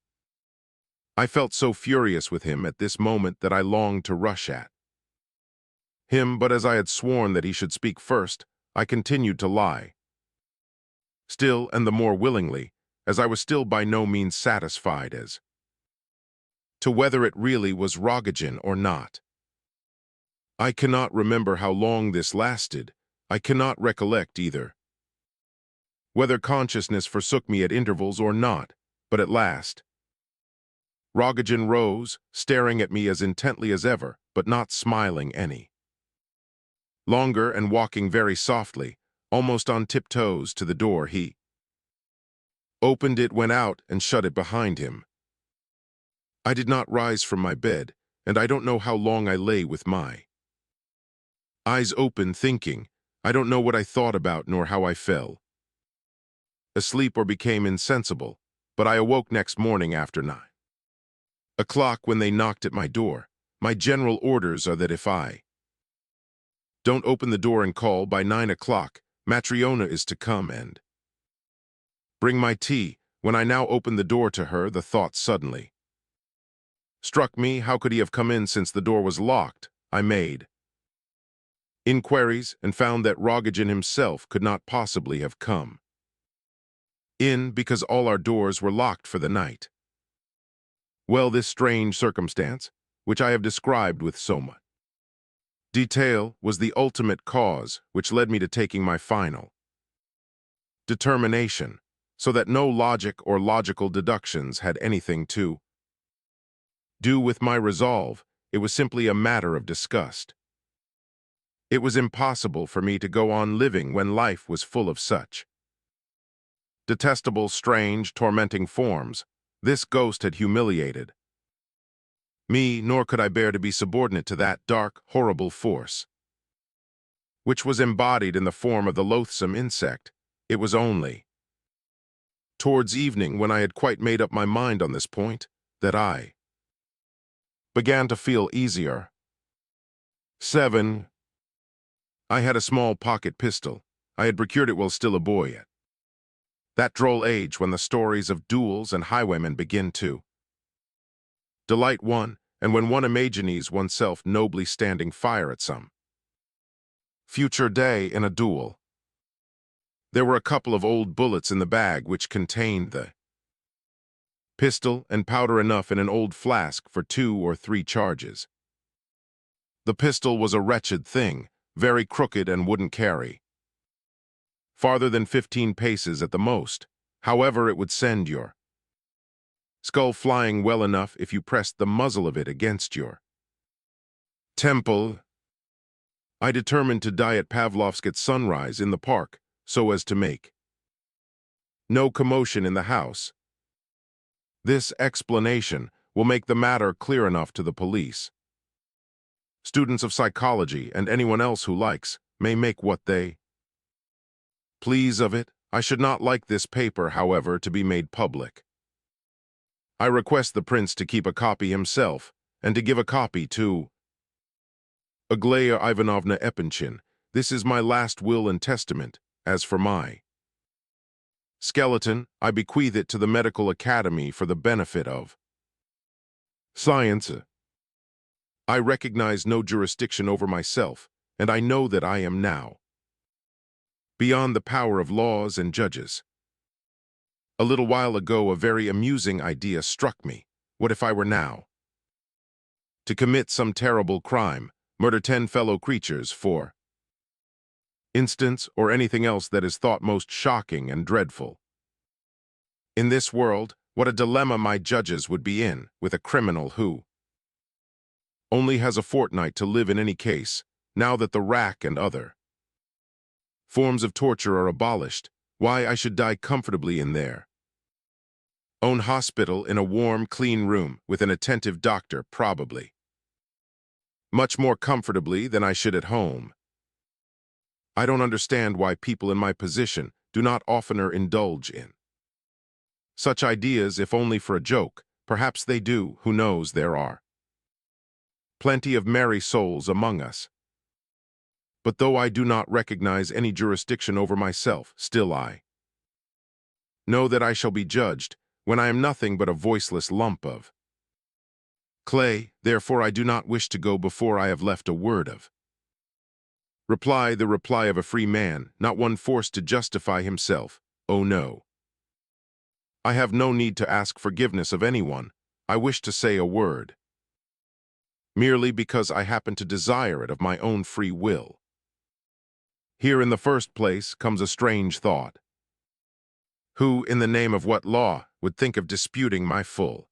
I felt so furious with him at this moment that I longed to rush at him, but as I had sworn that he should speak first, I continued to lie. Still, and the more willingly, as I was still by no means satisfied as to whether it really was Rodion or not. I cannot remember how long this lasted. I cannot recollect either whether consciousness forsook me at intervals or not, but at last Rodion rose, staring at me as intently as ever, but not smiling any longer, and walking very softly, almost on tiptoes, to the door. He opened it, went out, and shut it behind him. I did not rise from my bed, and I don't know how long I lay with my eyes open, thinking. I don't know what I thought about nor how I fell asleep or became insensible, but I awoke next morning after 9 o'clock when they knocked at my door. My general orders are that if I don't open the door and call by 9 o'clock, Matriona is to come and bring my tea. When I now opened the door to her, the thought suddenly struck me, how could he have come in since the door was locked? I made inquiries and found that Rodion himself could not possibly have come in because all our doors were locked for the night. Well, this strange circumstance, which I have described with so much detail, was the ultimate cause which led me to taking my final determination, so that no logic or logical deductions had anything to do with my resolve. It was simply a matter of disgust. It was impossible for me to go on living when life was full of such detestable, strange, tormenting forms. This ghost had humiliated me, nor could I bear to be subordinate to that dark, horrible force which was embodied in the form of the loathsome insect. It was only towards evening, when I had quite made up my mind on this point, that I began to feel easier. 7. I had a small pocket pistol. I had procured it while still a boy at that droll age when the stories of duels and highwaymen begin to delight one, and when one imagines oneself nobly standing fire at some future day in a duel. There were a couple of old bullets in the bag which contained the pistol, and powder enough in an old flask for 2 or 3 charges. The pistol was a wretched thing, very crooked, and wouldn't carry farther than 15 paces at the most. However, it would send your skull flying well enough if you pressed the muzzle of it against your temple. I determined to die at Pavlovsk at sunrise in the park, so as to make no commotion in the house. This explanation will make the matter clear enough to the police. Students of psychology, and anyone else who likes, may make what they please of it. I should not like this paper, however, to be made public. I request the prince to keep a copy himself, and to give a copy to Aglaya Ivanovna Epanchin. This is my last will and testament. As for my skeleton, I bequeath it to the Medical Academy for the benefit of science. I recognize no jurisdiction over myself, and I know that I am now beyond the power of laws and judges. A little while ago, a very amusing idea struck me. What if I were now to commit some terrible crime, murder 10 fellow creatures, for instance, or anything else that is thought most shocking and dreadful? In this world, what a dilemma my judges would be in with a criminal who only has a fortnight to live in any case, now that the rack and other Forms of torture are abolished. Why I should die comfortably in there. Own hospital in a warm, clean room with an attentive doctor, probably. Much more comfortably than I should at home. I don't understand why people in my position do not oftener indulge in such ideas, if only for a joke. Perhaps they do, who knows, there are plenty of merry souls among us. But though I do not recognize any jurisdiction over myself, still I know that I shall be judged when I am nothing but a voiceless lump of clay. Therefore I do not wish to go before I have left a word of reply, the reply of a free man, not one forced to justify himself. Oh no. I have no need to ask forgiveness of anyone. I wish to say a word merely because I happen to desire it of my own free will. Here in the first place comes a strange thought. Who, in the name of what law, would think of disputing my full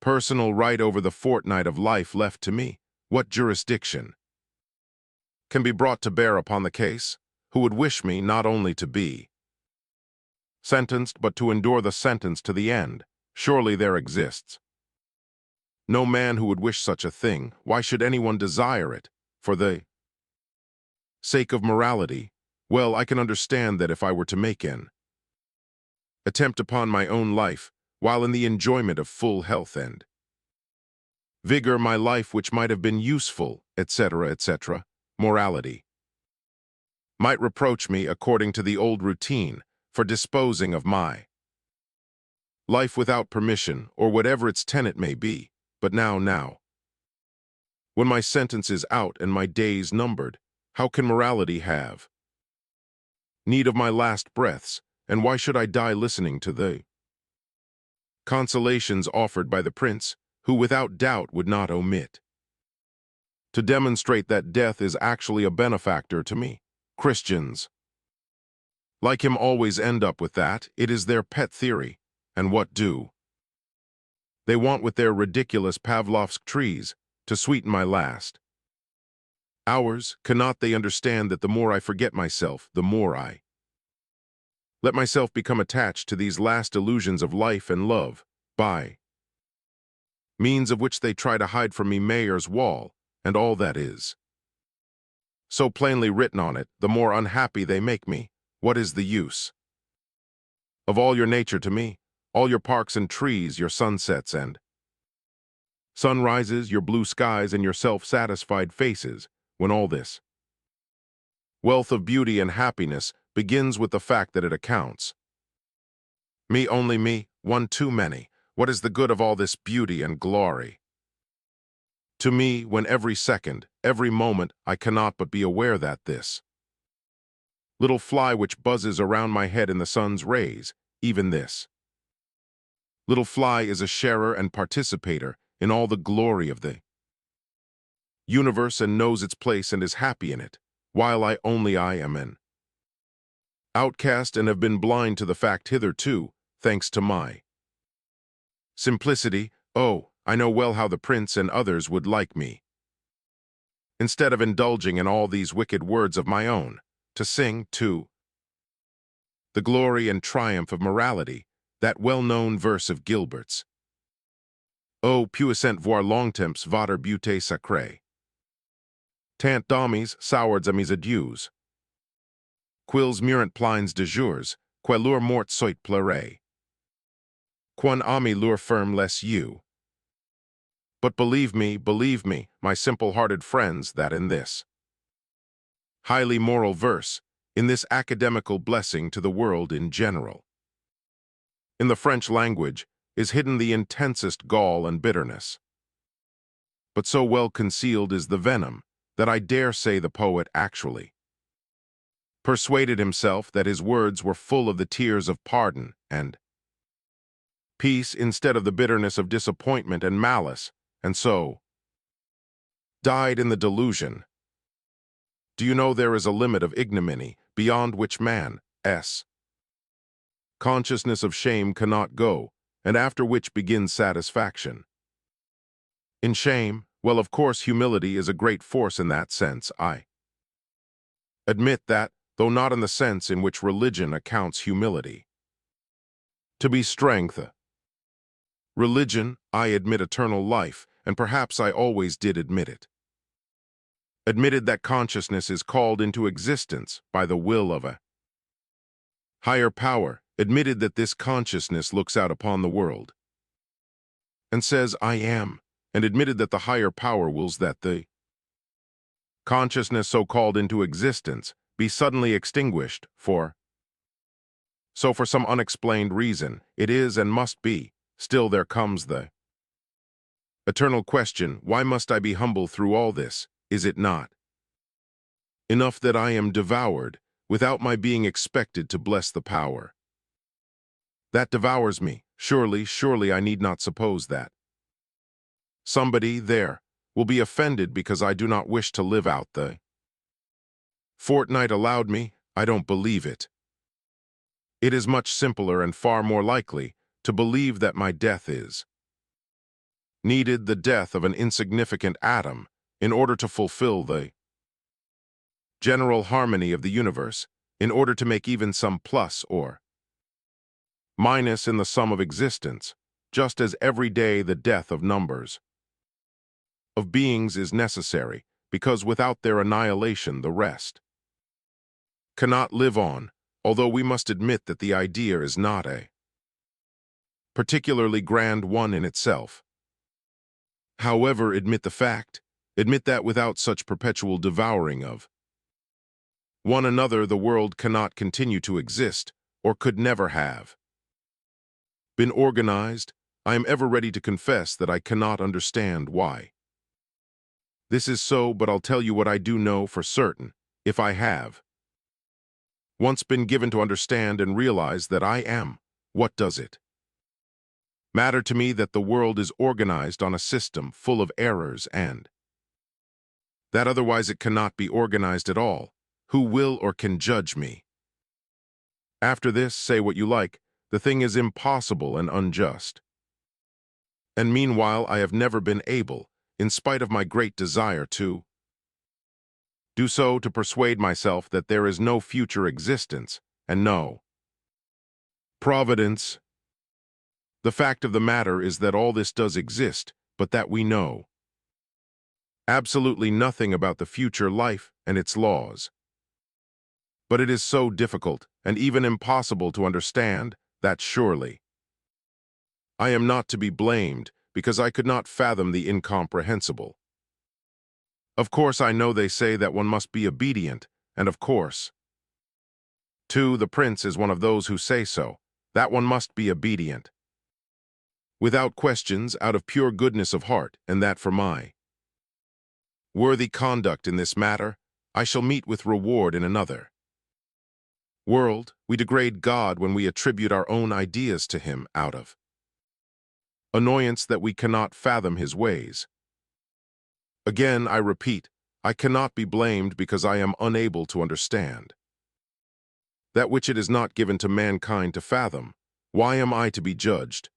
personal right over the fortnight of life left to me? What jurisdiction can be brought to bear upon the case? Who would wish me not only to be sentenced, but to endure the sentence to the end? Surely there exists no man who would wish such a thing. Why should anyone desire it? For the sake of morality? Well, I can understand that if I were to make an attempt upon my own life, while in the enjoyment of full health and vigor, my life which might have been useful, etc., etc., morality might reproach me according to the old routine for disposing of my life without permission, or whatever its tenet may be. But now, when my sentence is out and my days numbered, how can morality have need of my last breaths, and why should I die listening to the consolations offered by the prince, who without doubt would not omit to demonstrate that death is actually a benefactor to me? Christians, like him, always end up with that. It is their pet theory. And what do they want with their ridiculous Pavlovsk trees to sweeten my last hours? Cannot they understand that the more I forget myself, the more I let myself become attached to these last illusions of life and love, by means of which they try to hide from me Mayor's wall and all that is so plainly written on it, the more unhappy they make me? What is the use of all your nature to me, all your parks and trees, your sunsets and sunrises, your blue skies and your self-satisfied faces, when all this wealth of beauty and happiness begins with the fact that it accounts me, only me, one too many? What is the good of all this beauty and glory to me, when every second, every moment, I cannot but be aware that this little fly which buzzes around my head in the sun's rays, even this little fly is a sharer and participator in all the glory of the universe, and knows its place and is happy in it, while I am an outcast and have been blind to the fact hitherto, thanks to my simplicity. Oh, I know well how the prince and others would like me, instead of indulging in all these wicked words of my own, to sing, too, the glory and triumph of morality, that well-known verse of Gilbert's. Oh, puissant voir longtemps votre beauté sacrée. Tant d'amis sourds à mes adieux. Quils murent pleins de jours, que leur mort soit pleurée. Quan ami leur ferme les yeux. But believe me, my simple-hearted friends, that in this highly moral verse, in this academical blessing to the world in general, in the French language, is hidden the intensest gall and bitterness. But so well concealed is the venom that I dare say the poet actually persuaded himself that his words were full of the tears of pardon and peace instead of the bitterness of disappointment and malice, and so died in the delusion. Do you know there is a limit of ignominy beyond which man's consciousness of shame cannot go, and after which begins satisfaction? In shame, well, of course, humility is a great force in that sense. I admit that, though not in the sense in which religion accounts humility. To be strength. Religion, I admit eternal life, and perhaps I always did admit it. Admitted that consciousness is called into existence by the will of a higher power, admitted that this consciousness looks out upon the world and says, I am, and admitted that the higher power wills that the consciousness so called into existence be suddenly extinguished, for some unexplained reason, it is and must be. Still there comes the eternal question, why must I be humble through all this? Is it not enough that I am devoured, without my being expected to bless the power that devours me? Surely I need not suppose that somebody there will be offended because I do not wish to live out the fortnight allowed me. I don't believe it. It is much simpler and far more likely to believe that my death is needed, the death of an insignificant atom, in order to fulfill the general harmony of the universe, in order to make even some plus or minus in the sum of existence, just as every day the death of numbers of beings is necessary, because without their annihilation the rest cannot live on, although we must admit that the idea is not a particularly grand one in itself. However, admit the fact, admit that without such perpetual devouring of one another the world cannot continue to exist, or could never have been organized. I am ever ready to confess that I cannot understand why this is so, but I'll tell you what I do know for certain. If I have once been given to understand and realize that I am, what does it matter to me that the world is organized on a system full of errors and that otherwise it cannot be organized at all? Who will or can judge me? After this, say what you like, the thing is impossible and unjust. And meanwhile I have never been able, in spite of my great desire to do so, to persuade myself that there is no future existence and no providence. The fact of the matter is that all this does exist, but that we know absolutely nothing about the future life and its laws. But it is so difficult and even impossible to understand that surely I am not to be blamed because I could not fathom the incomprehensible. Of course, I know they say that one must be obedient, and of course, too, the prince is one of those who say so, that one must be obedient without questions, out of pure goodness of heart, and that for my worthy conduct in this matter, I shall meet with reward in another world. We degrade God when we attribute our own ideas to him out of annoyance that we cannot fathom his ways. Again, I repeat, I cannot be blamed because I am unable to understand that which it is not given to mankind to fathom. Why am I to be judged?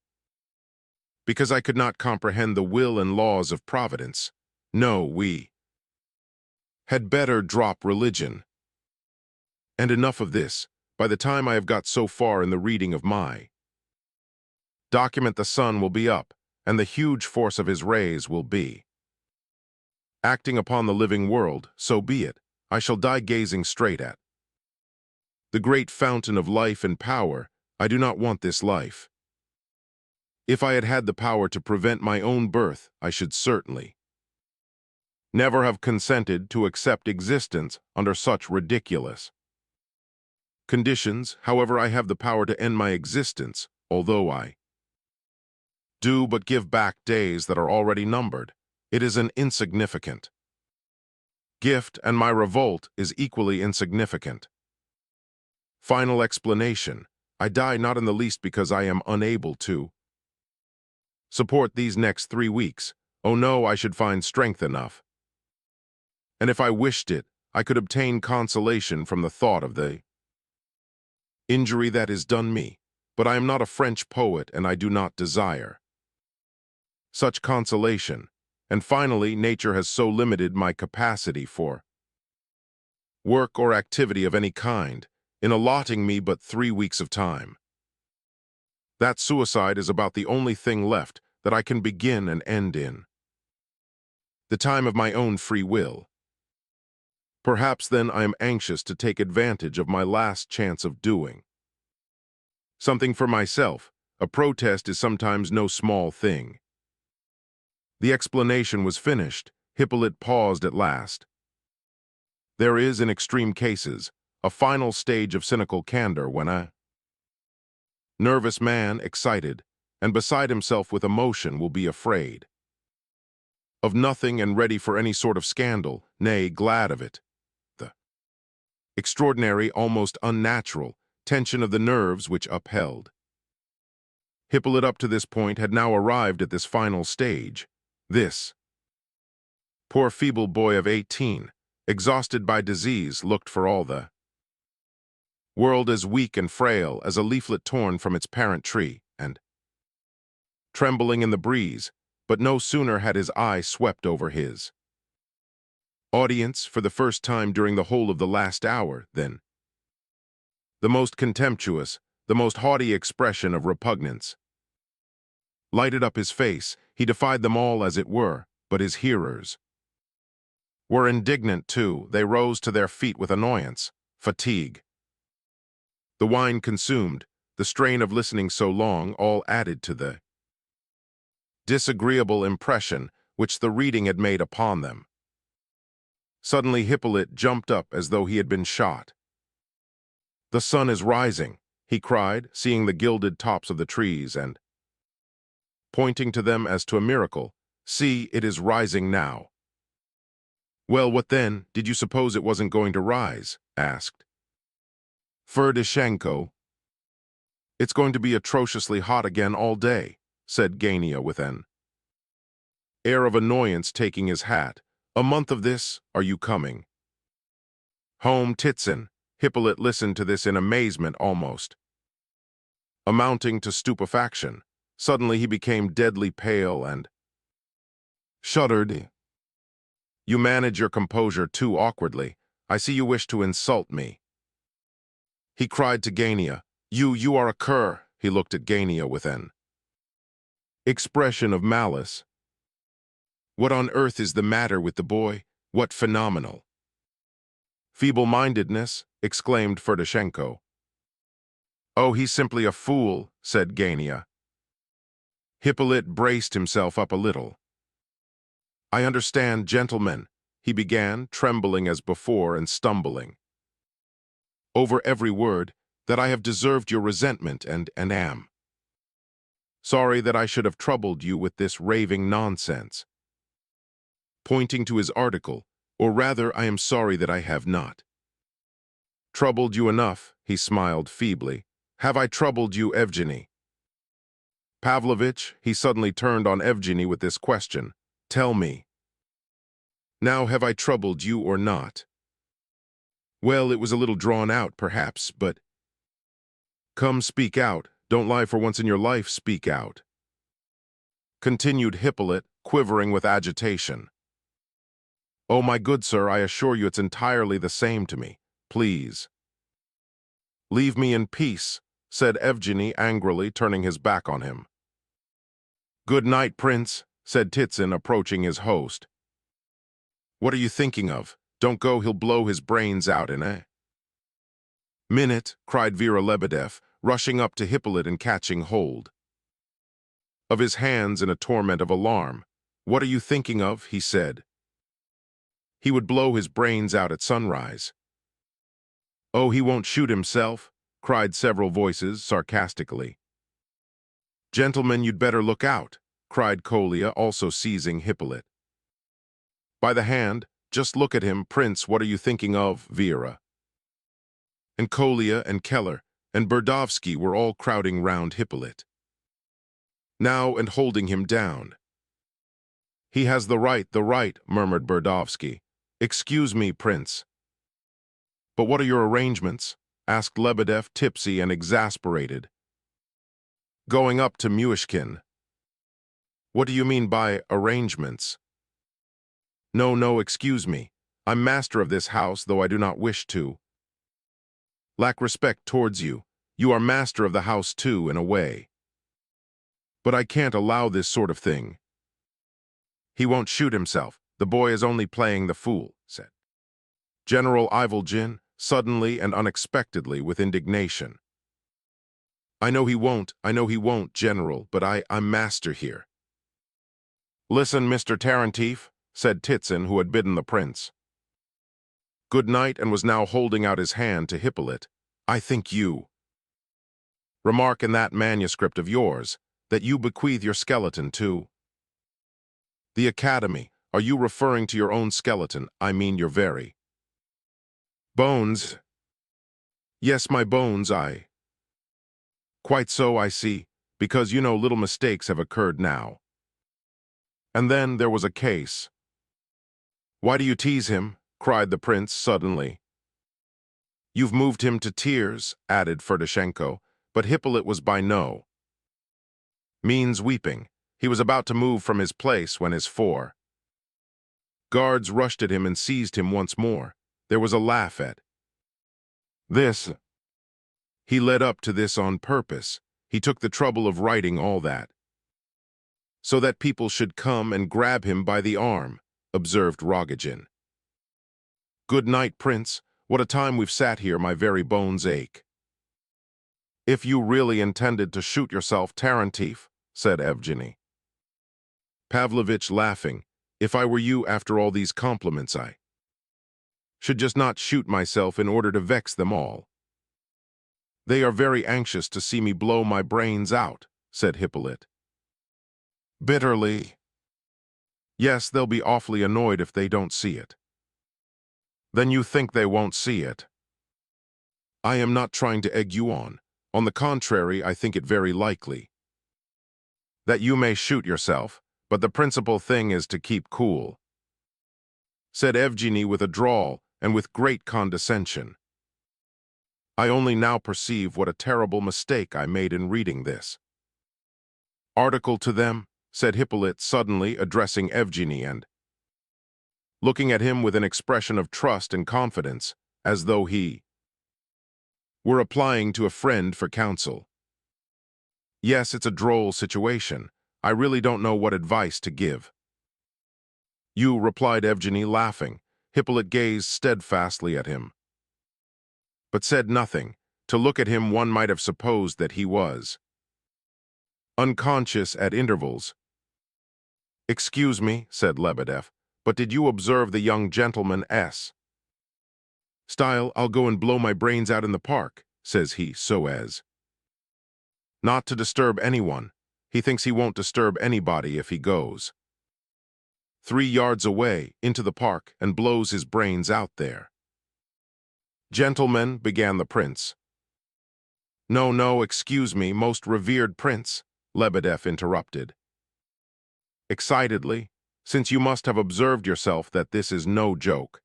Because I could not comprehend the will and laws of providence. No, we had better drop religion. And enough of this. By the time I have got so far in the reading of my document, the sun will be up, and the huge force of his rays will be acting upon the living world. So be it. I shall die gazing straight at the great fountain of life and power. I do not want this life. If I had had the power to prevent my own birth, I should certainly never have consented to accept existence under such ridiculous conditions. However, I have the power to end my existence, although I do but give back days that are already numbered. It is an insignificant gift, and my revolt is equally insignificant. Final explanation. I die not in the least because I am unable to support these next 3 weeks. Oh no, I should find strength enough. And if I wished it, I could obtain consolation from the thought of the injury that is done me. But I am not a French poet, and I do not desire such consolation. And finally, nature has so limited my capacity for work or activity of any kind, in allotting me but 3 weeks of time. That suicide is about the only thing left that I can begin and end in. The time of my own free will. Perhaps then I am anxious to take advantage of my last chance of doing something for myself. A protest is sometimes no small thing. The explanation was finished. Hippolyte paused at last. There is, in extreme cases, a final stage of cynical candor when a nervous man, excited, and beside himself with emotion, will be afraid of nothing and ready for any sort of scandal, nay, glad of it. The extraordinary, almost unnatural, tension of the nerves which upheld Hippolyte up to this point had now arrived at this final stage. This poor feeble boy of 18, exhausted by disease, looked for all the world as weak and frail as a leaflet torn from its parent tree, and trembling in the breeze, but no sooner had his eye swept over his audience for the first time during the whole of the last hour than the most contemptuous, the most haughty expression of repugnance lighted up his face. He defied them all, as it were, but his hearers were indignant too. They rose to their feet with annoyance, fatigue. The wine consumed, the strain of listening so long, all added to the disagreeable impression which the reading had made upon them. Suddenly Hippolyte jumped up as though he had been shot. "The sun is rising," he cried, seeing the gilded tops of the trees and pointing to them as to a miracle. "See, it is rising now." "Well, what then? Did you suppose it wasn't going to rise?" asked Ferdishenko. "It's going to be atrociously hot again all day," said Gania with an air of annoyance, taking his hat. "A month of this, are you coming home, Titson?" Hippolyte listened to this in amazement almost amounting to stupefaction. Suddenly he became deadly pale and shuddered. "You manage your composure too awkwardly. I see you wish to insult me," he cried to Gania. You are a cur." He looked at Gania with an expression of malice. "What on earth is the matter with the boy? What phenomenal feeble-mindedness?" exclaimed Ferdishenko. "Oh, he's simply a fool," said Gania. Hippolyte braced himself up a little. "I understand, gentlemen," he began, trembling as before and stumbling over every word, "that I have deserved your resentment and am sorry that I should have troubled you with this raving nonsense," pointing to his article, "or rather, I am sorry that I have not troubled you enough." He smiled feebly. "Have I troubled you, Evgeny Pavlovitch?" He suddenly turned on Evgeny with this question. "Tell me, now, have I troubled you or not?" "Well, it was a little drawn out, perhaps, but come, speak out. Don't lie for once in your life, speak out," continued Hippolyte, quivering with agitation. "Oh, my good sir, I assure you it's entirely the same to me. Please leave me in peace," said Evgeny angrily, turning his back on him. "Good night, Prince," said Titson, approaching his host. "What are you thinking of? Don't go, he'll blow his brains out in a minute," cried Vera Lebedev, rushing up to Hippolyte and catching hold of his hands in a torment of alarm. "What are you thinking of?" he said. "He would blow his brains out at sunrise." "Oh, he won't shoot himself," cried several voices sarcastically. "Gentlemen, you'd better look out," cried Kolya, also seizing Hippolyte by the hand. "Just look at him, Prince. What are you thinking of, Vera?" And Kolya and Keller and Burdovsky were all crowding round Hippolyte now and holding him down. "He has the right," murmured Burdovsky. "Excuse me, Prince." "But what are your arrangements?" asked Lebedev, tipsy and exasperated. "Going up to Muishkin." "What do you mean by arrangements?" No, excuse me. I'm master of this house, though I do not wish to lack respect towards you. You are master of the house too, in a way. But I can't allow this sort of thing. He won't shoot himself. The boy is only playing the fool, said General Ivolgin, suddenly and unexpectedly with indignation. I know he won't, General, but I'm master here. Listen, Mr. Tarantief, said Titson, who had bidden the prince. Good night, and was now holding out his hand to Hippolyte. I think you remark in that manuscript of yours that you bequeath your skeleton to the Academy. Are you referring to your own skeleton? I mean your very bones. Yes, my bones, I. Quite so, I see, because you know little mistakes have occurred now. And then there was a case. Why do you tease him? Cried the prince suddenly. You've moved him to tears, added Ferdishenko, but Hippolyte was by no means weeping. He was about to move from his place when his 4 guards rushed at him and seized him once more. There was a laugh at this. He led up to this on purpose. He took the trouble of writing all that, so that people should come and grab him by the arm, observed Rogojin. Good night, Prince. What a time we've sat here, my very bones ache. If you really intended to shoot yourself, Tarantief, said Evgeny Pavlovitch, laughing, if I were you after all these compliments, I should just not shoot myself in order to vex them all. They are very anxious to see me blow my brains out, said Hippolyte bitterly. Yes, they'll be awfully annoyed if they don't see it. Then you think they won't see it? I am not trying to egg you on. On the contrary, I think it very likely that you may shoot yourself, but the principal thing is to keep cool, said Evgeny with a drawl and with great condescension. I only now perceive what a terrible mistake I made in reading this article to them, said Hippolyte suddenly, addressing Evgeny and looking at him with an expression of trust and confidence, as though he were applying to a friend for counsel. Yes, it's a droll situation. I really don't know what advice to give. You, replied Evgeny, laughing. Hippolyte gazed steadfastly at him, but said nothing. To look at him, one might have supposed that he was unconscious at intervals. Excuse me, said Lebedev, but did you observe the young gentleman's style? I'll go and blow my brains out in the park, says he, so as not to disturb anyone. He thinks he won't disturb anybody if he goes 3 yards away into the park and blows his brains out there. Gentlemen, began the prince. No, no, excuse me, most revered prince, Lebedev interrupted excitedly, since you must have observed yourself that this is no joke,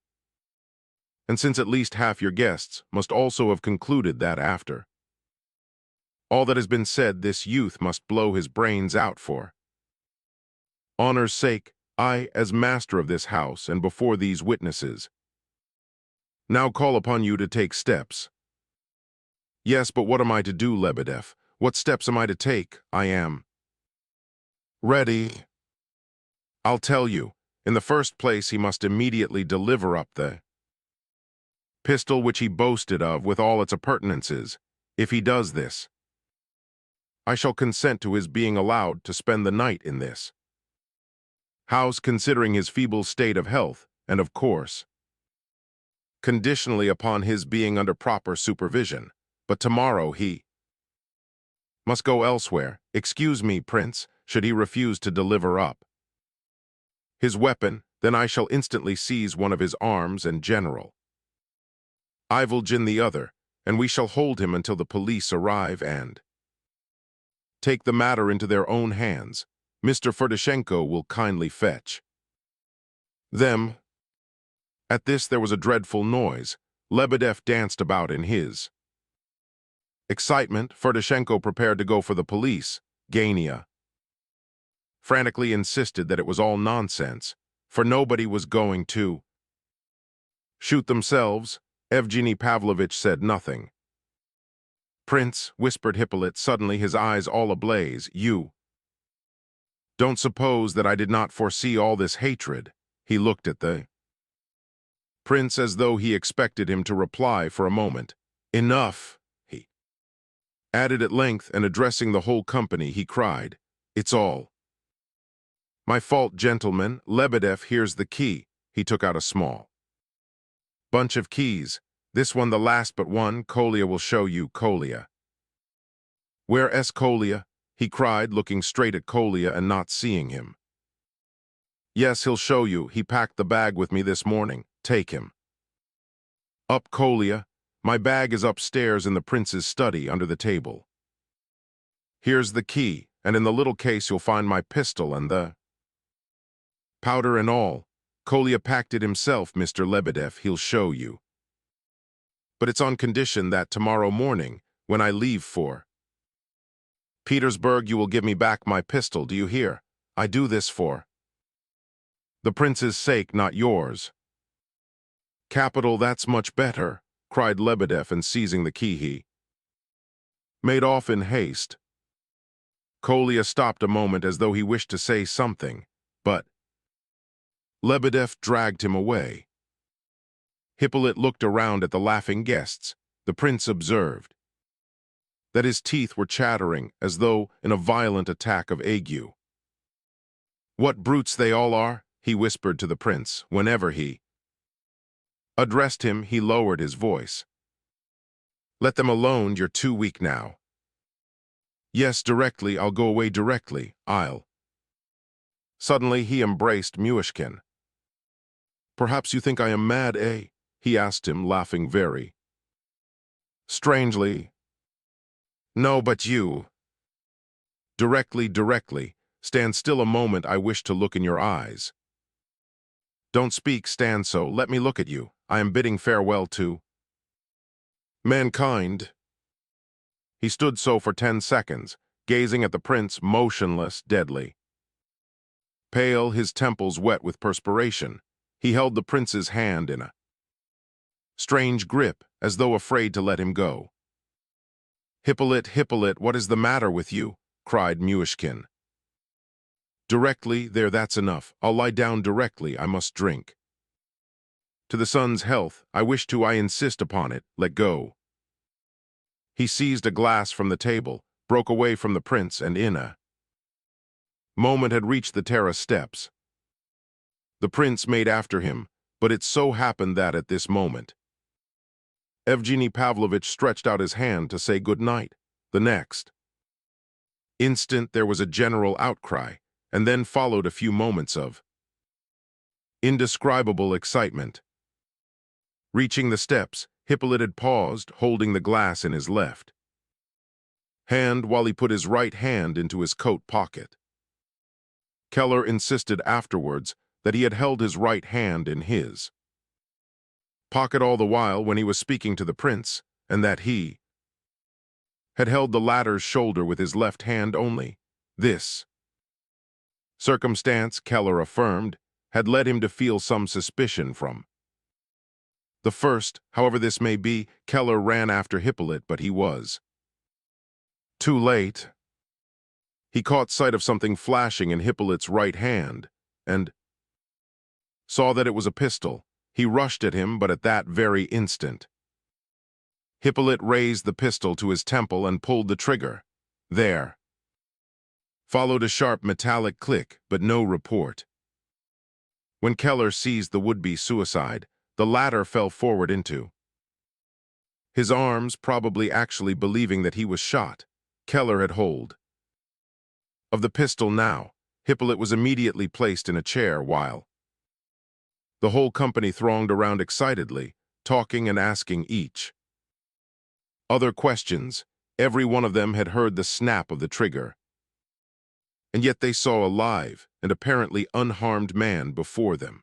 and since at least half your guests must also have concluded that after all that has been said, this youth must blow his brains out for honor's sake, I, as master of this house and before these witnesses, now call upon you to take steps. Yes, but what am I to do, Lebedev? What steps am I to take? I am ready. I'll tell you. In the first place, he must immediately deliver up the pistol which he boasted of with all its appurtenances. If he does this, I shall consent to his being allowed to spend the night in this house, considering his feeble state of health, and of course, conditionally upon his being under proper supervision. But tomorrow he must go elsewhere. Excuse me, Prince, should he refuse to deliver up his weapon, then I shall instantly seize one of his arms and General Ivolgin the other, and we shall hold him until the police arrive and take the matter into their own hands. Mr. Ferdishenko will kindly fetch them. At this there was a dreadful noise. Lebedev danced about in his excitement. Ferdishenko prepared to go for the police. Gania frantically insisted that it was all nonsense, for nobody was going to Shoot themselves. Evgeny Pavlovitch said nothing. Prince, whispered Hippolyte, suddenly his eyes all ablaze, you don't suppose that I did not foresee all this hatred? He looked at the prince as though he expected him to reply for a moment. Enough, he added at length, and addressing the whole company, he cried, it's all my fault, gentlemen. Lebedev, here's the key. He took out a small bunch of keys. This one the last but one. Kolya will show you. Kolya. Where's Kolya? He cried, looking straight at Kolya and not seeing him. Yes, he'll show you. He packed the bag with me this morning. Take him. Up, Kolya. My bag is upstairs in the prince's study under the table. Here's the key, and in the little case you'll find my pistol and the powder and all. Kolya packed it himself, Mr. Lebedev. He'll show you. But it's on condition that tomorrow morning, when I leave for Petersburg, you will give me back my pistol, do you hear? I do this for the prince's sake, not yours. Capital, that's much better, cried Lebedev, and seizing the key he made off in haste. Kolya stopped a moment as though he wished to say something, but Lebedev dragged him away. Hippolyte looked around at the laughing guests. The prince observed that his teeth were chattering as though in a violent attack of ague. What brutes they all are, he whispered to the prince. Whenever he addressed him, he lowered his voice. Let them alone, you're too weak now. Yes, directly, I'll go away directly, I'll. Suddenly he embraced Myushkin. Perhaps you think I am mad, eh? He asked him, laughing very strangely. No, but you. Directly. Stand still a moment, I wish to look in your eyes. Don't speak, stand so, let me look at you. I am bidding farewell to mankind. He stood so for 10 seconds, gazing at the prince, motionless, deadly pale, his temples wet with perspiration. He held the prince's hand in a strange grip, as though afraid to let him go. Hippolyte, what is the matter with you? Cried Myushkin. Directly, there, that's enough. I'll lie down directly, I must drink. To the son's health, I insist upon it, let go. He seized a glass from the table, broke away from the prince, and in a moment had reached the terrace steps. The prince made after him, but it so happened that at this moment, Evgeny Pavlovitch stretched out his hand to say good night. The next instant there was a general outcry, and then followed a few moments of indescribable excitement. Reaching the steps, Hippolyte had paused, holding the glass in his left hand while he put his right hand into his coat pocket. Keller insisted afterwards that he had held his right hand in his pocket all the while when he was speaking to the prince, and that he had held the latter's shoulder with his left hand only. This circumstance, Keller affirmed, had led him to feel some suspicion from the first. However this may be, Keller ran after Hippolyte, but he was too late. He caught sight of something flashing in Hippolyte's right hand, and saw that it was a pistol. He rushed at him, but at that very instant, Hippolyte raised the pistol to his temple and pulled the trigger. There followed a sharp metallic click, but no report. When Keller seized the would-be suicide, the latter fell forward into his arms, probably actually believing that he was shot. Keller had hold of the pistol now. Hippolyte was immediately placed in a chair while the whole company thronged around excitedly, talking and asking each other questions. Every one of them had heard the snap of the trigger, and yet they saw a live and apparently unharmed man before them.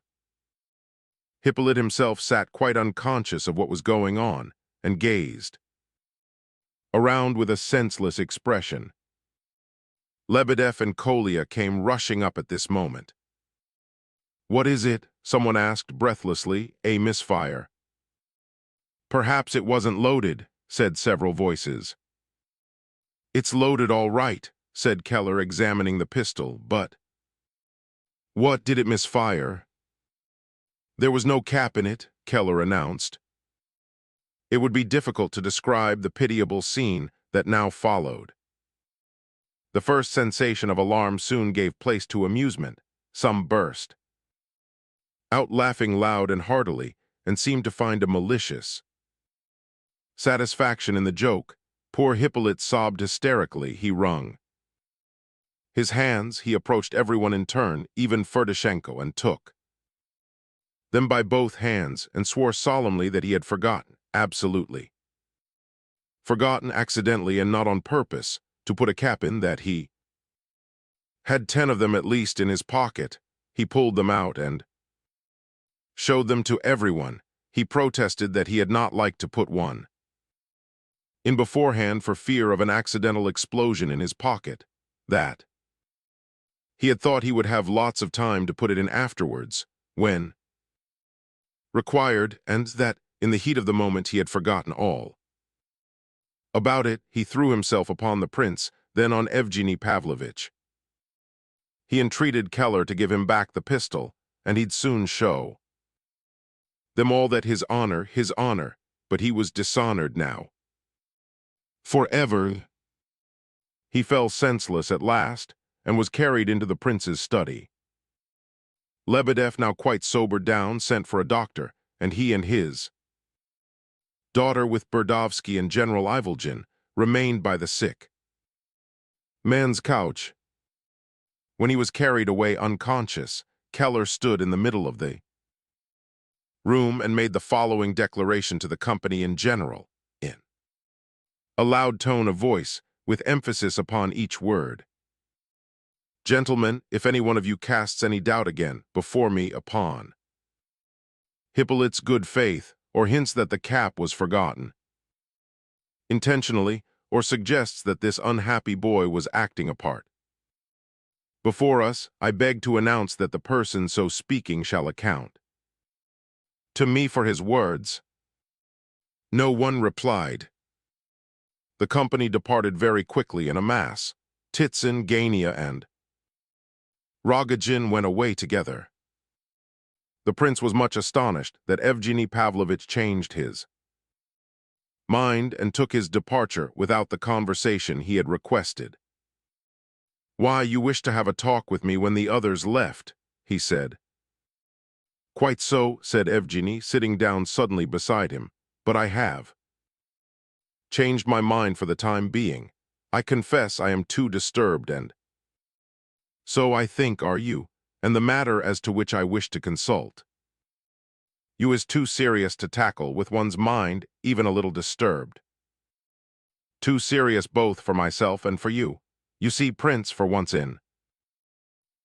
Hippolyte himself sat quite unconscious of what was going on and gazed around with a senseless expression. Lebedev and Kolya came rushing up at this moment. What is it? Someone asked breathlessly. A misfire, Perhaps it wasn't loaded, said several voices. It's loaded all right, said Keller, examining the pistol, but... What, did it misfire? There was no cap in it, Keller announced. It would be difficult to describe the pitiable scene that now followed. The first sensation of alarm soon gave place to amusement. Some burst out laughing loud and heartily, and seemed to find a malicious satisfaction in the joke. Poor Hippolyte sobbed hysterically. He wrung his hands. He approached everyone in turn, even Ferdishenko, and took them by both hands and swore solemnly that he had forgotten, absolutely forgotten accidentally and not on purpose, to put a cap in, that he had 10 of them at least in his pocket. He pulled them out and showed them to everyone. He protested that he had not liked to put one in beforehand for fear of an accidental explosion in his pocket, that he had thought he would have lots of time to put it in afterwards, when required, and that, in the heat of the moment, he had forgotten all about it. He threw himself upon the prince, then on Evgeny Pavlovitch. He entreated Keller to give him back the pistol, and he'd soon show them all that his honor, but he was dishonored now. Forever. He fell senseless at last, and was carried into the prince's study. Lebedev, now quite sobered down, sent for a doctor, and he and his daughter, with Burdovsky and General Ivolgin, remained by the sick man's couch. When he was carried away unconscious, Keller stood in the middle of the room and made the following declaration to the company in general, in a loud tone of voice, with emphasis upon each word. Gentlemen, if any one of you casts any doubt again before me upon Hippolyte's good faith, or hints that the cap was forgotten intentionally, or suggests that this unhappy boy was acting a part before us, I beg to announce that the person so speaking shall account to me for his words. No one replied. The company departed very quickly in a mass. Titsin, Gania, and Rogojin went away together. The prince was much astonished that Evgeny Pavlovitch changed his mind and took his departure without the conversation he had requested. Why, you wished to have a talk with me when the others left, he said. Quite so, said Evgeny, sitting down suddenly beside him, but I have changed my mind for the time being. I confess I am too disturbed, and so I think are you, and the matter as to which I wish to consult you is too serious to tackle with one's mind even a little disturbed. Too serious both for myself and for you. You see, Prince, for once in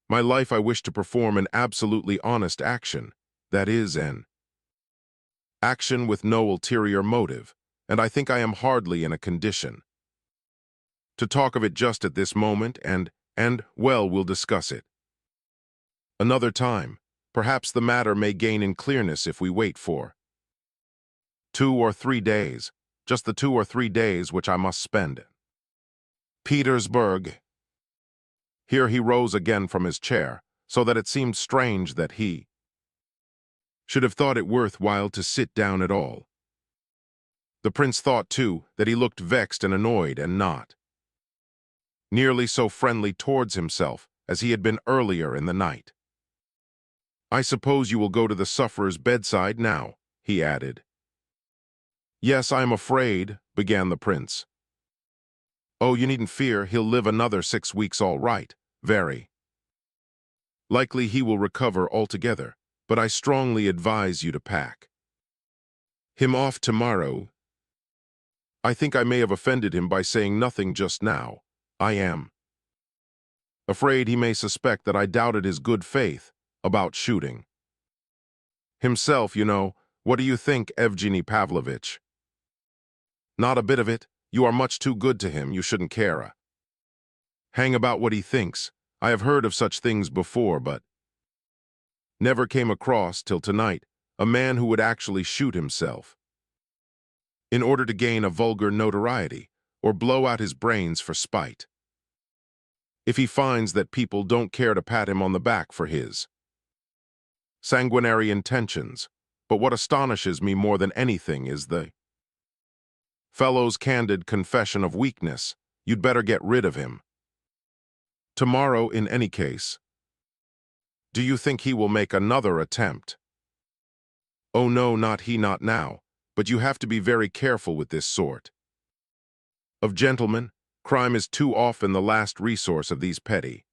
my life I wish to perform an absolutely honest action, that is, an action with no ulterior motive, and I think I am hardly in a condition to talk of it just at this moment, and, well, we'll discuss it another time. Perhaps the matter may gain in clearness if we wait for 2 or 3 days, just the 2 or 3 days which I must spend in Petersburg. Here he rose again from his chair, so that it seemed strange that he should have thought it worth while to sit down at all. The prince thought, too, that he looked vexed and annoyed, and not nearly so friendly towards himself as he had been earlier in the night. I suppose you will go to the sufferer's bedside now, he added. Yes, I am afraid, began the prince. Oh, you needn't fear, he'll live another 6 weeks all right, very likely he will recover altogether, but I strongly advise you to pack him off tomorrow. I think I may have offended him by saying nothing just now. I am afraid he may suspect that I doubted his good faith about shooting himself, you know. What do you think, Evgeny Pavlovitch? Not a bit of it. You are much too good to him. You shouldn't care a hang about what he thinks. I have heard of such things before, but never came across, till tonight, a man who would actually shoot himself. in order to gain a vulgar notoriety or blow out his brains for spite. If he finds that people don't care to pat him on the back for his sanguinary intentions, but what astonishes me more than anything is the fellow's candid confession of weakness. You'd better get rid of him. Tomorrow, in any case. Do you think he will make another attempt? Oh no, not he, not now, but you have to be very careful with this sort of gentlemen. Crime is too often the last resource of these petty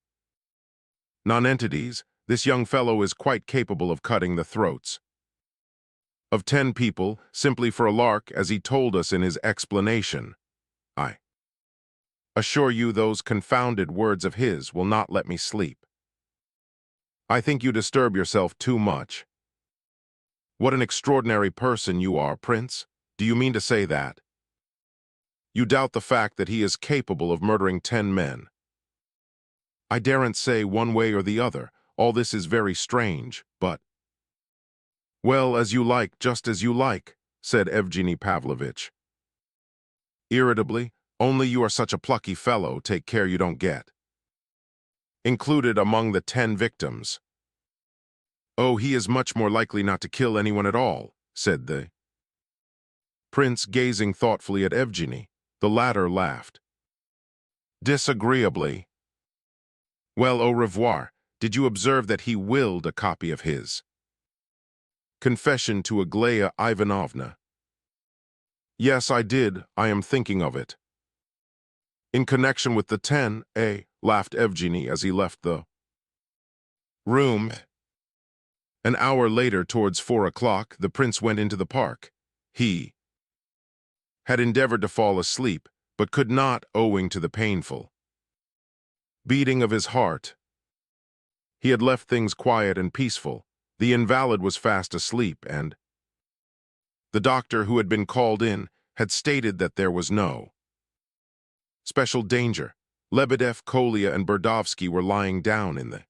nonentities. This young fellow is quite capable of cutting the throats of 10 people, simply for a lark, as he told us in his explanation. I assure you those confounded words of his will not let me sleep. I think you disturb yourself too much. What an extraordinary person you are, Prince. Do you mean to say that you doubt the fact that he is capable of murdering 10 men? I daren't say one way or the other. All this is very strange, but— Well, as you like, just as you like, said Evgeny Pavlovitch irritably. Only you are such a plucky fellow, take care you don't get included among the 10 victims. Oh, he is much more likely not to kill anyone at all, said the prince, gazing thoughtfully at Evgeny. The latter laughed disagreeably. Well, au revoir. Did you observe that he willed a copy of his confession to Aglaya Ivanovna? Yes, I did. I am thinking of it. In connection with the 10, laughed Evgeny as he left the room. An hour later, towards 4 o'clock, the prince went into the park. He had endeavored to fall asleep, but could not, owing to the painful beating of his heart. He had left things quiet and peaceful. The invalid was fast asleep, and the doctor who had been called in had stated that there was no special danger. Lebedev, Kolya, and Burdovsky were lying down in the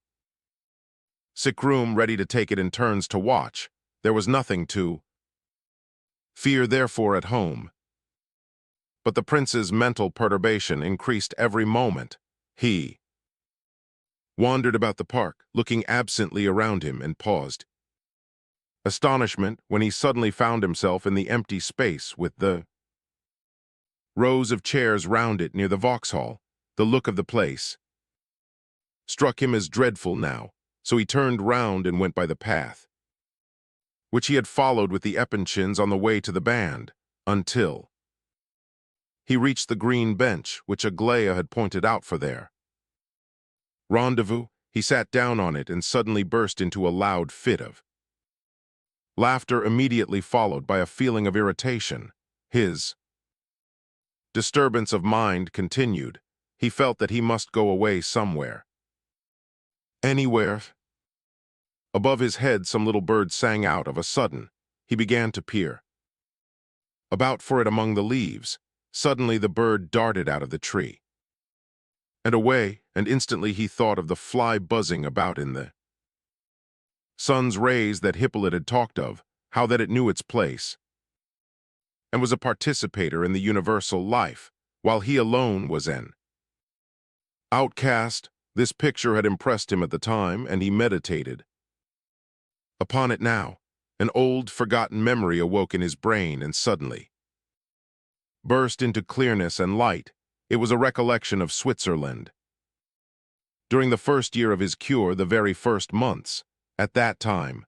sick room, ready to take it in turns to watch. There was nothing to fear, therefore, at home. But the prince's mental perturbation increased every moment. He wandered about the park, looking absently around him, and paused astonishment when he suddenly found himself in the empty space with the rows of chairs round it near the Vauxhall. The look of the place struck him as dreadful now, so he turned round and went by the path which he had followed with the Epanchins on the way to the band, until he reached the green bench which Aglaya had pointed out for their rendezvous. He sat down on it and suddenly burst into a loud fit of laughter, immediately followed by a feeling of irritation. His disturbance of mind continued. He felt that he must go away somewhere. Anywhere. Above his head some little bird sang out of a sudden. He began to peer about for it among the leaves. Suddenly the bird darted out of the tree and away, and instantly he thought of the fly buzzing about in the sun's rays that Hippolyte had talked of, how that it knew its place and was a participator in the universal life, while he alone was an outcast. This picture had impressed him at the time, and he meditated upon it now. An old, forgotten memory awoke in his brain and suddenly burst into clearness and light. It was a recollection of Switzerland. During the first year of his cure, the very first months, at that time,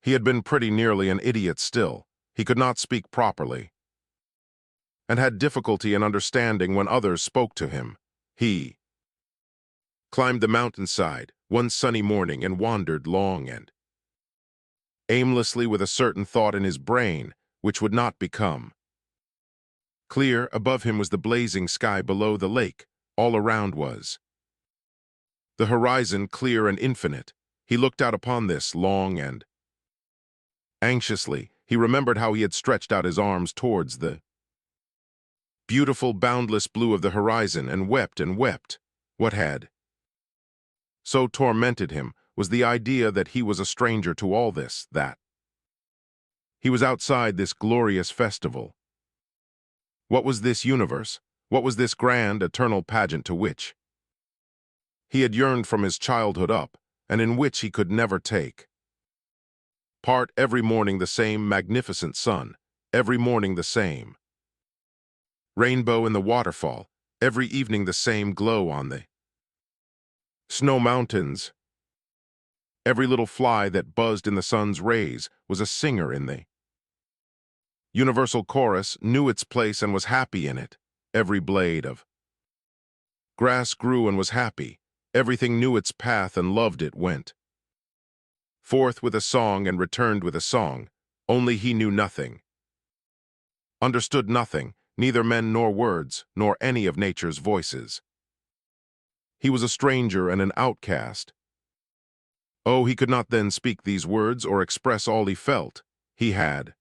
he had been pretty nearly an idiot still. He could not speak properly and had difficulty in understanding when others spoke to him. He climbed the mountainside one sunny morning and wandered long and aimlessly with a certain thought in his brain which would not become clear. Above him was the blazing sky, below the lake. All around was the horizon, clear and infinite. He looked out upon this long and anxiously. He remembered how he had stretched out his arms towards the beautiful, boundless blue of the horizon and wept and wept. What had so tormented him was the idea that he was a stranger to all this, that He was outside this glorious festival. What was this universe? What was this grand, eternal pageant to which he had yearned from his childhood up, and in which he could never take part? Every morning the same magnificent sun, every morning the same rainbow in the waterfall, every evening the same glow on the snow mountains. Every little fly that buzzed in the sun's rays was a singer in the universal chorus, knew its place and was happy in it. Every blade of grass grew and was happy. Everything knew its path and loved it, went forth with a song and returned with a song. Only he knew nothing, understood nothing, neither men nor words, nor any of nature's voices. He was a stranger and an outcast. Oh, he could not then speak these words or express all he felt. He had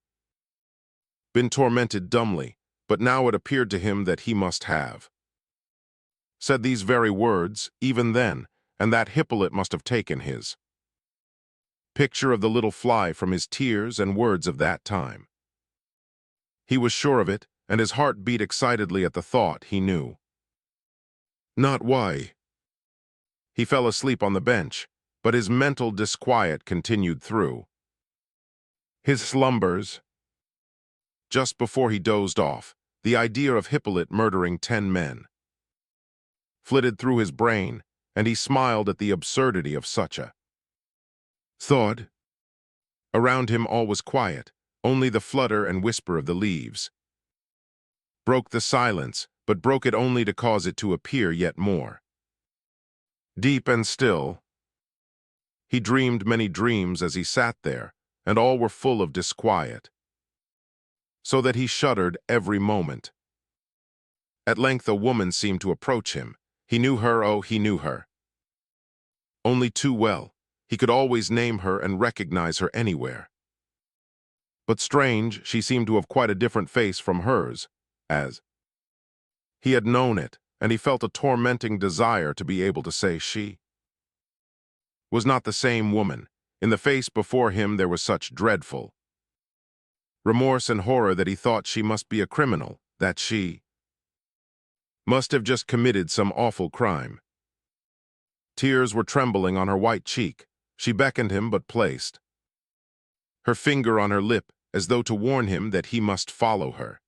been tormented dumbly, but now it appeared to him that he must have said these very words, even then, and that Hippolyte must have taken his picture of the little fly from his tears and words of that time. He was sure of it, and his heart beat excitedly at the thought. He knew not why he fell asleep on the bench, but his mental disquiet continued through his slumbers. Just before he dozed off, the idea of Hippolyte murdering 10 men flitted through his brain, and he smiled at the absurdity of such a thought. Around him all was quiet, only the flutter and whisper of the leaves broke the silence, but broke it only to cause it to appear yet more deep and still. He dreamed many dreams as he sat there, and all were full of disquiet, so that he shuddered every moment. At length a woman seemed to approach him. He knew her, oh, he knew her only too well. He could always name her and recognize her anywhere. But strange, she seemed to have quite a different face from hers, as he had known it, and he felt a tormenting desire to be able to say she was not the same woman. In the face before him there was such dreadful remorse and horror that he thought she must be a criminal, that she must have just committed some awful crime. Tears were trembling on her white cheek. She beckoned him but placed her finger on her lip as though to warn him that he must follow her.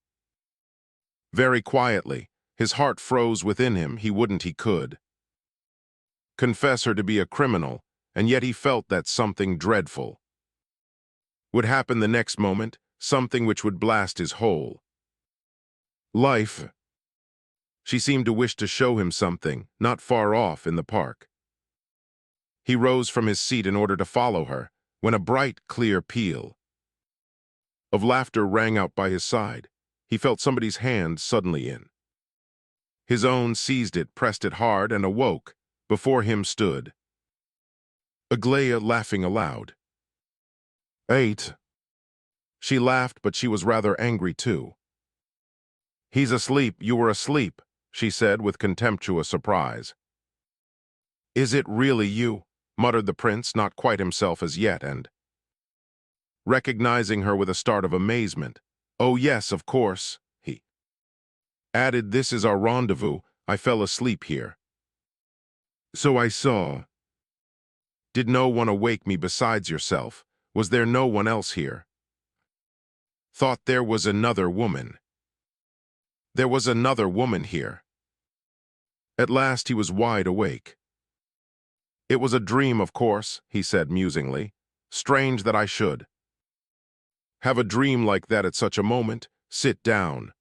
Very quietly, his heart froze within him. He wouldn't, he could confess her to be a criminal, and yet he felt that something dreadful would happen the next moment, something which would blast his whole life. She seemed to wish to show him something, not far off in the park. He rose from his seat in order to follow her, when a bright, clear peal of laughter rang out by his side. He felt somebody's hand suddenly in his own, seized it, pressed it hard, and awoke. Before him stood Aglaia, laughing aloud. "Eight." She laughed, but she was rather angry too. "He's asleep, you were asleep," she said with contemptuous surprise. "Is it really you?" muttered the prince, not quite himself as yet, and recognizing her with a start of amazement. "Oh yes, of course," he added. "This is our rendezvous. I fell asleep here." "So I saw." "Did no one awake me besides yourself? Was there no one else here?" "Thought there was another woman." "There was another woman here." At last he was wide awake. "It was a dream, of course," he said musingly. "Strange that I should have a dream like that at such a moment. Sit down."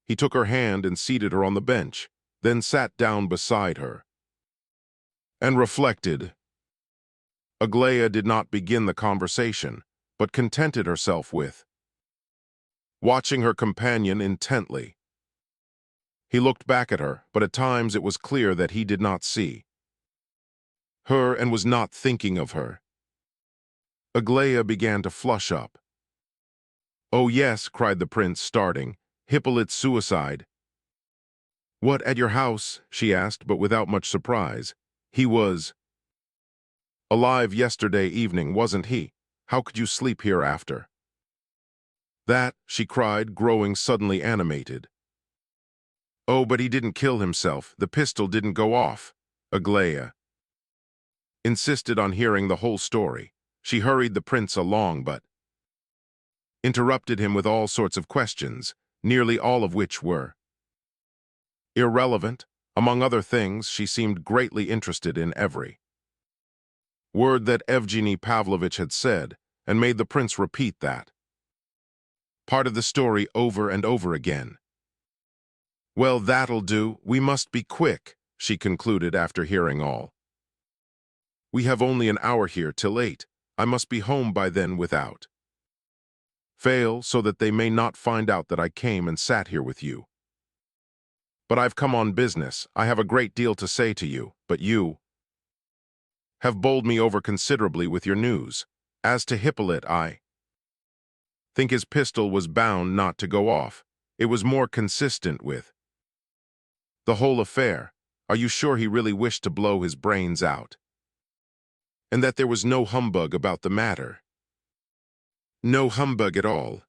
He took her hand and seated her on the bench, then sat down beside her and reflected. Aglaia did not begin the conversation, but contented herself with watching her companion intently. He looked back at her, but at times it was clear that he did not see her and was not thinking of her. Aglaia began to flush up. "Oh yes," cried the prince, starting. "Hippolyte's suicide." "What, at your house?" she asked, but without much surprise. "He was alive yesterday evening, wasn't he? How could you sleep here after?" That, she cried, growing suddenly animated. Oh, but he didn't kill himself. The pistol didn't go off. Aglaya insisted on hearing the whole story. She hurried the prince along, but interrupted him with all sorts of questions, nearly all of which were irrelevant. Among other things, she seemed greatly interested in every word that Evgeny Pavlovitch had said, and made the prince repeat that part of the story over and over again. Well, that'll do. We must be quick, she concluded after hearing all. We have only an hour here till 8. I must be home by then without fail, so that they may not find out that I came and sat here with you. But I've come on business. I have a great deal to say to you, but you have bowled me over considerably with your news. As to Hippolyte, I think his pistol was bound not to go off. It was more consistent with the whole affair. Are you sure he really wished to blow his brains out? And that there was no humbug about the matter? No humbug at all.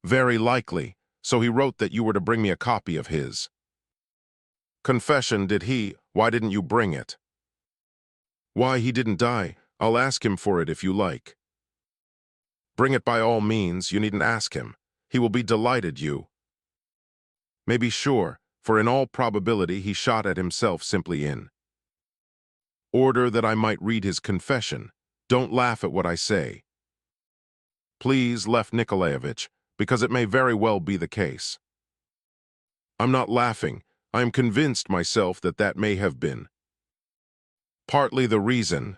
Very likely. So he wrote that you were to bring me a copy of his confession, did he? Why didn't you bring it? Why, he didn't die. I'll ask him for it if you like. Bring it by all means. You needn't ask him. He will be delighted you may be sure, for in all probability he shot at himself simply in order that I might read his confession. Don't laugh at what I say, please, Lev Nikolaevich, because it may very well be the case. I'm not laughing. I am convinced myself that that may have been partly the reason.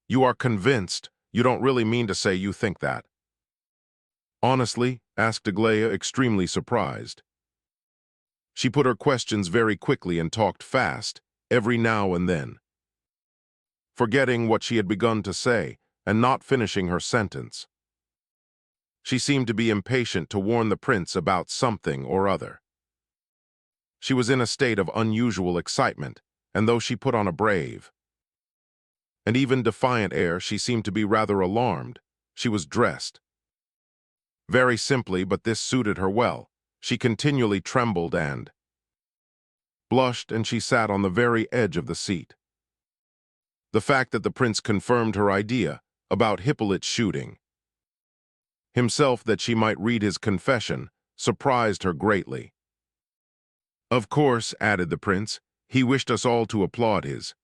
You are convinced? You don't really mean to say you think that? Honestly? Asked Aglaya, extremely surprised. She put her questions very quickly and talked fast, every now and then forgetting what she had begun to say and not finishing her sentence. She seemed to be impatient to warn the prince about something or other. She was in a state of unusual excitement, and though she put on a brave and even defiant air, she seemed to be rather alarmed. She was dressed very simply, but this suited her well. She continually trembled and blushed, and she sat on the very edge of the seat. The fact that the prince confirmed her idea about Hippolyte shooting himself that she might read his confession surprised her greatly. Of course, added the prince, he wished us all to applaud his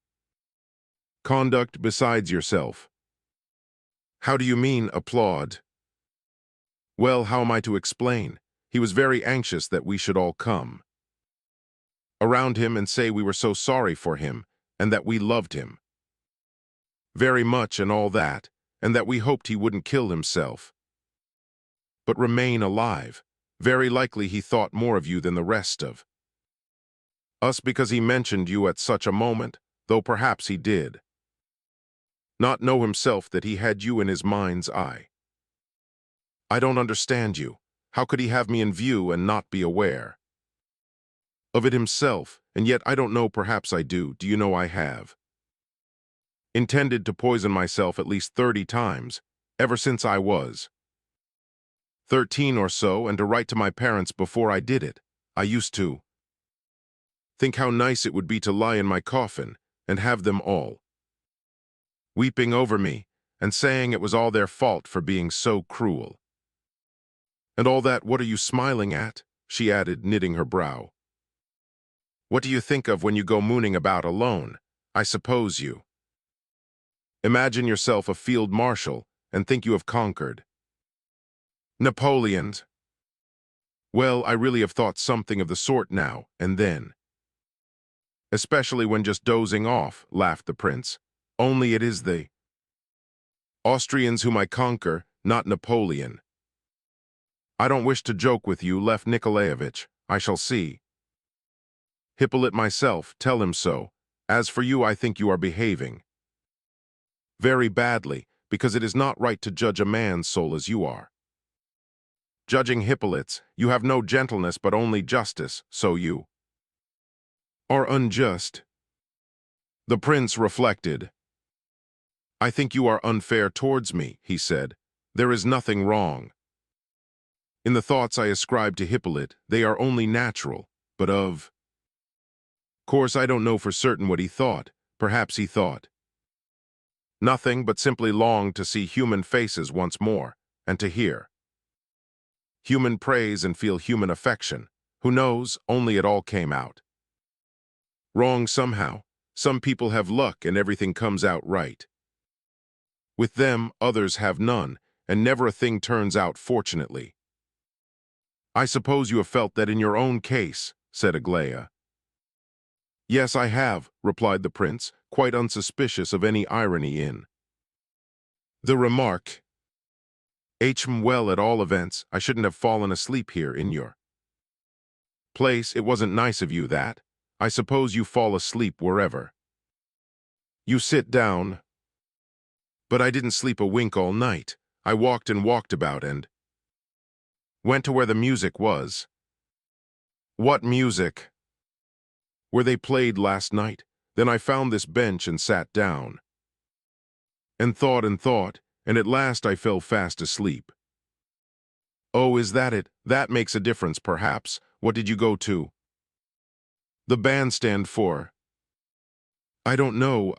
conduct besides yourself. How do you mean, applaud? Well, how am I to explain? He was very anxious that we should all come around him and say we were so sorry for him, and that we loved him very much and all that, and that we hoped he wouldn't kill himself, but remain alive. Very likely he thought more of you than the rest of us because he mentioned you at such a moment, though perhaps he did not know himself that he had you in his mind's eye. I don't understand you. How could he have me in view and not be aware of it himself? And yet I don't know, perhaps I do. Do you know I have intended to poison myself at least 30 times, ever since I was 13 or so, and to write to my parents before I did it. I used to think how nice it would be to lie in my coffin and have them all weeping over me and saying it was all their fault for being so cruel. And all that. What are you smiling at? She added, knitting her brow. What do you think of when you go mooning about alone? I suppose you imagine yourself a field marshal and think you have conquered Napoleon. Well, I really have thought something of the sort now and then, especially when just dozing off, laughed the prince. Only it is the Austrians whom I conquer, not Napoleon. I don't wish to joke with you, Lev Nikolaevich. I shall see Hippolyte myself, tell him so. As for you, I think you are behaving very badly, because it is not right to judge a man's soul as you are judging Hippolyte's. You have no gentleness but only justice, so you are unjust. The prince reflected. I think you are unfair towards me, he said. There is nothing wrong. In the thoughts I ascribe to Hippolyte, they are only natural, but of course I don't know for certain what he thought. Perhaps he thought nothing, but simply longed to see human faces once more, and to hear human praise and feel human affection. Who knows, only it all came out wrong somehow. Some people have luck and everything comes out right. With them, others have none, and never a thing turns out fortunately. I suppose you have felt that in your own case, said Aglaia. Yes, I have, replied the prince, quite unsuspicious of any irony in the remark. Well, at all events, I shouldn't have fallen asleep here in your place. It wasn't nice of you, that. I suppose you fall asleep wherever you sit down. But I didn't sleep a wink all night. I walked and walked about and went to where the music was. What music? Where they played last night. Then I found this bench and sat down. And thought, and at last I fell fast asleep. Oh, is that it? That makes a difference, perhaps. What did you go to the bandstand for? I don't know,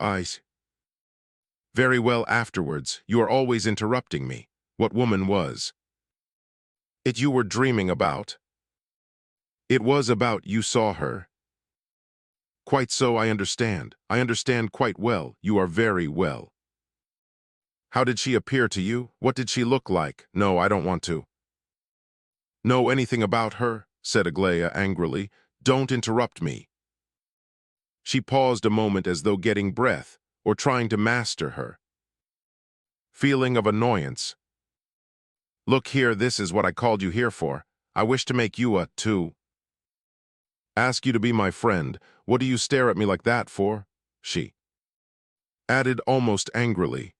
Very well, afterwards. You are always interrupting me. What woman was it you were dreaming about? It was about you saw her. Quite so, I understand. I understand quite well. You are very well. How did she appear to you? What did she look like? No, I don't want to know anything about her, said Aglaia angrily. Don't interrupt me. She paused a moment as though getting breath, or trying to master her feeling of annoyance. Look here, this is what I called you here for. I wish to make you ask you to be my friend. What do you stare at me like that for? She added almost angrily.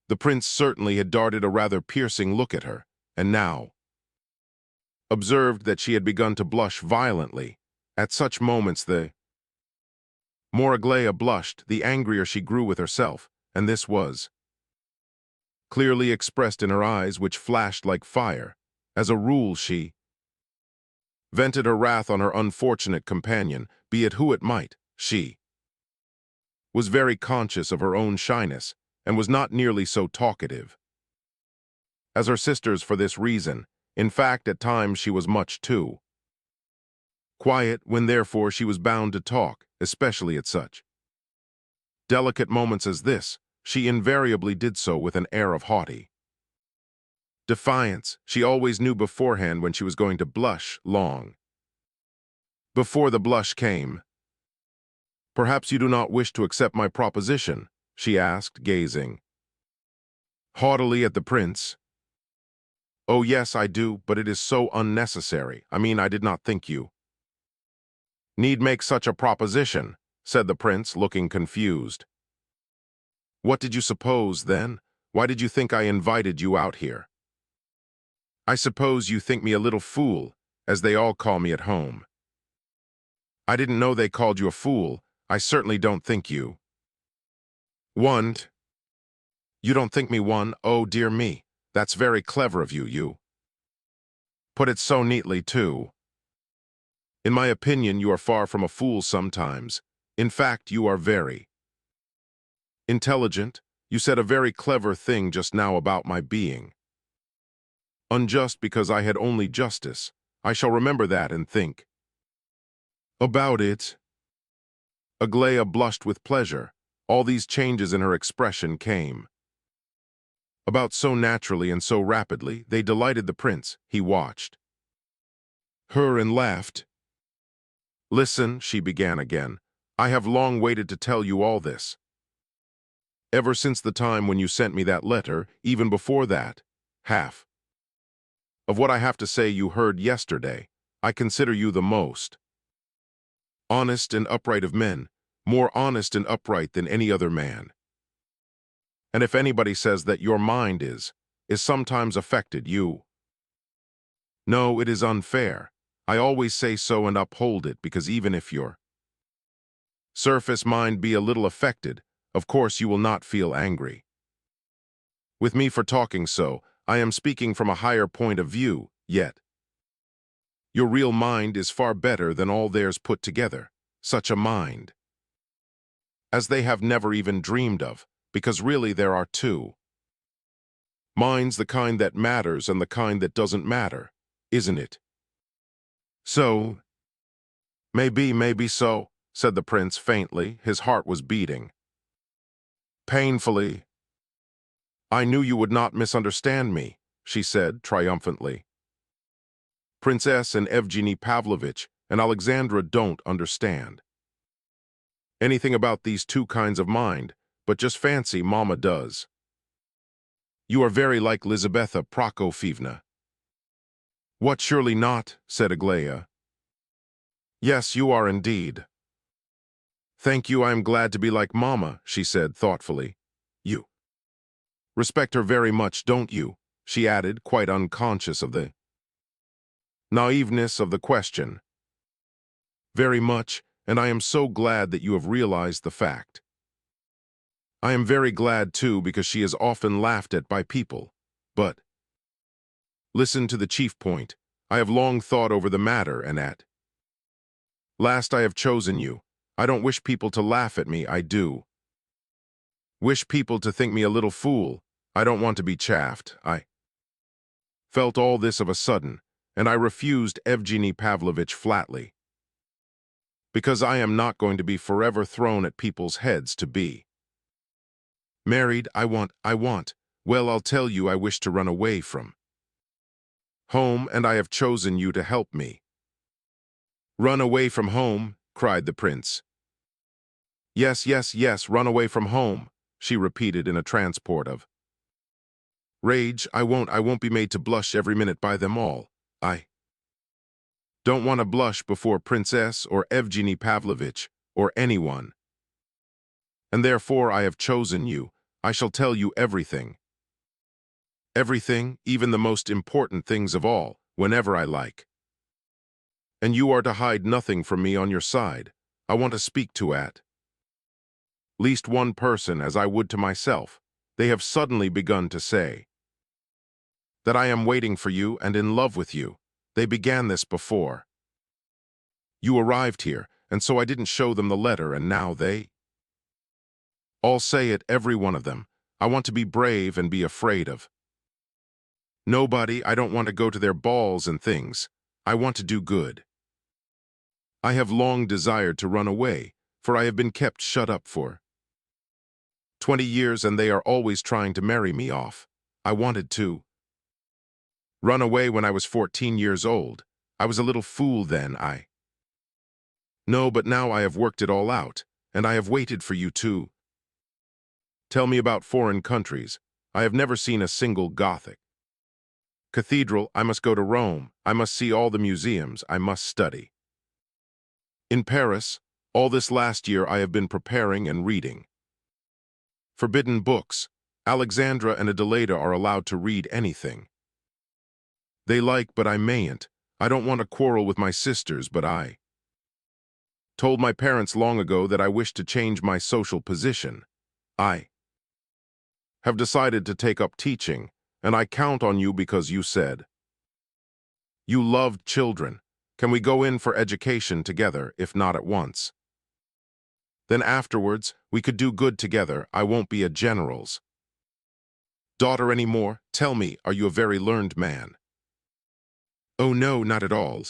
The prince certainly had darted a rather piercing look at her, and now observed that she had begun to blush violently. At such moments the more Aglaia blushed, the angrier she grew with herself, and this was clearly expressed in her eyes, which flashed like fire. As a rule, she vented her wrath on her unfortunate companion, be it who it might. She was very conscious of her own shyness, and was not nearly so talkative as her sisters for this reason. In fact, at times she was much too quiet, when therefore she was bound to talk, especially at such delicate moments as this. She invariably did so with an air of haughty defiance. She always knew beforehand when she was going to blush long before the blush came. Perhaps you do not wish to accept my proposition, she asked, gazing haughtily at the prince. Oh yes, I do, but it is so unnecessary. I did not think you need make such a proposition, said the prince, looking confused. What did you suppose, then? Why did you think I invited you out here? I suppose you think me a little fool, as they all call me at home. I didn't know they called you a fool. I certainly don't think you one. You don't think me one? Oh, dear me. That's very clever of you. You put it so neatly, too. In my opinion, you are far from a fool sometimes. In fact, you are very intelligent. You said a very clever thing just now about my being unjust because I had only justice. I shall remember that and think about it. Aglaia blushed with pleasure. All these changes in her expression came about so naturally and so rapidly, they delighted the prince. He watched her and laughed. Listen, she began again. I have long waited to tell you all this. Ever since the time when you sent me that letter, even before that, half of what I have to say you heard yesterday. I consider you the most honest and upright of men, more honest and upright than any other man. And if anybody says that your mind is sometimes affected, you no, it is unfair. I always say so and uphold it, because even if your surface mind be a little affected, of course you will not feel angry. With me for talking so, I am speaking from a higher point of view, yet. Your real mind is far better than all theirs put together, such a mind as they have never even dreamed of, because really there are two. Mind's the kind that matters and the kind that doesn't matter, isn't it? So, maybe so, said the prince faintly. His heart was beating. Painfully. I knew you would not misunderstand me, she said triumphantly. Princess and Evgeny Pavlovitch and Alexandra don't understand anything about these two kinds of mind, but just fancy Mama does. You are very like Lizabetha Prokofievna. What, surely not, said Aglaya. Yes, you are indeed. Thank you, I am glad to be like Mama, she said thoughtfully. You respect her very much, don't you? She added, quite unconscious of the naiveness of the question. Very much, and I am so glad that you have realized the fact. I am very glad, too, because she is often laughed at by people. But listen to the chief point. I have long thought over the matter, and at last I have chosen you. I don't wish people to laugh at me, I do. Wish people to think me a little fool. I don't want to be chaffed. I felt all this of a sudden, and I refused Evgeny Pavlovitch flatly. Because I am not going to be forever thrown at people's heads to be married. I want. Well, I'll tell you, I wish to run away from home, and I have chosen you to help me. Run away from home, cried the prince. Yes, run away from home, she repeated in a transport of rage. I won't be made to blush every minute by them all. I don't want to blush before Princess or Evgeny Pavlovitch or anyone. And therefore I have chosen you. I shall tell you everything. Everything, even the most important things of all, whenever I like. And you are to hide nothing from me on your side. I want to speak to at least one person as I would to myself. They have suddenly begun to say that I am waiting for you and in love with you. They began this before you arrived here, and so I didn't show them the letter, and now they all say it, every one of them. I want to be brave and be afraid of nobody. I don't want to go to their balls and things. I want to do good. I have long desired to run away, for I have been kept shut up for 20 years, and they are always trying to marry me off. I wanted to run away when I was 14 years old. I was a little fool then, No, but now I have worked it all out, and I have waited for you to tell me about foreign countries. I have never seen a single Gothic cathedral. I must go to Rome. I must see all the museums. I must study in Paris. All this last year I have been preparing and reading forbidden books. Alexandra and Adelaida are allowed to read anything they like, but I mayn't. I don't want to quarrel with my sisters, but I told my parents long ago that I wish to change my social position. I have decided to take up teaching, and I count on you because you said you loved children. Can we go in for education together, if not at once? Then afterwards, we could do good together. I won't be a general's daughter anymore. Tell me, are you a very learned man? Oh no, not at all.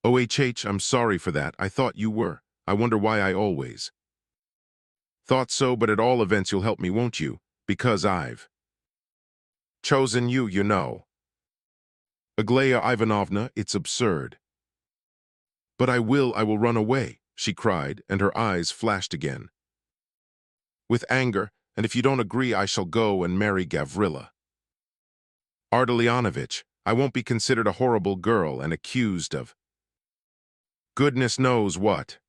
I'm sorry for that. I thought you were. I wonder why I always thought so, but at all events you'll help me, won't you? Because I've chosen you, you know. Aglaya Ivanovna, it's absurd. But I will run away, she cried, and her eyes flashed again with anger, and if you don't agree I shall go and marry Gavrila Ardalionovitch. I won't be considered a horrible girl and accused of goodness knows what.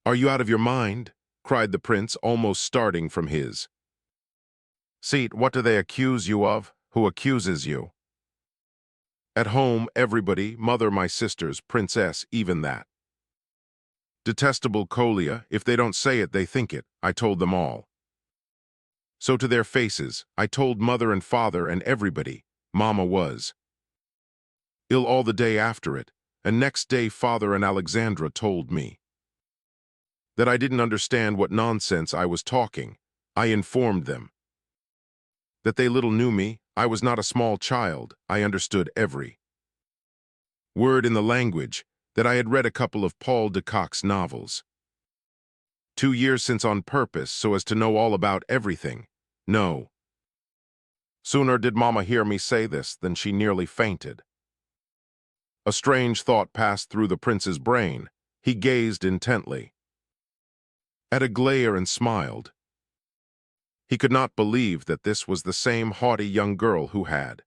Are you out of your mind? Cried the prince, almost starting from his seat. What do they accuse you of? Who accuses you? At home, everybody, mother, my sisters, princess, even that detestable Kolya. If they don't say it, they think it. I told them all. So to their faces, I told mother and father and everybody, Mama was ill all the day after it, and next day father and Alexandra told me that I didn't understand what nonsense I was talking. I informed them that they little knew me. I was not a small child. I understood every word in the language, that I had read a couple of Paul de Kock's novels. 2 years since on purpose so as to know all about everything. No. Sooner did Mama hear me say this than she nearly fainted. A strange thought passed through the prince's brain. He gazed intently at Aglaya and smiled. He could not believe that this was the same haughty young girl who had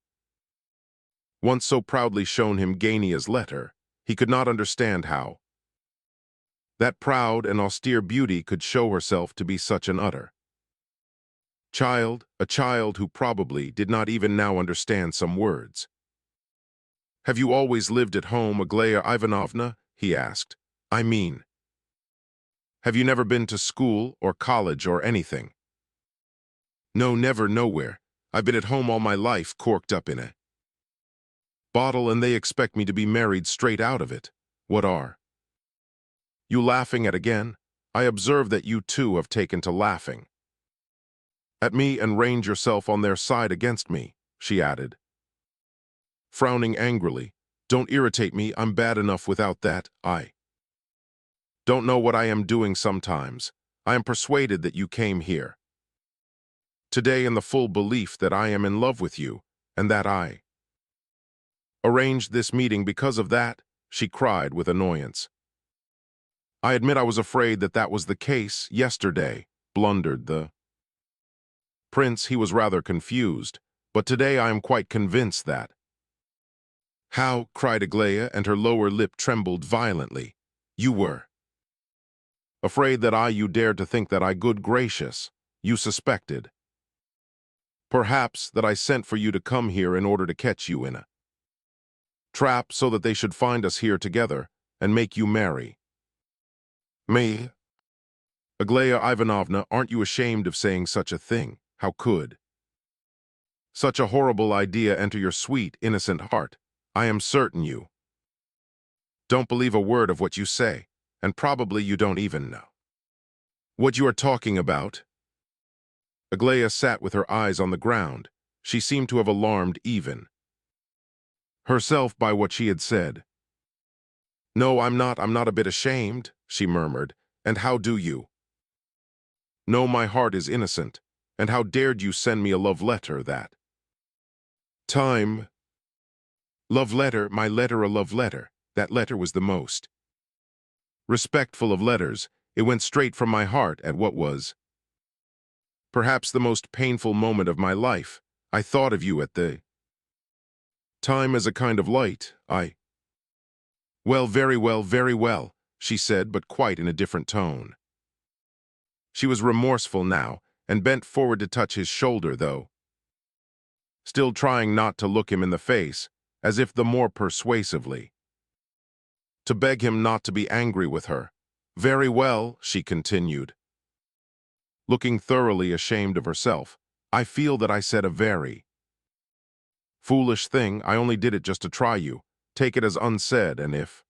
once so proudly shown him Gania's letter. He could not understand how that proud and austere beauty could show herself to be such an utter child, a child who probably did not even now understand some words. "Have you always lived at home, Aglaya Ivanovna?" he asked. "I mean, have you never been to school or college or anything?" "No, never, nowhere. I've been at home all my life, corked up in a bottle, and they expect me to be married straight out of it. What are you laughing at again? I observe that you too have taken to laughing at me and range yourself on their side against me," she added, frowning angrily. "Don't irritate me, I'm bad enough without that. I don't know what I am doing sometimes. I am persuaded that you came here today in the full belief that I am in love with you, and that I arranged this meeting because of that," she cried with annoyance. "I admit I was afraid that that was the case yesterday," blundered the prince. He was rather confused, "but today I am quite convinced that—" "How?" cried Aglaya, and her lower lip trembled violently. "You were afraid that you dared to think that good gracious, you suspected, perhaps, that I sent for you to come here in order to catch you in a trap so that they should find us here together and make you marry me? Aglaya Ivanovna, aren't you ashamed of saying such a thing? How could such a horrible idea enter your sweet, innocent heart? I am certain you don't believe a word of what you say, and probably you don't even know what you are talking about." Aglaya sat with her eyes on the ground. She seemed to have alarmed even herself by what she had said. "No, I'm not a bit ashamed," she murmured. "And how do you know my heart is innocent? And how dared you send me a love letter that time?" "Love letter, my letter, a love letter. That letter was the most respectful of letters. It went straight from my heart at what was perhaps the most painful moment of my life. I thought of you at the time as a kind of light. Well, very well," she said, but quite in a different tone. She was remorseful now, and bent forward to touch his shoulder, though still trying not to look him in the face, as if the more persuasively to beg him not to be angry with her. "Very well," she continued, looking thoroughly ashamed of herself. "I feel that I said a very foolish thing. I only did it just to try you. Take it as unsaid, and if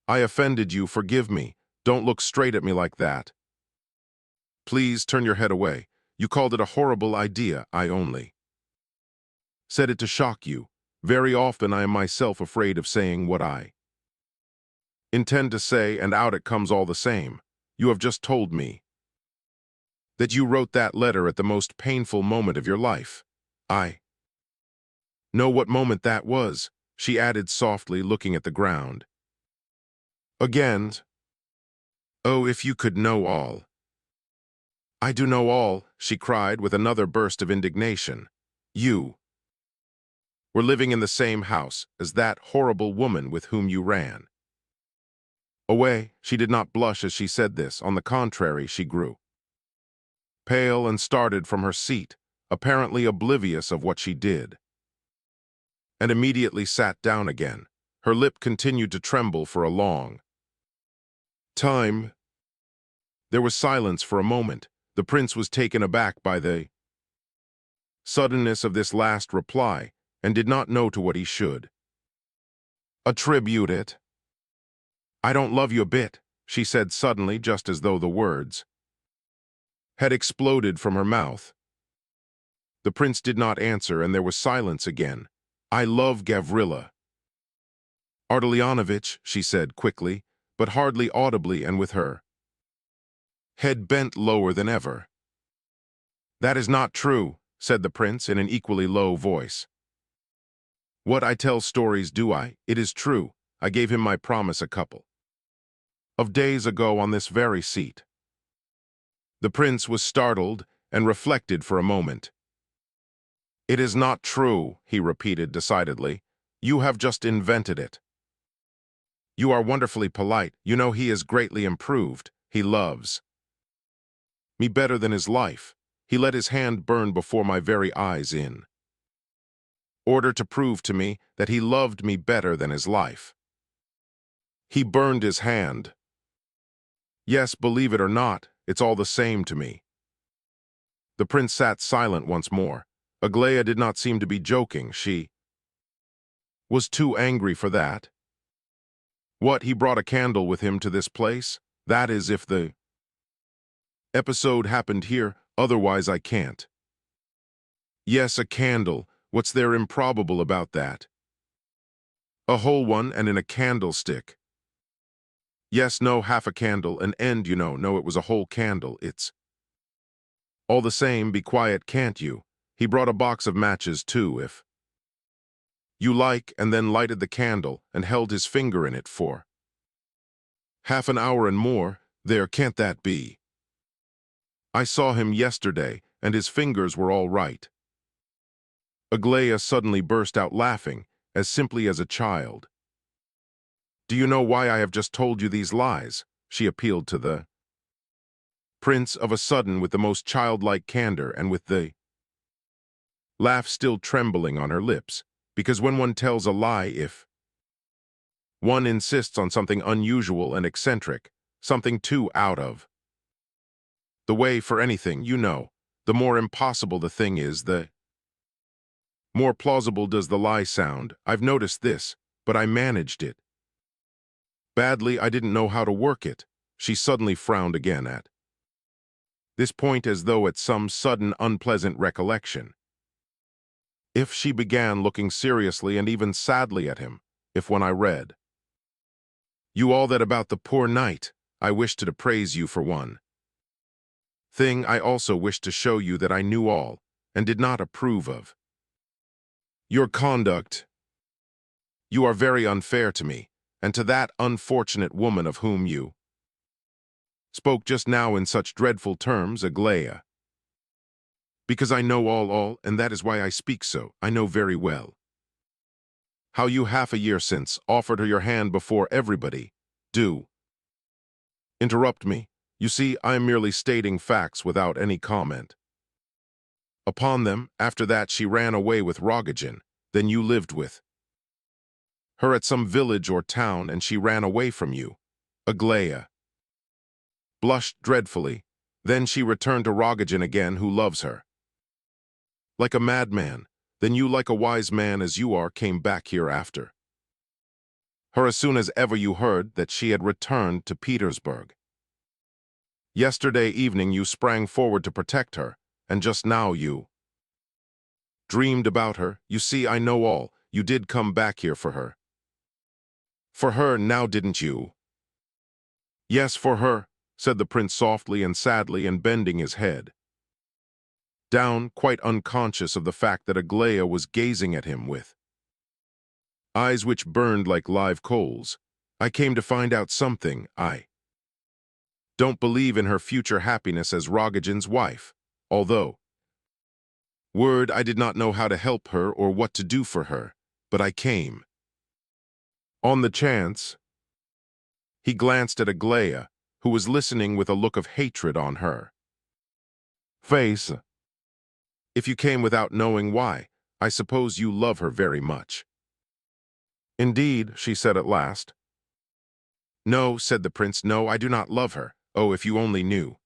I offended you, forgive me. Don't look straight at me like that. Please turn your head away. You called it a horrible idea. I only said it to shock you. Very often I am myself afraid of saying what I intend to say, and out it comes all the same. You have just told me that you wrote that letter at the most painful moment of your life. I know what moment that was," she added softly, looking at the ground. "Again. Oh, if you could know all." "I do know all," she cried with another burst of indignation. "You were living in the same house as that horrible woman with whom you ran away." She did not blush as she said this. On the contrary, she grew pale and started from her seat, apparently oblivious of what she did, and immediately sat down again. Her lip continued to tremble for a long time. There was silence for a moment. The prince was taken aback by the suddenness of this last reply and did not know to what he should attribute it. "I don't love you a bit," she said suddenly, just as though the words had exploded from her mouth. The prince did not answer, and there was silence again. "I love Gavrila Ardalionovitch," she said quickly, but hardly audibly, and with her head bent lower than ever. "That is not true," said the prince in an equally low voice. "What I tell stories, do I? It is true. I gave him my promise a couple of days ago on this very seat." The prince was startled and reflected for a moment. "It is not true," he repeated decidedly. "You have just invented it. You are wonderfully polite. You know he is greatly improved. He loves me better than his life. He let his hand burn before my very eyes in order to prove to me that he loved me better than his life. He burned his hand. Yes, believe it or not, it's all the same to me." The prince sat silent once more. Aglaya did not seem to be joking. She was too angry for that. What, he brought a candle with him to this place? That is, if the episode happened here, otherwise I can't. Yes, a candle. What's there improbable about that? A whole one, and in a candlestick. Yes, no, half a candle, an end, you know. No, it was a whole candle. It's all the same. Be quiet, can't you? He brought a box of matches too, if you like, and then lighted the candle and held his finger in it for half an hour and more. There, can't that be? I saw him yesterday, and his fingers were all right. Aglaya suddenly burst out laughing, as simply as a child. "Do you know why I have just told you these lies?" She appealed to the prince of a sudden with the most childlike candor and with the laugh still trembling on her lips. "Because when one tells a lie, if one insists on something unusual and eccentric, something too out of the way for anything, you know, the more impossible the thing is, the more plausible does the lie sound. I've noticed this, but I managed it badly. I didn't know how to work it." She suddenly frowned again at this point, as though at some sudden unpleasant recollection. If she began, looking seriously and even sadly at him, "If when I read you all that about the poor knight, I wished to praise you for one thing. I also wished to show you that I knew all and did not approve of your conduct. You are very unfair to me, and to that unfortunate woman of whom you spoke just now in such dreadful terms, Aglaya. Because I know all, and that is why I speak so. I know very well how you half a year since offered her your hand before everybody. Do interrupt me. You see, I am merely stating facts without any comment upon them. After that, she ran away with Rodion. Then you lived with her at some village or town, and she ran away from you." Aglaya blushed dreadfully. "Then she returned to Rodion again, who loves her like a madman. Then you, like a wise man as you are, came back here after her as soon as ever you heard that she had returned to Petersburg. Yesterday evening you sprang forward to protect her, and just now you dreamed about her. You see, I know all. You did come back here for her. For her, now didn't you?" "Yes, for her," said the prince softly and sadly, and bending his head down, quite unconscious of the fact that Aglaya was gazing at him with eyes which burned like live coals. "I came to find out something. I don't believe in her future happiness as Rodion's wife, although I did not know how to help her or what to do for her, but I came on the chance." He glanced at Aglaya, who was listening with a look of hatred on her face. "If you came without knowing why, I suppose you love her very much." "Indeed," she said at last. "No," said the prince, "no, I do not love her. Oh, if you only knew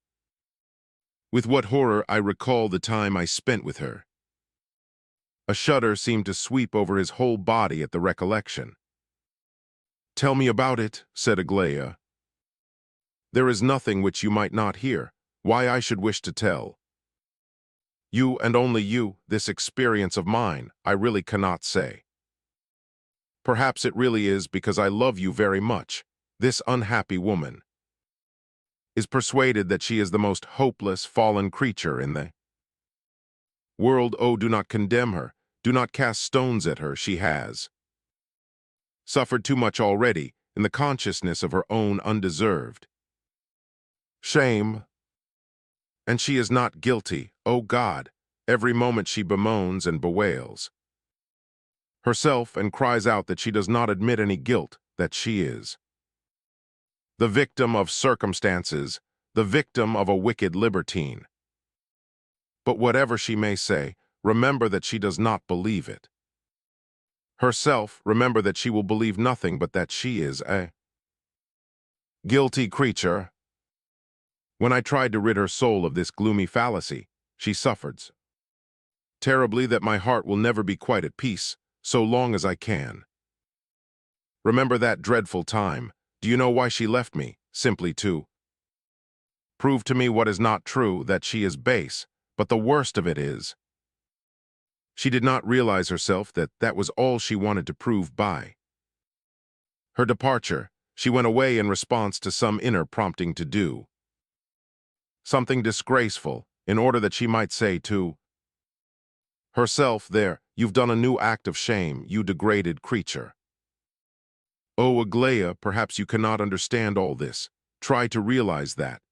With what horror I recall the time I spent with her. A shudder seemed to sweep over his whole body at the recollection. "Tell me about it," said Aglaia. "There is nothing which you might not hear, why I should wish to tell. You and only you, this experience of mine, I really cannot say. Perhaps it really is because I love you very much. This unhappy woman is persuaded that she is the most hopeless, fallen creature in the world. Oh, do not condemn her. Do not cast stones at her. She has suffered too much already in the consciousness of her own undeserved shame. And she is not guilty, oh God. Every moment she bemoans and bewails herself and cries out that she does not admit any guilt, that she is the victim of circumstances, the victim of a wicked libertine. But whatever she may say, remember that she does not believe it. Herself, remember that she will believe nothing but that she is a guilty creature. When I tried to rid her soul of this gloomy fallacy, she suffered terribly that my heart will never be quite at peace, so long as I can. Remember that dreadful time. Do you know why she left me? Simply to prove to me what is not true, that she is base, but the worst of it is, she did not realize herself that that was all she wanted to prove by her departure. She went away in response to some inner prompting to do something disgraceful, in order that she might say to herself, "There, you've done a new act of shame, you degraded creature." Oh, Aglaia, perhaps you cannot understand all this. Try to realize that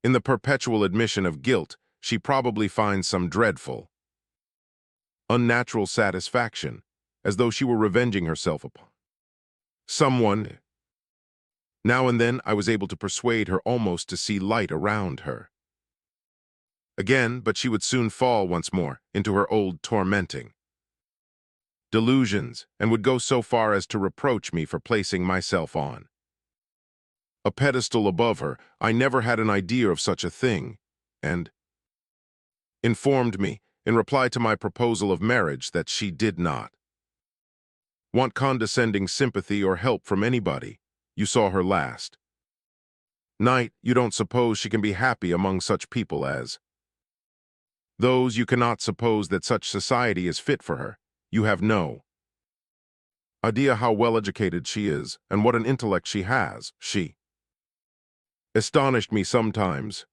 in the perpetual admission of guilt, she probably finds some dreadful, unnatural satisfaction, as though she were revenging herself upon someone. Now and then I was able to persuade her almost to see light around her again, but she would soon fall once more into her old tormenting delusions, and would go so far as to reproach me for placing myself on a pedestal above her. I never had an idea of such a thing, and informed me, in reply to my proposal of marriage, that she did not want condescending sympathy or help from anybody. You saw her last night. You don't suppose she can be happy among such people as those. You cannot suppose that such society is fit for her. You have no idea how well-educated she is, and what an intellect she has. She astonished me sometimes.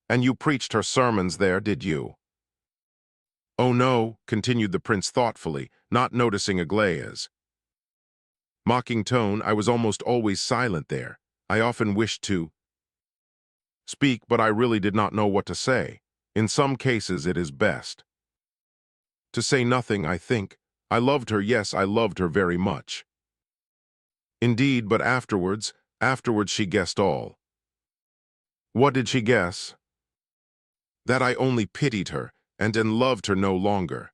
And you preached her sermons there, did you? Oh no, continued the prince thoughtfully, not noticing Aglaia's mocking tone. I was almost always silent there. I often wished to speak, but I really did not know what to say. In some cases it is best to say nothing, I think. I loved her, yes, I loved her very much indeed, but afterwards she guessed all. What did she guess? That I only pitied her, and loved her no longer.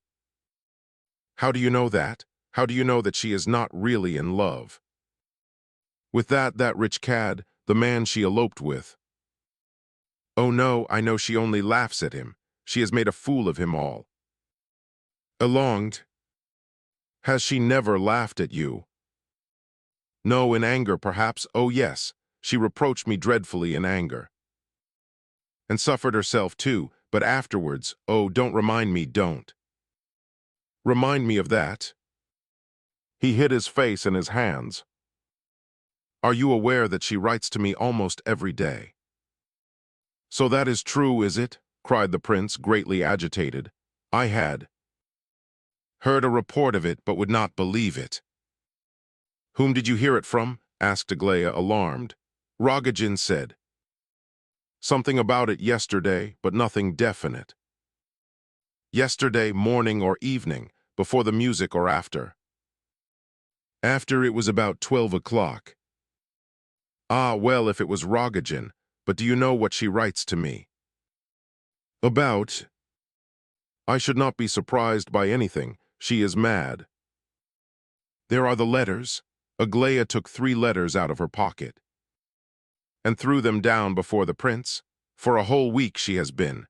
How do you know that? How do you know that she is not really in love with that rich cad, the man she eloped with? Oh no, I know she only laughs at him. She has made a fool of him all along. Has she never laughed at you? No, in anger perhaps. Oh yes, she reproached me dreadfully in anger, and suffered herself too, but afterwards, oh, don't remind me, don't remind me of that. He hid his face in his hands. Are you aware that she writes to me almost every day? So that is true, is it? Cried the prince, greatly agitated. I had heard a report of it, but would not believe it. Whom did you hear it from? Asked Aglaia, alarmed. Rodion said something about it yesterday, but nothing definite. Yesterday morning or evening, before the music or after? After. It was about 12 o'clock. Ah, well, if it was Rodion, but do you know what she writes to me about? I should not be surprised by anything. She is mad. There are the letters. Aglaia took 3 letters out of her pocket and threw them down before the prince. For a whole week she has been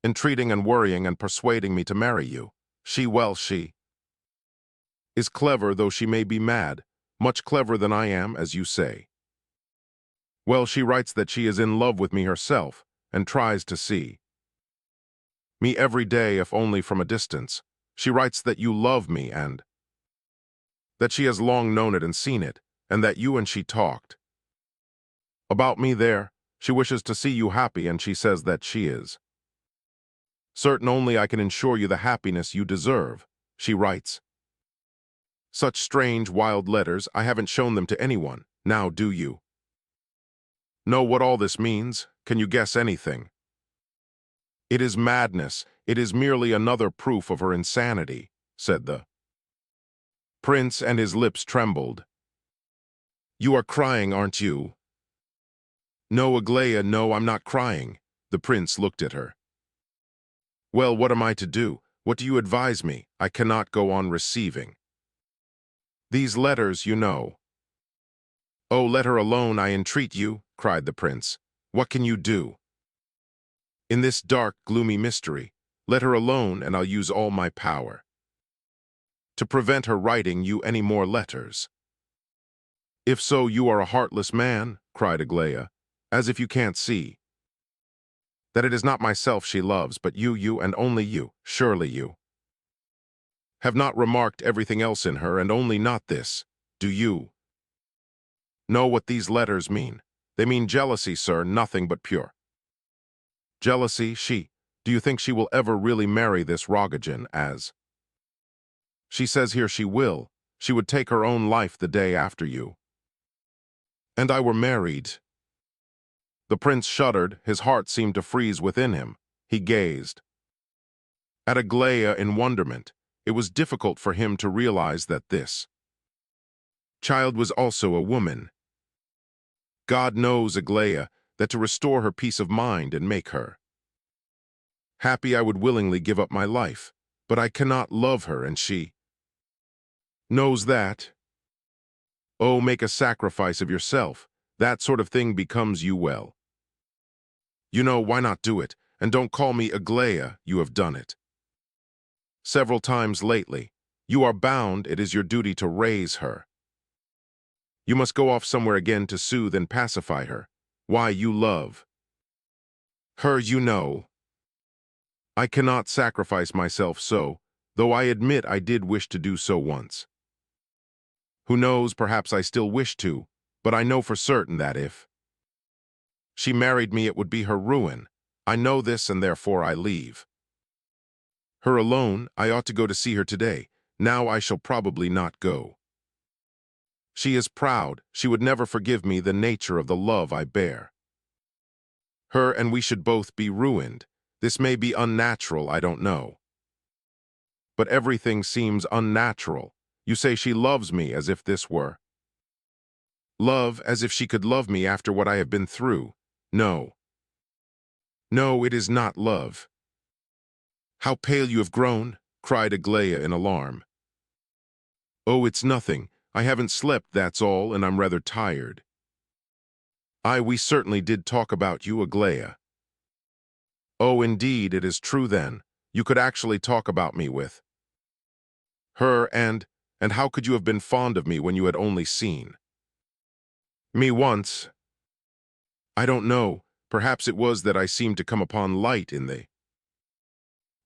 entreating and worrying and persuading me to marry you. She is clever, though she may be mad, much cleverer than I am, as you say. Well, she writes that she is in love with me herself, and tries to see me every day, if only from a distance. She writes that you love me and that she has long known it and seen it, and that you and she talked about me there. She wishes to see you happy, and she says that she is certain only I can ensure you the happiness you deserve. She writes such strange, wild letters. I haven't shown them to anyone. Now, do you know what all this means? Can you guess anything? It is madness. It is merely another proof of her insanity, said the prince, and his lips trembled. You are crying, aren't you? No, Aglaia, no, I'm not crying. The prince looked at her. Well, what am I to do? What do you advise me? I cannot go on receiving these letters, you know. Oh, let her alone, I entreat you, cried the prince. What can you do in this dark, gloomy mystery? Let her alone, and I'll use all my power to prevent her writing you any more letters. If so, you are a heartless man, cried Aglaia, as if you can't see that it is not myself she loves, but you and only you. Surely you have not remarked everything else in her, and only not this. Do you know what these letters mean? They mean jealousy, sir, nothing but pure jealousy. Do you think she will ever really marry this Rodion, as she says here she will? She would take her own life the day after you and I were married. The prince shuddered. His heart seemed to freeze within him. He gazed at Aglaia in wonderment. It was difficult for him to realize that this child was also a woman. God knows, Aglaia, that to restore her peace of mind and make her happy, I would willingly give up my life, but I cannot love her, and she knows that. Oh, make a sacrifice of yourself. That sort of thing becomes you well. You know, why not do it? And don't call me Aglaia. You have done it several times lately. You are bound. It is your duty to raise her. You must go off somewhere again to soothe and pacify her. Why, you love her, you know. I cannot sacrifice myself so, though I admit I did wish to do so once. Who knows, perhaps I still wish to, but I know for certain that if she married me, it would be her ruin. I know this, and therefore I leave her alone. I ought to go to see her today. Now I shall probably not go. She is proud. She would never forgive me the nature of the love I bear her, and we should both be ruined. This may be unnatural, I don't know. But everything seems unnatural. You say she loves me, as if this were love, as if she could love me after what I have been through. No. No, it is not love. How pale you have grown, cried Aglaia in alarm. Oh, it's nothing. I haven't slept, that's all, and I'm rather tired. We certainly did talk about you, Aglaia. Oh, indeed, it is true then. You could actually talk about me with her, and how could you have been fond of me when you had only seen me once? I don't know. Perhaps it was that I seemed to come upon light in the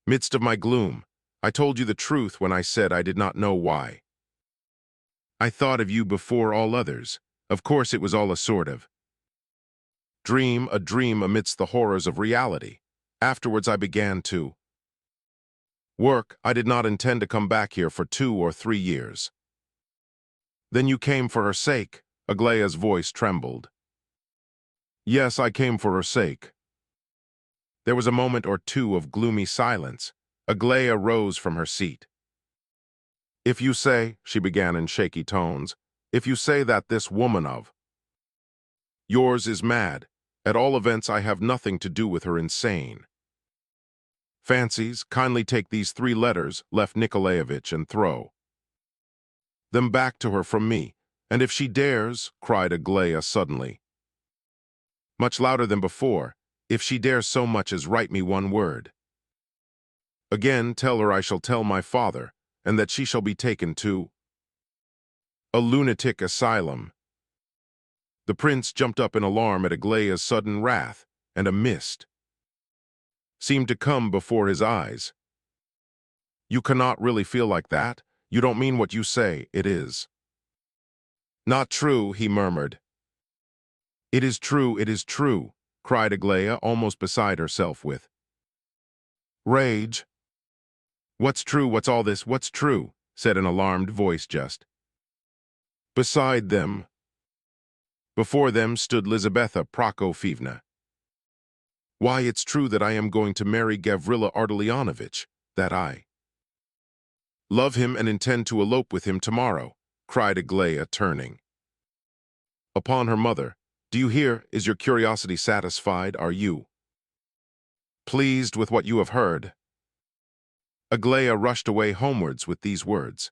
midst of my gloom. I told you the truth when I said I did not know why I thought of you before all others. Of course, it was all a sort of dream, a dream amidst the horrors of reality. Afterwards, I began to work. I did not intend to come back here for 2 or 3 years. Then you came for her sake? Aglaia's voice trembled. Yes, I came for her sake. There was a moment or two of gloomy silence. Aglaia rose from her seat. If you say, she began in shaky tones, if you say that this woman of yours is mad, at all events I have nothing to do with her insane fancies, kindly take these 3 letters, Lef Nikolaevich, and throw them back to her from me. And if she dares, cried Aglaia suddenly, much louder than before, if she dares so much as write me one word. Again tell her I shall tell my father, and that she shall be taken to a lunatic asylum. The prince jumped up in alarm at Aglaya's sudden wrath, and a mist seemed to come before his eyes. You cannot really feel like that. You don't mean what you say, it is. Not true, he murmured. It is true, cried Aglaya, almost beside herself with rage. What's true, what's all this, what's true? Said an alarmed voice just beside them. Before them stood Lizaveta Prokofyevna. Why, it's true that I am going to marry Gavrila Ardalionovitch, that I love him and intend to elope with him tomorrow, cried Aglaya, turning upon her mother. Do you hear? Is your curiosity satisfied? Are you pleased with what you have heard? Aglaya rushed away homewards with these words.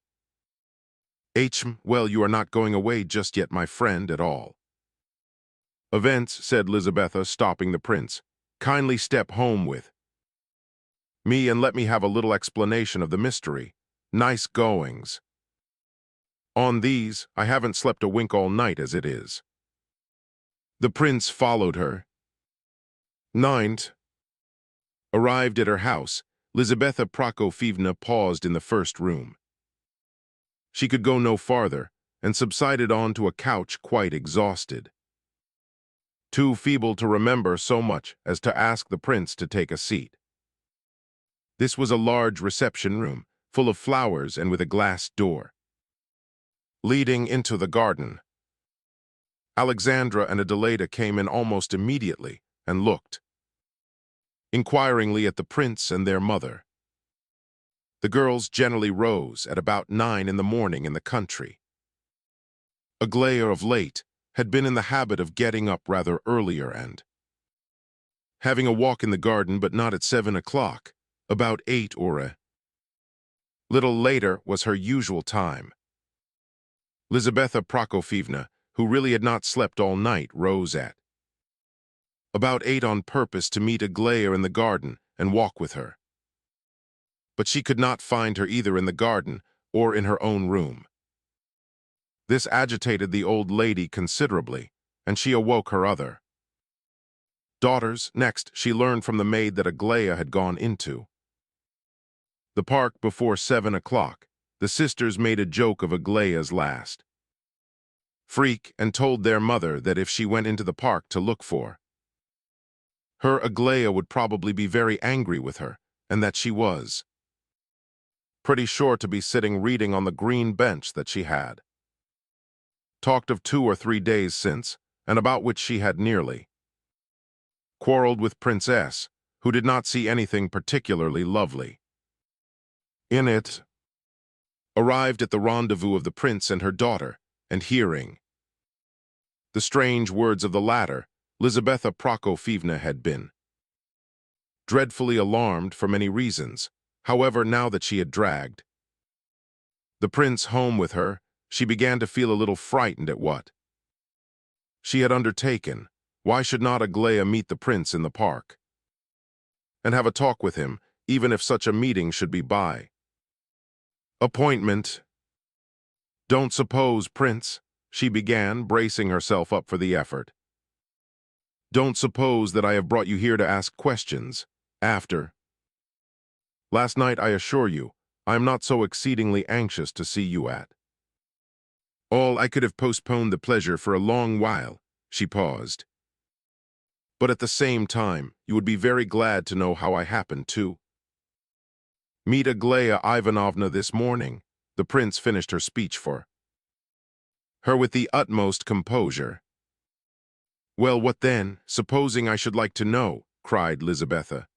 Well, you are not going away just yet, my friend, at all. Events, said Lizaveta, stopping the prince. Kindly step home with me and let me have a little explanation of the mystery. Nice goings. On these, I haven't slept a wink all night as it is. The prince followed her. 9th. Arrived at her house, Lizaveta Prokofyevna paused in the first room. She could go no farther, and subsided onto a couch quite exhausted. Too feeble to remember so much as to ask the prince to take a seat. This was a large reception room, full of flowers and with a glass door leading into the garden. Alexandra and Adelaida came in almost immediately and looked inquiringly at the prince and their mother. The girls generally rose at about 9 in the morning in the country. Aglaya of late had been in the habit of getting up rather earlier and having a walk in the garden, but not at 7 o'clock, about 8 or a little later was her usual time. Lizaveta Prokofyevna, who really had not slept all night, rose at about 8 on purpose to meet Aglaya in the garden and walk with her. But she could not find her either in the garden or in her own room. This agitated the old lady considerably, and she awoke her other daughters. Next, she learned from the maid that Aglaya had gone into the park before 7 o'clock. The sisters made a joke of Aglaya's last freak and told their mother that if she went into the park to look for her, Aglaya would probably be very angry with her, and that she was pretty sure to be sitting reading on the green bench that she had talked of 2 or 3 days since, and about which she had nearly quarreled with Princess, who did not see anything particularly lovely in it. Arrived at the rendezvous of the prince and her daughter, and hearing the strange words of the latter, Lizaveta Prokofyevna had been dreadfully alarmed for many reasons. However, now that she had dragged the prince home with her, she began to feel a little frightened at what she had undertaken. Why should not Aglaya meet the prince in the park and have a talk with him, even if such a meeting should be by appointment? Don't suppose, Prince, she began, bracing herself up for the effort. Don't suppose that I have brought you here to ask questions after last night. I assure you, I am not so exceedingly anxious to see you at all. I could have postponed the pleasure for a long while. She paused. But at the same time, you would be very glad to know how I happened to meet Aglaya Ivanovna this morning. The prince finished her speech for her with the utmost composure. Well, what then, supposing I should like to know? Cried Lizaveta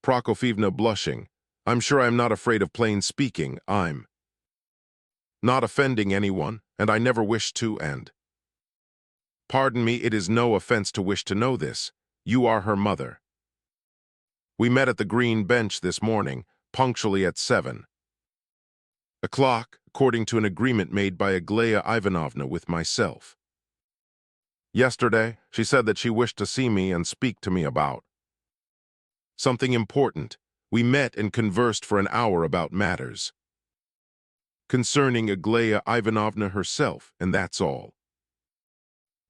Prokofyevna, blushing. I'm sure I'm not afraid of plain speaking. I'm not offending anyone, and I never wish to, and pardon me, it is no offense to wish to know this. You are her mother. We met at the green bench this morning, punctually at 7 o'clock, according to an agreement made by Aglaya Ivanovna with myself. Yesterday, she said that she wished to see me and speak to me about something important. We met and conversed for an hour about matters concerning Aglaya Ivanovna herself, and that's all.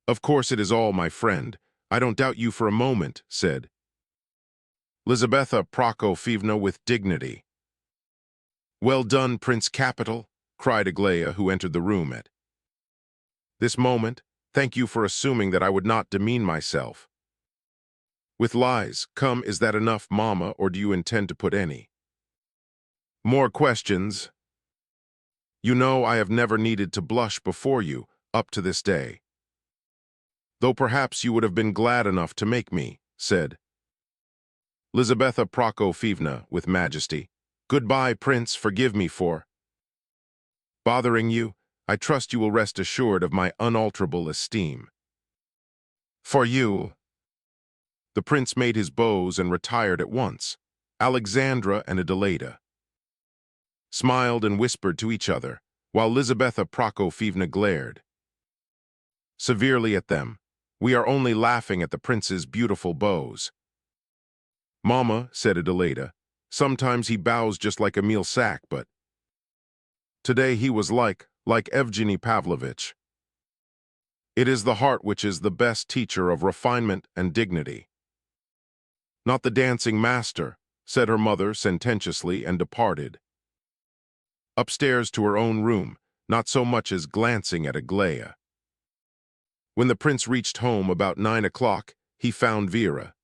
Of course it is all, my friend. I don't doubt you for a moment, said Lizaveta Prokofyevna with dignity. Well done, Prince Capital, cried Aglaya, who entered the room at this moment. Thank you for assuming that I would not demean myself with lies. Come, is that enough, Mama, or do you intend to put any more questions? You know I have never needed to blush before you, up to this day. Though perhaps you would have been glad enough to make me, said Lizaveta Prokofyevna with majesty. Goodbye, Prince, forgive me for bothering you. I trust you will rest assured of my unalterable esteem for you. The prince made his bows and retired at once. Alexandra and Adelaida smiled and whispered to each other, while Lizaveta Prokofyevna glared severely at them. We are only laughing at the prince's beautiful bows. Mama, said Adelaida, sometimes he bows just like Emil Sack, but today he was like Evgeny Pavlovitch. It is the heart which is the best teacher of refinement and dignity. Not the dancing master, said her mother sententiously, and departed upstairs to her own room, not so much as glancing at Aglaya. When the prince reached home about 9 o'clock, he found Vera,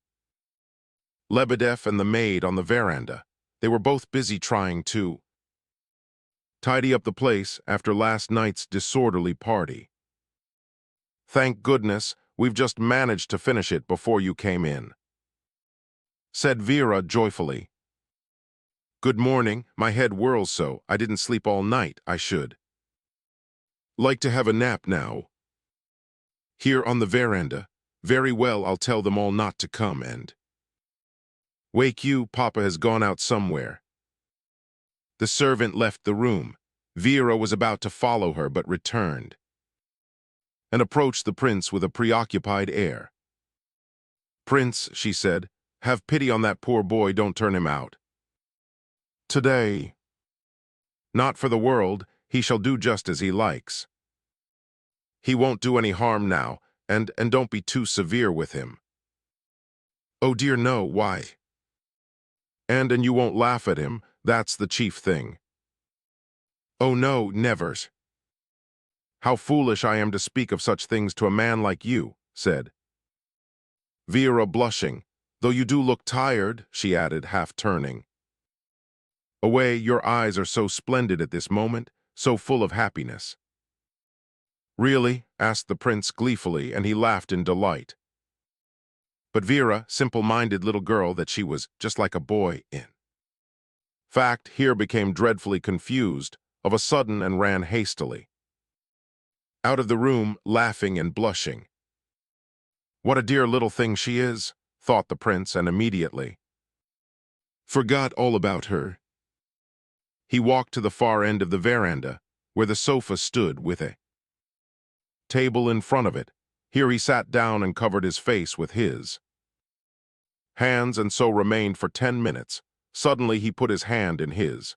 Lebedev, and the maid on the veranda. They were both busy trying to tidy up the place after last night's disorderly party. Thank goodness, we've just managed to finish it before you came in, said Vera joyfully. Good morning, my head whirls so, I didn't sleep all night. I should like to have a nap now. Here on the veranda. Very well, I'll tell them all not to come and wake you. Papa has gone out somewhere. The servant left the room. Vera was about to follow her, but returned and approached the prince with a preoccupied air. Prince, she said, have pity on that poor boy, don't turn him out today. Not for the world, he shall do just as he likes. He won't do any harm now, and don't be too severe with him. Oh dear, no, why? And you won't laugh at him, that's the chief thing. Oh no, never. How foolish I am to speak of such things to a man like you, said Vera, blushing. Though you do look tired, she added, half turning away. Your eyes are so splendid at this moment, so full of happiness. Really? Asked the prince gleefully, and he laughed in delight. But Vera, simple-minded little girl that she was, just like a boy in fact, here became dreadfully confused of a sudden and ran hastily out of the room, laughing and blushing. What a dear little thing she is, thought the prince, and immediately forgot all about her. He walked to the far end of the veranda, where the sofa stood with a table in front of it. Here he sat down and covered his face with his hands, and so remained for 10 minutes. Suddenly he put his hand in his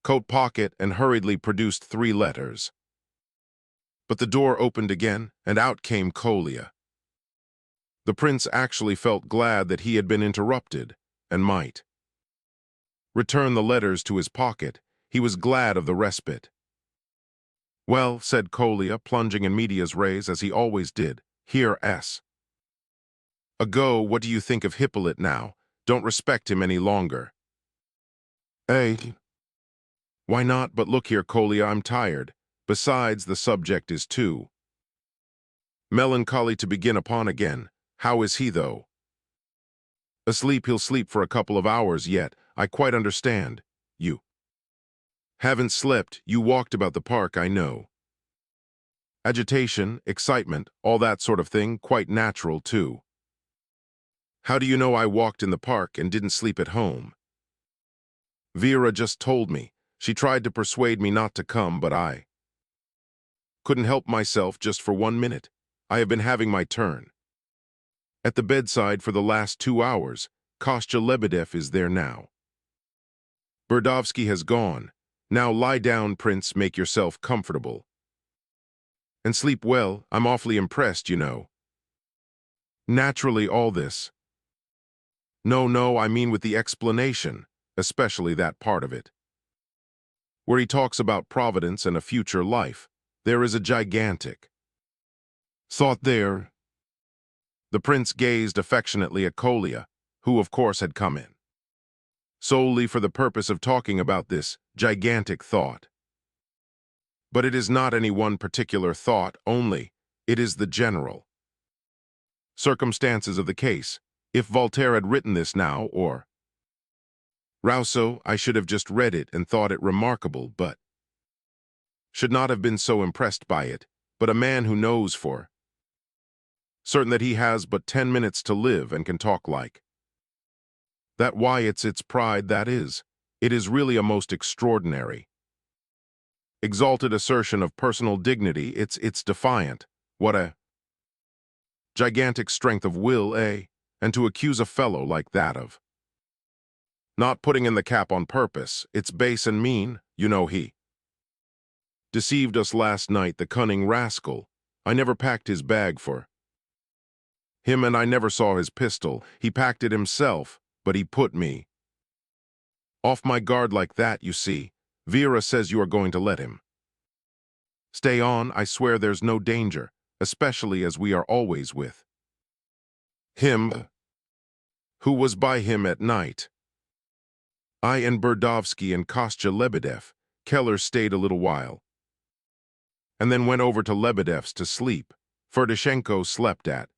coat pocket and hurriedly produced 3 letters. But the door opened again, and out came Kolya. The prince actually felt glad that he had been interrupted, and might return the letters to his pocket. He was glad of the respite. Well, said Kolya, plunging in medias res as he always did, here s. Ago, what do you think of Hippolyte now? Don't respect him any longer. Eh? Why not? But look here, Kolya, I'm tired. Besides, the subject is too melancholy to begin upon again. How is he, though? Asleep. He'll sleep for a couple of hours yet. I quite understand. You haven't slept. You walked about the park, I know. Agitation, excitement, all that sort of thing, quite natural, too. How do you know I walked in the park and didn't sleep at home? Vera just told me. She tried to persuade me not to come, but I couldn't help myself just for 1 minute. I have been having my turn. At the bedside for the last 2 hours, Kostya Lebedev is there now. Burdovsky has gone. Now lie down, Prince, make yourself comfortable. And sleep well, I'm awfully impressed, you know. Naturally, all this. No, I mean with the explanation, especially that part of it, where he talks about providence and a future life. There is a gigantic thought there. The prince gazed affectionately at Kolya, who of course had come in, solely for the purpose of talking about this gigantic thought. But it is not any one particular thought only, it is the general circumstances of the case. If Voltaire had written this now, or Rousseau, I should have just read it and thought it remarkable, but should not have been so impressed by it. But a man who knows for certain that he has but 10 minutes to live and can talk like that, why it's its pride, that is. It is really a most extraordinary, exalted assertion of personal dignity. It's defiant. What a gigantic strength of will, eh? And to accuse a fellow like that of not putting in the cap on purpose, it's base and mean. You know, he deceived us last night, the cunning rascal. I never packed his bag for him, and I never saw his pistol. He packed it himself, but he put me off my guard like that, you see. Vera says you are going to let him stay on. I swear there's no danger, especially as we are always with him. Who was by him at night? I and Burdovsky and Kostya Lebedev. Keller stayed a little while, and then went over to Lebedev's to sleep. Ferdishenko slept at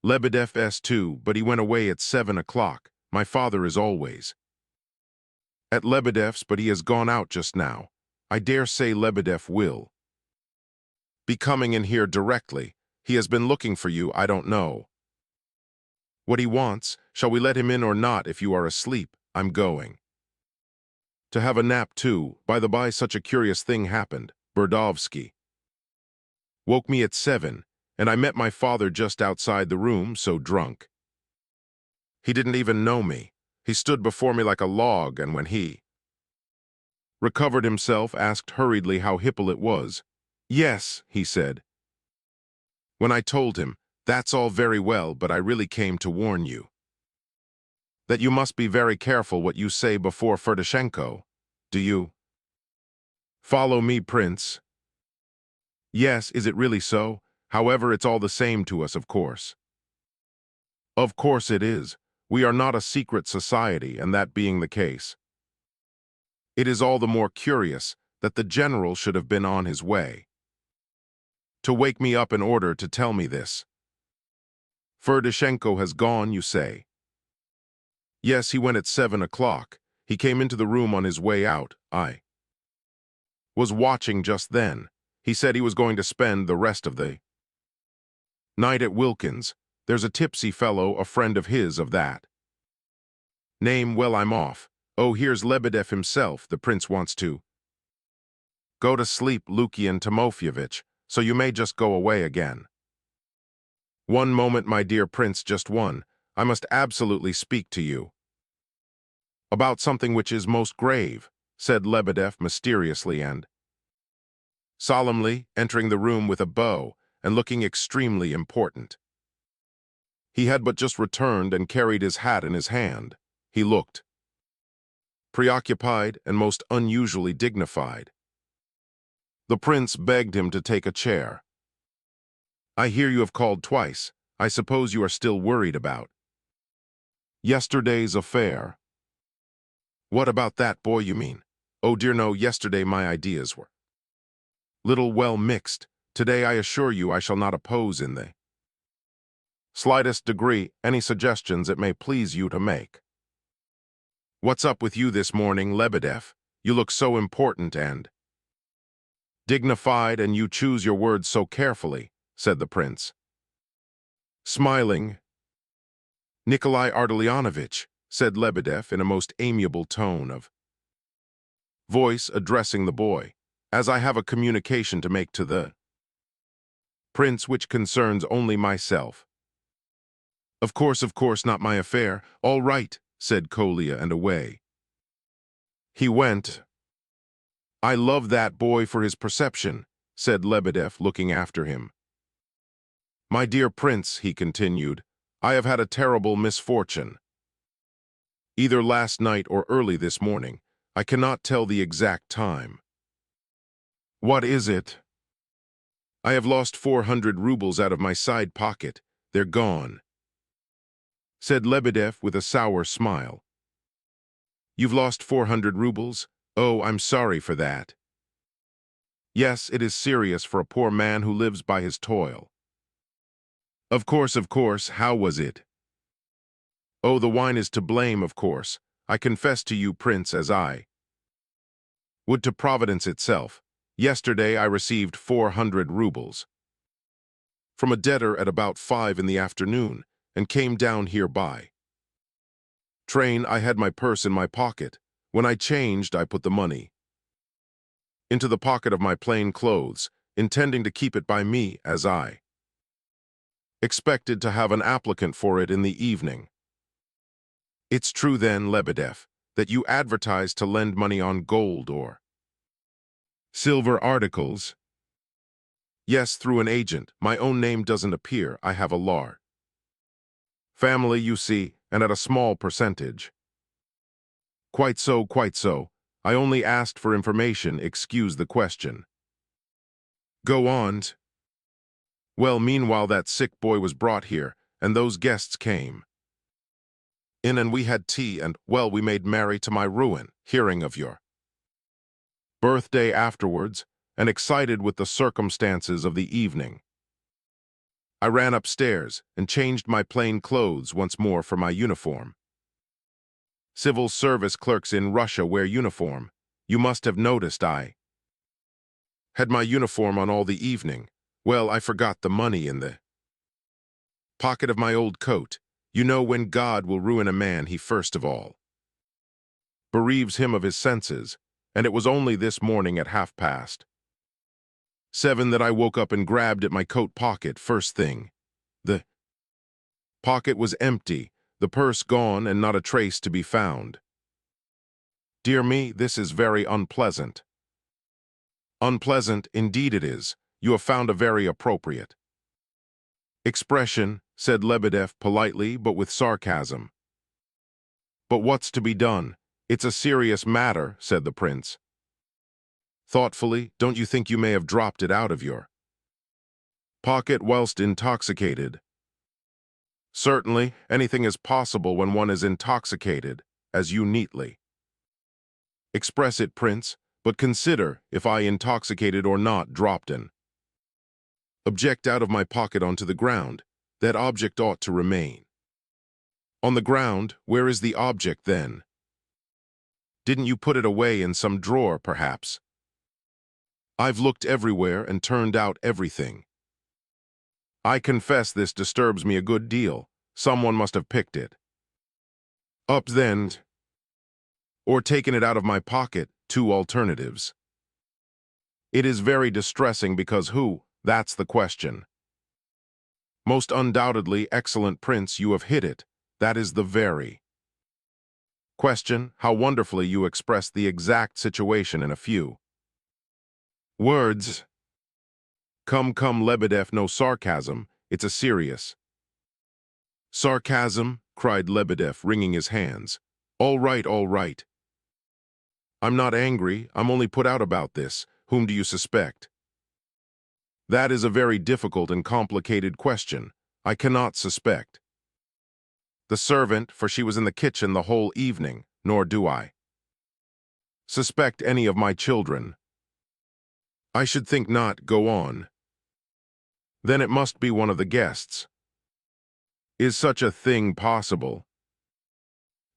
Lebedev's too, but he went away at 7 o'clock. My father is always at Lebedev's, but he has gone out just now. I dare say Lebedev will be coming in here directly. He has been looking for you. I don't know what he wants. Shall we let him in or not? If you are asleep, I'm going to have a nap too. By the by, such a curious thing happened. Burdovsky woke me at 7, and I met my father just outside the room, so drunk he didn't even know me. He stood before me like a log, and when he recovered himself, asked hurriedly how Hippolyte was. Yes, he said. When I told him, that's all very well, but I really came to warn you that you must be very careful what you say before Ferdishenko. Do you follow me, Prince? Yes, is it really so? However, it's all the same to us, of course. Of course it is. We are not a secret society, and that being the case, it is all the more curious that the general should have been on his way to wake me up in order to tell me this. Ferdishenko has gone, you say? Yes, he went at 7 o'clock. He came into the room on his way out. I was watching just then. He said he was going to spend the rest of the night at Wilkins. There's a tipsy fellow, a friend of his, of that name. Well, I'm off. Oh, here's Lebedev himself. The prince wants to go to sleep, Lukian Timofeyevich, so you may just go away again. One moment, my dear prince, just one. I must absolutely speak to you about something which is most grave, said Lebedev mysteriously and solemnly, entering the room with a bow and looking extremely important. He had but just returned and carried his hat in his hand. He looked preoccupied and most unusually dignified. The prince begged him to take a chair. I hear you have called twice. I suppose you are still worried about yesterday's affair. What about that boy, you mean? Oh dear, no, yesterday my ideas were little well mixed. Today I assure you I shall not oppose in the slightest degree any suggestions it may please you to make. What's up with you this morning, Lebedev? You look so important and dignified, and you choose your words so carefully, said the prince, smiling. Nikolai Ardalionovitch, said Lebedev in a most amiable tone of voice, addressing the boy, as I have a communication to make to the Prince, which concerns only myself. Of course, not my affair. All right, said Kolya, and away he went. I love that boy for his perception, said Lebedev, looking after him. My dear Prince, he continued, I have had a terrible misfortune. Either last night or early this morning, I cannot tell the exact time. What is it? I have lost 400 rubles out of my side pocket. They're gone, said Lebedev with a sour smile. You've lost 400 rubles? Oh, I'm sorry for that. Yes, it is serious for a poor man who lives by his toil. Of course, how was it? Oh, the wine is to blame, of course. I confess to you, Prince, as I would to Providence itself. Yesterday I received 400 rubles from a debtor at about 5 in the afternoon, and came down here by train. I had my purse in my pocket. When I changed, I put the money into the pocket of my plain clothes, intending to keep it by me, as I expected to have an applicant for it in the evening. It's true then, Lebedev, that you advertise to lend money on gold or silver articles? Yes, through an agent. My own name doesn't appear. I have a large family, you see, and at a small percentage. Quite so, quite so. I only asked for information. Excuse the question. Go on. Well, meanwhile that sick boy was brought here, and those guests came in, and we had tea, and, well, we made merry to my ruin, hearing of your birthday afterwards, and excited with the circumstances of the evening. I ran upstairs and changed my plain clothes once more for my uniform. Civil service clerks in Russia wear uniform. You must have noticed I had my uniform on all the evening. Well, I forgot the money in the pocket of my old coat. You know, when God will ruin a man, he first of all bereaves him of his senses, and it was only this morning at 7:30 that I woke up and grabbed at my coat pocket first thing. The pocket was empty, the purse gone, and not a trace to be found. Dear me, this is very unpleasant. Unpleasant, indeed it is. You have found a very appropriate expression, said Lebedev politely but with sarcasm. But what's to be done? It's a serious matter, said the prince. Thoughtfully, don't you think you may have dropped it out of your pocket whilst intoxicated? Certainly, anything is possible when one is intoxicated, as you neatly express it, Prince, but consider, if I, intoxicated or not, dropped an object out of my pocket onto the ground, that object ought to remain on the ground. Where is the object then? Didn't you put it away in some drawer, perhaps? I've looked everywhere and turned out everything. I confess this disturbs me a good deal. Someone must have picked it up then, or taken it out of my pocket. Two alternatives. It is very distressing because who? That's the question. Most undoubtedly, excellent Prince, you have hit it. That is the very question. How wonderfully you expressed the exact situation in a few words. Come, Lebedev, no sarcasm. It's a serious sarcasm, cried Lebedev, wringing his hands. All right, all right. I'm not angry. I'm only put out about this. Whom do you suspect? That is a very difficult and complicated question. I cannot suspect the servant, for she was in the kitchen the whole evening, nor do I suspect any of my children. I should think not. Go on. Then it must be one of the guests. Is such a thing possible?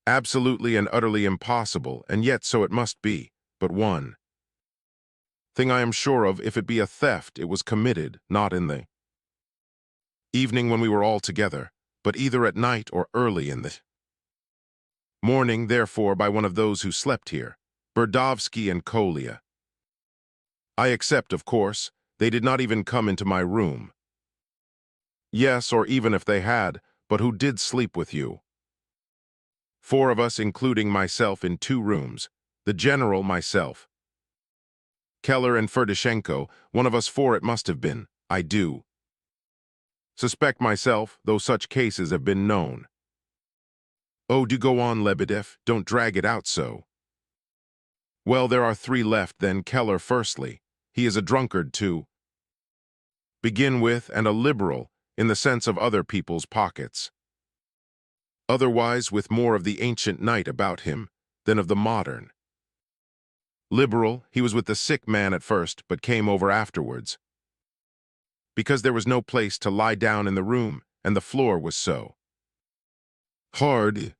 Absolutely and utterly impossible, and yet so it must be. But one thing I am sure of, if it be a theft, it was committed, not in the evening when we were all together, but either at night or early in the morning, therefore, by one of those who slept here, Burdovsky and Kolya. I accept, of course, they did not even come into my room. Yes, or even if they had, but who did sleep with you? 4 of us, including myself, in 2 rooms. The general, myself. Keller and Ferdishenko, one of us 4 it must have been. I do suspect myself, though such cases have been known. Oh, do go on, Lebedev, don't drag it out so. Well, there are 3 left, then. Keller firstly. He is a drunkard too. Begin with, and a liberal, in the sense of other people's pockets. Otherwise, with more of the ancient knight about him than of the modern. Liberal, he was with the sick man at first, but came over afterwards. Because there was no place to lie down in the room, and the floor was so hard.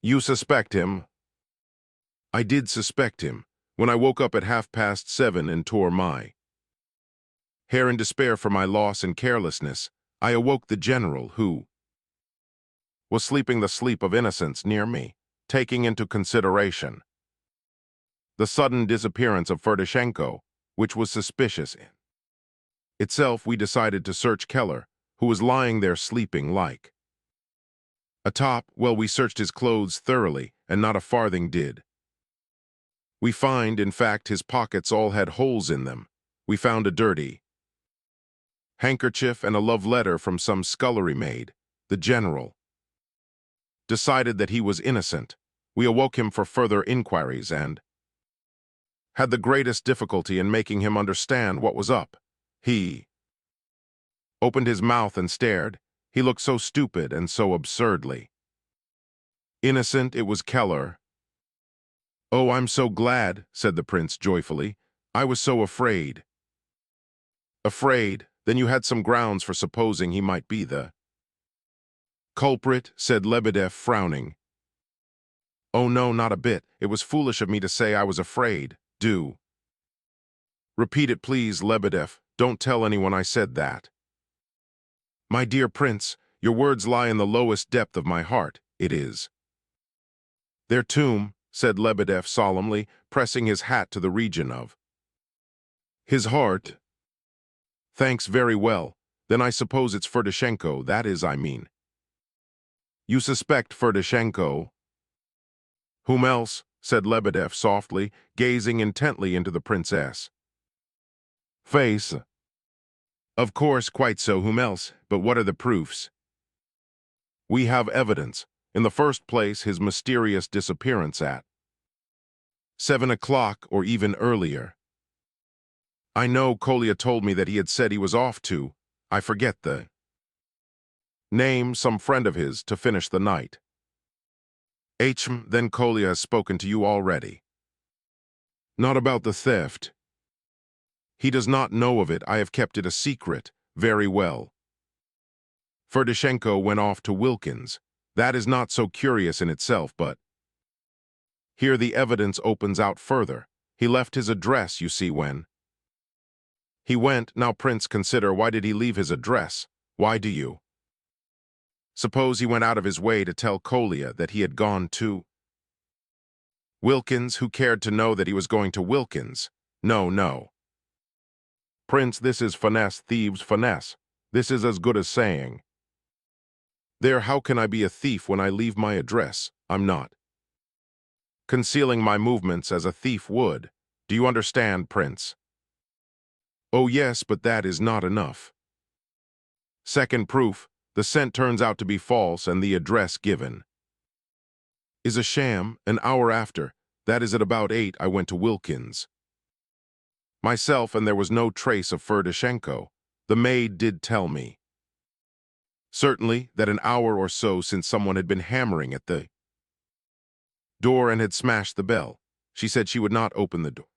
You suspect him? I did suspect him, when I woke up at 7:30 and tore my hair in despair for my loss and carelessness. I awoke the general, who was sleeping the sleep of innocence near me, taking into consideration the sudden disappearance of Ferdishenko, which was suspicious in itself. We decided to search Keller, who was lying there sleeping like a top. Well, we searched his clothes thoroughly, and not a farthing did we find. In fact, his pockets all had holes in them. We found a dirty handkerchief and a love letter from some scullery maid. The general decided that he was innocent. We awoke him for further inquiries and had the greatest difficulty in making him understand what was up. He opened his mouth and stared. He looked so stupid and so absurdly innocent. It was Keller. Oh, I'm so glad, said the prince joyfully. I was so afraid. Afraid? Then you had some grounds for supposing he might be the culprit, said Lebedev, frowning. Oh no, not a bit. It was foolish of me to say I was afraid. Do repeat it, please, Lebedev. Don't tell anyone I said that. My dear prince, your words lie in the lowest depth of my heart. It is their tomb, said Lebedev solemnly, pressing his hat to the region of his heart. Thanks, very well. Then I suppose it's Ferdishenko, that is, I mean. You suspect Ferdishenko? Whom else? Said Lebedev softly, gazing intently into the princess' face. Of course, quite so, whom else? But what are the proofs? We have evidence. In the first place, his mysterious disappearance at 7 o'clock or even earlier. I know Kolya told me that he had said he was off to, I forget the name, some friend of his, to finish the night. Then Kolya has spoken to you already. Not about the theft. He does not know of it. I have kept it a secret. Very well. Ferdishenko went off to Wilkins. That is not so curious in itself, but here the evidence opens out further. He left his address, you see, when he went. Now, Prince, consider, why did he leave his address? Why do you suppose he went out of his way to tell Kolya that he had gone to Wilkins? Who cared to know that he was going to Wilkins? No, no. Prince, this is finesse, thieves' finesse. This is as good as saying, there, how can I be a thief when I leave my address? I'm not concealing my movements as a thief would. Do you understand, Prince? Oh yes, but that is not enough. Second proof, the scent turns out to be false and the address given is a sham. An hour after, that is at about 8, I went to Wilkins myself, and there was no trace of Ferdishenko. The maid did tell me, certainly, that an hour or so since someone had been hammering at the door and had smashed the bell. She said she would not open the door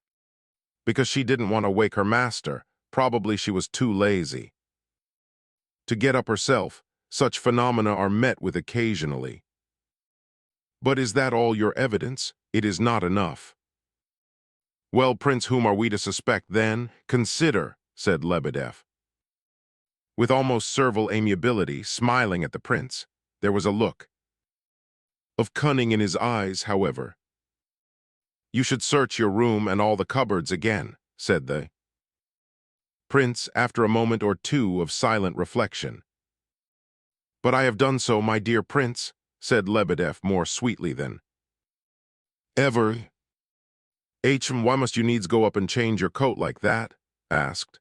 because she didn't want to wake her master. Probably she was too lazy to get up herself. Such phenomena are met with occasionally. But is that all your evidence? It is not enough. Well, Prince, whom are we to suspect then? Consider, said Lebedev, with almost servile amiability, smiling at the prince. There was a look of cunning in his eyes, however. You should search your room and all the cupboards again, said the Prince, after a moment or two of silent reflection. "But I have done so, my dear Prince," said Lebedev more sweetly than ever. Why must you needs go up and change your coat like that?" asked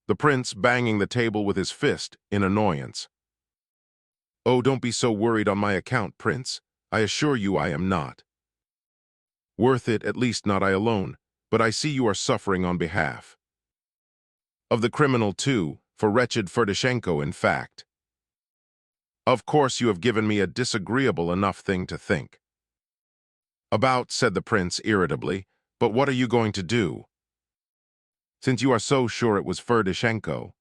the prince, banging the table with his fist in annoyance. "Oh, don't be so worried on my account, Prince. I assure you I am not worth it, at least not I alone, but I see you are suffering on behalf of the criminal too, for wretched Ferdishenko, in fact. Of course you have given me a disagreeable enough thing to think about," said the prince irritably, "but what are you going to do, since you are so sure it was Ferdishenko?"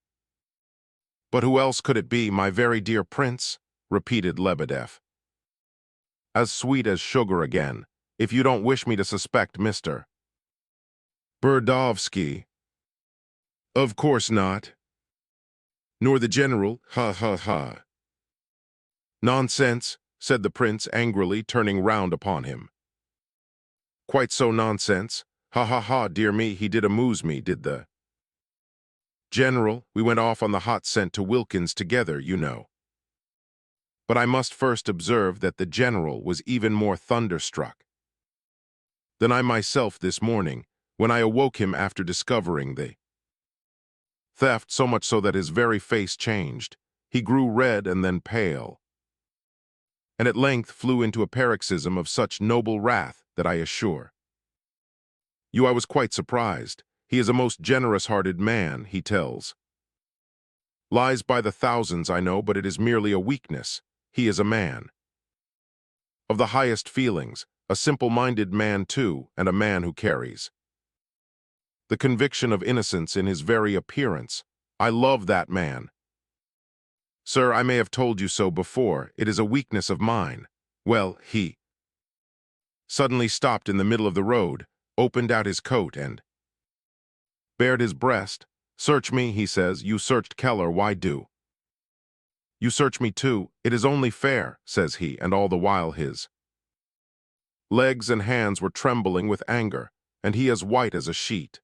"But who else could it be, my very dear prince?" repeated Lebedev, as sweet as sugar again. "If you don't wish me to suspect Mr. Burdovsky." "Of course not. Nor the general, ha ha ha." "Nonsense," said the prince angrily, turning round upon him. "Quite so, nonsense. Ha ha ha, dear me, he did amuse me, did the general. We went off on the hot scent to Wilkins together, you know. But I must first observe that the general was even more thunderstruck than I myself this morning, when I awoke him after discovering the theft, so much so that his very face changed. He grew red and then pale, and at length flew into a paroxysm of such noble wrath that I assure you I was quite surprised. He is a most generous-hearted man, he tells lies by the thousands, I know, but it is merely a weakness. He is a man of the highest feelings, a simple-minded man too, and a man who carries the conviction of innocence in his very appearance. I love that man. Sir, I may have told you so before, it is a weakness of mine. Well, he suddenly stopped in the middle of the road, opened out his coat and bared his breast. "Search me," he says. "You searched Keller, why do you search me too? It is only fair," says he, and all the while his legs and hands were trembling with anger, and he as white as a sheet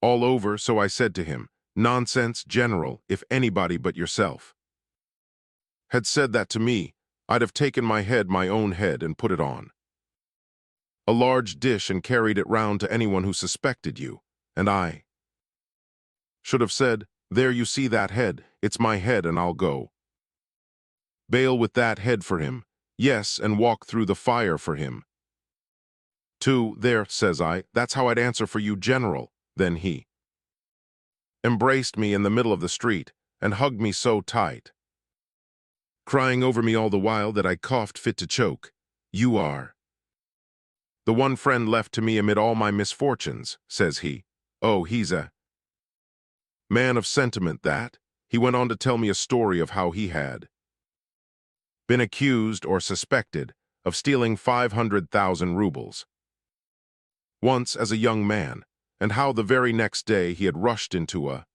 all over. So I said to him, "Nonsense, General, if anybody but yourself had said that to me, I'd have taken my own head, and put it on a large dish and carried it round to anyone who suspected you, and I should have said, 'There you see that head, it's my head, and I'll go bail with that head for him, yes, and walk through the fire for him too. There,' says I, 'that's how I'd answer for you, General.' Then he embraced me in the middle of the street and hugged me so tight, crying over me all the while that I coughed fit to choke. 'You are the one friend left to me amid all my misfortunes,' says he. Oh, he's a man of sentiment, that." He went on to tell me a story of how he had been accused or suspected of stealing 500,000 rubles once as a young man, and how the very next day he had rushed into a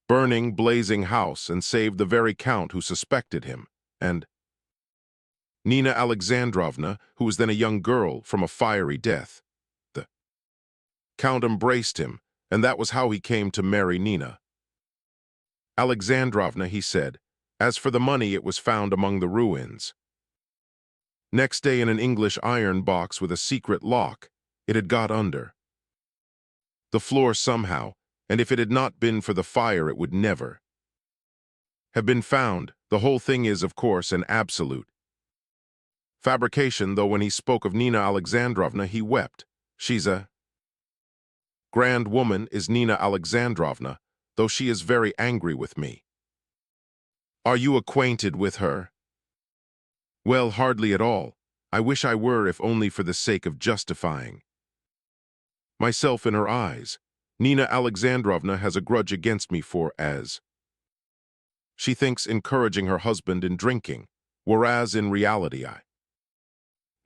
burning, blazing house and saved the very count who suspected him, and Nina Alexandrovna, who was then a young girl, from a fiery death. The count embraced him, and that was how he came to marry Nina Alexandrovna, he said. As for the money, it was found among the ruins next day in an English iron box with a secret lock. It had got under the floor somehow, and if it had not been for the fire, it would never have been found. The whole thing is, of course, an absolute fabrication, though when he spoke of Nina Alexandrovna, he wept. She's a grand woman, is Nina Alexandrovna, though she is very angry with me. Are you acquainted with her? Well, hardly at all. I wish I were, if only for the sake of justifying myself in her eyes. Nina Alexandrovna has a grudge against me for, as she thinks, encouraging her husband in drinking, whereas in reality I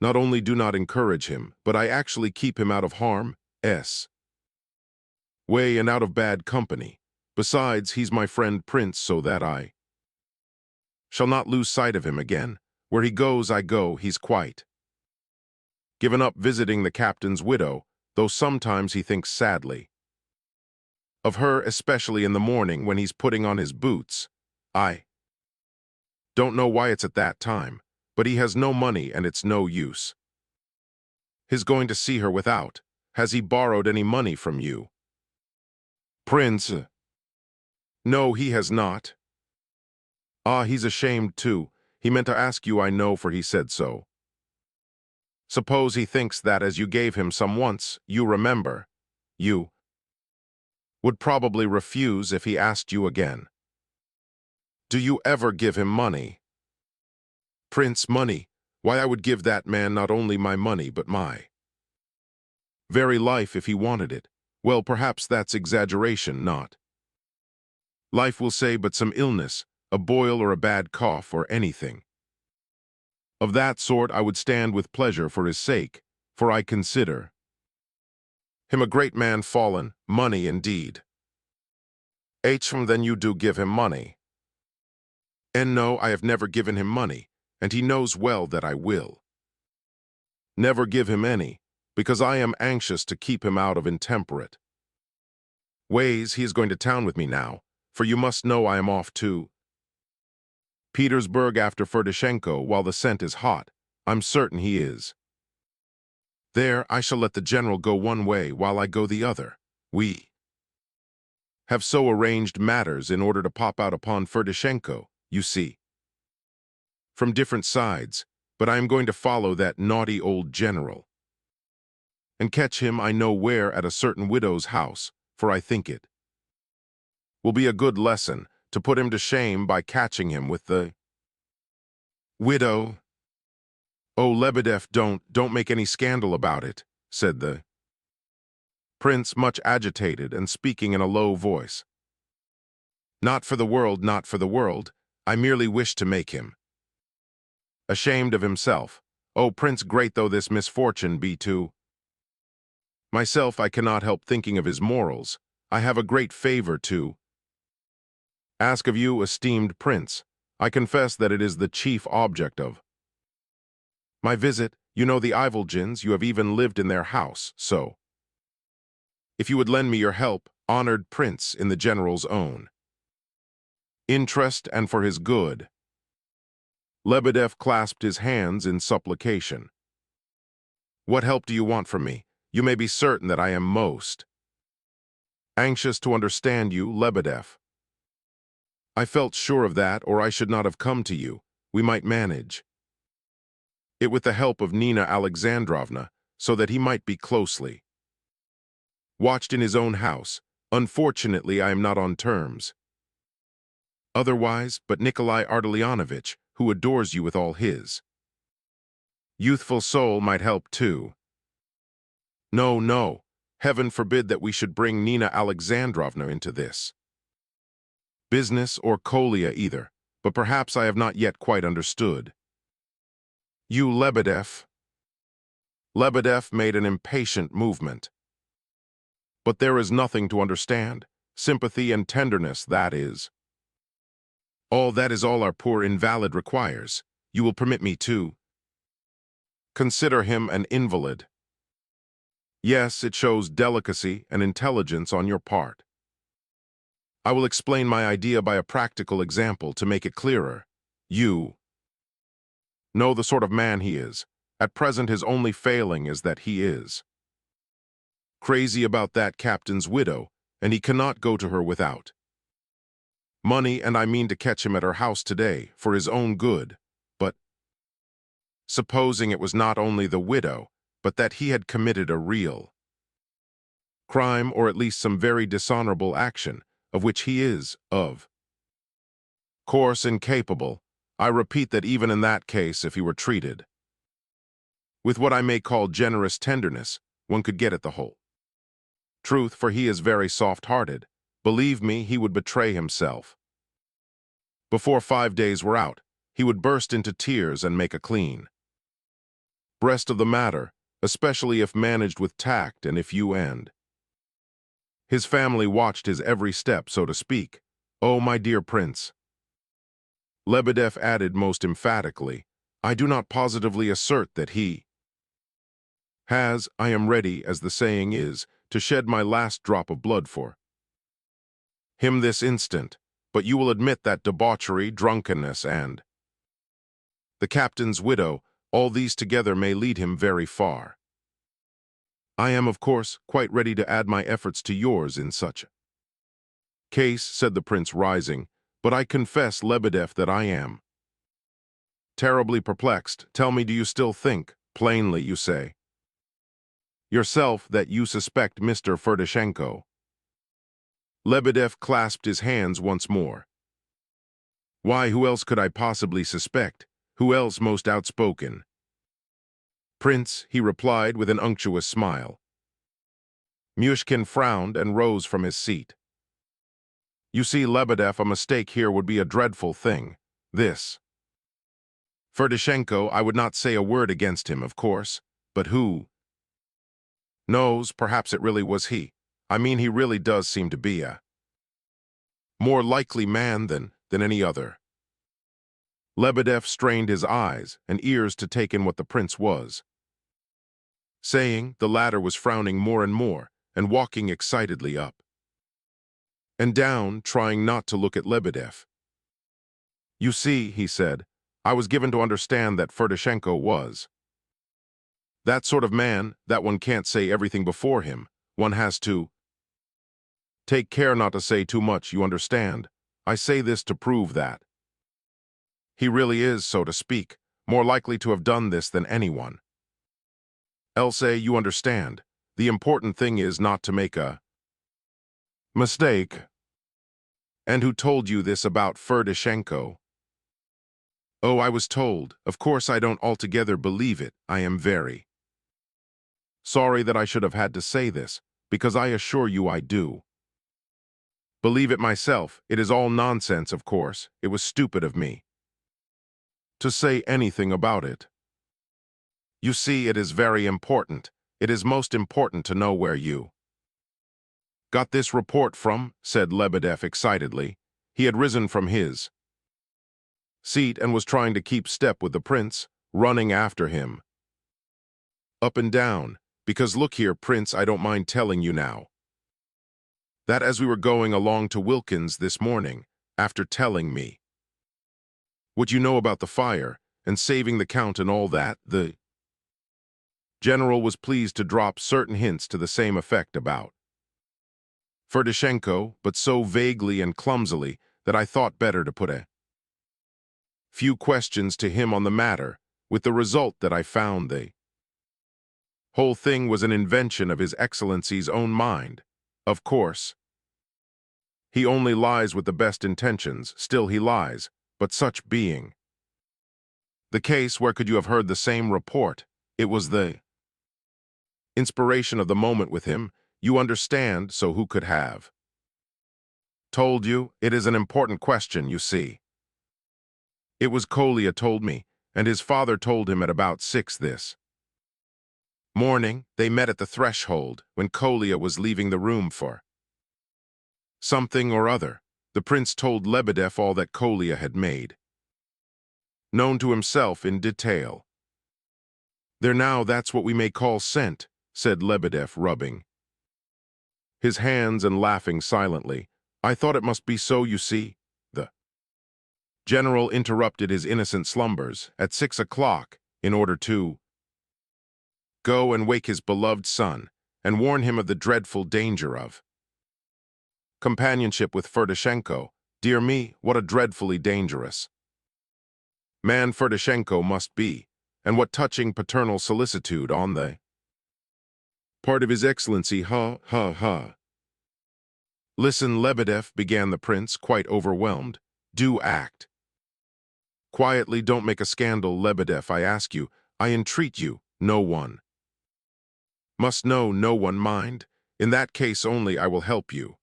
not only do not encourage him, but I actually keep him out of harm's way and out of bad company. Besides, he's my friend Prince, so that I shall not lose sight of him again. Where he goes, I go. He's quite given up visiting the captain's widow, though sometimes he thinks sadly Of her, especially in the morning when he's putting on his boots. I don't know why it's at that time, but he has no money and it's no use. His going to see her without. Has he borrowed any money from you? Prince. No, he has not. Ah, he's ashamed too. He meant to ask you, I know, for he said so. Suppose he thinks that as you gave him some once, you remember. You would probably refuse if he asked you again. Do you ever give him money? Prince, money? Why, I would give that man not only my money, but my very life if he wanted it. Well, perhaps that's exaggeration, not life, will say, but some illness, a boil or a bad cough or anything of that sort. I would stand with pleasure for his sake, for I consider him a great man fallen. Money indeed. Then you do give him money? And no, I have never given him money, and he knows well that I will never give him any, because I am anxious to keep him out of intemperate ways. He is going to town with me now, for you must know I am off to Petersburg after Ferdishenko while the scent is hot. I'm certain he is. There, I shall let the general go one way while I go the other. We have so arranged matters in order to pop out upon Ferdishenko, you see, from different sides, but I am going to follow that naughty old general and catch him I know where at a certain widow's house, for I think it will be a good lesson to put him to shame by catching him with the widow. Oh, Lebedeff, don't make any scandal about it, said the prince, much agitated and speaking in a low voice. Not for the world, not for the world. I merely wish to make him ashamed of himself. Oh, Prince, great though this misfortune be to myself, I cannot help thinking of his morals. I have a great favor to ask of you, esteemed Prince. I confess that it is the chief object of my visit. You know the Ivolgins, you have even lived in their house, so if you would lend me your help, honored Prince, in the general's own interest and for his good. Lebedeff clasped his hands in supplication. What help do you want from me? You may be certain that I am most anxious to understand you, Lebedeff. I felt sure of that, or I should not have come to you. We might manage it with the help of Nina Alexandrovna, so that he might be closely watched in his own house. Unfortunately, I am not on terms otherwise, but Nikolai Ardalionovitch, who adores you with all his youthful soul, might help too. No, no, heaven forbid that we should bring Nina Alexandrovna into this business, or Kolya either, but perhaps I have not yet quite understood. You, Lebedeff. Lebedeff made an impatient movement. But there is nothing to understand. Sympathy and tenderness, that is. All that is all our poor invalid requires. You will permit me to consider him an invalid. Yes, it shows delicacy and intelligence on your part. I will explain my idea by a practical example to make it clearer. You know the sort of man he is. At present, his only failing is that he is crazy about that captain's widow, and he cannot go to her without money, and I mean to catch him at her house today for his own good. But supposing it was not only the widow, but that he had committed a real crime, or at least some very dishonorable action, of which he is, of course, incapable. I repeat that even in that case, if he were treated with what I may call generous tenderness, one could get at the whole truth, for he is very soft-hearted. Believe me, he would betray himself. Before 5 days were out, he would burst into tears and make a clean breast of the matter, especially if managed with tact, and if you and his family watched his every step, so to speak. Oh, my dear Prince, Lebedeff added most emphatically, I do not positively assert that he has, I am ready, as the saying is, to shed my last drop of blood for him this instant, but you will admit that debauchery, drunkenness, and the captain's widow, all these together may lead him very far. I am, of course, quite ready to add my efforts to yours in such a case, said the prince, rising, but I confess, Lebedev, that I am terribly perplexed. Tell me, do you still think, plainly you say, yourself, that you suspect Mr. Ferdishenko? Lebedev clasped his hands once more. Why, who else could I possibly suspect? Who else most outspoken? Prince, he replied with an unctuous smile. Muishkin frowned and rose from his seat. You see, Lebedev, a mistake here would be a dreadful thing. This Ferdishenko, I would not say a word against him, of course, but who knows, perhaps it really was he. I mean, he really does seem to be a more likely man than any other. Lebedev strained his eyes and ears to take in what the prince was saying. The latter was frowning more and more and walking excitedly up and down, trying not to look at Lebedev. You see, he said, I was given to understand that Ferdishenko was that sort of man that one can't say everything before him. One has to take care not to say too much, you understand. I say this to prove that he really is, so to speak, more likely to have done this than anyone else, you understand. The important thing is not to make a mistake. And who told you this about Ferdishenko? Oh, I was told. Of course, I don't altogether believe it. I am very sorry that I should have had to say this, because I assure you I do believe it myself. It is all nonsense, of course. It was stupid of me to say anything about it. You see, it is very important. It is most important to know where you got this report from, said Lebedev excitedly. He had risen from his seat and was trying to keep step with the prince, running after him up and down, because look here, Prince, I don't mind telling you now that as we were going along to Wilkins this morning, after telling me what you know about the fire and saving the count and all that, the general was pleased to drop certain hints to the same effect about Ferdishenko, but so vaguely and clumsily that I thought better to put a few questions to him on the matter, with the result that I found the whole thing was an invention of His Excellency's own mind. Of course, he only lies with the best intentions, still he lies, but such being the case, where could you have heard the same report? It was the inspiration of the moment with him, you understand, so who could have told you? It is an important question, you see. It was Kolya told me, and his father told him at about 6 this morning. They met at the threshold when Kolya was leaving the room for something or other. The prince told Lebedev all that Kolya had made known to himself in detail. There now, that's what we may call scent, said Lebedev, rubbing his hands and laughing silently. I thought it must be so, you see. The general interrupted his innocent slumbers at 6 o'clock in order to go and wake his beloved son and warn him of the dreadful danger of companionship with Ferdishenko. Dear me, what a dreadfully dangerous man Ferdishenko must be, and what touching paternal solicitude on the part of His Excellency, ha, ha, ha. Listen, Lebedev, began the prince, quite overwhelmed. Do act quietly, don't make a scandal, Lebedev, I ask you, I entreat you. No one must know, no one mind. In that case only I will help you.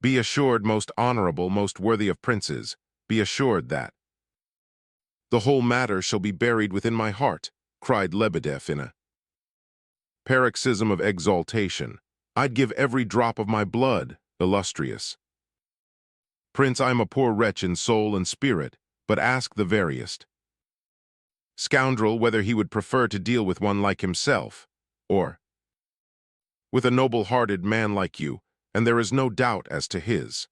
Be assured, most honorable, most worthy of princes, be assured that the whole matter shall be buried within my heart, cried Lebedev in a paroxysm of exaltation. I'd give every drop of my blood, illustrious Prince. I am a poor wretch in soul and spirit, but ask the veriest scoundrel whether he would prefer to deal with one like himself, or with a noble-hearted man like you. and there is no doubt as to his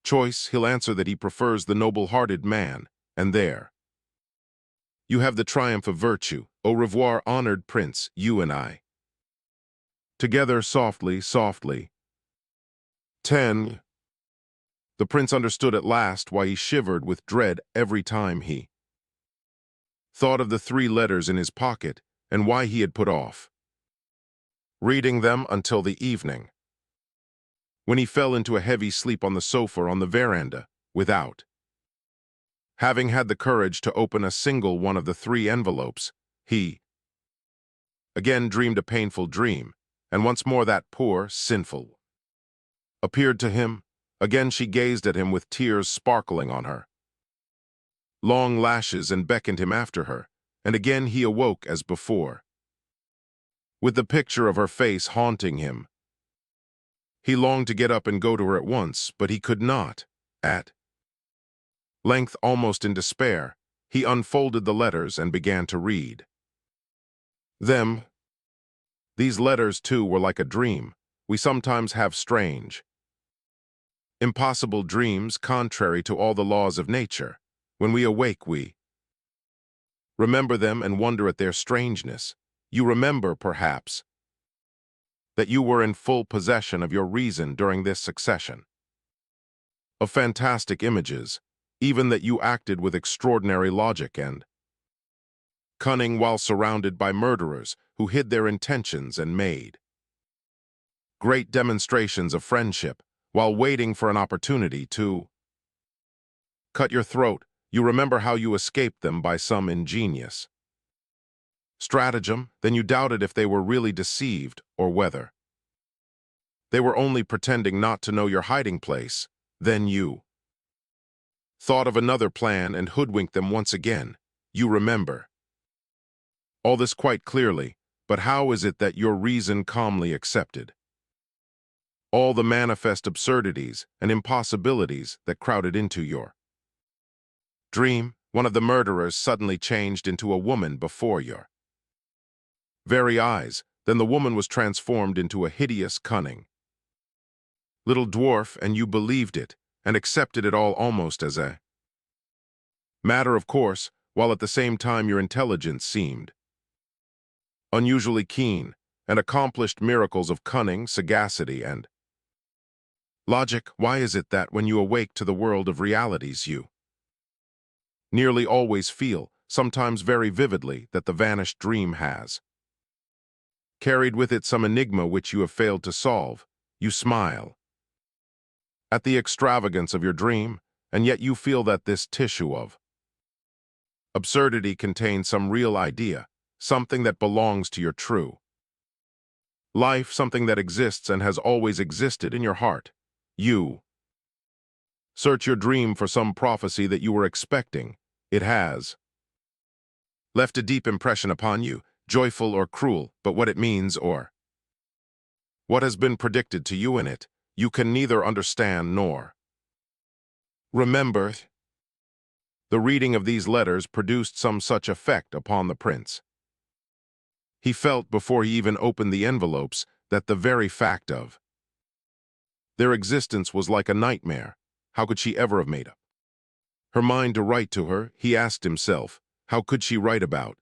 choice. He'll answer that he prefers the noble-hearted man, and there you have the triumph of virtue. Au revoir, honored prince, you and I. Together, softly, softly. 10. The prince understood at last why he shivered with dread every time he thought of the 3 letters in his pocket and why he had put off reading them until the evening, when he fell into a heavy sleep on the sofa on the veranda, without having had the courage to open a single one of the 3 envelopes. He again dreamed a painful dream, and once more that poor, sinful appeared to him. Again she gazed at him with tears sparkling on her long lashes and beckoned him after her, and again he awoke as before, with the picture of her face haunting him. He longed to get up and go to her at once, but he could not. At length, almost in despair, he unfolded the letters and began to read them. These letters, too, were like a dream. We sometimes have strange, impossible dreams contrary to all the laws of nature. When we awake, we remember them and wonder at their strangeness. You remember, perhaps, that you were in full possession of your reason during this succession of fantastic images, even that you acted with extraordinary logic and cunning while surrounded by murderers who hid their intentions and made great demonstrations of friendship while waiting for an opportunity to cut your throat. You remember how you escaped them by some ingenious stratagem. Then you doubted if they were really deceived or whether they were only pretending not to know your hiding place. Then you thought of another plan and hoodwinked them once again. You remember all this quite clearly, but how is it that your reason calmly accepted all the manifest absurdities and impossibilities that crowded into your dream? One of the murderers suddenly changed into a woman before your very eyes. Then the woman was transformed into a hideous, cunning little dwarf, and you believed it and accepted it all almost as a matter of course, while at the same time your intelligence seemed unusually keen and accomplished miracles of cunning, sagacity, and logic. Why is it that when you awake to the world of realities you nearly always feel, sometimes very vividly, that the vanished dream has carried with it some enigma which you have failed to solve? You smile at the extravagance of your dream, and yet you feel that this tissue of absurdity contains some real idea, something that belongs to your true life, something that exists and has always existed in your heart. You search your dream for some prophecy that you were expecting. It has left a deep impression upon you, joyful or cruel, but what it means or what has been predicted to you in it, you can neither understand nor remember. The reading of these letters produced some such effect upon the prince. He felt, before he even opened the envelopes, that the very fact of their existence was like a nightmare. How could she ever have made up her mind to write to her? He asked himself. How could she write about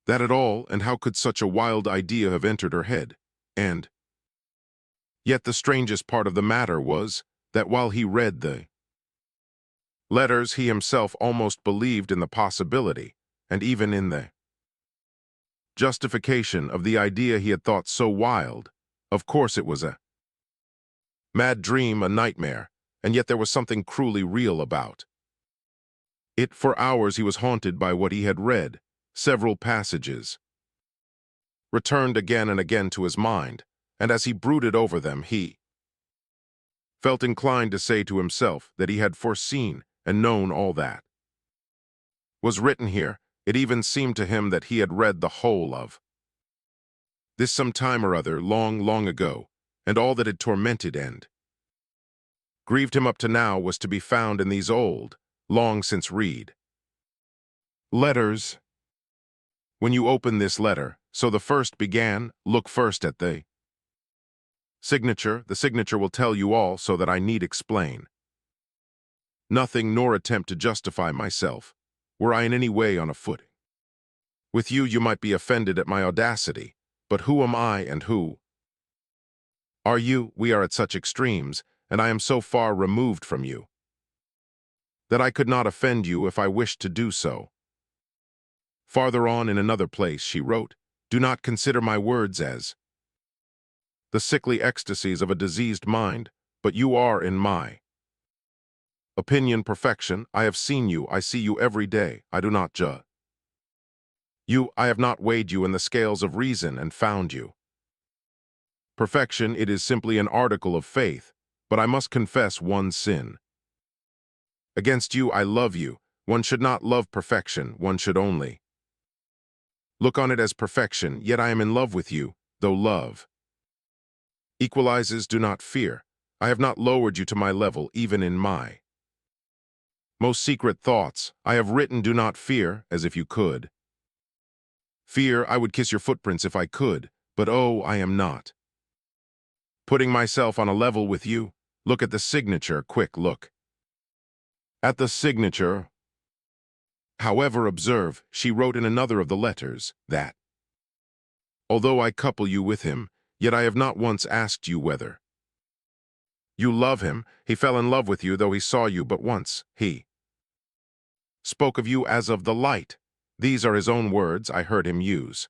that at all, and how could such a wild idea have entered her head? And yet the strangest part of the matter was that while he read the letters, he himself almost believed in the possibility, and even in the justification of the idea he had thought so wild. Of course it was a mad dream, a nightmare, and yet there was something cruelly real about it. For hours he was haunted by what he had read. Several passages returned again and again to his mind, and as he brooded over them, he felt inclined to say to himself that he had foreseen and known all that was written here. It even seemed to him that he had read the whole of this some time or other, long, long ago, and all that had tormented and grieved him up to now was to be found in these old, long since read letters. When you open this letter, so the first began, look first at the Signature, the signature will tell you all so that I need explain. Nothing nor attempt to justify myself, were I in any way on a footing. With you, you might be offended at my audacity, but who am I and who are you? We are at such extremes, and I am so far removed from you, that I could not offend you if I wished to do so. Farther on in another place, she wrote, do not consider my words as the sickly ecstasies of a diseased mind, but you are in my opinion perfection. I have seen you, I see you every day, I do not judge you, I have not weighed you in the scales of reason and found you. Perfection, it is simply an article of faith, but I must confess one sin. Against you I love you. One should not love perfection, one should only look on it as perfection, yet I am in love with you, though love equalizes, do not fear. I have not lowered you to my level, even in my most secret thoughts. I have written, do not fear, as if you could. Fear, I would kiss your footprints if I could, but oh, I am not putting myself on a level with you. Look at the signature, quick look at the signature. However, observe, she wrote in another of the letters, that although I couple you with him, yet I have not once asked you whether you love him. He fell in love with you, though he saw you but once. He spoke of you as of the light. These are his own words, I heard him use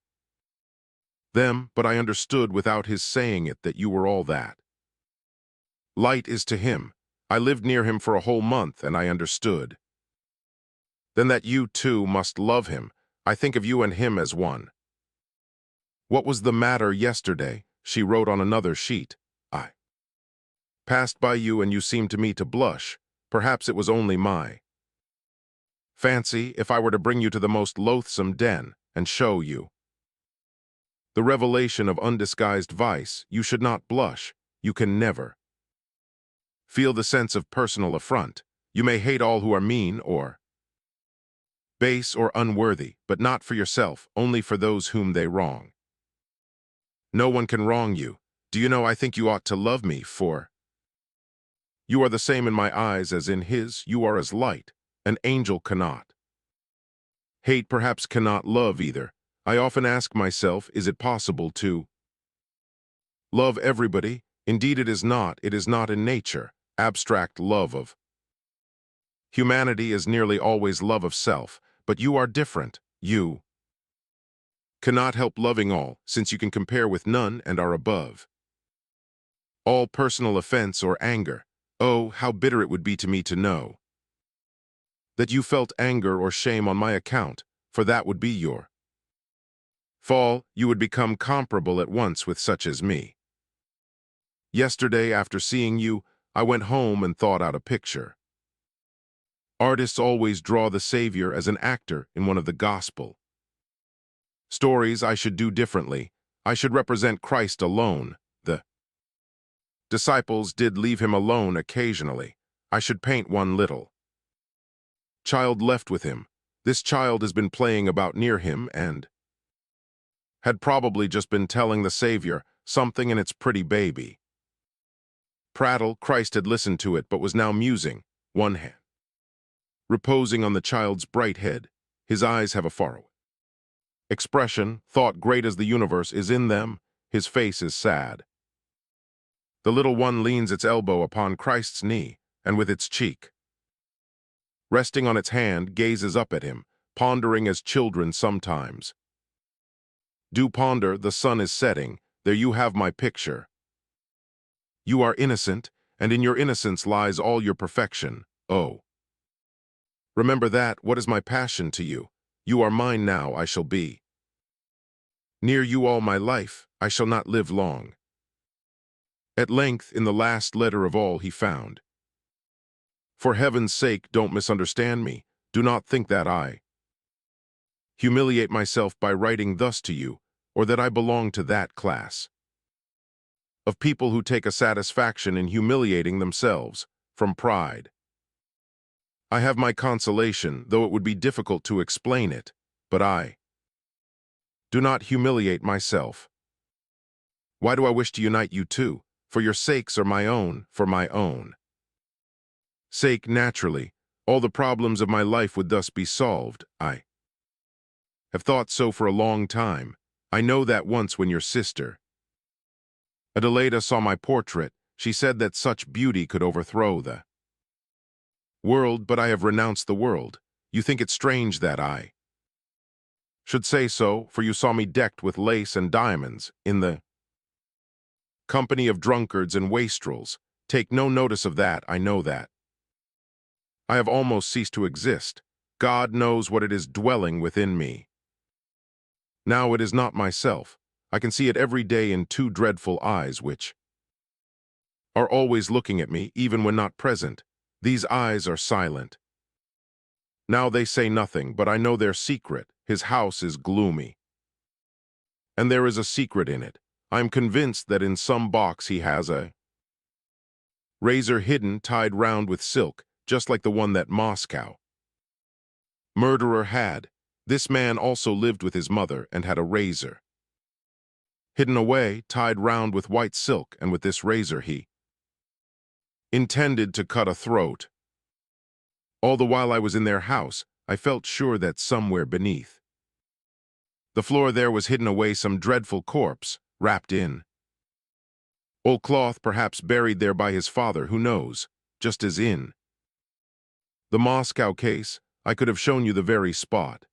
them, but I understood without his saying it that you were all that light is to him. I lived near him for a whole month, and I understood then that you, too, must love him. I think of you and him as one. What was the matter yesterday? She wrote on another sheet. I passed by you and you seemed to me to blush. Perhaps it was only my fancy. If I were to bring you to the most loathsome den and show you the revelation of undisguised vice, you should not blush. You can never feel the sense of personal affront. You may hate all who are mean or base or unworthy, but not for yourself, only for those whom they wrong. No one can wrong you. Do you know, I think you ought to love me, for you are the same in my eyes as in his. You are as light. An angel cannot hate, perhaps cannot love either. I often ask myself, is it possible to love everybody? Indeed it is not. It is not in nature. Abstract love of humanity is nearly always love of self, but you are different. You cannot help loving all, since you can compare with none and are above all personal offense or anger. Oh, how bitter it would be to me to know that you felt anger or shame on my account, for that would be your fall. You would become comparable at once with such as me. Yesterday, after seeing you, I went home and thought out a picture. Artists always draw the Savior as an actor in one of the gospel stories. I should do differently. I should represent Christ alone. The disciples did leave him alone occasionally. I should paint one little child left with him. This child has been playing about near him and had probably just been telling the Savior something, and its pretty baby prattle. Christ had listened to it, but was now musing, one hand reposing on the child's bright head. His eyes have a faraway expression, thought great as the universe is in them. His face is sad. The little one leans its elbow upon Christ's knee, and with its cheek resting on its hand, gazes up at him, pondering as children sometimes do ponder. The sun is setting. There you have my picture. You are innocent, and in your innocence lies all your perfection. Oh, remember that. What is my passion to you? You are mine now. I shall be near you all my life. I shall not live long. At length, in the last letter of all, he found, for heaven's sake, don't misunderstand me. Do not think that I humiliate myself by writing thus to you, or that I belong to that class of people who take a satisfaction in humiliating themselves from pride. I have my consolation, though it would be difficult to explain it, but I do not humiliate myself. Why do I wish to unite you two? For your sakes or my own, for my own sake, naturally, all the problems of my life would thus be solved. I have thought so for a long time. I know that once when your sister, Adelaida, saw my portrait, she said that such beauty could overthrow the world, but I have renounced the world. You think it strange that I should say so, for you saw me decked with lace and diamonds, in the company of drunkards and wastrels. Take no notice of that, I know that. I have almost ceased to exist. God knows what it is dwelling within me. Now it is not myself. I can see it every day in two dreadful eyes which are always looking at me, even when not present. These eyes are silent. Now they say nothing, but I know their secret. His house is gloomy. And there is a secret in it. I am convinced that in some box he has a razor hidden, tied round with silk, just like the one that Moscow murderer had. This man also lived with his mother and had a razor hidden away, tied round with white silk, and with this razor he intended to cut a throat. All the while I was in their house, I felt sure that somewhere beneath the floor there was hidden away some dreadful corpse, wrapped in old cloth, perhaps buried there by his father, who knows, just as in the Moscow case, I could have shown you the very spot.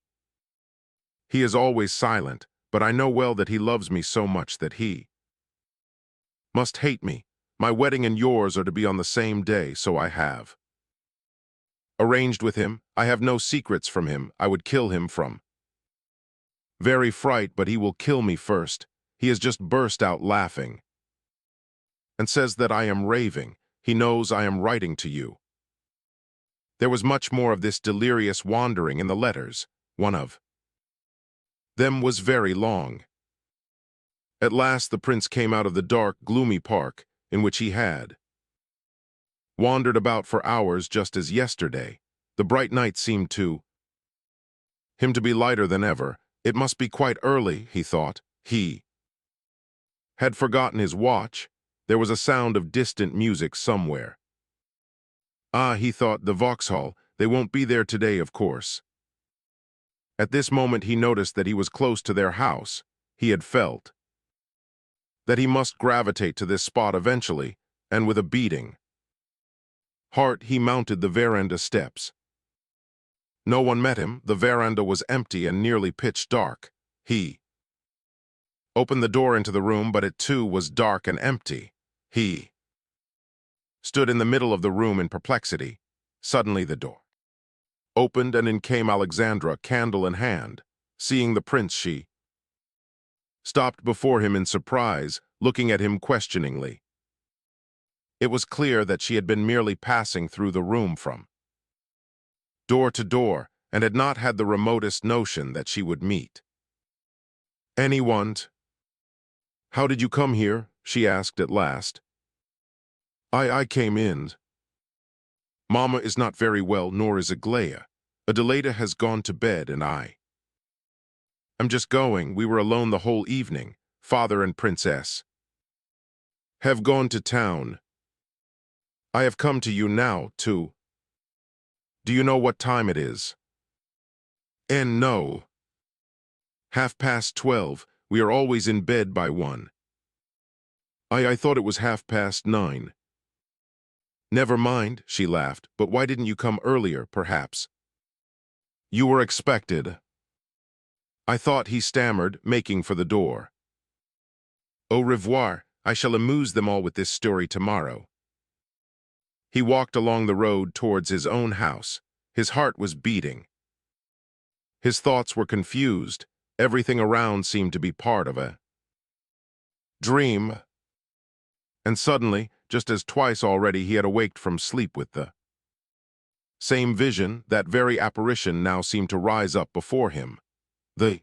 He is always silent, but I know well that he loves me so much that he must hate me. My wedding and yours are to be on the same day, so I have arranged with him. I have no secrets from him. I would kill him from very fright, but he will kill me first. He has just burst out laughing and says that I am raving. He knows I am writing to you. There was much more of this delirious wandering in the letters. One of them was very long. At last the prince came out of the dark, gloomy park in which he had wandered about for hours, just as yesterday. The bright night seemed to him to be lighter than ever. It must be quite early, he thought. He had forgotten his watch. There was a sound of distant music somewhere. Ah, he thought, the Vauxhall. They won't be there today, of course. At this moment he noticed that he was close to their house. He had felt that he must gravitate to this spot eventually, and with a beating heart he mounted the veranda steps. No one met him. The veranda was empty and nearly pitch dark. He opened the door into the room, but it too was dark and empty. He stood in the middle of the room in perplexity. Suddenly the door opened, and in came Alexandra, candle in hand. Seeing the prince, she stopped before him in surprise, looking at him questioningly. It was clear that she had been merely passing through the room from door to door, and had not had the remotest notion that she would meet anyone. How did you come here? She asked at last. I came in. Mama is not very well, nor is Aglaya. Adelaida has gone to bed, and I'm just going. We were alone the whole evening. Father and Princess have gone to town. I have come to you now, too. Do you know what time it is? And no. 12:30. We are always in bed by 1. I thought it was 9:30. Never mind, she laughed, but why didn't you come earlier, perhaps? You were expected. I thought, he stammered, making for the door. Au revoir. I shall amuse them all with this story tomorrow. He walked along the road towards his own house. His heart was beating. His thoughts were confused. Everything around seemed to be part of a dream. And suddenly, just as twice already he had awaked from sleep with the same vision, that very apparition now seemed to rise up before him. The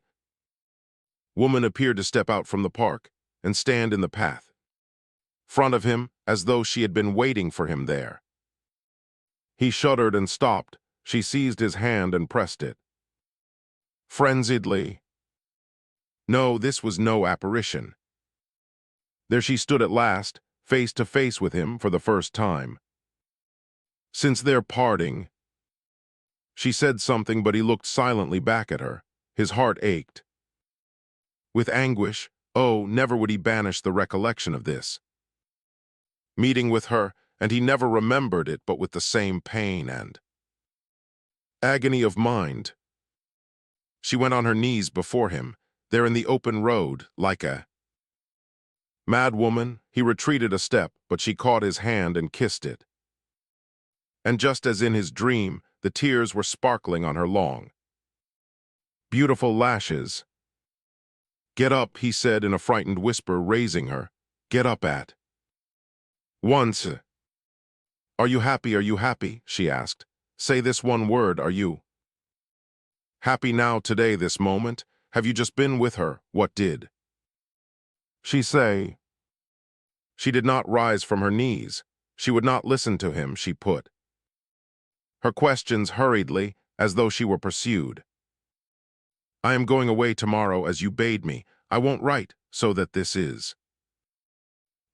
woman appeared to step out from the park and stand in the path front of him, as though she had been waiting for him there. He shuddered and stopped. She seized his hand and pressed it frenziedly. No, this was no apparition. There she stood at last, face to face with him for the first time. Since their parting, she said something, but he looked silently back at her. His heart ached. With anguish, oh, never would he banish the recollection of this meeting with her, and he never remembered it but with the same pain and agony of mind. She went on her knees before him, there in the open road, like a mad woman. He retreated a step, but she caught his hand and kissed it. And just as in his dream, the tears were sparkling on her long, beautiful lashes. "Get up," he said in a frightened whisper, raising her. "Get up at once." "Are you happy? Are you happy?" she asked. "Say this one word, are you happy now, today, this moment? Have you just been with her? What did she say?" She did not rise from her knees. She would not listen to him. She put her questions hurriedly, as though she were pursued. "I am going away tomorrow, as you bade me. I won't write, so that this is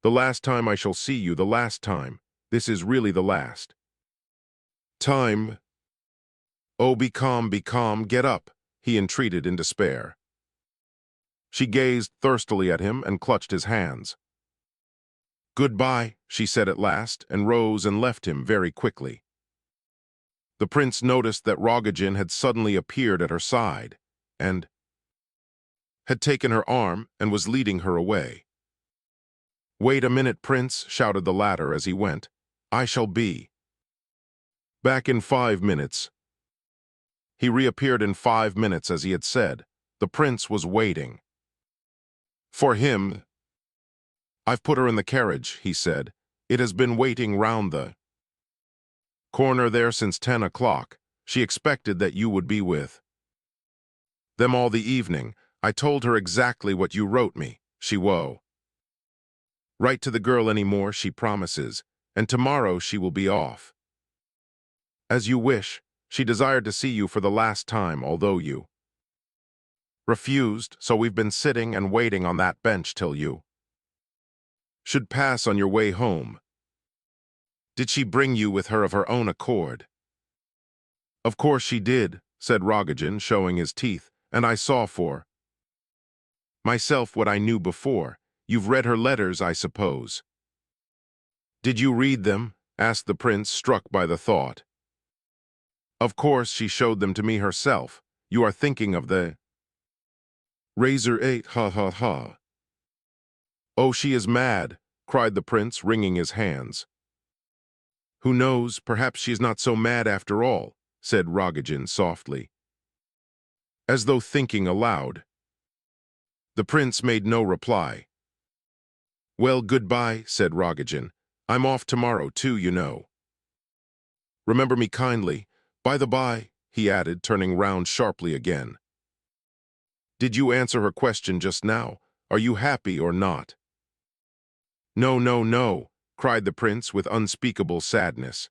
the last time I shall see you, the last time. This is really the last time. Oh, be calm, get up," he entreated in despair. She gazed thirstily at him and clutched his hands. "Goodbye," she said at last, and rose and left him very quickly. The prince noticed that Rodion had suddenly appeared at her side, and had taken her arm and was leading her away. "Wait a minute, prince," shouted the latter as he went. "I shall be back in 5 minutes." He reappeared in 5 minutes, as he had said. The prince was waiting for him. "I've put her in the carriage," he said. "It has been waiting round the corner there since 10 o'clock. She expected that you would be with them all the evening. I told her exactly what you wrote me. She won't write to the girl anymore, she promises, and tomorrow she will be off. As you wish. She desired to see you for the last time, although you refused, so we've been sitting and waiting on that bench till you should pass on your way home." "Did she bring you with her of her own accord?" "Of course she did," said Rodion, showing his teeth, "and I saw for myself what I knew before. You've read her letters, I suppose." "Did you read them?" asked the prince, struck by the thought. "Of course, she showed them to me herself. You are thinking of the razor 8, ha ha ha." "Oh, she is mad," cried the prince, wringing his hands. "Who knows, perhaps she is not so mad after all," said Rodion softly, as though thinking aloud. The prince made no reply. "Well, goodbye," said Rodion. "I'm off tomorrow, too, you know. Remember me kindly. By the by," he added, turning round sharply again. "Did you answer her question just now? Are you happy or not?" "No, no, no," cried the prince with unspeakable sadness.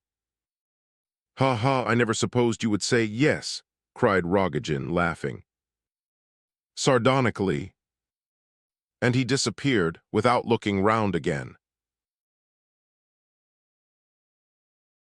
"Ha ha, I never supposed you would say yes," cried Rodion, laughing sardonically. And he disappeared without looking round again.